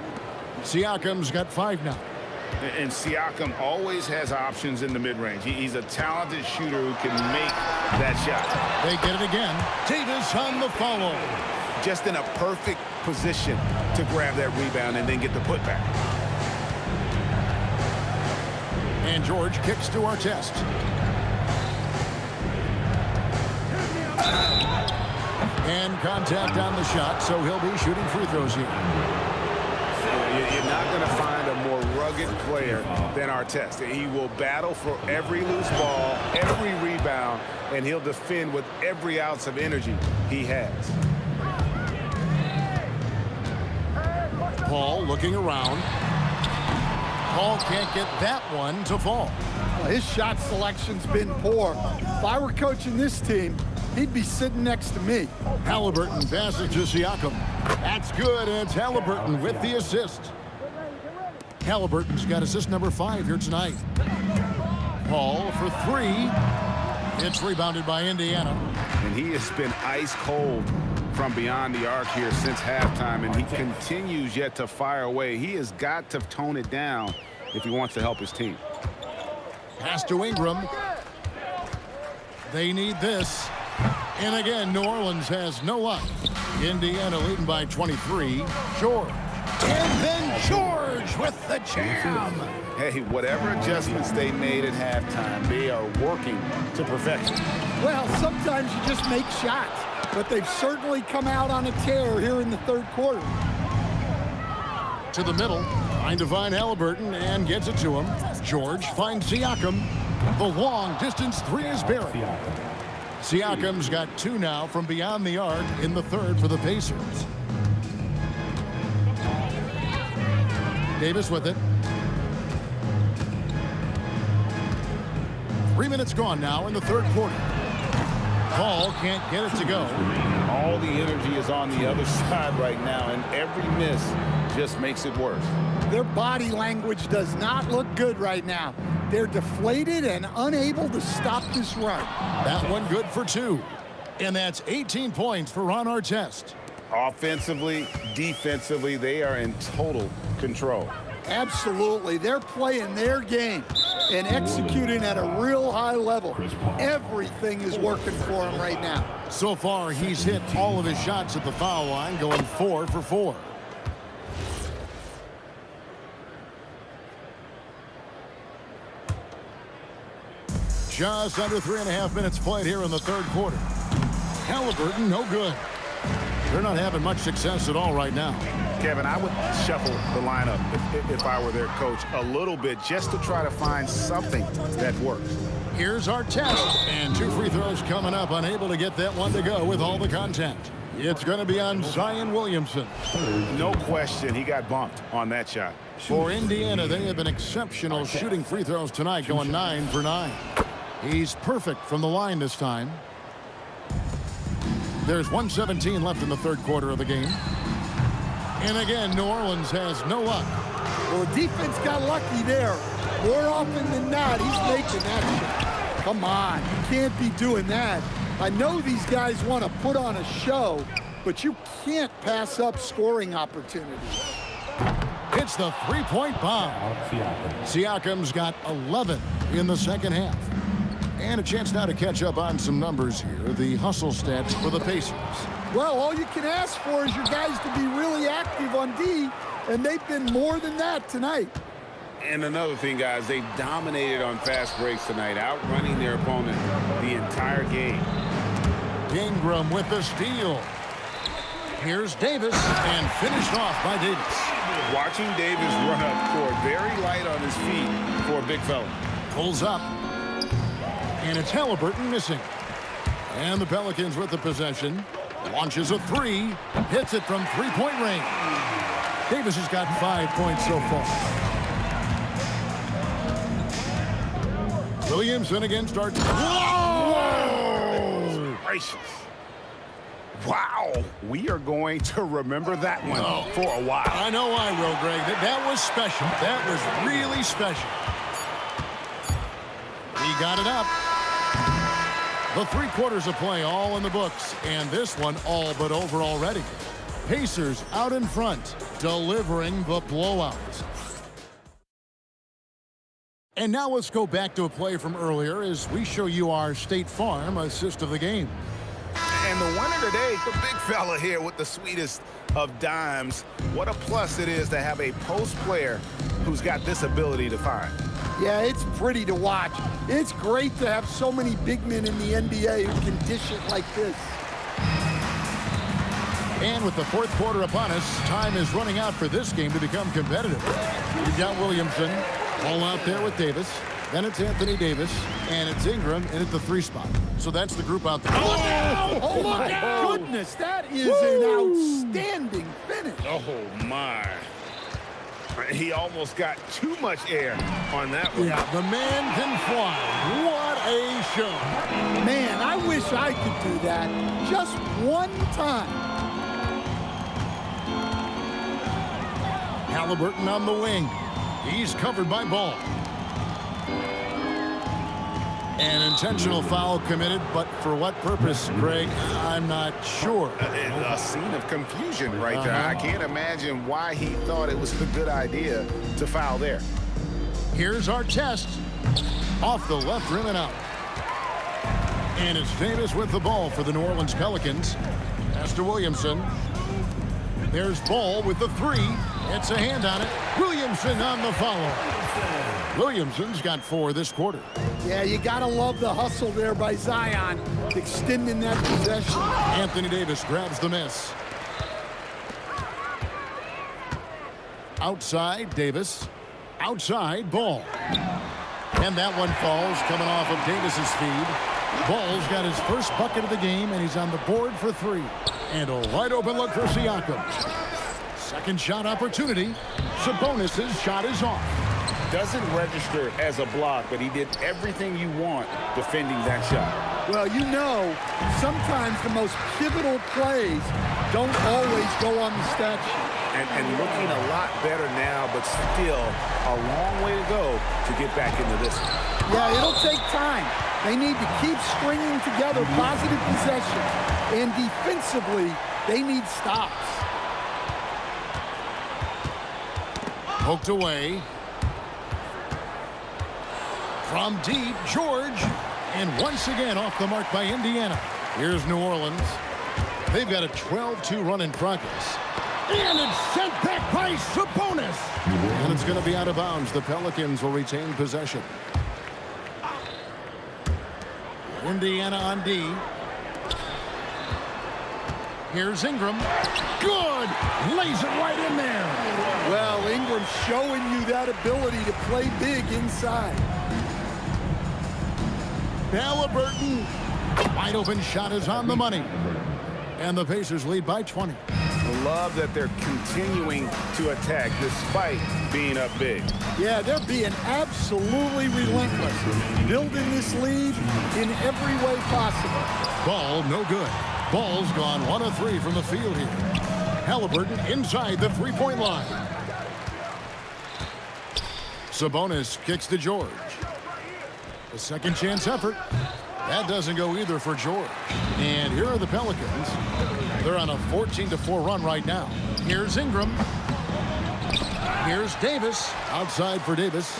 Speaker 1: Siakam's got 5 now.
Speaker 2: And Siakam always has options in the mid-range. He's a talented shooter who can make that shot.
Speaker 1: They get it again. Davis on the follow.
Speaker 2: Just in a perfect position to grab that rebound and then get the putback.
Speaker 1: And George kicks to Artest. And contact on the shot, so he'll be shooting free throws here.
Speaker 2: You're not going to find a more rugged player than Artest. He will battle for every loose ball, every rebound, and he'll defend with every ounce of energy he has.
Speaker 1: Paul looking around. Paul can't get that one to fall.
Speaker 9: Well, his shot selection's been poor. If I were coaching this team, he'd be sitting next to me.
Speaker 1: Halliburton passes to Siakam. That's good, and it's Halliburton with the assist. Halliburton's got assist number 5 here tonight. Paul for 3. It's rebounded by Indiana.
Speaker 2: And he has been ice cold from beyond the arc here since halftime, and he continues yet to fire away. He has got to tone it down if he wants to help his team.
Speaker 1: Pass to Ingram. They need this. And again, New Orleans has no luck. Indiana leading by 23. George. And then George with the jam.
Speaker 2: Hey, whatever adjustments they made at halftime, they are working to perfection.
Speaker 9: Well, sometimes you just make shots, but they've certainly come out on a tear here in the third quarter.
Speaker 1: To the middle, trying to find Halliburton and gets it to him. George finds Siakam. The long distance 3 is buried. Siakam's got 2 now from beyond the arc in the third for the Pacers. Davis with it. 3 minutes gone now in the third quarter. Paul can't get it to go.
Speaker 2: All the energy is on the other side right now, and every miss just makes it worse.
Speaker 9: Their body language does not look good right now. They're deflated and unable to stop this run.
Speaker 1: That one good for 2. And that's 18 points for Ron Artest.
Speaker 2: Offensively, defensively, they are in total control.
Speaker 9: Absolutely. They're playing their game and executing at a real high level. Everything is working for him right now.
Speaker 1: So far, he's hit all of his shots at the foul line, going 4 for 4. Just under 3.5 minutes played here in the third quarter. Halliburton, no good. They're not having much success at all right now.
Speaker 2: Kevin, I would shuffle the lineup if I were their coach a little bit just to try to find something that works.
Speaker 1: Here's our test, and 2 free throws coming up, unable to get that one to go with all the contact. It's going to be on Zion Williamson.
Speaker 2: No question, he got bumped on that shot.
Speaker 1: For Indiana, they have been exceptional shooting free throws tonight, going 9 for 9. He's perfect from the line this time. There's 1:17 left in the third quarter of the game. And again, New Orleans has no luck.
Speaker 9: Well, the defense got lucky there. More often than not, he's making that shot. Come on, you can't be doing that. I know these guys want to put on a show, but you can't pass up scoring opportunities.
Speaker 1: It's the 3-point bomb. Siakam's got 11 in the second half. And a chance now to catch up on some numbers here. The hustle stats for the Pacers.
Speaker 9: Well, all you can ask for is your guys to be really active on D, and they've been more than that tonight.
Speaker 2: And another thing, guys, they've dominated on fast breaks tonight, outrunning their opponent the entire game.
Speaker 1: Ingram with the steal. Here's Davis, and finished off by Davis.
Speaker 2: Watching Davis run up court, very light on his feet for a big fella.
Speaker 1: Pulls up. And it's Halliburton missing. And the Pelicans with the possession. Launches a three. Hits it from three-point range. Davis has got 5 points so far. Williamson against our...
Speaker 2: Whoa! Gracious. Wow. We are going to remember that one for a while.
Speaker 1: I know I will, Greg. That was special. That was really special. He got it up. The 3 quarters of play all in the books, and this one all but over already. Pacers out in front, delivering the blowout. And now let's go back to a play from earlier as we show you our State Farm assist of the game.
Speaker 2: And the winner today, the big fella here with the sweetest of dimes. What a plus it is to have a post player who's got this ability to find.
Speaker 9: Yeah, it's pretty to watch. It's great to have so many big men in the NBA who can dish it like this.
Speaker 1: And with the 4th quarter upon us, time is running out for this game to become competitive. We've got Williamson all out there with Davis. Then it's Anthony Davis, and it's Ingram in at the 3 spot. So that's the group out there.
Speaker 9: Oh, my goodness. That is an outstanding finish.
Speaker 2: Oh, my. He almost got too much air on that one.
Speaker 1: Yeah, the man can fly. What a show.
Speaker 9: Man, I wish I could do that just one time.
Speaker 1: Halliburton on the wing. He's covered by Ball. An intentional foul committed, but for what purpose, Greg? I'm not sure.
Speaker 2: A scene of confusion right there. I can't imagine why he thought it was a good idea to foul there.
Speaker 1: Here's our test. Off the left rim and out. And it's Davis with the ball for the New Orleans Pelicans. Pass to Williamson. There's Ball with the 3. It's a hand on it. Williamson on the follow. Williamson's got 4 this quarter.
Speaker 9: Yeah, you got to love the hustle there by Zion, extending that possession.
Speaker 1: Anthony Davis grabs the miss. Outside, Davis. Outside, Ball. And that one falls coming off of Davis's feed. Ball's got his first bucket of the game, and he's on the board for 3. And a wide open look for Siakam. Second shot opportunity. Sabonis' shot is off.
Speaker 2: Doesn't register as a block, but he did everything you want defending that shot.
Speaker 9: Well, you know, sometimes the most pivotal plays don't always go on the stat sheet.
Speaker 2: And looking a lot better now, but still a long way to go to get back into this one.
Speaker 9: Yeah, it'll take time. They need to keep stringing together positive possessions. And defensively, they need stops.
Speaker 1: Poked away. From deep, George. And once again off the mark by Indiana. Here's New Orleans. They've got a 12-2 run in progress. And it's sent back by Sabonis. And it's going to be out of bounds. The Pelicans will retain possession. Indiana on D. Here's Ingram. Good. Lays it right in there.
Speaker 9: Well, Ingram's showing you that ability to play big inside.
Speaker 1: Halliburton. Wide open shot is on the money. And the Pacers lead by 20.
Speaker 2: Love that they're continuing to attack despite being up big.
Speaker 9: Yeah, they're being absolutely relentless. Building this lead in every way possible.
Speaker 1: Ball no good. Ball's gone 1 of 3 from the field here. Halliburton inside the 3-point line. Sabonis kicks to George. A second chance effort. That doesn't go either for George. And here are the Pelicans. They're on a 14-4 run right now. Here's Ingram. Here's Davis. Outside for Davis.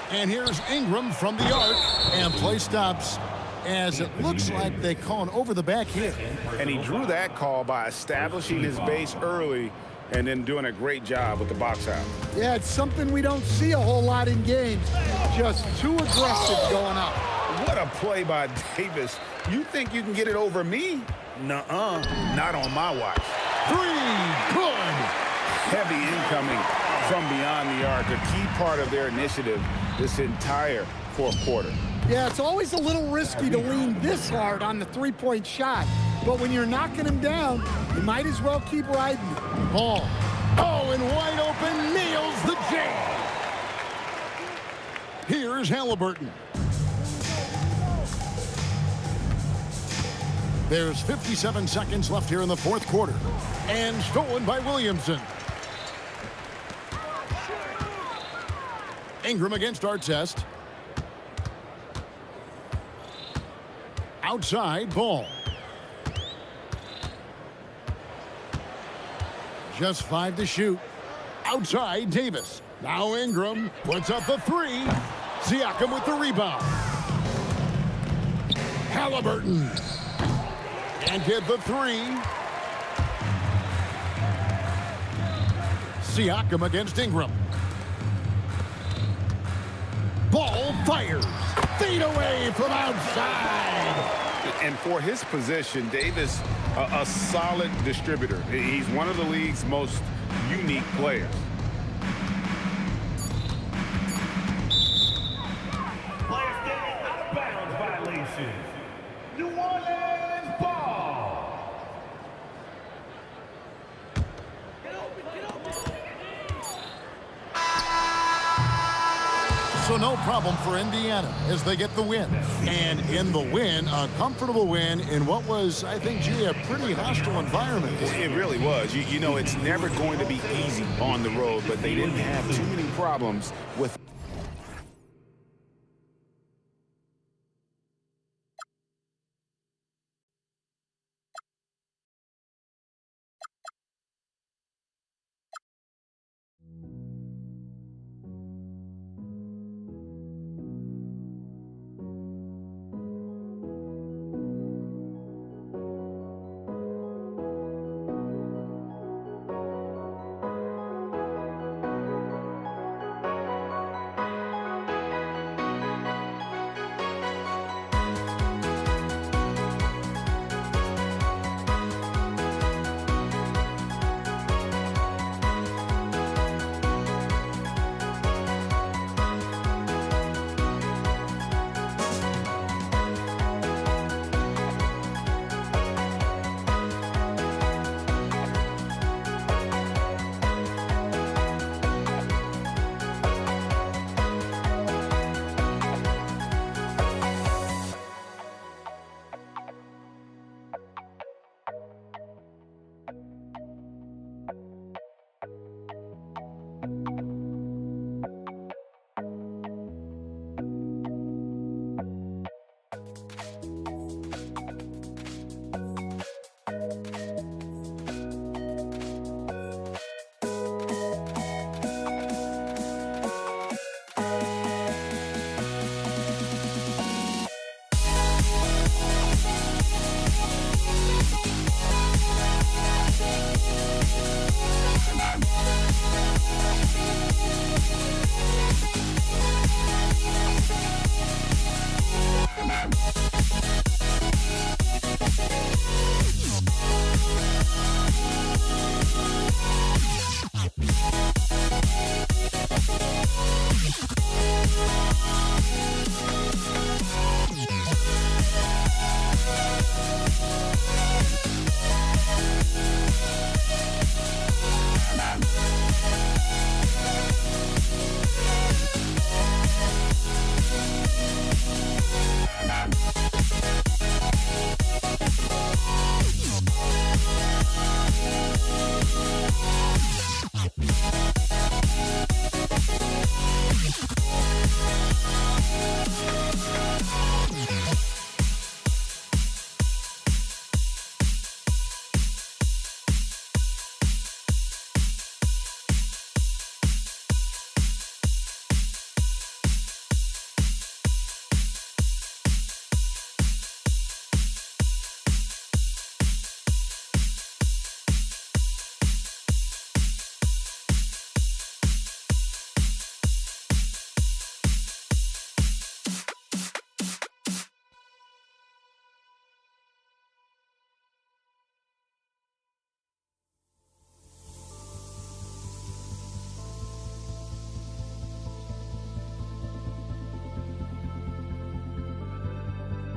Speaker 1: And here's Ingram from the arc. And play stops as it looks like they call an over-the-back hit.
Speaker 2: And he drew that call by establishing his base early and then doing a great job with the box out.
Speaker 9: Yeah, it's something we don't see a whole lot in games. Just too aggressive going up.
Speaker 2: What a play by Davis. You think you can get it over me? Nuh-uh. Not on my watch.
Speaker 1: 3. Good.
Speaker 2: Heavy incoming from beyond the arc. A key part of their initiative this entire 4th quarter.
Speaker 9: Yeah, it's always a little risky to lean this hard on the 3-point shot But when you're knocking him down, you might as well keep riding it.
Speaker 1: Ball. Oh, and wide open, nails the jam. Here's Halliburton. There's 57 seconds left here in the fourth quarter. And stolen by Williamson. Ingram against Artest. Outside, Ball. Just 5 to shoot. Outside, Davis. Now Ingram puts up the 3. Siakam with the rebound. Halliburton. And hit the 3. Siakam against Ingram. Ball fires. Fade away from outside.
Speaker 2: And for his position, Davis, a solid distributor. He's one of the league's most unique players.
Speaker 10: Player standing out of bounds violation. New Orleans ball.
Speaker 1: So no problem for Indiana as they get the win. And in the win, a comfortable win in what was, I think, gee, a pretty hostile environment.
Speaker 2: It really was. You know, it's never going to be easy on the road, but they didn't have too many problems with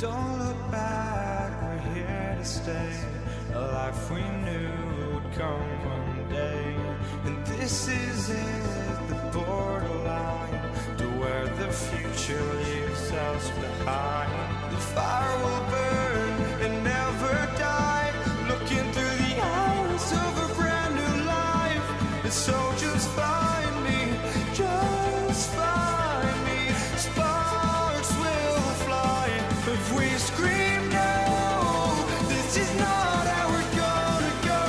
Speaker 15: Don't look back, we're here to stay, a life we knew would come one day. And this is it, the borderline to where the future leaves us behind. The fire will burn and never die, looking through the eyes of a brand new life. And so just find me, just find me. Sparks will fly if we scream no. This is not how we're gonna go.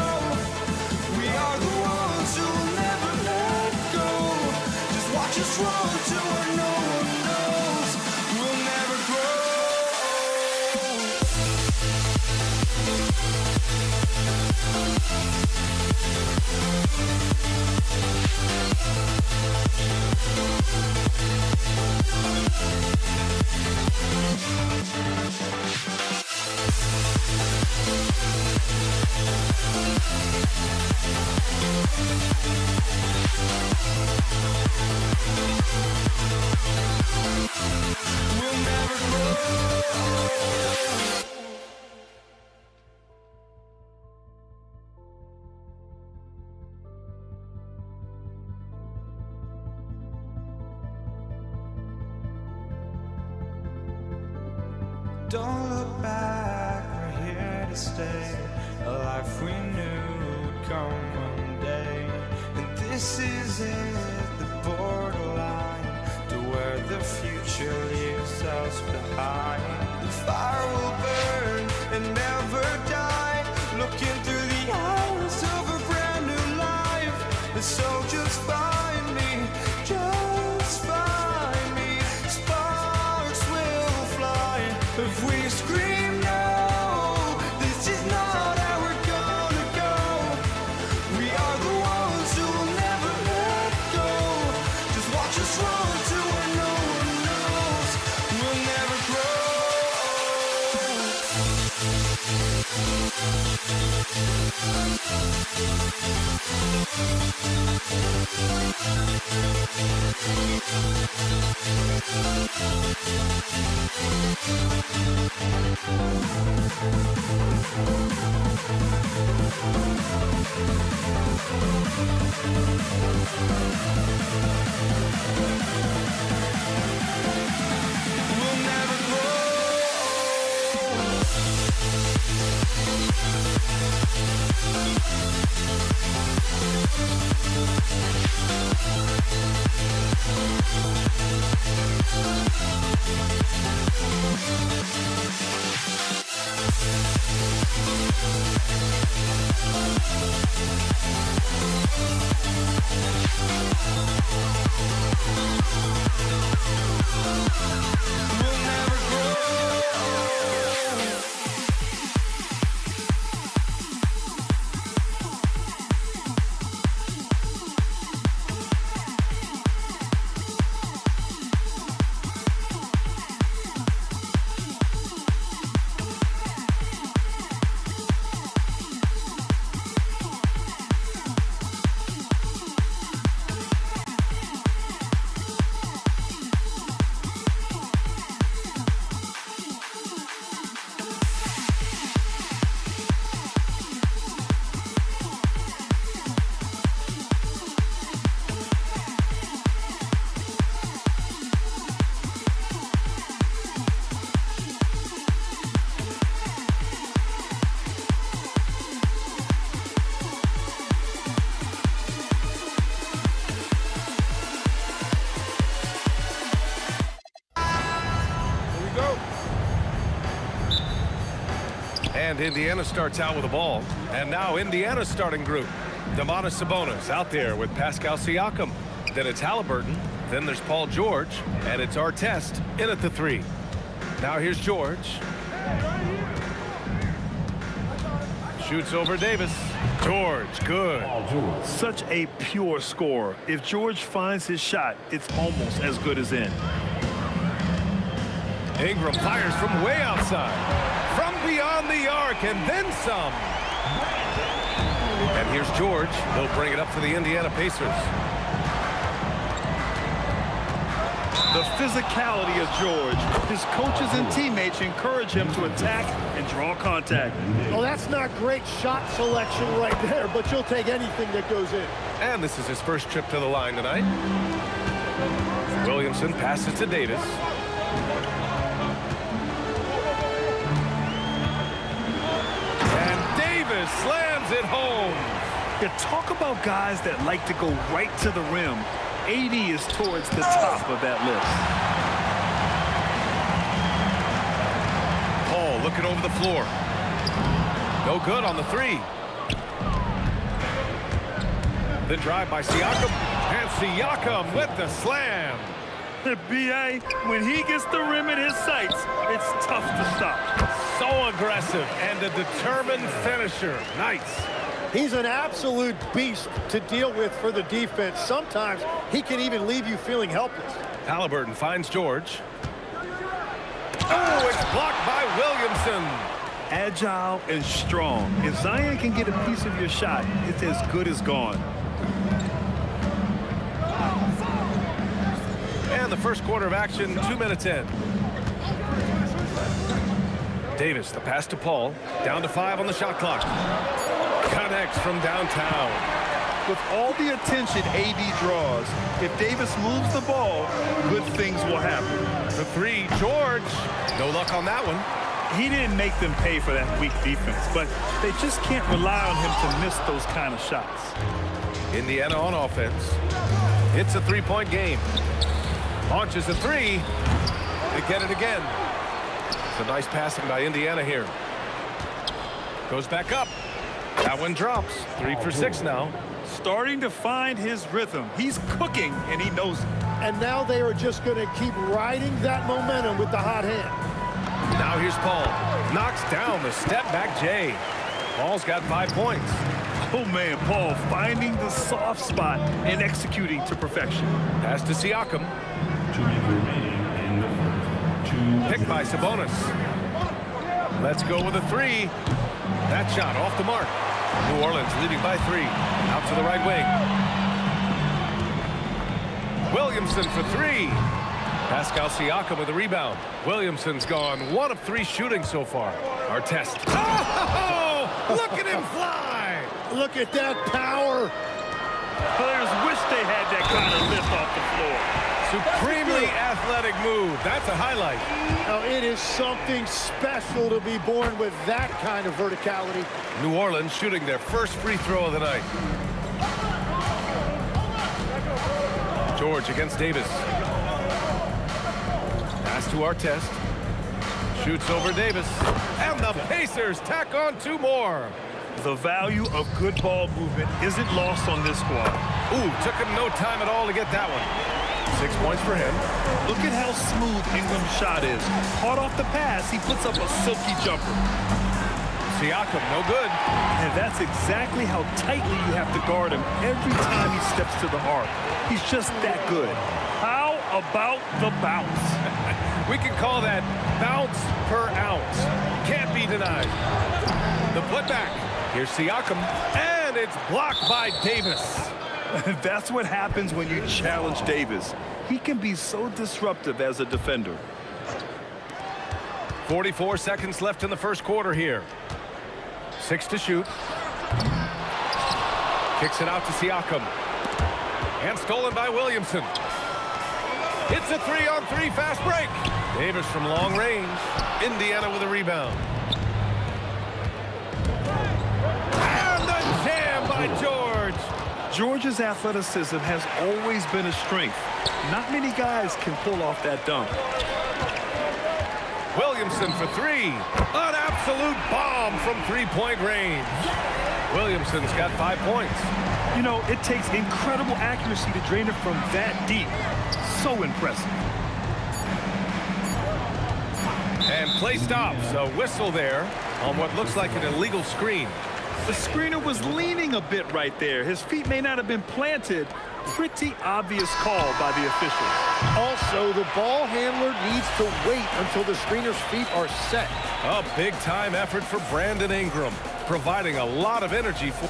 Speaker 15: We are the ones who will never let go. Just watch us run to where no one knows. We'll never grow. We'll never grow. Don't look back, we're here to stay. A life we knew would come one day. And this is it, the borderline to where the future leaves us behind. The fire will burn and never die, looking through the eyes of a brand new life. And so just find me, just find me. Sparks will fly if we scream no. This is not how we're gonna go. We are the ones who will never let go. Just watch us run to where no one knows. We'll never grow. We'll never grow. We'll never grow.
Speaker 7: And Indiana starts out with the ball. And now Indiana's starting group. Domantas Sabonis out there with Pascal Siakam. Then it's Halliburton. Then there's Paul George. And it's Artest in at the 3. Now here's George. Shoots over Davis. George, good.
Speaker 8: Such a pure scorer. If George finds his shot, it's almost as good as in.
Speaker 7: Ingram fires from way outside. From beyond the arc and then some. And here's George. He'll bring it up for the Indiana Pacers.
Speaker 8: The physicality of George. His coaches and teammates encourage him to attack and draw contact.
Speaker 9: Oh, that's not great shot selection right there, but you'll take anything that goes in.
Speaker 7: And this is his first trip to the line tonight. Williamson passes to Davis. And Davis slams it home.
Speaker 8: You talk about guys that like to go right to the rim. AD is towards the top of that list.
Speaker 7: Paul looking over the floor. No good on the three. The drive by Siakam. And Siakam with the slam.
Speaker 8: B.A., when he gets the rim in his sights, it's tough to stop.
Speaker 7: So aggressive and a determined finisher. Nice.
Speaker 9: He's an absolute beast to deal with for the defense. Sometimes he can even leave you feeling helpless.
Speaker 7: Halliburton finds George. Oh, it's blocked by Williamson.
Speaker 8: Agile and strong. If Zion can get a piece of your shot, it's as good as gone.
Speaker 7: And the first quarter of action, 2 minutes in. Davis, the pass to Paul. Down to 5 on the shot clock. Connects from downtown.
Speaker 8: With all the attention AD draws, if Davis moves the ball, good things will happen.
Speaker 7: The three, George. No luck on that one.
Speaker 8: He didn't make them pay for that weak defense, but they just can't rely on him to miss those kind of shots.
Speaker 7: Indiana on offense. It's a three-point game. Launches a three. They get it again. It's a nice passing by Indiana here. Goes back up. That one drops. 3 for 6 now.
Speaker 8: Starting to find his rhythm. He's cooking, and he knows it.
Speaker 9: And now they are just going to keep riding that momentum with the hot hand.
Speaker 7: Now here's Paul. Knocks down the step-back J. Paul's got 5 points.
Speaker 8: Oh, man, Paul finding the soft spot and executing to perfection.
Speaker 7: Pass to Siakam.
Speaker 10: 2 minutes remaining in the first.
Speaker 7: Picked by Sabonis. Let's go with a three. That shot off the mark. New Orleans leading by 3. Out to the right wing. Williamson for 3. Pascal Siakam with a rebound. Williamson's gone 1 of 3 shooting so far. Our test. Oh! Look at him fly!
Speaker 9: Look at that power.
Speaker 8: Players wish they had that kind of lift off the floor.
Speaker 7: Supremely athletic move. That's a highlight.
Speaker 9: Now, it is something special to be born with that kind of verticality.
Speaker 7: New Orleans shooting their first free throw of the night. George against Davis. Pass to Artest. Shoots over Davis. And the Pacers tack on 2 more.
Speaker 8: The value of good ball movement isn't lost on this squad.
Speaker 7: Ooh, took him no time at all to get that one. 6 points for him.
Speaker 8: Look at how smooth Ingram's shot is. Caught off the pass, he puts up a silky jumper.
Speaker 7: Siakam, no good.
Speaker 8: And that's exactly how tightly you have to guard him every time he steps to the arc. He's just that good. How about the bounce?
Speaker 7: We can call that bounce per ounce. Can't be denied. The putback. Here's Siakam. And it's blocked by Davis.
Speaker 8: That's what happens when you challenge Davis. He can be so disruptive as a defender.
Speaker 7: 44 seconds left in the first quarter here. 6 to shoot. Kicks it out to Siakam. And stolen by Williamson. It's a 3-on-3 fast break. Davis from long range. Indiana with a rebound. And the jam by George.
Speaker 8: George's athleticism has always been a strength. Not many guys can pull off that dunk.
Speaker 7: Williamson for 3. An absolute bomb from 3-point range. Williamson's got 5 points.
Speaker 8: You know, it takes incredible accuracy to drain it from that deep. So impressive.
Speaker 7: And play stops. A whistle there on what looks like an illegal screen.
Speaker 8: The screener was leaning a bit right there. His feet may not have been planted. Pretty obvious call by the officials.
Speaker 9: Also, the ball handler needs to wait until the screener's feet are set.
Speaker 7: A big-time effort for Brandon Ingram, providing a lot of energy for...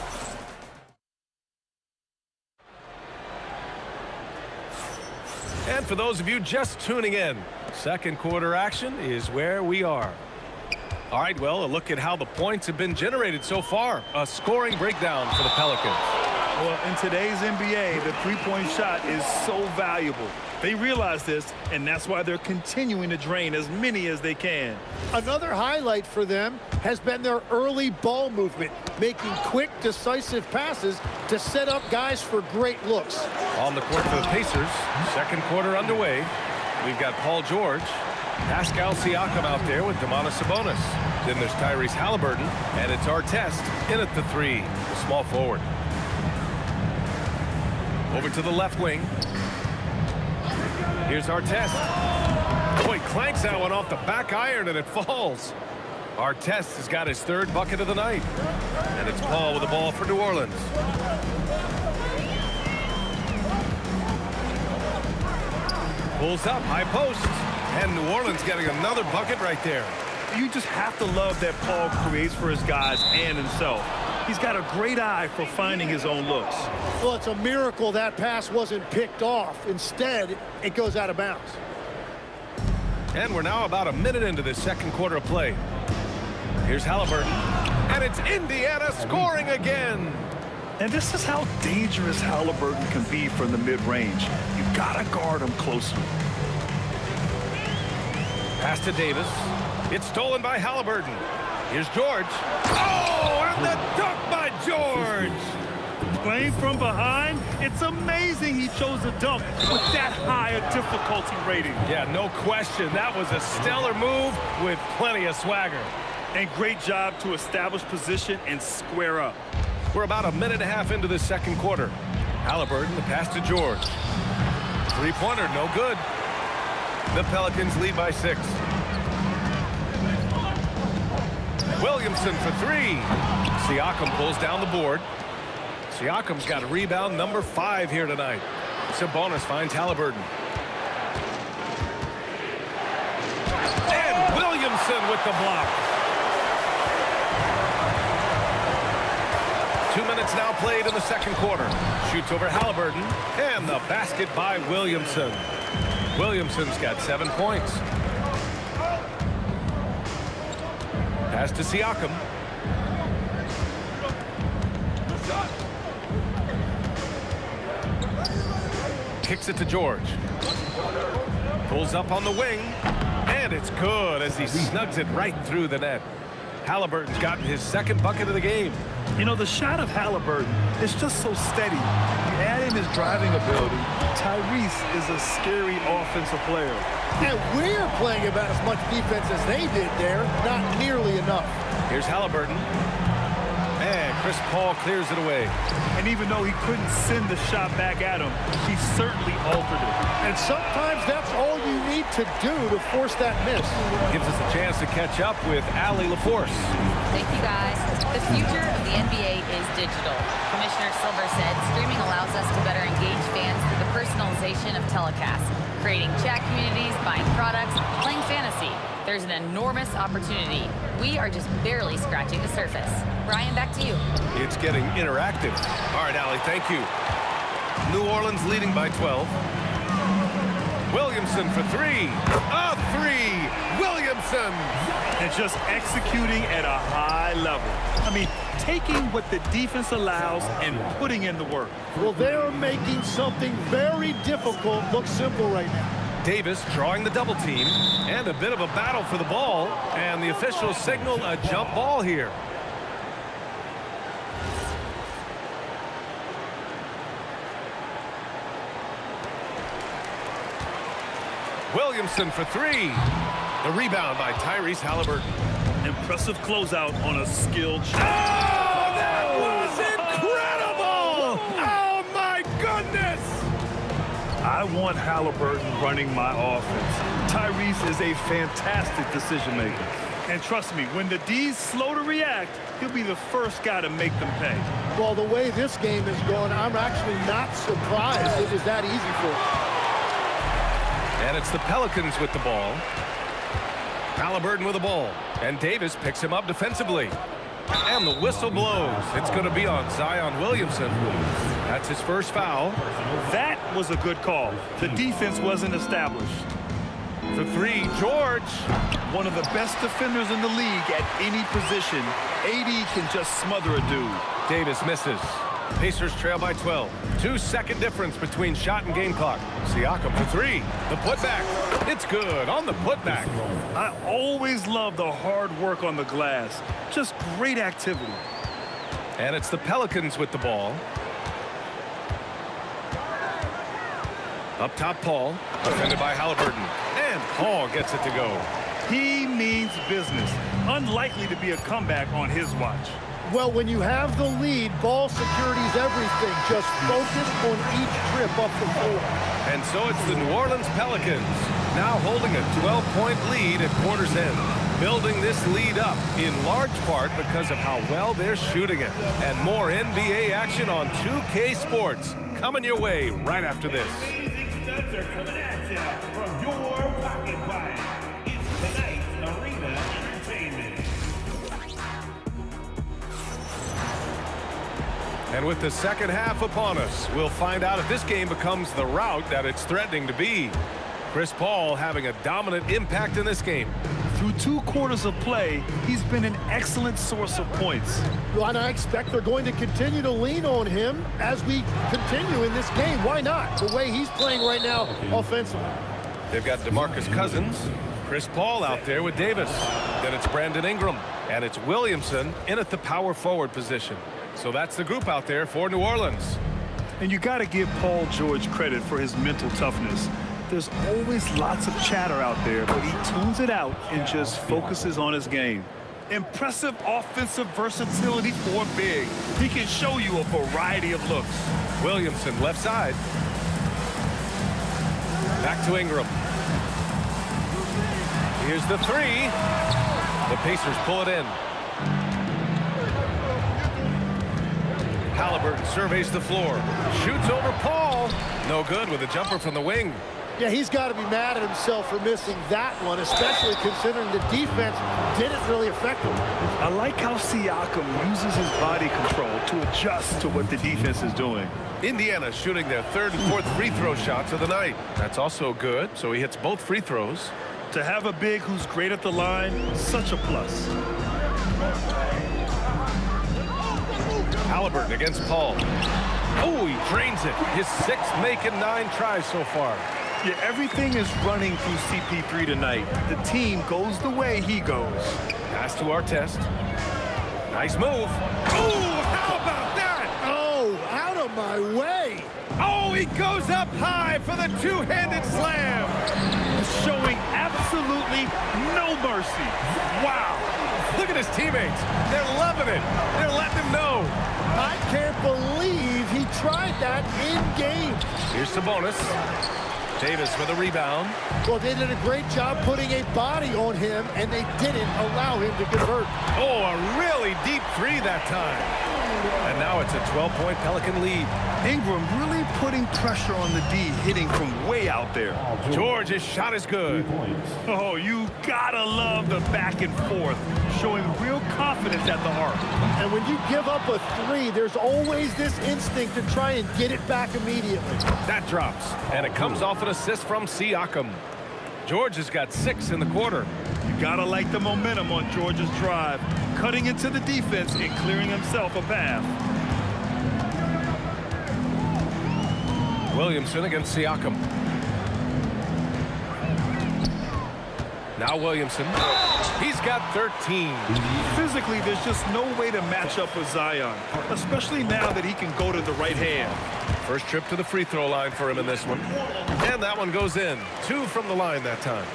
Speaker 7: And for those of you just tuning in, second quarter action is where we are. All right, well, a look at how the points have been generated so far. A scoring breakdown for the Pelicans.
Speaker 8: Well, in today's NBA, the three-point shot is so valuable. They realize this, and that's why they're continuing to drain as many as they can.
Speaker 9: Another highlight for them has been their early ball movement, making quick, decisive passes to set up guys for great looks.
Speaker 7: On the court for the Pacers, second quarter underway. We've got Paul George, Pascal Siakam out there with Domantas Sabonis. Then there's Tyrese Halliburton, and it's Artest in at the three, the small forward. Over to the left wing. Here's Artest. Boy, clanks that one off the back iron, and it falls. Artest has got his third bucket of the night. And it's Paul with the ball for New Orleans. Pulls up, high post. And New Orleans getting another bucket right there.
Speaker 8: You just have to love that Paul creates for his guys and himself. He's got a great eye for finding his own looks.
Speaker 9: Well, it's a miracle that pass wasn't picked off. Instead, it goes out of bounds.
Speaker 7: And we're now about a minute into this second quarter of play. Here's Halliburton. And it's Indiana scoring again.
Speaker 8: And this is how dangerous Halliburton can be from the mid-range. You've got to guard him closely.
Speaker 7: Pass to Davis. It's stolen by Halliburton. Here's George. Oh, and the dunk by George.
Speaker 8: Playing from behind, it's amazing he chose a dunk with that high a difficulty rating.
Speaker 7: Yeah, no question. That was a stellar move with plenty of swagger.
Speaker 8: And great job to establish position and square up.
Speaker 7: We're about a minute and a half into the second quarter. Halliburton, the pass to George. Three-pointer, no good. The Pelicans lead by 6. Williamson for 3. Siakam pulls down the board. Siakam's got a rebound number 5 here tonight. Sabonis finds Halliburton. And Williamson with the block. 2 minutes now played in the second quarter. Shoots over Halliburton. And the basket by Williamson. Williamson's got 7 points. Pass to Siakam. Kicks it to George. Pulls up on the wing. And it's good as he snugs it right through the net. Halliburton's gotten his second bucket of the game.
Speaker 8: You know, the shot of Halliburton is just so steady. You add in his driving ability, Tyrese is a scary offensive player.
Speaker 9: And we're playing about as much defense as they did there. Not nearly enough.
Speaker 7: Here's Halliburton. And Chris Paul clears it away.
Speaker 8: And even though he couldn't send the shot back at him, he certainly altered it.
Speaker 9: And sometimes that's all you need to do to force that miss.
Speaker 7: Gives us a chance to catch up with Allie LaForce.
Speaker 4: Thank you, guys. The future of the NBA is digital. Commissioner Silver said streaming allows us to better engage fans through the personalization of telecasts, creating chat communities, buying products, playing fantasy. There's an enormous opportunity. We are just barely scratching the surface. Brian, back to you.
Speaker 7: It's getting interactive. All right, Allie, thank you. New Orleans leading by 12. Williamson for 3. A 3. Williamson.
Speaker 8: And just executing at a high level. I mean, taking what the defense allows and putting in the work.
Speaker 9: Well, they're making something very difficult look simple right now.
Speaker 7: Davis drawing the double team, and a bit of a battle for the ball, and the officials signal a jump ball here. Williamson for 3. The rebound by Tyrese Halliburton.
Speaker 8: Impressive closeout on a skilled shot.
Speaker 7: Oh, that was incredible! Oh, my goodness!
Speaker 8: I want Halliburton running my offense. Tyrese is a fantastic decision maker. And trust me, when the D's slow to react, he'll be the first guy to make them pay.
Speaker 9: Well, the way this game is going, I'm actually not surprised it was that easy for him.
Speaker 7: And it's the Pelicans with the ball. Halliburton with the ball. And Davis picks him up defensively. And the whistle blows. It's going to be on Zion Williamson. That's his first foul.
Speaker 8: That was a good call. The defense wasn't established.
Speaker 7: For three, George.
Speaker 8: One of the best defenders in the league at any position. AD can just smother a dude.
Speaker 7: Davis misses. Pacers trail by 12. 2-second difference between shot and game clock. Siakam for three. The putback. It's good on the putback.
Speaker 8: I always love the hard work on the glass. Just great activity.
Speaker 7: And it's the Pelicans with the ball. Up top, Paul. Defended by Halliburton. And Paul gets it to go.
Speaker 8: He means business. Unlikely to be a comeback on his watch.
Speaker 9: Well, when you have the lead, ball security is everything. Just focus on each trip up the floor.
Speaker 7: And so it's the New Orleans Pelicans now holding a 12-point lead at quarter's end. Building this lead up in large part because of how well they're shooting it. And more NBA action on 2K Sports coming your way right after this.
Speaker 16: Studs are coming at you from your pocket fight. It's tonight's Arena Entertainment.
Speaker 7: And with the second half upon us, we'll find out if this game becomes the rout that it's threatening to be. Chris Paul having a dominant impact in this game.
Speaker 8: Through 2 quarters of play, he's been an excellent source of points.
Speaker 9: Well, and I expect they're going to continue to lean on him as we continue in this game. Why not? The way he's playing right now offensively.
Speaker 7: They've got DeMarcus Cousins, Chris Paul out there with Davis. Then it's Brandon Ingram, and it's Williamson in at the power forward position. So that's the group out there for New Orleans.
Speaker 8: And you got to give Paul George credit for his mental toughness. There's always lots of chatter out there, but he tunes it out and just focuses on his game. Impressive offensive versatility for a big. He can show you a variety of looks.
Speaker 7: Williamson left side. Back to Ingram. Here's the three. The Pacers pull it in. Halliburton surveys the floor. Shoots over Paul. No good with a jumper from the wing.
Speaker 9: Yeah, he's got to be mad at himself for missing that one, especially considering the defense didn't really affect him.
Speaker 8: I like how Siakam uses his body control to adjust to what the defense is doing.
Speaker 7: Indiana shooting their third and fourth free throw shots of the night. That's also good, so he hits both free throws.
Speaker 8: To have a big who's great at the line, such a plus.
Speaker 7: Halliburton against Paul. Oh, he drains it. His 6th make in 9 tries so far.
Speaker 8: Yeah, everything is running through CP3 tonight. The team goes the way he goes.
Speaker 7: Pass to Artest. Nice move. Oh, how about that?
Speaker 9: Oh, out of my way.
Speaker 7: Oh, he goes up high for the two-handed slam.
Speaker 8: Showing absolutely no mercy. Wow.
Speaker 7: Look at his teammates. They're loving it. They're letting him know.
Speaker 9: I can't believe he tried that in game.
Speaker 7: Here's Sabonis. Davis with a rebound.
Speaker 9: Well, they did a great job putting a body on him, and they didn't allow him to convert.
Speaker 7: Oh, a really deep three that time. And now it's a 12-point Pelican lead.
Speaker 8: Ingram really putting pressure on the D, hitting from way out there.
Speaker 7: George's shot is good.
Speaker 8: Oh, you gotta love the back and forth, showing real confidence at the arc.
Speaker 9: And when you give up a three, there's always this instinct to try and get it back immediately.
Speaker 7: That drops, and it comes off an assist from Siakam. George has got 6 in the quarter.
Speaker 8: You gotta like the momentum on George's drive, cutting into the defense and clearing himself a path.
Speaker 7: Williamson against Siakam. Now Williamson. He's got 13.
Speaker 8: Physically, there's just no way to match up with Zion, especially now that he can go to the right hand.
Speaker 7: First trip to the free throw line for him in this one. And that one goes in. 2 from the line that time.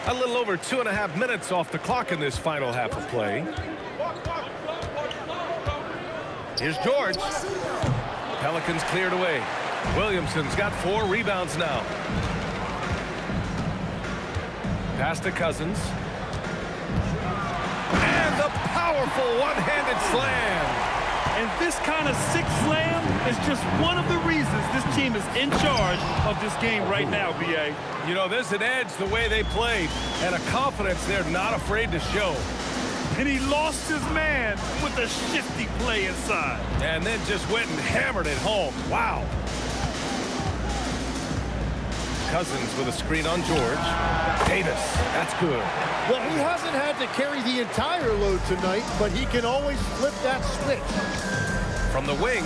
Speaker 7: A little over 2.5 minutes off the clock in this final half of play. Here's George. Pelicans cleared away. Williamson's got 4 rebounds now. Pass to Cousins. And the powerful one-handed slam.
Speaker 8: And this kind of sick slam is just one of the reasons this team is in charge of this game right now, B.A.
Speaker 7: You know, there's an edge the way they played and a confidence they're not afraid to show.
Speaker 8: And he lost his man with a shifty play inside.
Speaker 7: And then just went and hammered it home. Wow. Cousins with a screen on George. Davis, that's good.
Speaker 9: Well, he hasn't had to carry the entire load tonight, but he can always flip that switch.
Speaker 7: From the wing,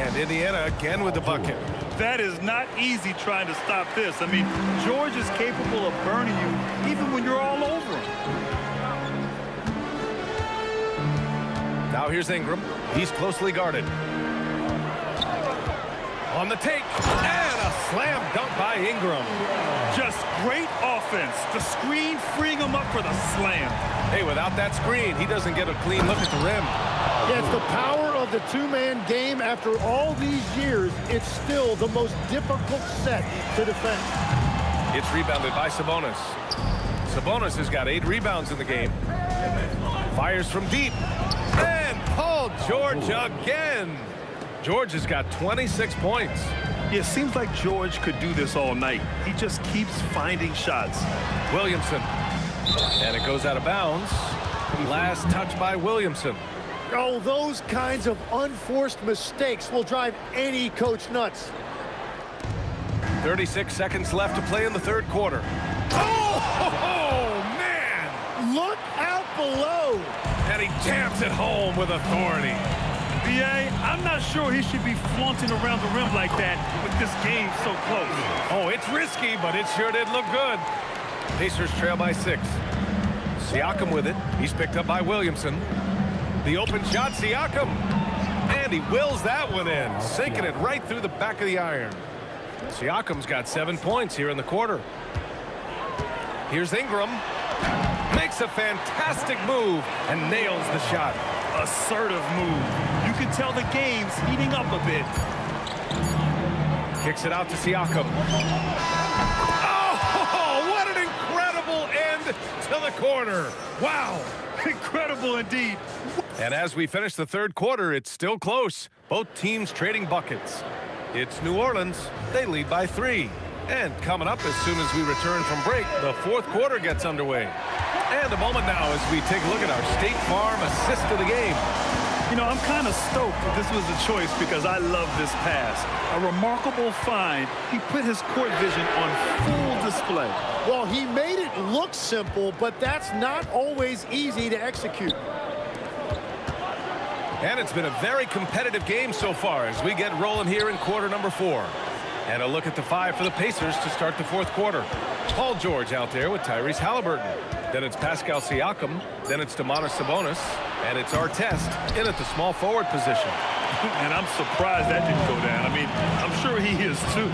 Speaker 7: and Indiana again with the bucket.
Speaker 8: That is not easy trying to stop this. I mean, George is capable of burning you even when you're all over him.
Speaker 7: Now here's Ingram. He's closely guarded. On the take, and a slam dunk by Ingram.
Speaker 8: Just great offense. The screen freeing him up for the slam.
Speaker 7: Hey, without that screen, he doesn't get a clean look at the rim.
Speaker 9: Yeah, it's the power of the two-man game. After all these years, it's still the most difficult set to defend.
Speaker 7: It's rebounded by Sabonis. Sabonis has got 8 rebounds in the game. Fires from deep. And Paul George again. George has got 26 points.
Speaker 8: Yeah, it seems like George could do this all night. He just keeps finding shots.
Speaker 7: Williamson. And it goes out of bounds. Last touch by Williamson.
Speaker 9: Oh, those kinds of unforced mistakes will drive any coach nuts.
Speaker 7: 36 seconds left to play in the third quarter. Oh, man!
Speaker 9: Look out below.
Speaker 7: And he jams it home with authority.
Speaker 8: B.A., I'm not sure he should be flaunting around the rim like that with this game so close.
Speaker 7: Oh, it's risky, but it sure did look good. Pacers trail by 6. Siakam with it. He's picked up by Williamson. The open shot, Siakam. And he wills that one in, sinking it right through the back of the iron. Siakam's got 7 points here in the quarter. Here's Ingram. Makes a fantastic move and nails the shot.
Speaker 8: Assertive move. You can tell the game's heating up a bit.
Speaker 7: Kicks it out to Siakam. Oh, what an incredible end to the quarter. Wow.
Speaker 8: Incredible indeed.
Speaker 7: And as we finish the third quarter, it's still close. Both teams trading buckets. It's New Orleans. They lead by 3. And coming up as soon as we return from break, the fourth quarter gets underway. And a moment now as we take a look at our State Farm assist of the game.
Speaker 8: You know, I'm kind of stoked that this was a choice because I love this pass. A remarkable find. He put his court vision on full display.
Speaker 9: Well, he made it look simple, but that's not always easy to execute.
Speaker 7: And it's been a very competitive game so far as we get rolling here in quarter number 4. And a look at the 5 for the Pacers to start the fourth quarter. Paul George out there with Tyrese Halliburton. Then it's Pascal Siakam. Then it's Domantas Sabonis. And it's Artest in at the small forward position.
Speaker 8: And I'm surprised that didn't go down. I mean, I'm sure he is too.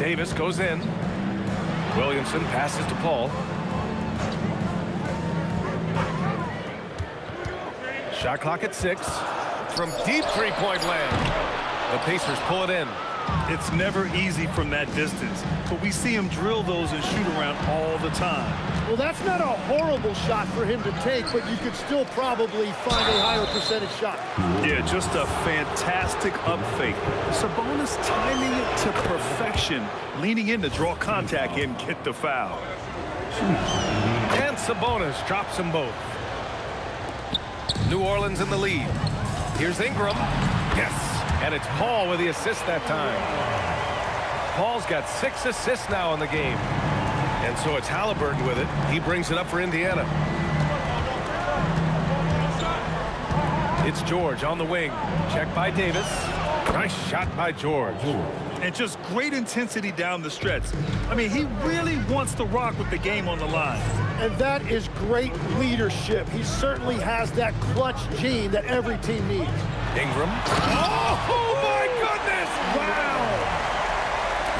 Speaker 7: Davis goes in. Williamson passes to Paul. Shot clock at 6. From deep three-point land. The Pacers pull it in.
Speaker 8: It's never easy from that distance, but we see him drill those and shoot around all the time.
Speaker 9: Well, that's not a horrible shot for him to take, but you could still probably find a higher percentage shot.
Speaker 8: Yeah, just a fantastic up fake. Sabonis timing it to perfection, leaning in to draw contact and get the foul.
Speaker 7: And Sabonis drops them both. New Orleans in the lead. Here's Ingram. Yes. And it's Paul with the assist that time. Paul's got 6 assists now in the game. And so it's Halliburton with it. He brings it up for Indiana. It's George on the wing. Check by Davis. Nice shot by George.
Speaker 8: And just great intensity down the stretch. I mean, he really wants to rock with the game on the line.
Speaker 9: And that is great leadership. He certainly has that clutch gene that every team needs.
Speaker 7: Ingram. Oh, my goodness! Wow!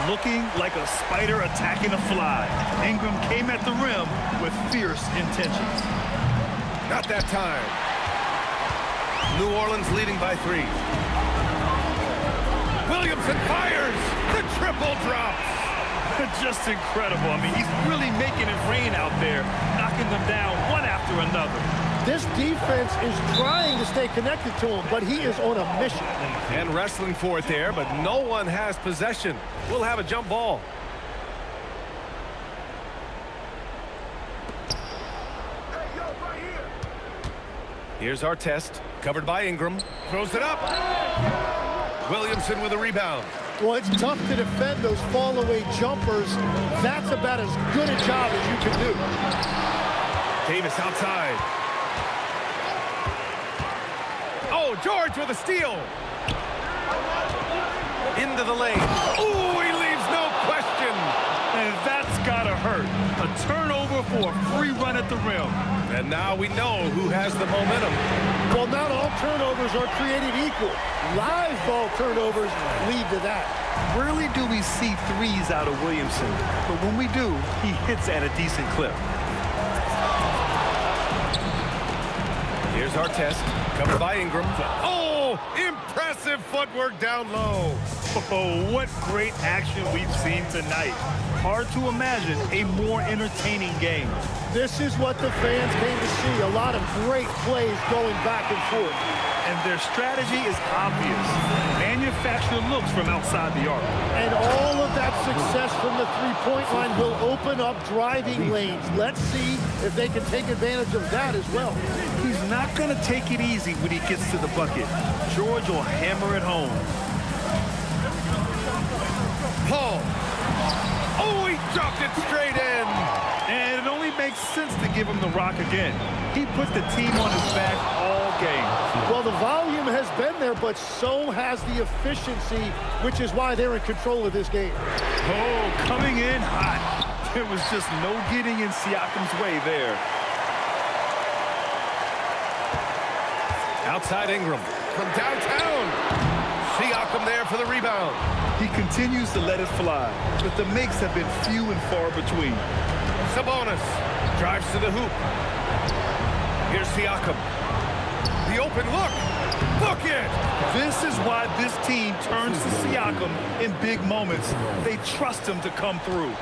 Speaker 8: Looking like a spider attacking a fly. Ingram came at the rim with fierce intentions.
Speaker 7: Not that time. New Orleans leading by 3. Williamson fires. The triple drops.
Speaker 8: Just incredible. I mean, he's really making it rain out there, knocking them down one after another.
Speaker 9: This defense is trying to stay connected to him, but he is on a mission.
Speaker 7: And wrestling for it there, but no one has possession. We'll have a jump ball. Here's our test, covered by Ingram. Throws it up. Williamson with a rebound.
Speaker 9: Well, it's tough to defend those fall-away jumpers. That's about as good a job as you can do.
Speaker 7: Davis outside. Oh, George with a steal. Into the lane. Ooh, he leaves no question.
Speaker 8: And that's gotta hurt. A turnover for a free run at the rim.
Speaker 7: And now we know who has the momentum.
Speaker 9: Well, not all turnovers are created equal. Live ball turnovers lead to that.
Speaker 8: Rarely do we see threes out of Williamson, but when we do, he hits at a decent clip.
Speaker 7: Here's our test, covered by Ingram. Oh, impressive footwork down low.
Speaker 8: Oh, what great action we've seen tonight. Hard to imagine a more entertaining game.
Speaker 9: This is what the fans came to see. A lot of great plays going back and forth.
Speaker 8: And their strategy is obvious. Manufacture looks from outside the arc.
Speaker 9: And all of that success from the three-point line will open up driving lanes. Let's see if they can take advantage of that as well.
Speaker 8: He's not going to take it easy when he gets to the bucket. George will hammer it home.
Speaker 7: Paul. Oh, he dropped it straight in.
Speaker 8: And it only makes sense to give him the rock again. He put the team on his back all game.
Speaker 9: Well, the volume has been there, but so has the efficiency, which is why they're in control of this game.
Speaker 8: Oh, coming in hot. There was just no getting in Siakam's way there.
Speaker 7: Outside Ingram from downtown. Siakam there for the rebound.
Speaker 8: He continues to let it fly, but the makes have been few and far between.
Speaker 7: Sabonis drives to the hoop. Here's Siakam. The open look. Look it.
Speaker 8: This is why this team turns to Siakam in big moments. They trust him to come through.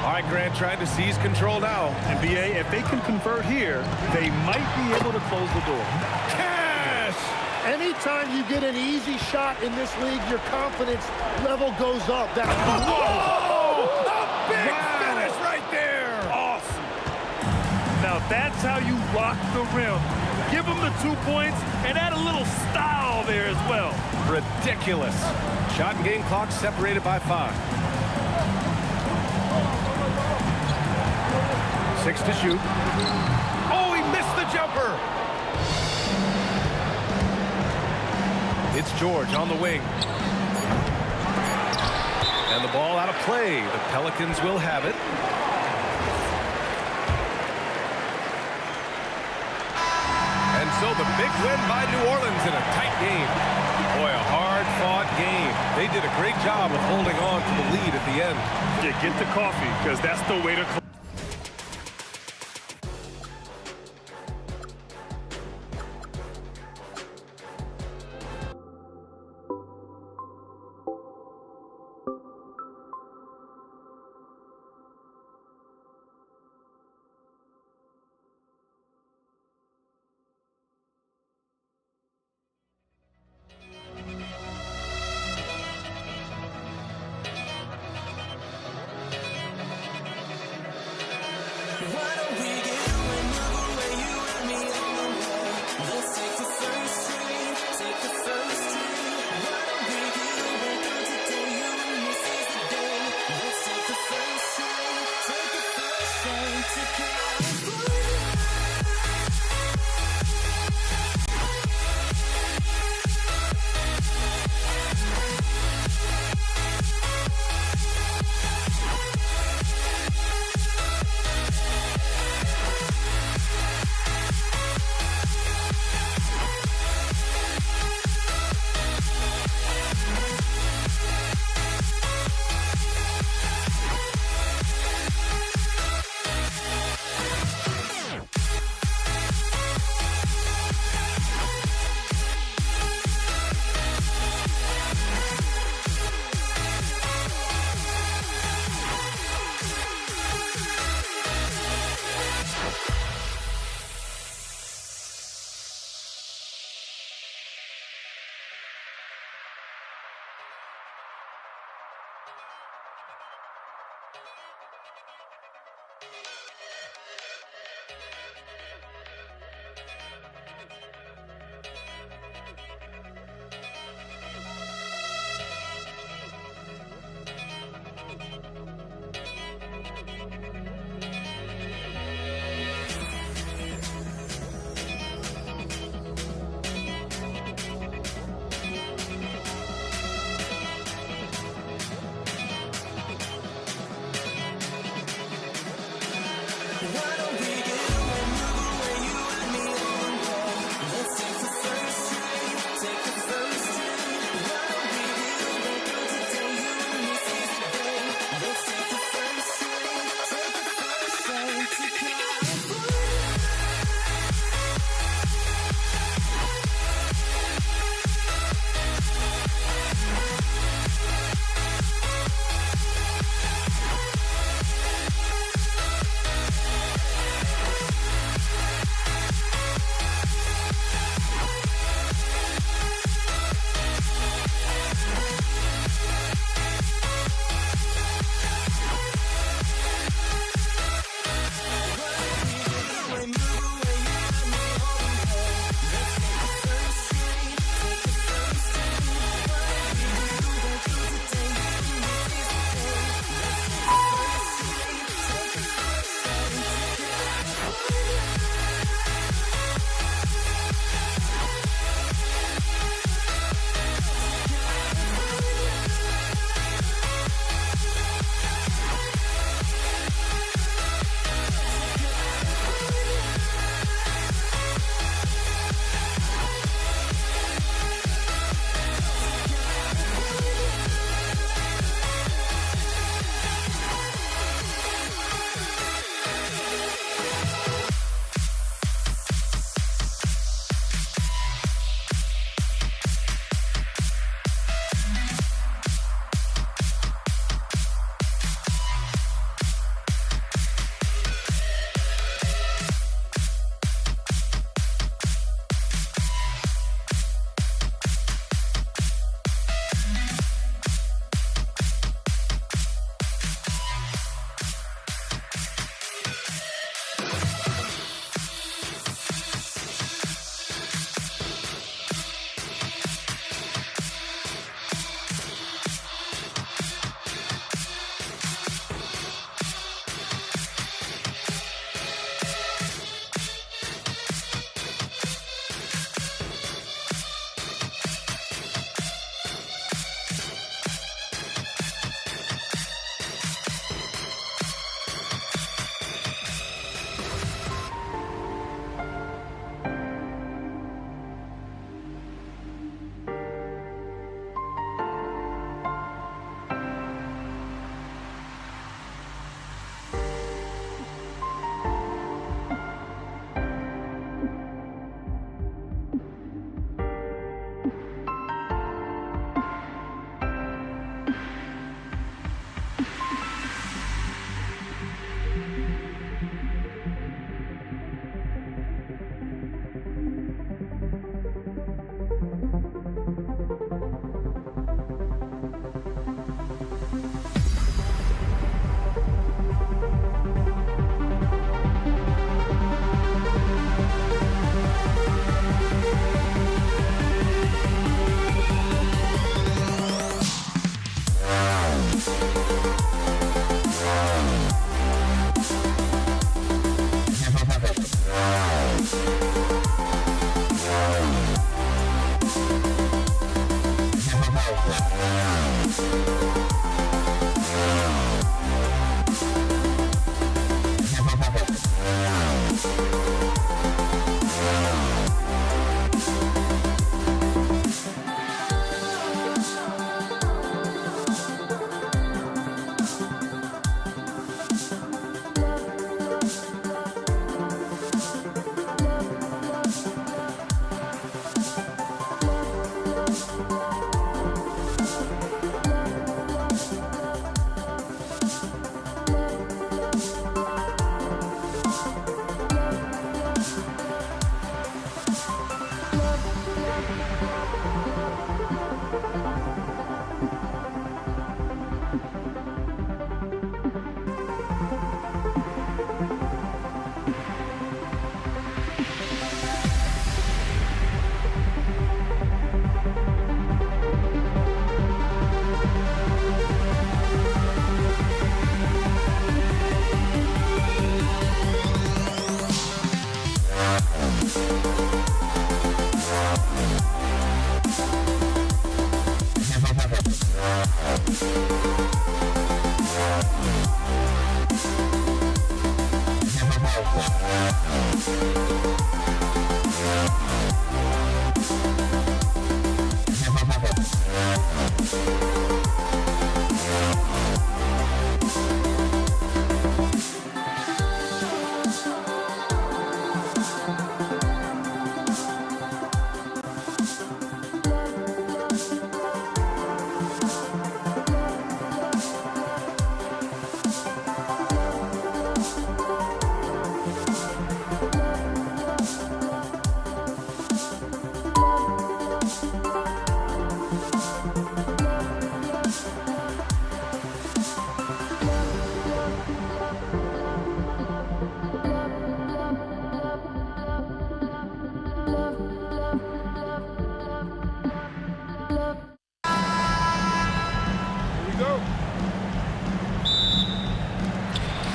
Speaker 7: All right, Grant trying to seize control now.
Speaker 8: And BA, if they can convert here, they might be able to close the door.
Speaker 7: Cash!
Speaker 9: Anytime you get an easy shot in this league, your confidence level goes up.
Speaker 7: Oh! A big finish right there!
Speaker 8: Awesome. Now that's how you rock the rim. Give them the 2 points and add a little style there as well.
Speaker 7: Ridiculous. Shot and game clock separated by 5. 6 to shoot. Oh, he missed the jumper. It's George on the wing. And the ball out of play. The Pelicans will have it. And so the big win by New Orleans in a tight game. Boy, a hard-fought game. They did a great job of holding on to the lead at the end.
Speaker 8: Yeah, get the coffee, because that's the way to...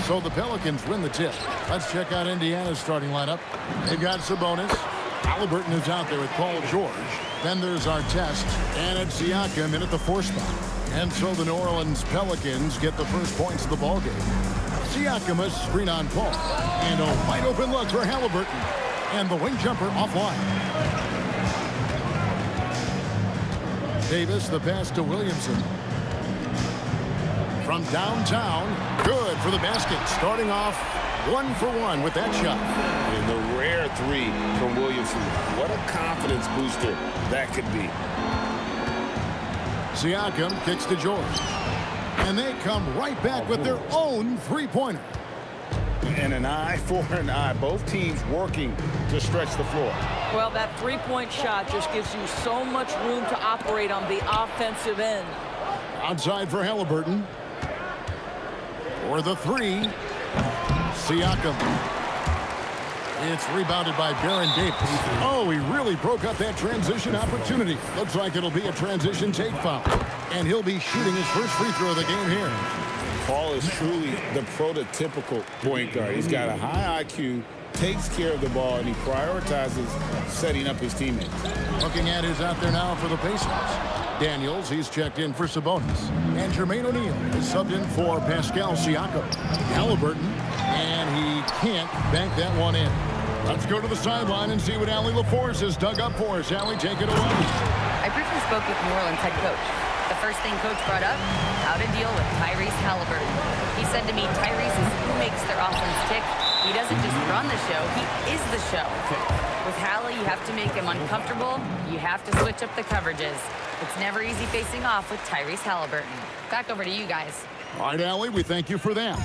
Speaker 1: So the Pelicans win the tip. Let's check out Indiana's starting lineup. They've got Sabonis. Halliburton is out there with Paul George. Then there's Artest, and it's Siakam in at the 4 spot. And so the New Orleans Pelicans get the first points of the ballgame. Siakam a screen on Paul. And a wide open look for Halliburton. And the wing jumper offline. Davis, the pass to Williamson. From downtown, good for the basket. Starting off 1 for 1 with that shot.
Speaker 5: And the rare 3 from Williamson. What a confidence booster that could be.
Speaker 1: Siakam kicks to George. And they come right back with their own three-pointer.
Speaker 2: And an eye for an eye. Both teams working to stretch the floor.
Speaker 12: Well, that three-point shot just gives you so much room to operate on the offensive end.
Speaker 1: Outside for Halliburton. For the 3. Siakam. It's rebounded by Baron Davis. Oh, he really broke up that transition opportunity. Looks like it'll be a transition take foul. And he'll be shooting his first free throw of the game here.
Speaker 5: Paul is truly the prototypical point guard. He's got a high IQ, takes care of the ball, and he prioritizes setting up his teammates.
Speaker 1: Looking at who's out there now for the Pacers. Daniels, he's checked in for Sabonis. And Jermaine O'Neal is subbed in for Pascal Siakam. Halliburton, and he can't bank that one in. Let's go to the sideline and see what Allie LaForce has dug up for us. Allie, take it away.
Speaker 4: I briefly spoke with New Orleans head coach. The first thing coach brought up, how to deal with Tyrese Halliburton. He said to me, Tyrese is who makes their offense tick. He doesn't just run the show, he is the show. With Hallie, you have to make him uncomfortable. You have to switch up the coverages. It's never easy facing off with Tyrese Halliburton. Back over to you guys.
Speaker 1: All right, Allie, we thank you for that.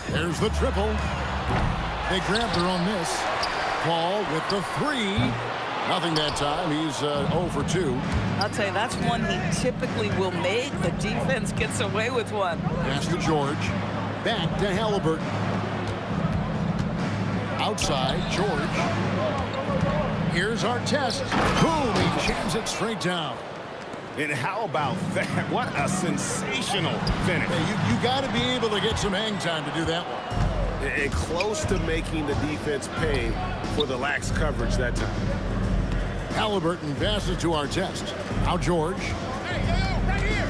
Speaker 1: There's the triple. They grabbed her on this. Paul with the 3. Nothing that time. He's 0 for 2.
Speaker 12: I'll tell you, that's one he typically will make. The defense gets away with one.
Speaker 1: Pass to George. Back to Halliburton. Outside, George. Here's Artest. Boom, he jams it straight down.
Speaker 2: And how about that? What a sensational finish.
Speaker 1: Hey, you got to be able to get some hang time to do that one.
Speaker 6: And close to making the defense pay for the lax coverage that time.
Speaker 1: Halliburton passes to Artest. Now George.
Speaker 15: Hey, right here.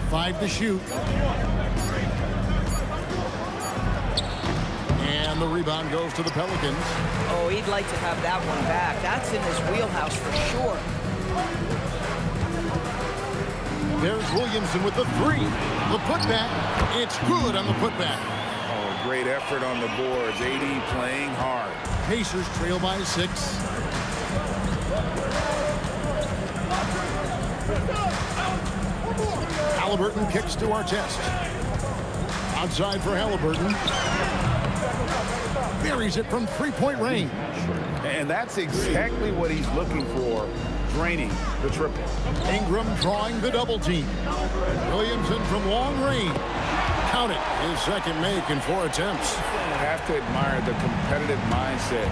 Speaker 1: 5 to shoot. And the rebound goes to the Pelicans.
Speaker 12: Oh, he'd like to have that one back. That's in his wheelhouse for sure.
Speaker 1: There's Williamson with the 3. The putback. It's good on the putback.
Speaker 2: Oh, great effort on the boards. AD playing hard.
Speaker 1: Pacers trail by 6. Halliburton kicks to Artest. Outside for Halliburton. Buries it from 3-point range.
Speaker 2: And that's exactly what he's looking for, draining the triple.
Speaker 1: Ingram drawing the double team. Williamson from long range. Count it. His second make in 4 attempts.
Speaker 2: Have to admire the competitive mindset.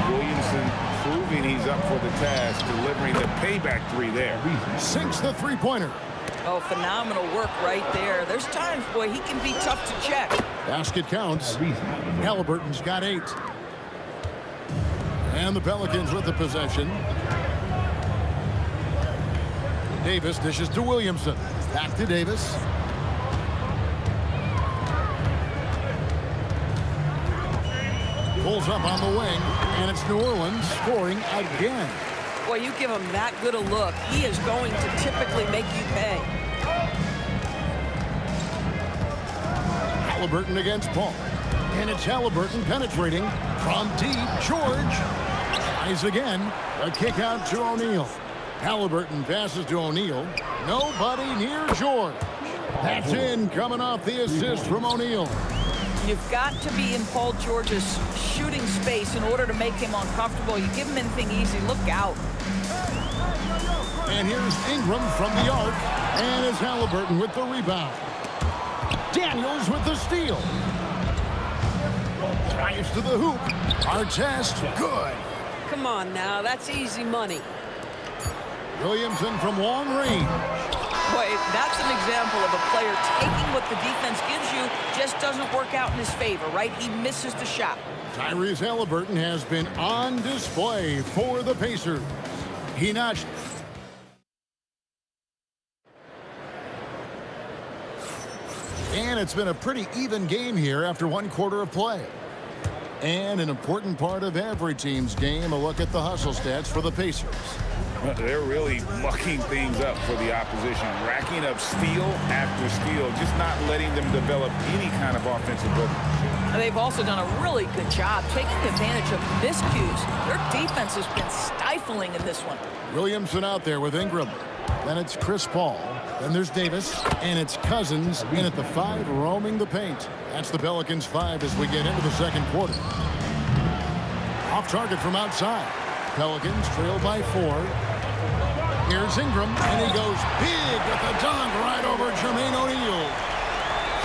Speaker 2: Williamson proving he's up for the task, delivering the payback 3 there.
Speaker 1: Sinks the 3-pointer.
Speaker 12: Oh, phenomenal work right there. There's times, boy, he can be tough to check.
Speaker 1: Basket counts. Halliburton's got 8. And the Pelicans with the possession. Davis dishes to Williamson. Back to Davis. Pulls up on the wing, and it's New Orleans scoring again.
Speaker 12: Boy, you give him that good a look, he is going to typically make you pay.
Speaker 1: Halliburton against Paul. And it's Halliburton penetrating from deep. George tries again. A kick out to O'Neal. Halliburton passes to O'Neal. Nobody near George. That's in, coming off the assist from O'Neal.
Speaker 12: You've got to be in Paul George's shooting space in order to make him uncomfortable. You give him anything easy, look out.
Speaker 1: And here's Ingram from the arc. And it's Halliburton with the rebound. Daniels with the steal. Drives to the hoop. Artest, good.
Speaker 14: Come on now, that's easy money.
Speaker 1: Williamson from long range.
Speaker 12: Boy, that's an example of a player taking what the defense gives you, just doesn't work out in his favor, right? He misses the shot.
Speaker 1: Tyrese Halliburton has been on display for the Pacers. He notched. And it's been a pretty even game here after one quarter of play. And an important part of every team's game, a look at the hustle stats for the Pacers.
Speaker 2: Well, they're really mucking things up for the opposition, racking up steal after steal, just not letting them develop any kind of offensive rhythm.
Speaker 12: And they've also done a really good job taking advantage of miscues. Their defense has been stifling in this one.
Speaker 1: Williamson out there with Ingram. Then it's Chris Paul. Then there's Davis. And it's Cousins in at the 5, roaming the paint. That's the Pelicans' 5 as we get into the second quarter. Off target from outside. Pelicans trail by 4. Here's Ingram, and he goes big with a dunk right over Jermaine O'Neal.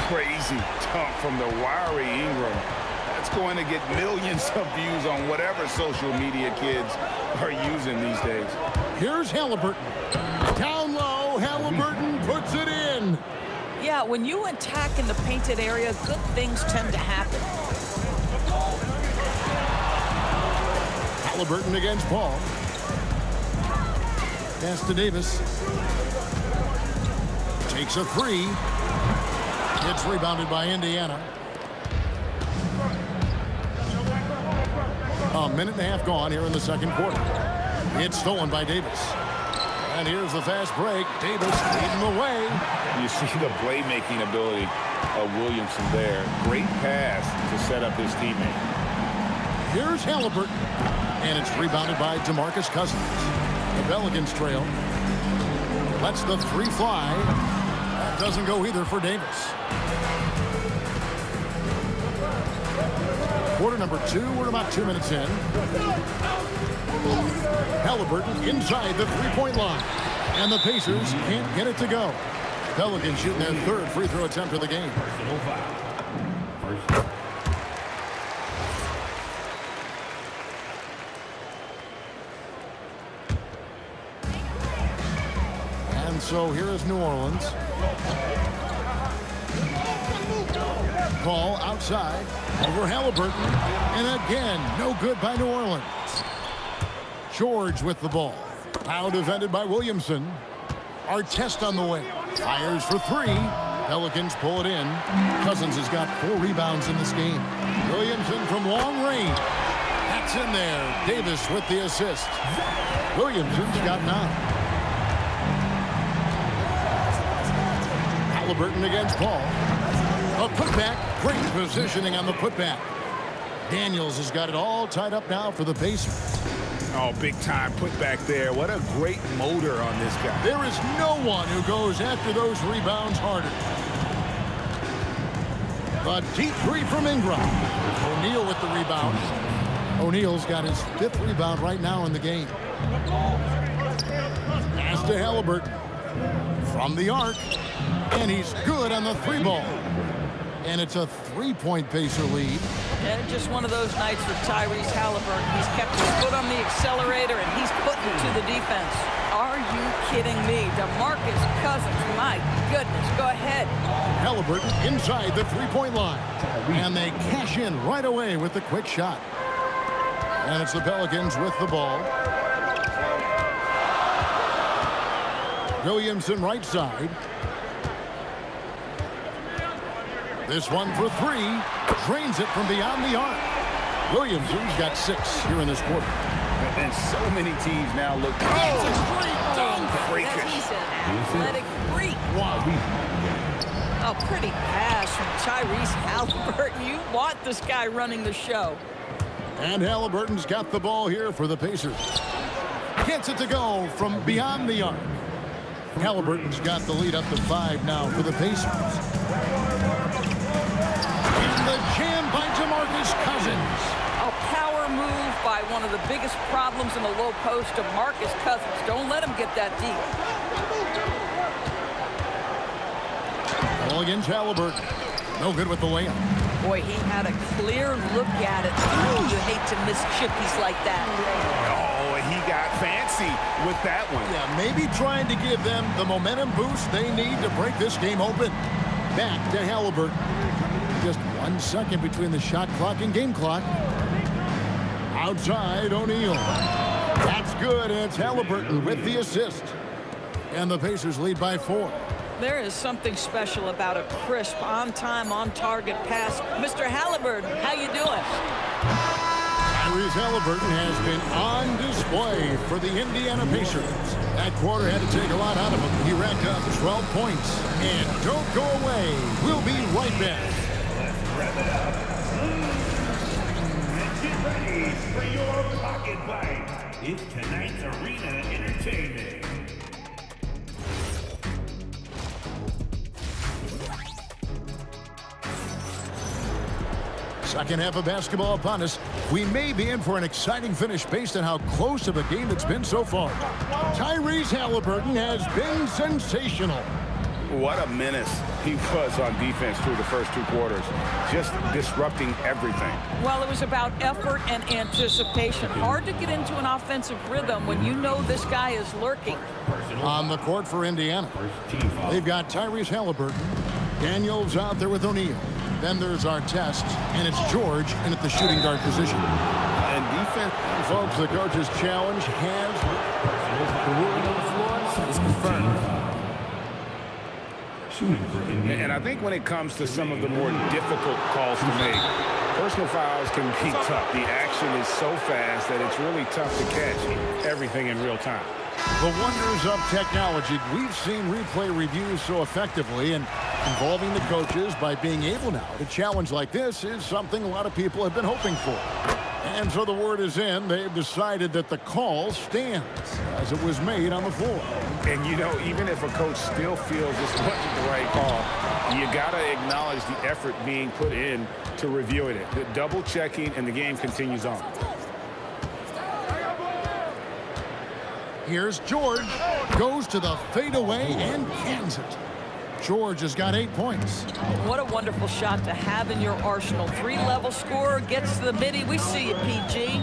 Speaker 2: Crazy dunk from the wiry Ingram. That's going to get millions of views on whatever social media kids are using these days.
Speaker 1: Here's Halliburton. Down low, Halliburton puts it in.
Speaker 12: Yeah, when you attack in the painted area, good things tend to happen.
Speaker 1: Halliburton against Paul. Pass to Davis. Takes a 3. It's rebounded by Indiana. A minute and a half gone here in the second quarter. It's stolen by Davis. And here's the fast break. Davis leading the way.
Speaker 2: You see the playmaking ability of Williamson there. Great pass to set up his teammate.
Speaker 1: Here's Halliburton. And it's rebounded by DeMarcus Cousins. The Pelicans trail. Lets the 3 fly. That doesn't go either for Davis. Quarter number 2. We're about 2 minutes in. Halliburton inside the 3-point line. And the Pacers can't get it to go. Pelicans shooting their 3rd free throw attempt of the game. And so here is New Orleans. Ball outside over Halliburton. And again, no good by New Orleans. George with the ball. Now defended by Williamson. Artest on the way. Fires for 3. Pelicans pull it in. Cousins has got 4 rebounds in this game. Williamson from long range. That's in there. Davis with the assist. Williamson's got 9. Halliburton against Paul. A putback. Great positioning on the putback. Daniels has got it all tied up now for the Pacers.
Speaker 2: Oh, big time putback there. What a great motor on this guy.
Speaker 1: There is no one who goes after those rebounds harder. A deep 3 from Ingram. O'Neal with the rebound. O'Neal's got his 5th rebound right now in the game. Pass to Halliburton. From the arc. And he's good on the 3 ball. And it's a 3-point Pacer lead.
Speaker 12: And just one of those nights for Tyrese Halliburton. He's kept his foot on the accelerator, and he's putting it to the defense. Are you kidding me? DeMarcus Cousins, my goodness, go ahead.
Speaker 1: Halliburton inside the 3-point line. And they cash in right away with the quick shot. And it's the Pelicans with the ball. Williamson right side. This one for 3. Drains it from beyond the arc. Williamson's got 6 here in this quarter.
Speaker 2: And so many teams now look.
Speaker 1: That's a great dunk.
Speaker 12: He's an athletic freak.
Speaker 1: Wow.
Speaker 12: A pretty pass from Tyrese Halliburton. You want this guy running the show.
Speaker 1: And Halliburton's got the ball here for the Pacers. Gets it to go from beyond the arc. Halliburton's got the lead up to 5 now for the Pacers. And the jam by DeMarcus Cousins.
Speaker 12: A power move by one of the biggest problems in the low post of DeMarcus Cousins. Don't let him get that deep.
Speaker 1: Ball against Halliburton. No good with the layup.
Speaker 12: Boy, he had a clear look at it. Oh, you hate to miss chippies like that.
Speaker 2: Oh, and he got fancy with that one.
Speaker 1: Yeah, maybe trying to give them the momentum boost they need to break this game open. Back to Halliburton. Just 1 second between the shot clock and game clock. Outside, O'Neal. That's good, and it's Halliburton with the assist. And the Pacers lead by 4.
Speaker 12: There is something special about a crisp, on-time, on-target pass. Mr. Halliburton, how you doing?
Speaker 1: Tyrese Halliburton has been on display for the Indiana Pacers. That quarter had to take a lot out of him. He racked up 12 points. And don't go away. We'll be right back.
Speaker 16: Let's wrap it up. And get ready for your pocket bite. It's tonight's Arena Entertainment.
Speaker 1: Second half of basketball upon us. We may be in for an exciting finish based on how close of a game it's been so far. Tyrese Halliburton has been sensational.
Speaker 2: What a menace he was on defense through the first 2 quarters, just disrupting everything.
Speaker 12: Well, it was about effort and anticipation. Hard to get into an offensive rhythm when you know this guy is lurking.
Speaker 1: On the court for Indiana, they've got Tyrese Halliburton. Daniels out there with O'Neal. Then there's Artest, and it's George in at the shooting guard position.
Speaker 2: And defense,
Speaker 1: folks, the coach's challenge has the ruling on the floor is confirmed.
Speaker 2: And I think when it comes to some of the more difficult calls to make, personal fouls can be tough. The action is so fast that it's really tough to catch everything in real time.
Speaker 1: The wonders of technology. We've seen replay reviews so effectively, and involving the coaches by being able now to challenge like this is something a lot of people have been hoping for. And so the word is in. They've decided that the call stands as it was made on the floor.
Speaker 2: And, you know, even if a coach still feels this wasn't the right call, you got to acknowledge the effort being put in to reviewing it. The double checking, and the game continues on.
Speaker 1: Here's George. Goes to the fadeaway and cans it. George has got 8 points.
Speaker 12: What a wonderful shot to have in your arsenal. 3-level scorer, gets to the midi. We see you, PG.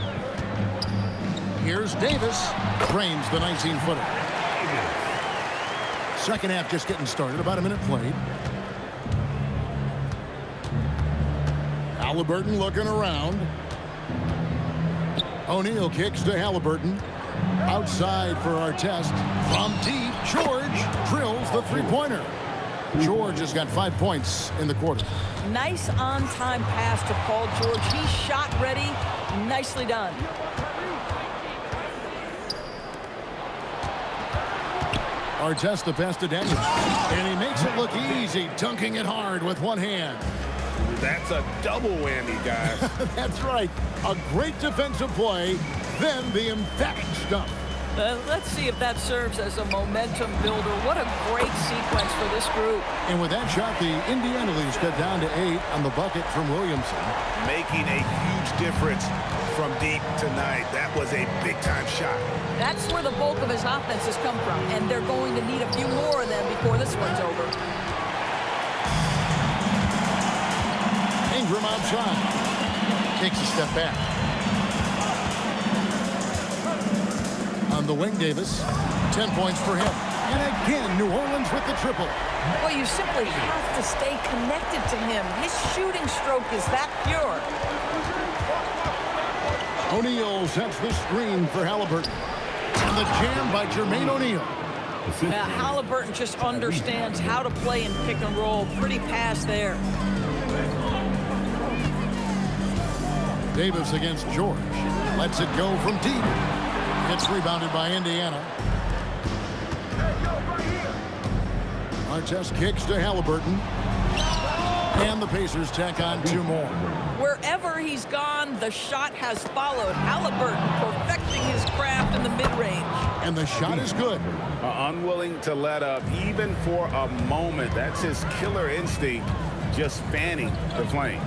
Speaker 1: Here's Davis. Drains the 19-footer. Second half just getting started. About a minute played. Halliburton looking around. O'Neal kicks to Halliburton. Outside for Artest. From deep, George drills the three-pointer. George has got 5 points in the quarter.
Speaker 12: Nice on-time pass to Paul George. He's shot ready. Nicely done.
Speaker 1: Artest the pass to Daniels. And he makes it look easy, dunking it hard with one hand.
Speaker 2: That's a double whammy, guys.
Speaker 1: That's right. A great defensive play, then the emphatic stuff.
Speaker 12: Let's see if that serves as a momentum builder. What a great sequence for this group.
Speaker 1: And with that shot, the Indiana leads cut down to 8 on the bucket from Williamson.
Speaker 2: Making a huge difference from deep tonight. That was a big-time shot.
Speaker 12: That's where the bulk of his offense has come from, and they're going to need a few more of them before this one's over.
Speaker 1: Ingram outside. Takes a step back. On the wing, Davis. 10 points for him. And again, New Orleans with the triple.
Speaker 12: Well, you simply have to stay connected to him. His shooting stroke is that pure.
Speaker 1: O'Neal sets the screen for Halliburton. And the jam by Jermaine O'Neal.
Speaker 12: Halliburton just understands how to play in pick and roll. Pretty pass there.
Speaker 1: Davis against George. Lets it go from deep. It's rebounded by Indiana. Artest kicks to Halliburton. And the Pacers tack on 2 more.
Speaker 12: Wherever he's gone, the shot has followed. Halliburton perfecting his craft in the mid-range.
Speaker 1: And the shot is good.
Speaker 2: Unwilling to let up even for a moment. That's his killer instinct, just fanning the flame.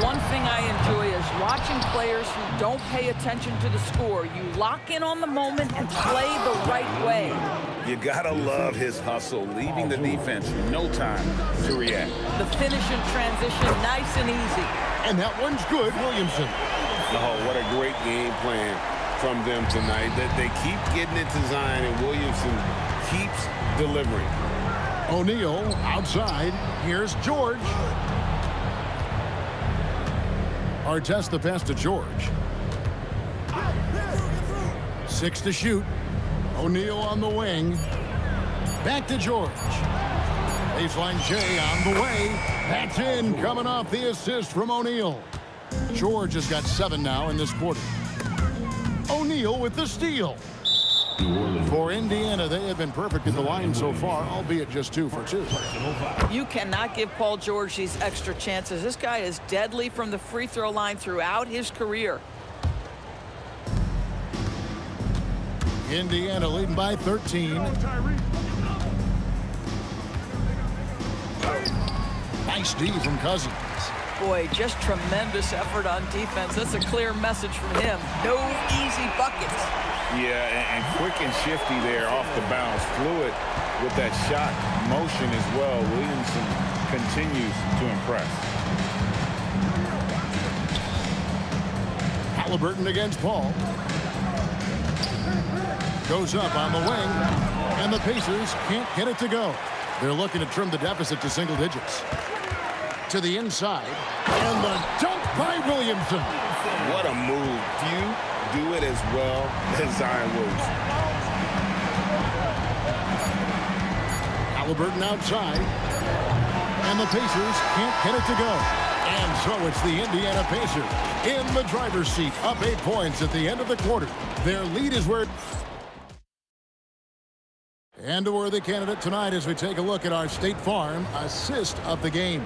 Speaker 12: One thing I enjoy is watching players who don't pay attention to the score. You lock in on the moment and play the right way.
Speaker 2: You gotta love his hustle, leaving the defense no time to react.
Speaker 12: The finish in transition, nice and easy.
Speaker 1: And that one's good, Williamson.
Speaker 5: Oh, what a great game plan from them tonight. That they keep getting it to Zion, and Williamson keeps delivering.
Speaker 1: O'Neal outside. Here's George. Artest the pass to George. 6 to shoot. O'Neal on the wing. Back to George. Baseline J on the way. That's in, coming off the assist from O'Neal. George has got 7 now in this quarter. O'Neal with the steal. For Indiana, they have been perfect at the line so far, albeit just 2 for 2.
Speaker 12: You cannot give Paul George these extra chances. This guy is deadly from the free throw line throughout his career.
Speaker 1: Indiana leading by 13. Nice D from Cousins.
Speaker 12: Boy, just tremendous effort on defense. That's a clear message from him. No easy buckets.
Speaker 2: Yeah, and quick and shifty there off the bounce. Fluid with that shot motion as well. Williamson continues to impress.
Speaker 1: Halliburton against Paul. Goes up on the wing, and the Pacers can't get it to go. They're looking to trim the deficit to single digits. To the inside, and the dunk by Williamson.
Speaker 2: What a move. Few do it as well as Zion Williamson.
Speaker 1: Halliburton outside, and the Pacers can't get it to go. And so it's the Indiana Pacers in the driver's seat, up 8 points at the end of the quarter. Their lead is where... And a worthy candidate tonight as we take a look at our State Farm assist of the game.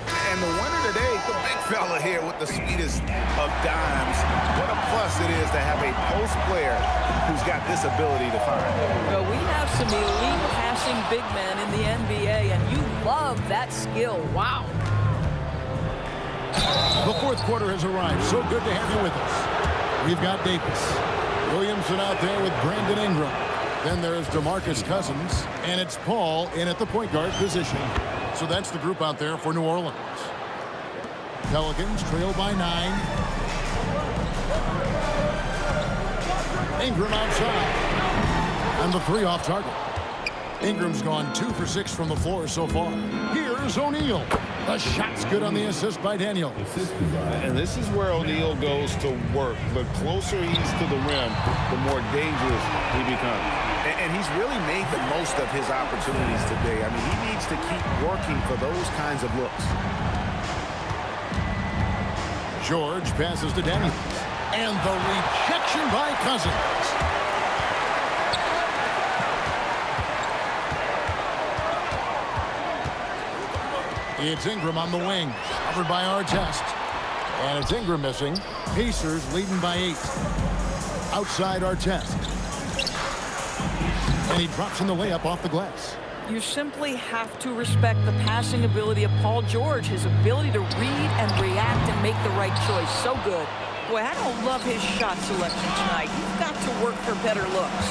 Speaker 2: And the winner today, the big fella here with the sweetest of dimes. What a plus it is to have a post player who's got this ability to find.
Speaker 12: Well, we have some elite passing big men in the NBA, and you love that skill. Wow.
Speaker 1: The fourth quarter has arrived. So good to have you with us. We've got Davis. Williamson out there with Brandon Ingram. Then there's DeMarcus Cousins, and it's Paul in at the point guard position. So that's the group out there for New Orleans. Pelicans trail by 9. Ingram outside. And the 3 off target. Ingram's gone 2 for 6 from the floor so far. Here's O'Neal. The shot's good on the assist by Daniel.
Speaker 5: And this is where O'Neal goes to work. The closer he's to the rim, the more dangerous he becomes.
Speaker 2: And he's really made the most of his opportunities today. I mean, he needs to keep working for those kinds of looks.
Speaker 1: George passes to Daniels. And the rejection by Cousins. It's Ingram on the wing. Covered by Artest. And it's Ingram missing. Pacers leading by 8. Outside Artest. And he drops in the layup off the glass.
Speaker 12: You simply have to respect the passing ability of Paul George, his ability to read and react and make the right choice. So good. Boy, I don't love his shot selection tonight. You've got to work for better looks.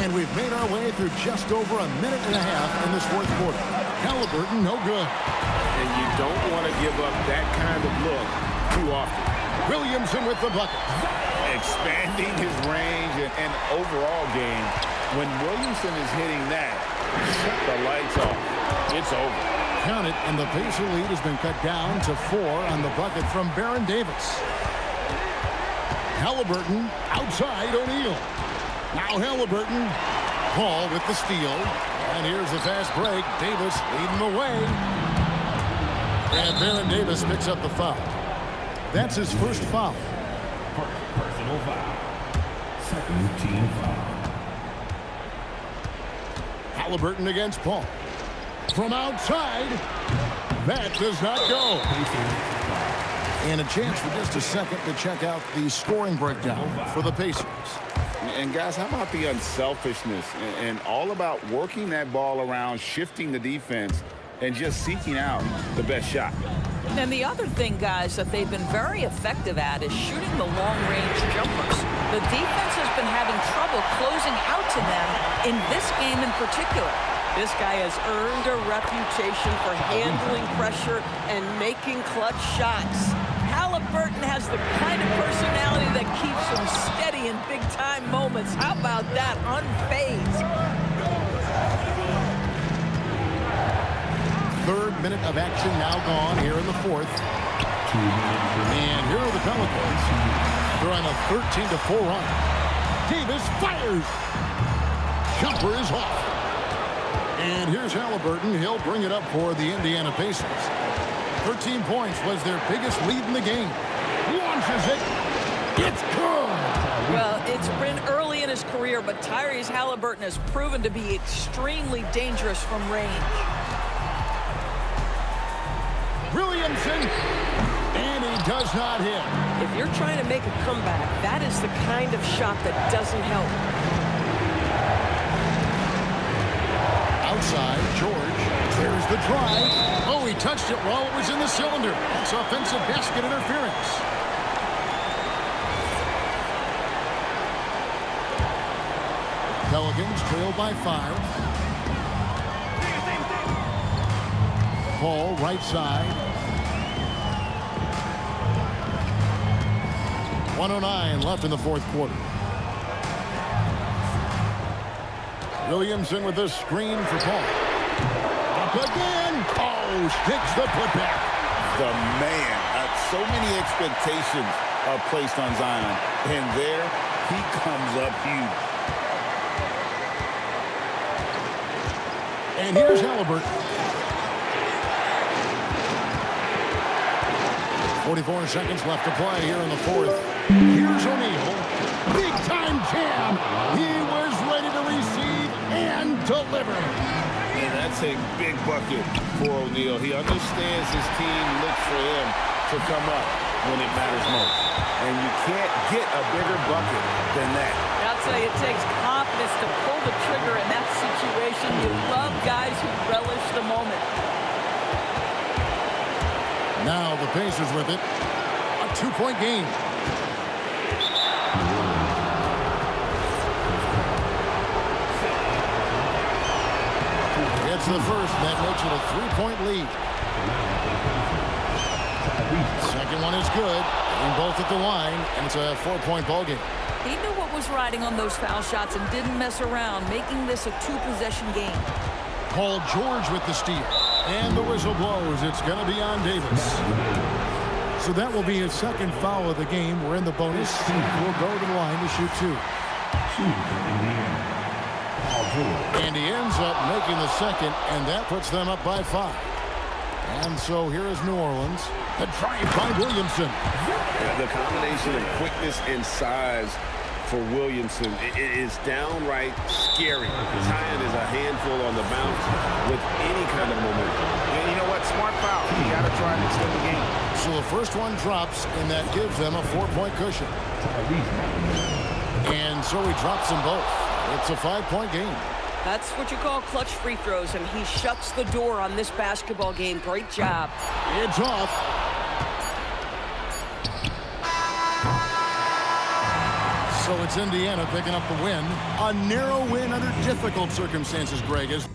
Speaker 1: And we've made our way through just over a minute and a half in this fourth quarter. Halliburton, no good.
Speaker 5: And you don't want to give up that kind of look too often.
Speaker 1: Williamson with the bucket.
Speaker 2: Expanding his range and overall game. When Williamson is hitting that, shut the lights off. It's over.
Speaker 1: Count it, and the Pacer lead has been cut down to 4 on the bucket from Baron Davis. Halliburton outside O'Neal. Now Halliburton. Paul with the steal. And here's the fast break. Davis leading the way. And Baron Davis picks up the foul. That's his first foul.
Speaker 10: Personal foul. Second team foul.
Speaker 1: Halliburton against Paul. From outside. That does not go. And a chance for just a second to check out the scoring breakdown for the Pacers.
Speaker 2: And guys, how about the unselfishness and all about working that ball around, shifting the defense, and just seeking out the best shot?
Speaker 12: And the other thing, guys, that they've been very effective at is shooting the long-range jumpers. The defense has been having trouble closing out to them in this game in particular.
Speaker 14: This guy has earned a reputation for handling pressure and making clutch shots.
Speaker 12: Halliburton has the kind of personality that keeps him steady in big-time moments. How about that? Unfazed.
Speaker 1: Third minute of action now gone here in the fourth. And here are the Pelicans. They're on a 13-4 run. Davis fires. Jumper is off. And here's Halliburton. He'll bring it up for the Indiana Pacers. 13 points was their biggest lead in the game. Launches it. It's good.
Speaker 12: Well, it's been early in his career, but Tyrese Halliburton has proven to be extremely dangerous from range.
Speaker 1: Williamson, and he does not hit.
Speaker 14: If you're trying to make a comeback, that is the kind of shot that doesn't help.
Speaker 1: Outside, George. There's the drive. Oh, he touched it while it was in the cylinder. It's offensive basket interference. Pelicans trail by 5. Paul, right side. 1:09 left in the fourth quarter. Williamson with the screen for Paul. Up again. Oh, sticks the putback.
Speaker 5: The man. So many expectations are placed on Zion. And there he comes up huge.
Speaker 1: And here's Halliburton. 44 seconds left to play here in the fourth. Here's O'Neal. Big time jam. He was ready to receive and deliver.
Speaker 5: And that's a big bucket for O'Neal. He understands his team looks for him to come up when it matters most. And you can't get a bigger bucket than that.
Speaker 12: I'll tell you, it takes confidence to pull the trigger in that situation. You love guys who relish the moment.
Speaker 1: Now the Pacers with it. A 2-point game. It's the first. That makes it a 3-point lead. Second one is good. And both at the line. And it's a 4-point ball game.
Speaker 12: He knew what was riding on those foul shots and didn't mess around, making this a 2-possession game.
Speaker 1: Paul George with the steal. And the whistle blows. It's going to be on Davis. So that will be his second foul of the game. We're in the bonus. We'll go to the line to shoot 2. And he ends up making the second, and that puts them up by 5. And so here is New Orleans. The drive by Williamson.
Speaker 6: Yeah, the combination of quickness and size for Williamson is downright scary. Zion is a handful on the bounce with any kind of momentum. And you know what? Smart foul. You got to try and extend the game.
Speaker 1: So the first one drops, and that gives them a 4-point cushion. And so he drops them both. It's a 5-point game.
Speaker 14: That's what you call clutch free throws, and he shuts the door on this basketball game. Great job.
Speaker 1: It's off. So it's Indiana picking up the win. A narrow win under difficult circumstances, Greg. Is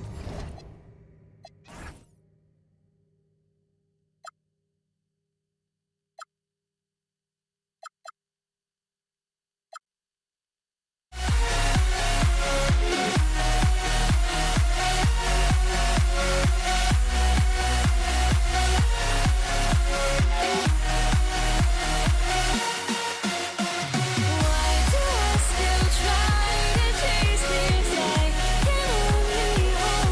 Speaker 11: Why do I still try to chase this? I can only hold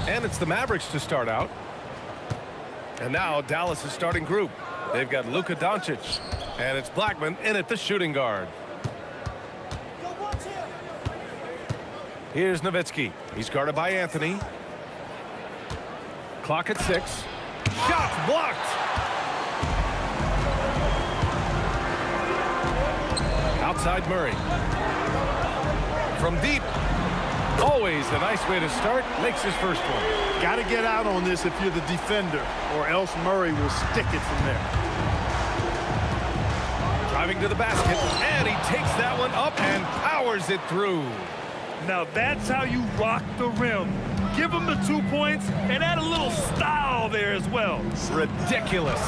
Speaker 7: And it's the Mavericks to start out. And now Dallas' starting group. They've got Luka Doncic. And it's Blackman in at the shooting guard. Here's Nowitzki. He's guarded by Anthony. Clock at 6. Shot blocked. Outside Murray. From deep. Always a nice way to start. Makes his first one.
Speaker 13: Got to get out on this if you're the defender, or else Murray will stick it from there.
Speaker 7: Driving to the basket, and he takes that one up and powers it through.
Speaker 8: Now that's how you rock the rim. Give him the 2 points and add a little style there as well.
Speaker 7: Ridiculous.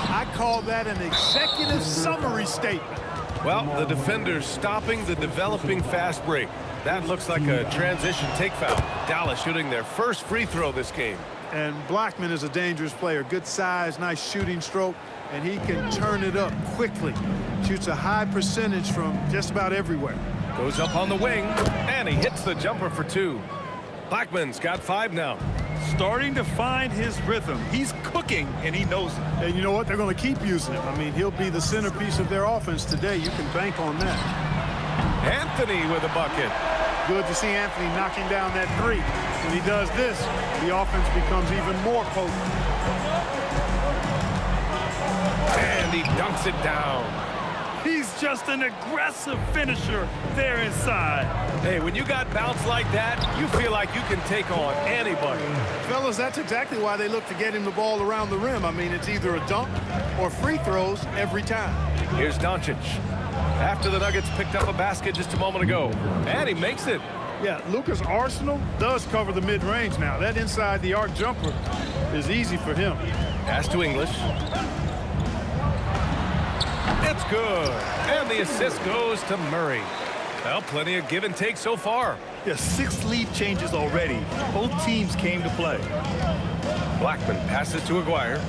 Speaker 13: I call that an executive summary statement.
Speaker 7: Well, the defender's stopping the developing fast break. That looks like a transition take foul. Dallas shooting their first free throw this game.
Speaker 13: And Blackman is a dangerous player. Good size, nice shooting stroke, and he can turn it up quickly. Shoots a high percentage from just about everywhere.
Speaker 7: Goes up on the wing, and he hits the jumper for 2. Blackman's got 5 now.
Speaker 8: Starting to find his rhythm. He's cooking, and he knows it.
Speaker 13: And you know what? They're going to keep using him. I mean, he'll be the centerpiece of their offense today. You can bank on that.
Speaker 7: Anthony with a bucket.
Speaker 13: Good to see Anthony knocking down that 3. When he does this, the offense becomes even more potent.
Speaker 7: And he dunks it down.
Speaker 8: He's just an aggressive finisher there inside.
Speaker 7: Hey, when you got bounce like that, you feel like you can take on anybody.
Speaker 13: Fellas, that's exactly why they look to get him the ball around the rim. I mean, it's either a dunk or free throws every time.
Speaker 7: Here's Doncic. After the Nuggets picked up a basket just a moment ago. And he makes it.
Speaker 13: Yeah, Luka's arsenal does cover the mid-range now. That inside the arc jumper is easy for him.
Speaker 7: Pass to English. It's good. And the assist goes to Murray. Well, plenty of give and take so far.
Speaker 8: Yeah, 6 lead changes already. Both teams came to play.
Speaker 7: Blackman passes to Aguirre.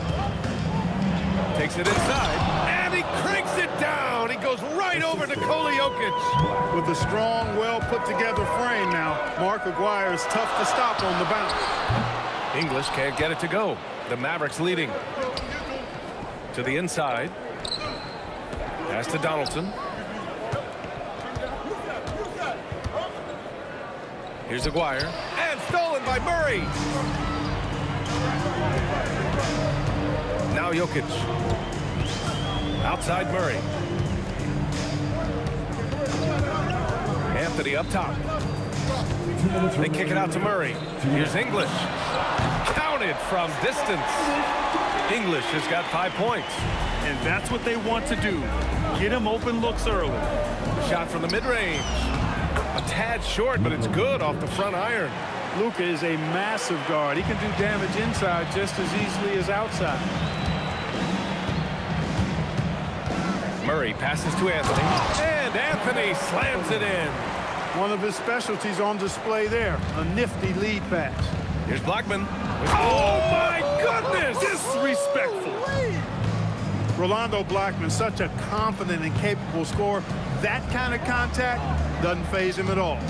Speaker 7: Takes it inside. And he cranks it down. He goes right over to Jokic.
Speaker 13: With a strong, well-put-together frame now, Mark Aguirre is tough to stop on the bounce.
Speaker 7: English can't get it to go. The Mavericks leading. To the inside. Pass to Donaldson. Here's Aguirre. And stolen by Murray. Now Jokic. Outside Murray. Anthony up top. They kick it out to Murray. Here's English. Counted from distance. English has got 5 points.
Speaker 8: And that's what they want to do. Get him open looks early.
Speaker 7: Shot from the mid-range. A tad short, but it's good off the front iron.
Speaker 13: Luka is a massive guard. He can do damage inside just as easily as outside.
Speaker 7: Murray passes to Anthony. And Anthony slams it in.
Speaker 13: One of his specialties on display there. A nifty lead pass.
Speaker 7: Here's Blackman. Oh, my goodness!
Speaker 8: Disrespectful.
Speaker 13: Rolando Blackman, such a confident and capable scorer. That kind of contact doesn't faze him at all.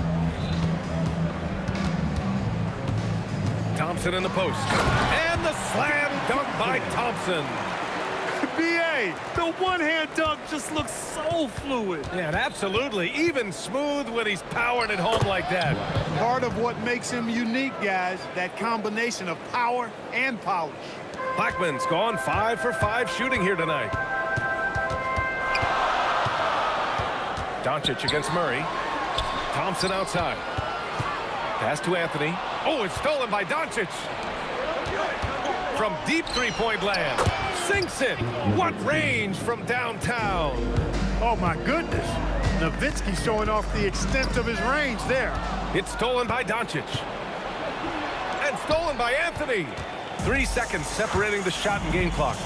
Speaker 7: Thompson in the post. And the slam dunk by Thompson.
Speaker 8: B.A., the one-hand dunk just looks so fluid.
Speaker 7: Yeah, and absolutely. Even smooth when he's powering it home like that.
Speaker 13: Part of what makes him unique, guys, that combination of power and polish.
Speaker 7: Blackman's gone 5 for 5 shooting here tonight. Doncic against Murray. Thompson outside. Pass to Anthony. Oh, it's stolen by Doncic. From deep three-point land. Sinks it. What range from downtown.
Speaker 13: Oh, my goodness. Nowitzki showing off the extent of his range there.
Speaker 7: It's stolen by Doncic. And stolen by Anthony. 3 seconds separating the shot and game clock.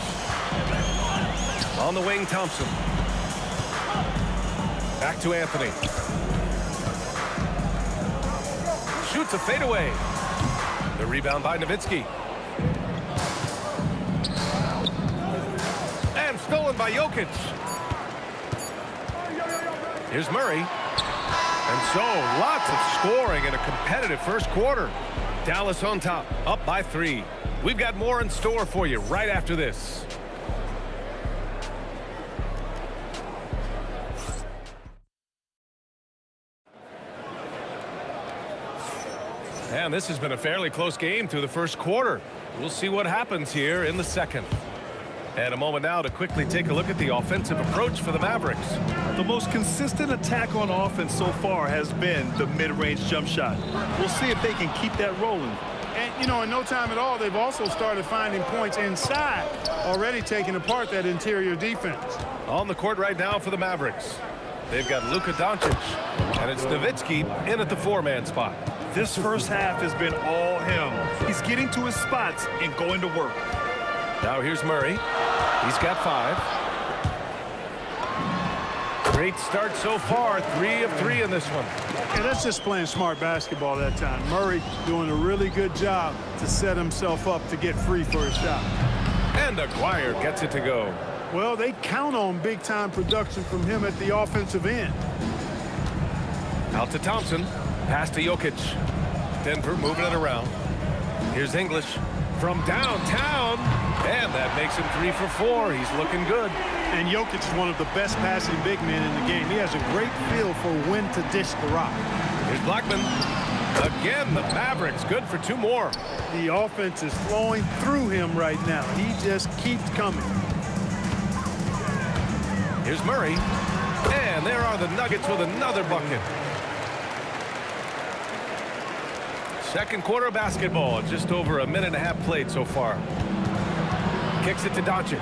Speaker 7: On the wing, Thompson. Back to Anthony. Shoots a fadeaway. The rebound by Nowitzki. And stolen by Jokic. Here's Murray. And so, lots of scoring in a competitive first quarter. Dallas on top, up by 3. We've got more in store for you right after this. And this has been a fairly close game through the first quarter. We'll see what happens here in the second. And a moment now to quickly take a look at the offensive approach for the Mavericks.
Speaker 8: The most consistent attack on offense so far has been the mid-range jump shot. We'll see if they can keep that rolling.
Speaker 13: And, you know, in no time at all, they've also started finding points inside, already taking apart that interior defense.
Speaker 7: On the court right now for the Mavericks. They've got Luka Doncic, and it's Nowitzki in at the 4-man spot.
Speaker 8: This first half has been all him. He's getting to his spots and going to work.
Speaker 7: Now here's Murray. He's got 5. Great start so far. 3 of 3 in this one.
Speaker 13: Yeah, that's just playing smart basketball that time. Murray doing a really good job to set himself up to get free for his shot.
Speaker 7: And Aguirre gets it to go.
Speaker 13: Well, they count on big-time production from him at the offensive end.
Speaker 7: Out to Thompson. Pass to Jokic. Denver moving it around. Here's English from downtown. And that makes him 3 for 4. He's looking good.
Speaker 13: And Jokic is one of the best passing big men in the game. He has a great feel for when to dish the rock.
Speaker 7: Here's Blackman. Again, the Mavericks good for 2 more.
Speaker 13: The offense is flowing through him right now. He just keeps coming.
Speaker 7: Here's Murray. And there are the Nuggets with another bucket. Second quarter basketball. Just over a minute and a half played so far. Kicks it to Doncic.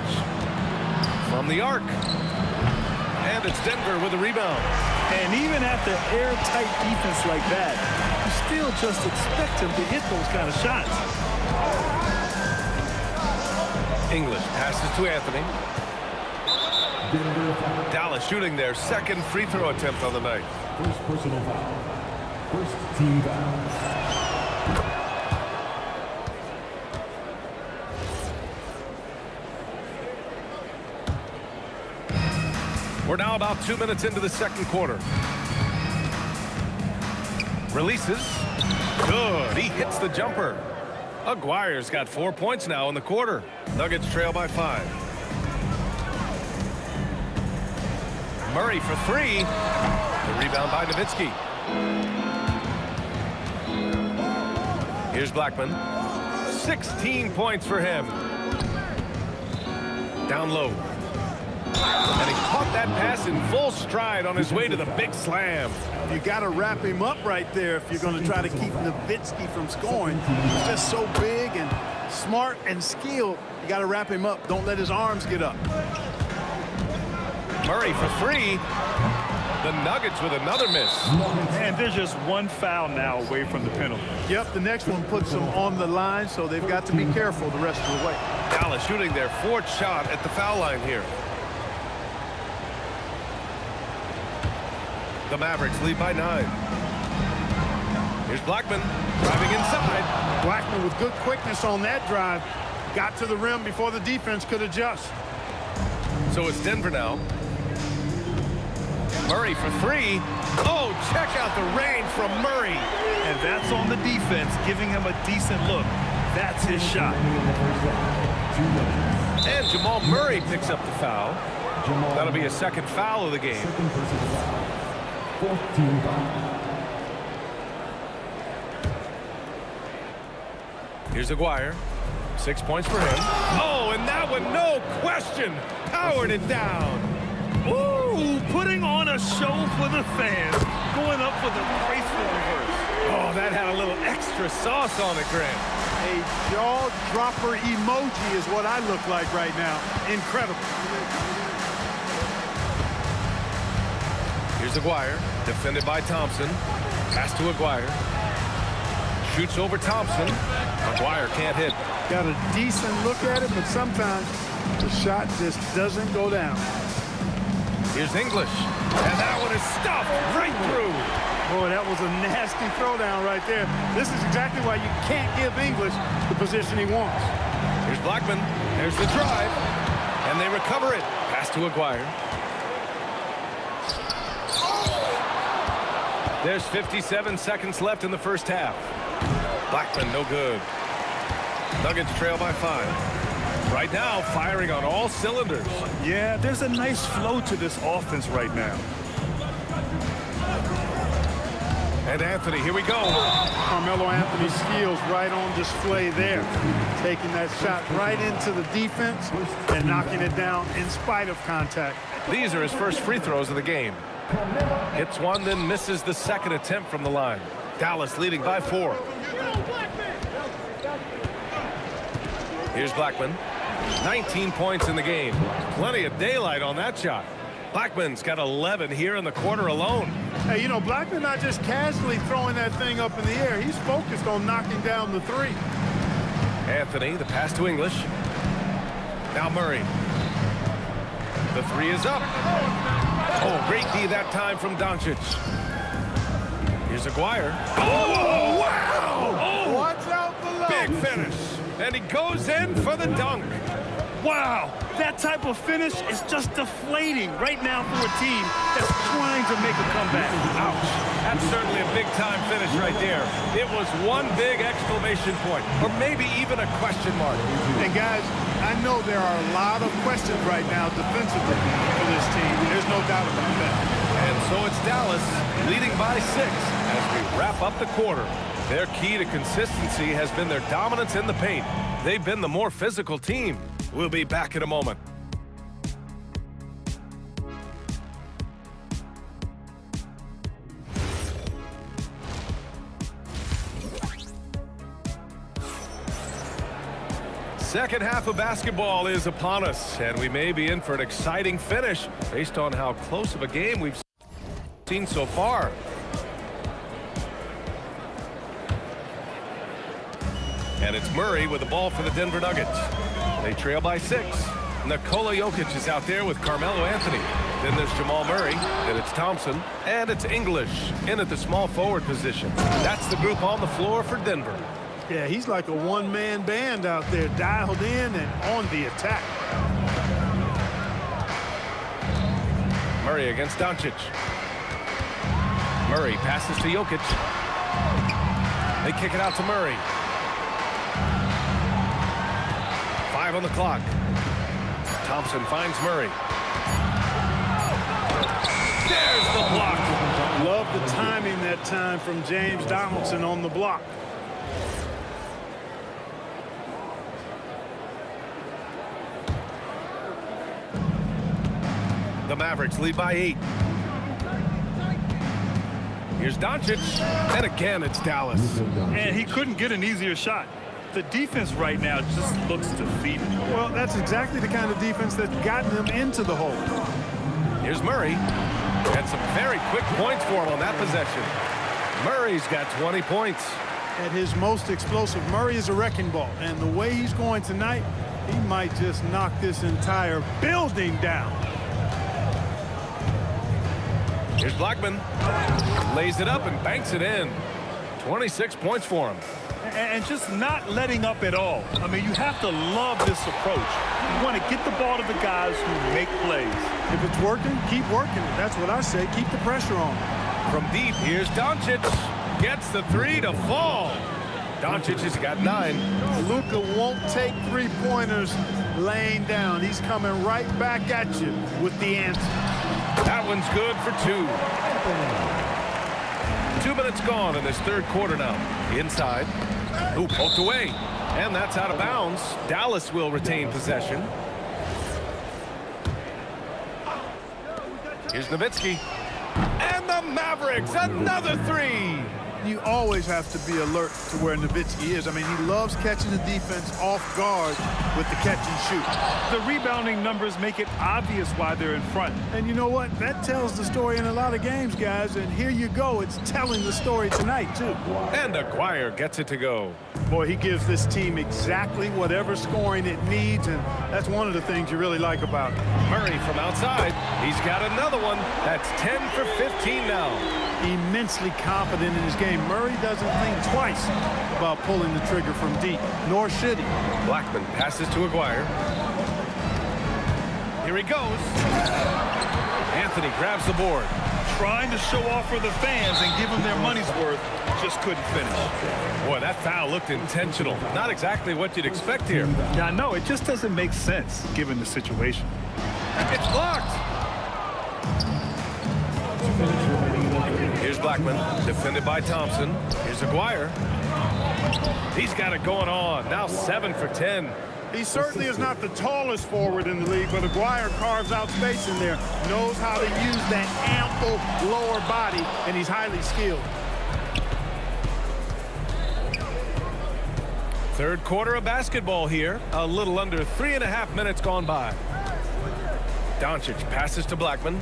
Speaker 7: From the arc. And it's Denver with a rebound.
Speaker 8: And even after airtight defense like that, you still just expect him to hit those kind of shots.
Speaker 7: English passes to Anthony. Dallas shooting their second free throw attempt on the night.
Speaker 10: First personal foul. First team foul.
Speaker 7: We're now about 2 minutes into the second quarter. Releases. Good. He hits the jumper. Aguirre's got 4 points now in the quarter. Nuggets trail by 5. Murray for 3. The rebound by Nowitzki. Here's Blackman. 16 points for him. Down low. And he caught that pass in full stride on his way to the big slam.
Speaker 13: You got to wrap him up right there if you're going to try to keep Nowitzki from scoring. He's just so big and smart and skilled. You got to wrap him up. Don't let his arms get up.
Speaker 7: Murray for 3. The Nuggets with another miss.
Speaker 8: And there's just one foul now away from the penalty.
Speaker 13: Yep, the next one puts them on the line, so they've got to be careful the rest of the way.
Speaker 7: Dallas shooting their 4th shot at the foul line here. The Mavericks lead by 9. Here's Blackman driving inside.
Speaker 13: Blackman with good quickness on that drive. Got to the rim before the defense could adjust.
Speaker 7: So it's Denver now. Murray for 3. Oh, check out the range from Murray.
Speaker 8: And that's on the defense, giving him a decent look. That's his shot.
Speaker 7: And Jamal Murray picks up the foul. That'll be a 2nd foul of the game. Here's Aguirre. 6 points for him. Oh, and that one, no question, powered it down.
Speaker 8: Ooh, putting on a show for the fans. Going up for the graceful reverse.
Speaker 7: Oh, that had a little extra sauce on it, Grant.
Speaker 13: A jaw-dropper emoji is what I look like right now. Incredible.
Speaker 7: Here's Aguirre, defended by Thompson. Pass to Aguirre. Shoots over Thompson. Aguirre can't hit.
Speaker 13: Got a decent look at it, but sometimes the shot just doesn't go down.
Speaker 7: Here's English. And that one is stuffed right through.
Speaker 13: Boy, that was a nasty throwdown right there. This is exactly why you can't give English the position he wants.
Speaker 7: Here's Blackman. There's the drive. And they recover it. Pass to Aguirre. There's 57 seconds left in the first half. Blackman, no good. Nuggets trail by 5. Right now, firing on all cylinders.
Speaker 8: Yeah, there's a nice flow to this offense right now.
Speaker 7: And Anthony, here we go.
Speaker 13: Carmelo Anthony's skills right on display there. Taking that shot right into the defense and knocking it down in spite of contact.
Speaker 7: These are his first free throws of the game. Hits one, then misses the 2nd attempt from the line. Dallas leading by 4. Here's Blackman. 19 points in the game. Plenty of daylight on that shot. Blackman's got 11 here in the quarter alone.
Speaker 13: Hey, you know, Blackman not just casually throwing that thing up in the air. He's focused on knocking down the 3.
Speaker 7: Anthony, the pass to English. Now Murray. The 3 is up. Oh, great D that time from Doncic. Here's Aguirre. Oh, wow! Oh,
Speaker 13: watch out below.
Speaker 7: Big finish. And he goes in for the dunk.
Speaker 8: Wow, that type of finish is just deflating right now for a team that's trying to make a comeback.
Speaker 7: Ouch. That's certainly a big-time finish right there. It was one big exclamation point, or maybe even a question mark.
Speaker 13: And, guys, I know there are a lot of questions right now defensively for this team. There's no doubt about that.
Speaker 7: And so it's Dallas leading by 6 as we wrap up the quarter. Their key to consistency has been their dominance in the paint. They've been the more physical team. We'll be back in a moment. Second half of basketball is upon us, and we may be in for an exciting finish based on how close of a game we've seen so far. And it's Murray with the ball for the Denver Nuggets. They trail by 6. Nikola Jokic is out there with Carmelo Anthony. Then there's Jamal Murray. Then it's Thompson. And it's English in at the small forward position. That's the group on the floor for Denver.
Speaker 13: Yeah, he's like a one-man band out there, dialed in and on the attack.
Speaker 7: Murray against Doncic. Murray passes to Jokic. They kick it out to Murray. 5 on the clock. Thompson finds Murray. There's the block.
Speaker 13: Love the timing that time from James Donaldson on the block.
Speaker 7: The Mavericks lead by 8. Here's Doncic, and again it's Dallas.
Speaker 8: And he couldn't get an easier shot. The defense right now just looks defeated.
Speaker 13: Well, that's exactly the kind of defense that's gotten them into the hole.
Speaker 7: Here's Murray. Had some very quick points for him on that possession. Murray's got 20 points.
Speaker 13: At his most explosive, Murray is a wrecking ball. And the way he's going tonight, he might just knock this entire building down.
Speaker 7: Here's Blackman. Lays it up and banks it in. 26 points for him.
Speaker 8: And just not letting up at all. I mean, you have to love this approach. You want to get the ball to the guys who make plays.
Speaker 13: If it's working, keep working it. That's what I say. Keep the pressure on.
Speaker 7: From deep, here's Doncic. Gets the 3 to fall. Doncic has got 9.
Speaker 13: Luka won't take three-pointers laying down. He's coming right back at you with the answer.
Speaker 7: That one's good for 2. 2 minutes gone in this third quarter now. Inside. Ooh, poked away. And that's out of bounds. Dallas will retain possession. Here's Nowitzki. And the Mavericks, another 3.
Speaker 13: You always have to be alert to where Nowitzki is. I mean, he loves catching the defense off guard with the catch and shoot.
Speaker 8: The rebounding numbers make it obvious why they're in front.
Speaker 13: And you know what? That tells the story in a lot of games, guys. And here you go. It's telling the story tonight, too.
Speaker 7: And Aguirre gets it to go.
Speaker 13: Boy, he gives this team exactly whatever scoring it needs, and that's one of the things you really like about it.
Speaker 7: Murray from outside. He's got another one. That's 10 for 15 now.
Speaker 13: Immensely confident in his game. Murray doesn't think twice about pulling the trigger from deep, nor should he.
Speaker 7: Blackman passes to Aguirre. Here he goes. Anthony grabs the board.
Speaker 8: Trying to show off for the fans and give them their money's worth, just couldn't finish.
Speaker 7: Boy, that foul looked intentional. Not exactly what you'd expect here.
Speaker 8: Yeah, I know. It just doesn't make sense given the situation.
Speaker 7: It's blocked. Here's Blackman, defended by Thompson. Here's Aguirre. He's got it going on. Now 7 for 10.
Speaker 13: He certainly is not the tallest forward in the league, but Aguirre carves out space in there, knows how to use that ample lower body, and he's highly skilled.
Speaker 7: Third quarter of basketball here. A little under 3.5 minutes gone by. Doncic passes to Blackman.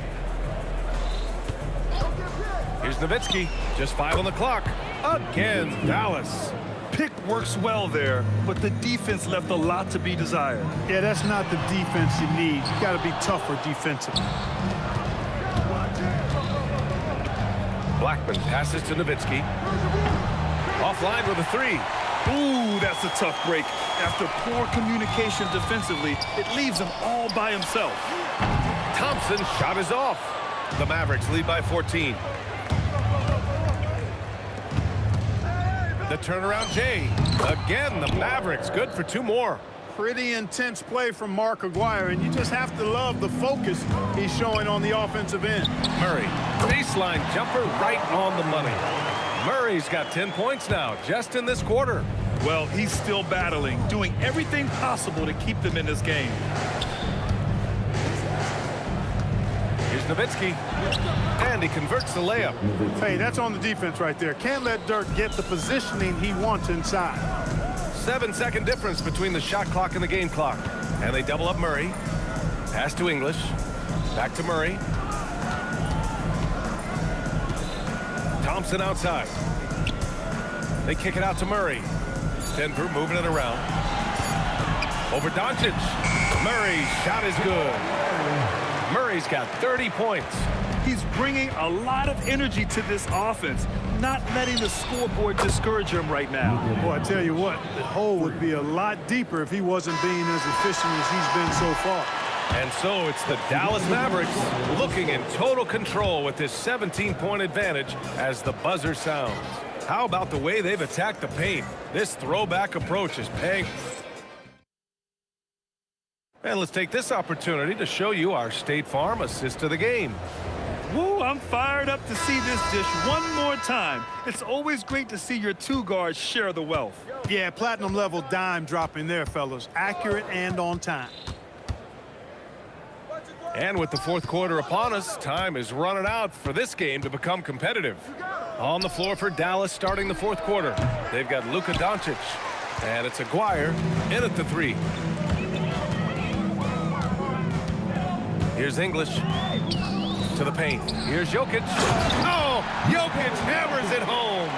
Speaker 7: Here's Nowitzki. Just 5 on the clock. Again, Dallas.
Speaker 8: Pick works well there, but the defense left a lot to be desired.
Speaker 13: Yeah, that's not the defense you need. You got to be tougher defensively.
Speaker 7: Blackman passes to Nowitzki. Offline with a 3.
Speaker 8: Ooh, that's a tough break. After poor communication defensively, it leaves him all by himself.
Speaker 7: Thompson's shot is off. The Mavericks lead by 14. The turnaround Jay. Again, the Mavericks good for 2 more.
Speaker 13: Pretty intense play from Mark Aguirre, and you just have to love the focus he's showing on the offensive end.
Speaker 7: Murray, baseline jumper right on the money. Murray's got 10 points now, just in this quarter.
Speaker 8: Well, he's still battling, doing everything possible to keep them in this game.
Speaker 7: Here's Nowitzki, and he converts the layup.
Speaker 13: Hey, that's on the defense right there. Can't let Dirk get the positioning he wants inside.
Speaker 7: 7-second difference between the shot clock and the game clock. And they double up Murray. Pass to English. Back to Murray. Thompson outside. They kick it out to Murray. Denver moving it around. Over Doncic. Murray's shot is good. Murray's got 30 points.
Speaker 8: He's bringing a lot of energy to this offense, not letting the scoreboard discourage him right now.
Speaker 13: Boy, I tell you what, the hole would be a lot deeper if he wasn't being as efficient as he's been so far.
Speaker 7: And so it's the Dallas Mavericks looking in total control with this 17-point advantage as the buzzer sounds. How about the way they've attacked the paint? This throwback approach is paying And let's take this opportunity to show you our State Farm assist of the game.
Speaker 8: Woo, I'm fired up to see this dish one more time. It's always great to see your two guards share the wealth.
Speaker 13: Yeah, platinum level dime dropping there, fellas. Accurate and on time.
Speaker 7: And with the fourth quarter upon us, time is running out for this game to become competitive. On the floor for Dallas starting the fourth quarter. They've got Luka Doncic. And it's Aguirre in at the three. Here's English to the paint. Here's Jokic. Oh, Jokic hammers it home.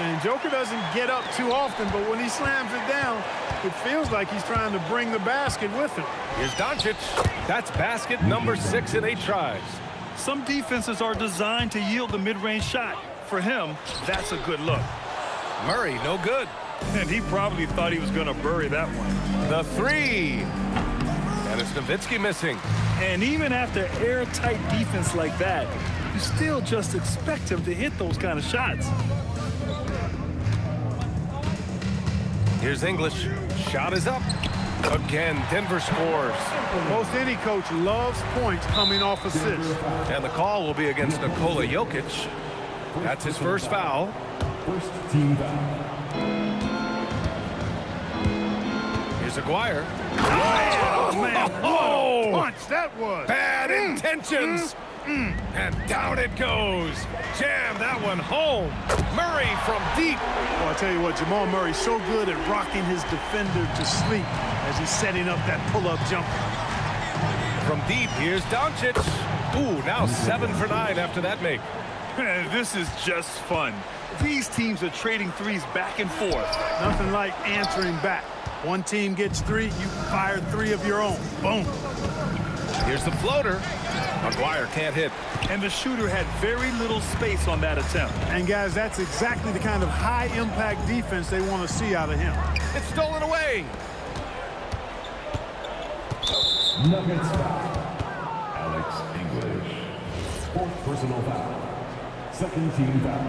Speaker 13: And Joker doesn't get up too often, but when he slams it down, it feels like he's trying to bring the basket with him.
Speaker 7: Here's Doncic. That's basket number 6 in 8 tries.
Speaker 8: Some defenses are designed to yield the mid-range shot. For him, that's a good look.
Speaker 7: Murray, no good.
Speaker 8: And he probably thought he was going to bury that one.
Speaker 7: The three. And it's Nowitzki missing.
Speaker 8: And even after airtight defense like that, you still just expect him to hit those kind of shots.
Speaker 7: Here's English. Shot is up. Again, Denver scores.
Speaker 13: Most any coach loves points coming off assists.
Speaker 7: And the call will be against Nikola Jokic. That's his first foul.
Speaker 10: First team foul.
Speaker 7: Here's Aguirre.
Speaker 13: Oh, man, what a punch that was.
Speaker 7: Bad intentions. And down it goes. Jam that one home. Murray from deep.
Speaker 13: Well, I tell you what, Jamal Murray's so good at rocking his defender to sleep as he's setting up that pull-up jumper.
Speaker 7: From deep, here's Doncic. Ooh, now 7 for 9 after that make.
Speaker 8: This is just fun. These teams are trading threes back and forth.
Speaker 13: Nothing like answering back. One team gets 3, you fire 3 of your own. Boom.
Speaker 7: Here's the floater. Aguirre can't hit.
Speaker 8: And the shooter had very little space on that attempt.
Speaker 13: And guys, that's exactly the kind of high-impact defense they want to see out of him.
Speaker 7: It's stolen away.
Speaker 10: Nuggets foul. Alex English. Fourth personal foul. Second team foul.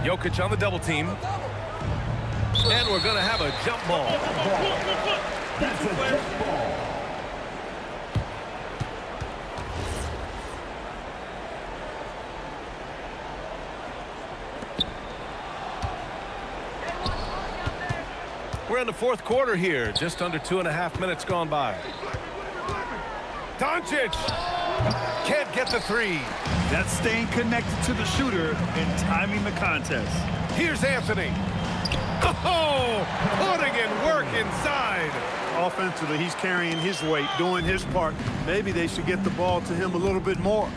Speaker 7: Jokic on the double team. And we're going to have a jump ball.
Speaker 10: That's a jump ball.
Speaker 7: We're in the fourth quarter here. Just under 2.5 minutes gone by. Doncic can't get the three.
Speaker 8: That's staying connected to the shooter and timing the contest.
Speaker 7: Here's Anthony. Oh, putting in work inside.
Speaker 13: Offensively, he's carrying his weight, doing his part. Maybe they should get the ball to him a little bit more.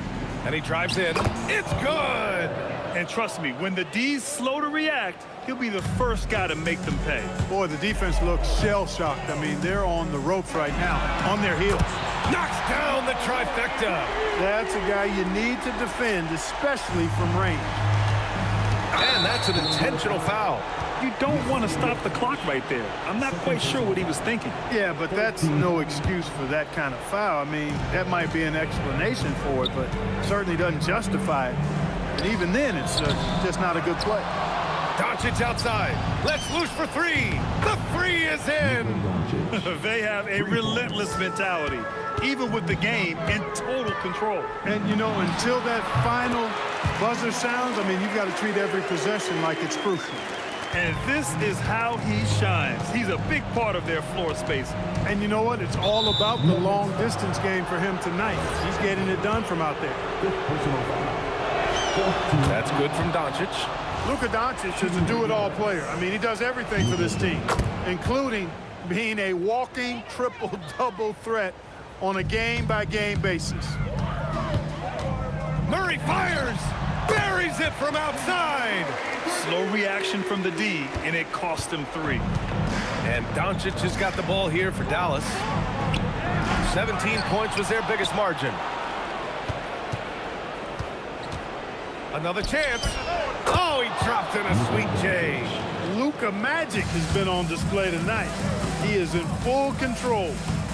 Speaker 7: And he drives in. It's good.
Speaker 8: And trust me, when the D's slow to react, he'll be the first guy to make them pay.
Speaker 13: Boy, the defense looks shell-shocked. I mean, they're on the ropes right now, on their heels.
Speaker 7: Knocks down the trifecta.
Speaker 13: That's a guy you need to defend, especially from range.
Speaker 7: And that's an intentional foul.
Speaker 8: You don't want to stop the clock right there. I'm not quite sure what he was thinking.
Speaker 13: Yeah, but that's no excuse for that kind of foul. I mean, that might be an explanation for it, but certainly doesn't justify it. And even then, it's just not a good play.
Speaker 7: Doncic outside. Let's loose for three. The three is in.
Speaker 8: They have a relentless mentality, even with the game in total control.
Speaker 13: And, you know, until that final buzzer sounds, I mean, you've got to treat every possession like it's crucial.
Speaker 8: And this is how he shines. He's a big part of their floor space.
Speaker 13: And you know what? It's all about the long-distance game for him tonight. He's getting it done from out there.
Speaker 7: That's good from Doncic.
Speaker 13: Luka Doncic is a do-it-all player. I mean, he does everything for this team, including being a walking triple-double threat on a game-by-game basis.
Speaker 7: Murray fires! Buries it from outside!
Speaker 8: Slow reaction from the D, and it cost him 3.
Speaker 7: And Doncic has got the ball here for Dallas. 17 points was their biggest margin. Another chance. Oh, he dropped in a sweet J.
Speaker 13: Luka Magic has been on display tonight. He is in full control,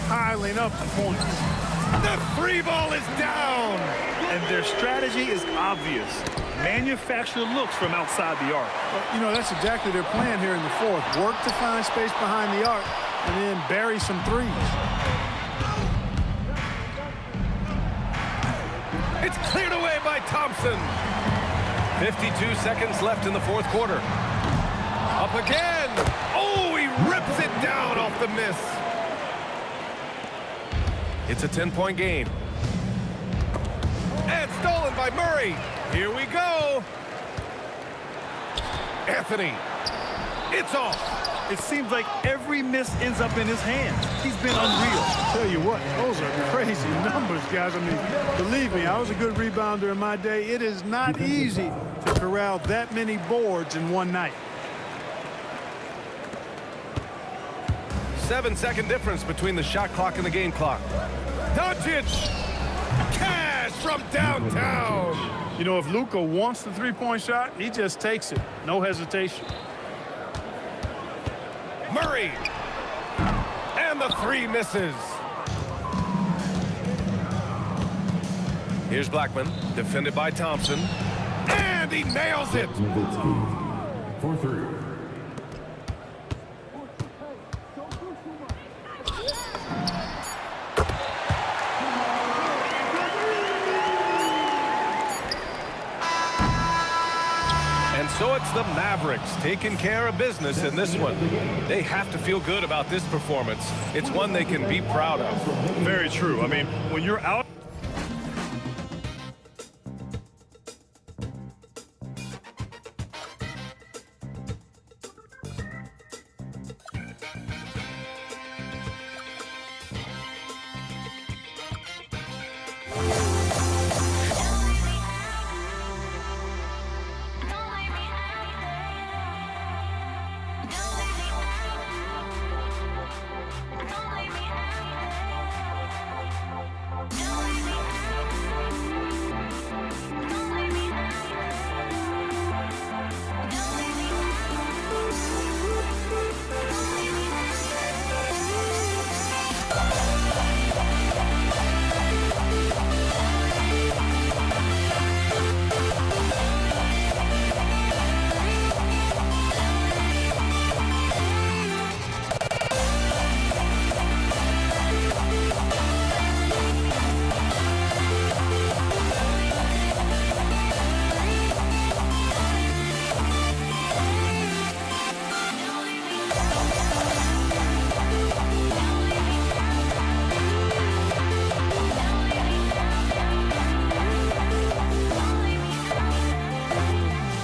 Speaker 13: piling up the points.
Speaker 7: The three ball is down.
Speaker 8: and their strategy is obvious. Manufacture looks from outside the arc.
Speaker 13: Well, you know, that's exactly their plan here in the fourth. Work to find space behind the arc and then bury some threes.
Speaker 7: It's cleared away by Thompson. 52 seconds left in the fourth quarter. Up again. Oh, he rips it down off the miss. It's a 10-point game. And stolen by Murray. Here we go. Anthony. It's off.
Speaker 8: It seems like every miss ends up in his hands. He's been unreal.
Speaker 13: Tell you what, those are crazy numbers, guys. I mean, believe me, I was a good rebounder in my day. It is not easy to corral that many boards in one night.
Speaker 7: 7-second difference between the shot clock and the game clock. Doncic! Cash from downtown!
Speaker 13: You know, if Luka wants the three-point shot, he just takes it. No hesitation.
Speaker 7: Murray! And the three misses. Here's Blackman, defended by Thompson. And he nails it!
Speaker 10: For three.
Speaker 7: And so it's the Mavericks taking care of business in this one. They have to feel good about this performance. It's one they can be proud of.
Speaker 8: Very true. I mean, when you're out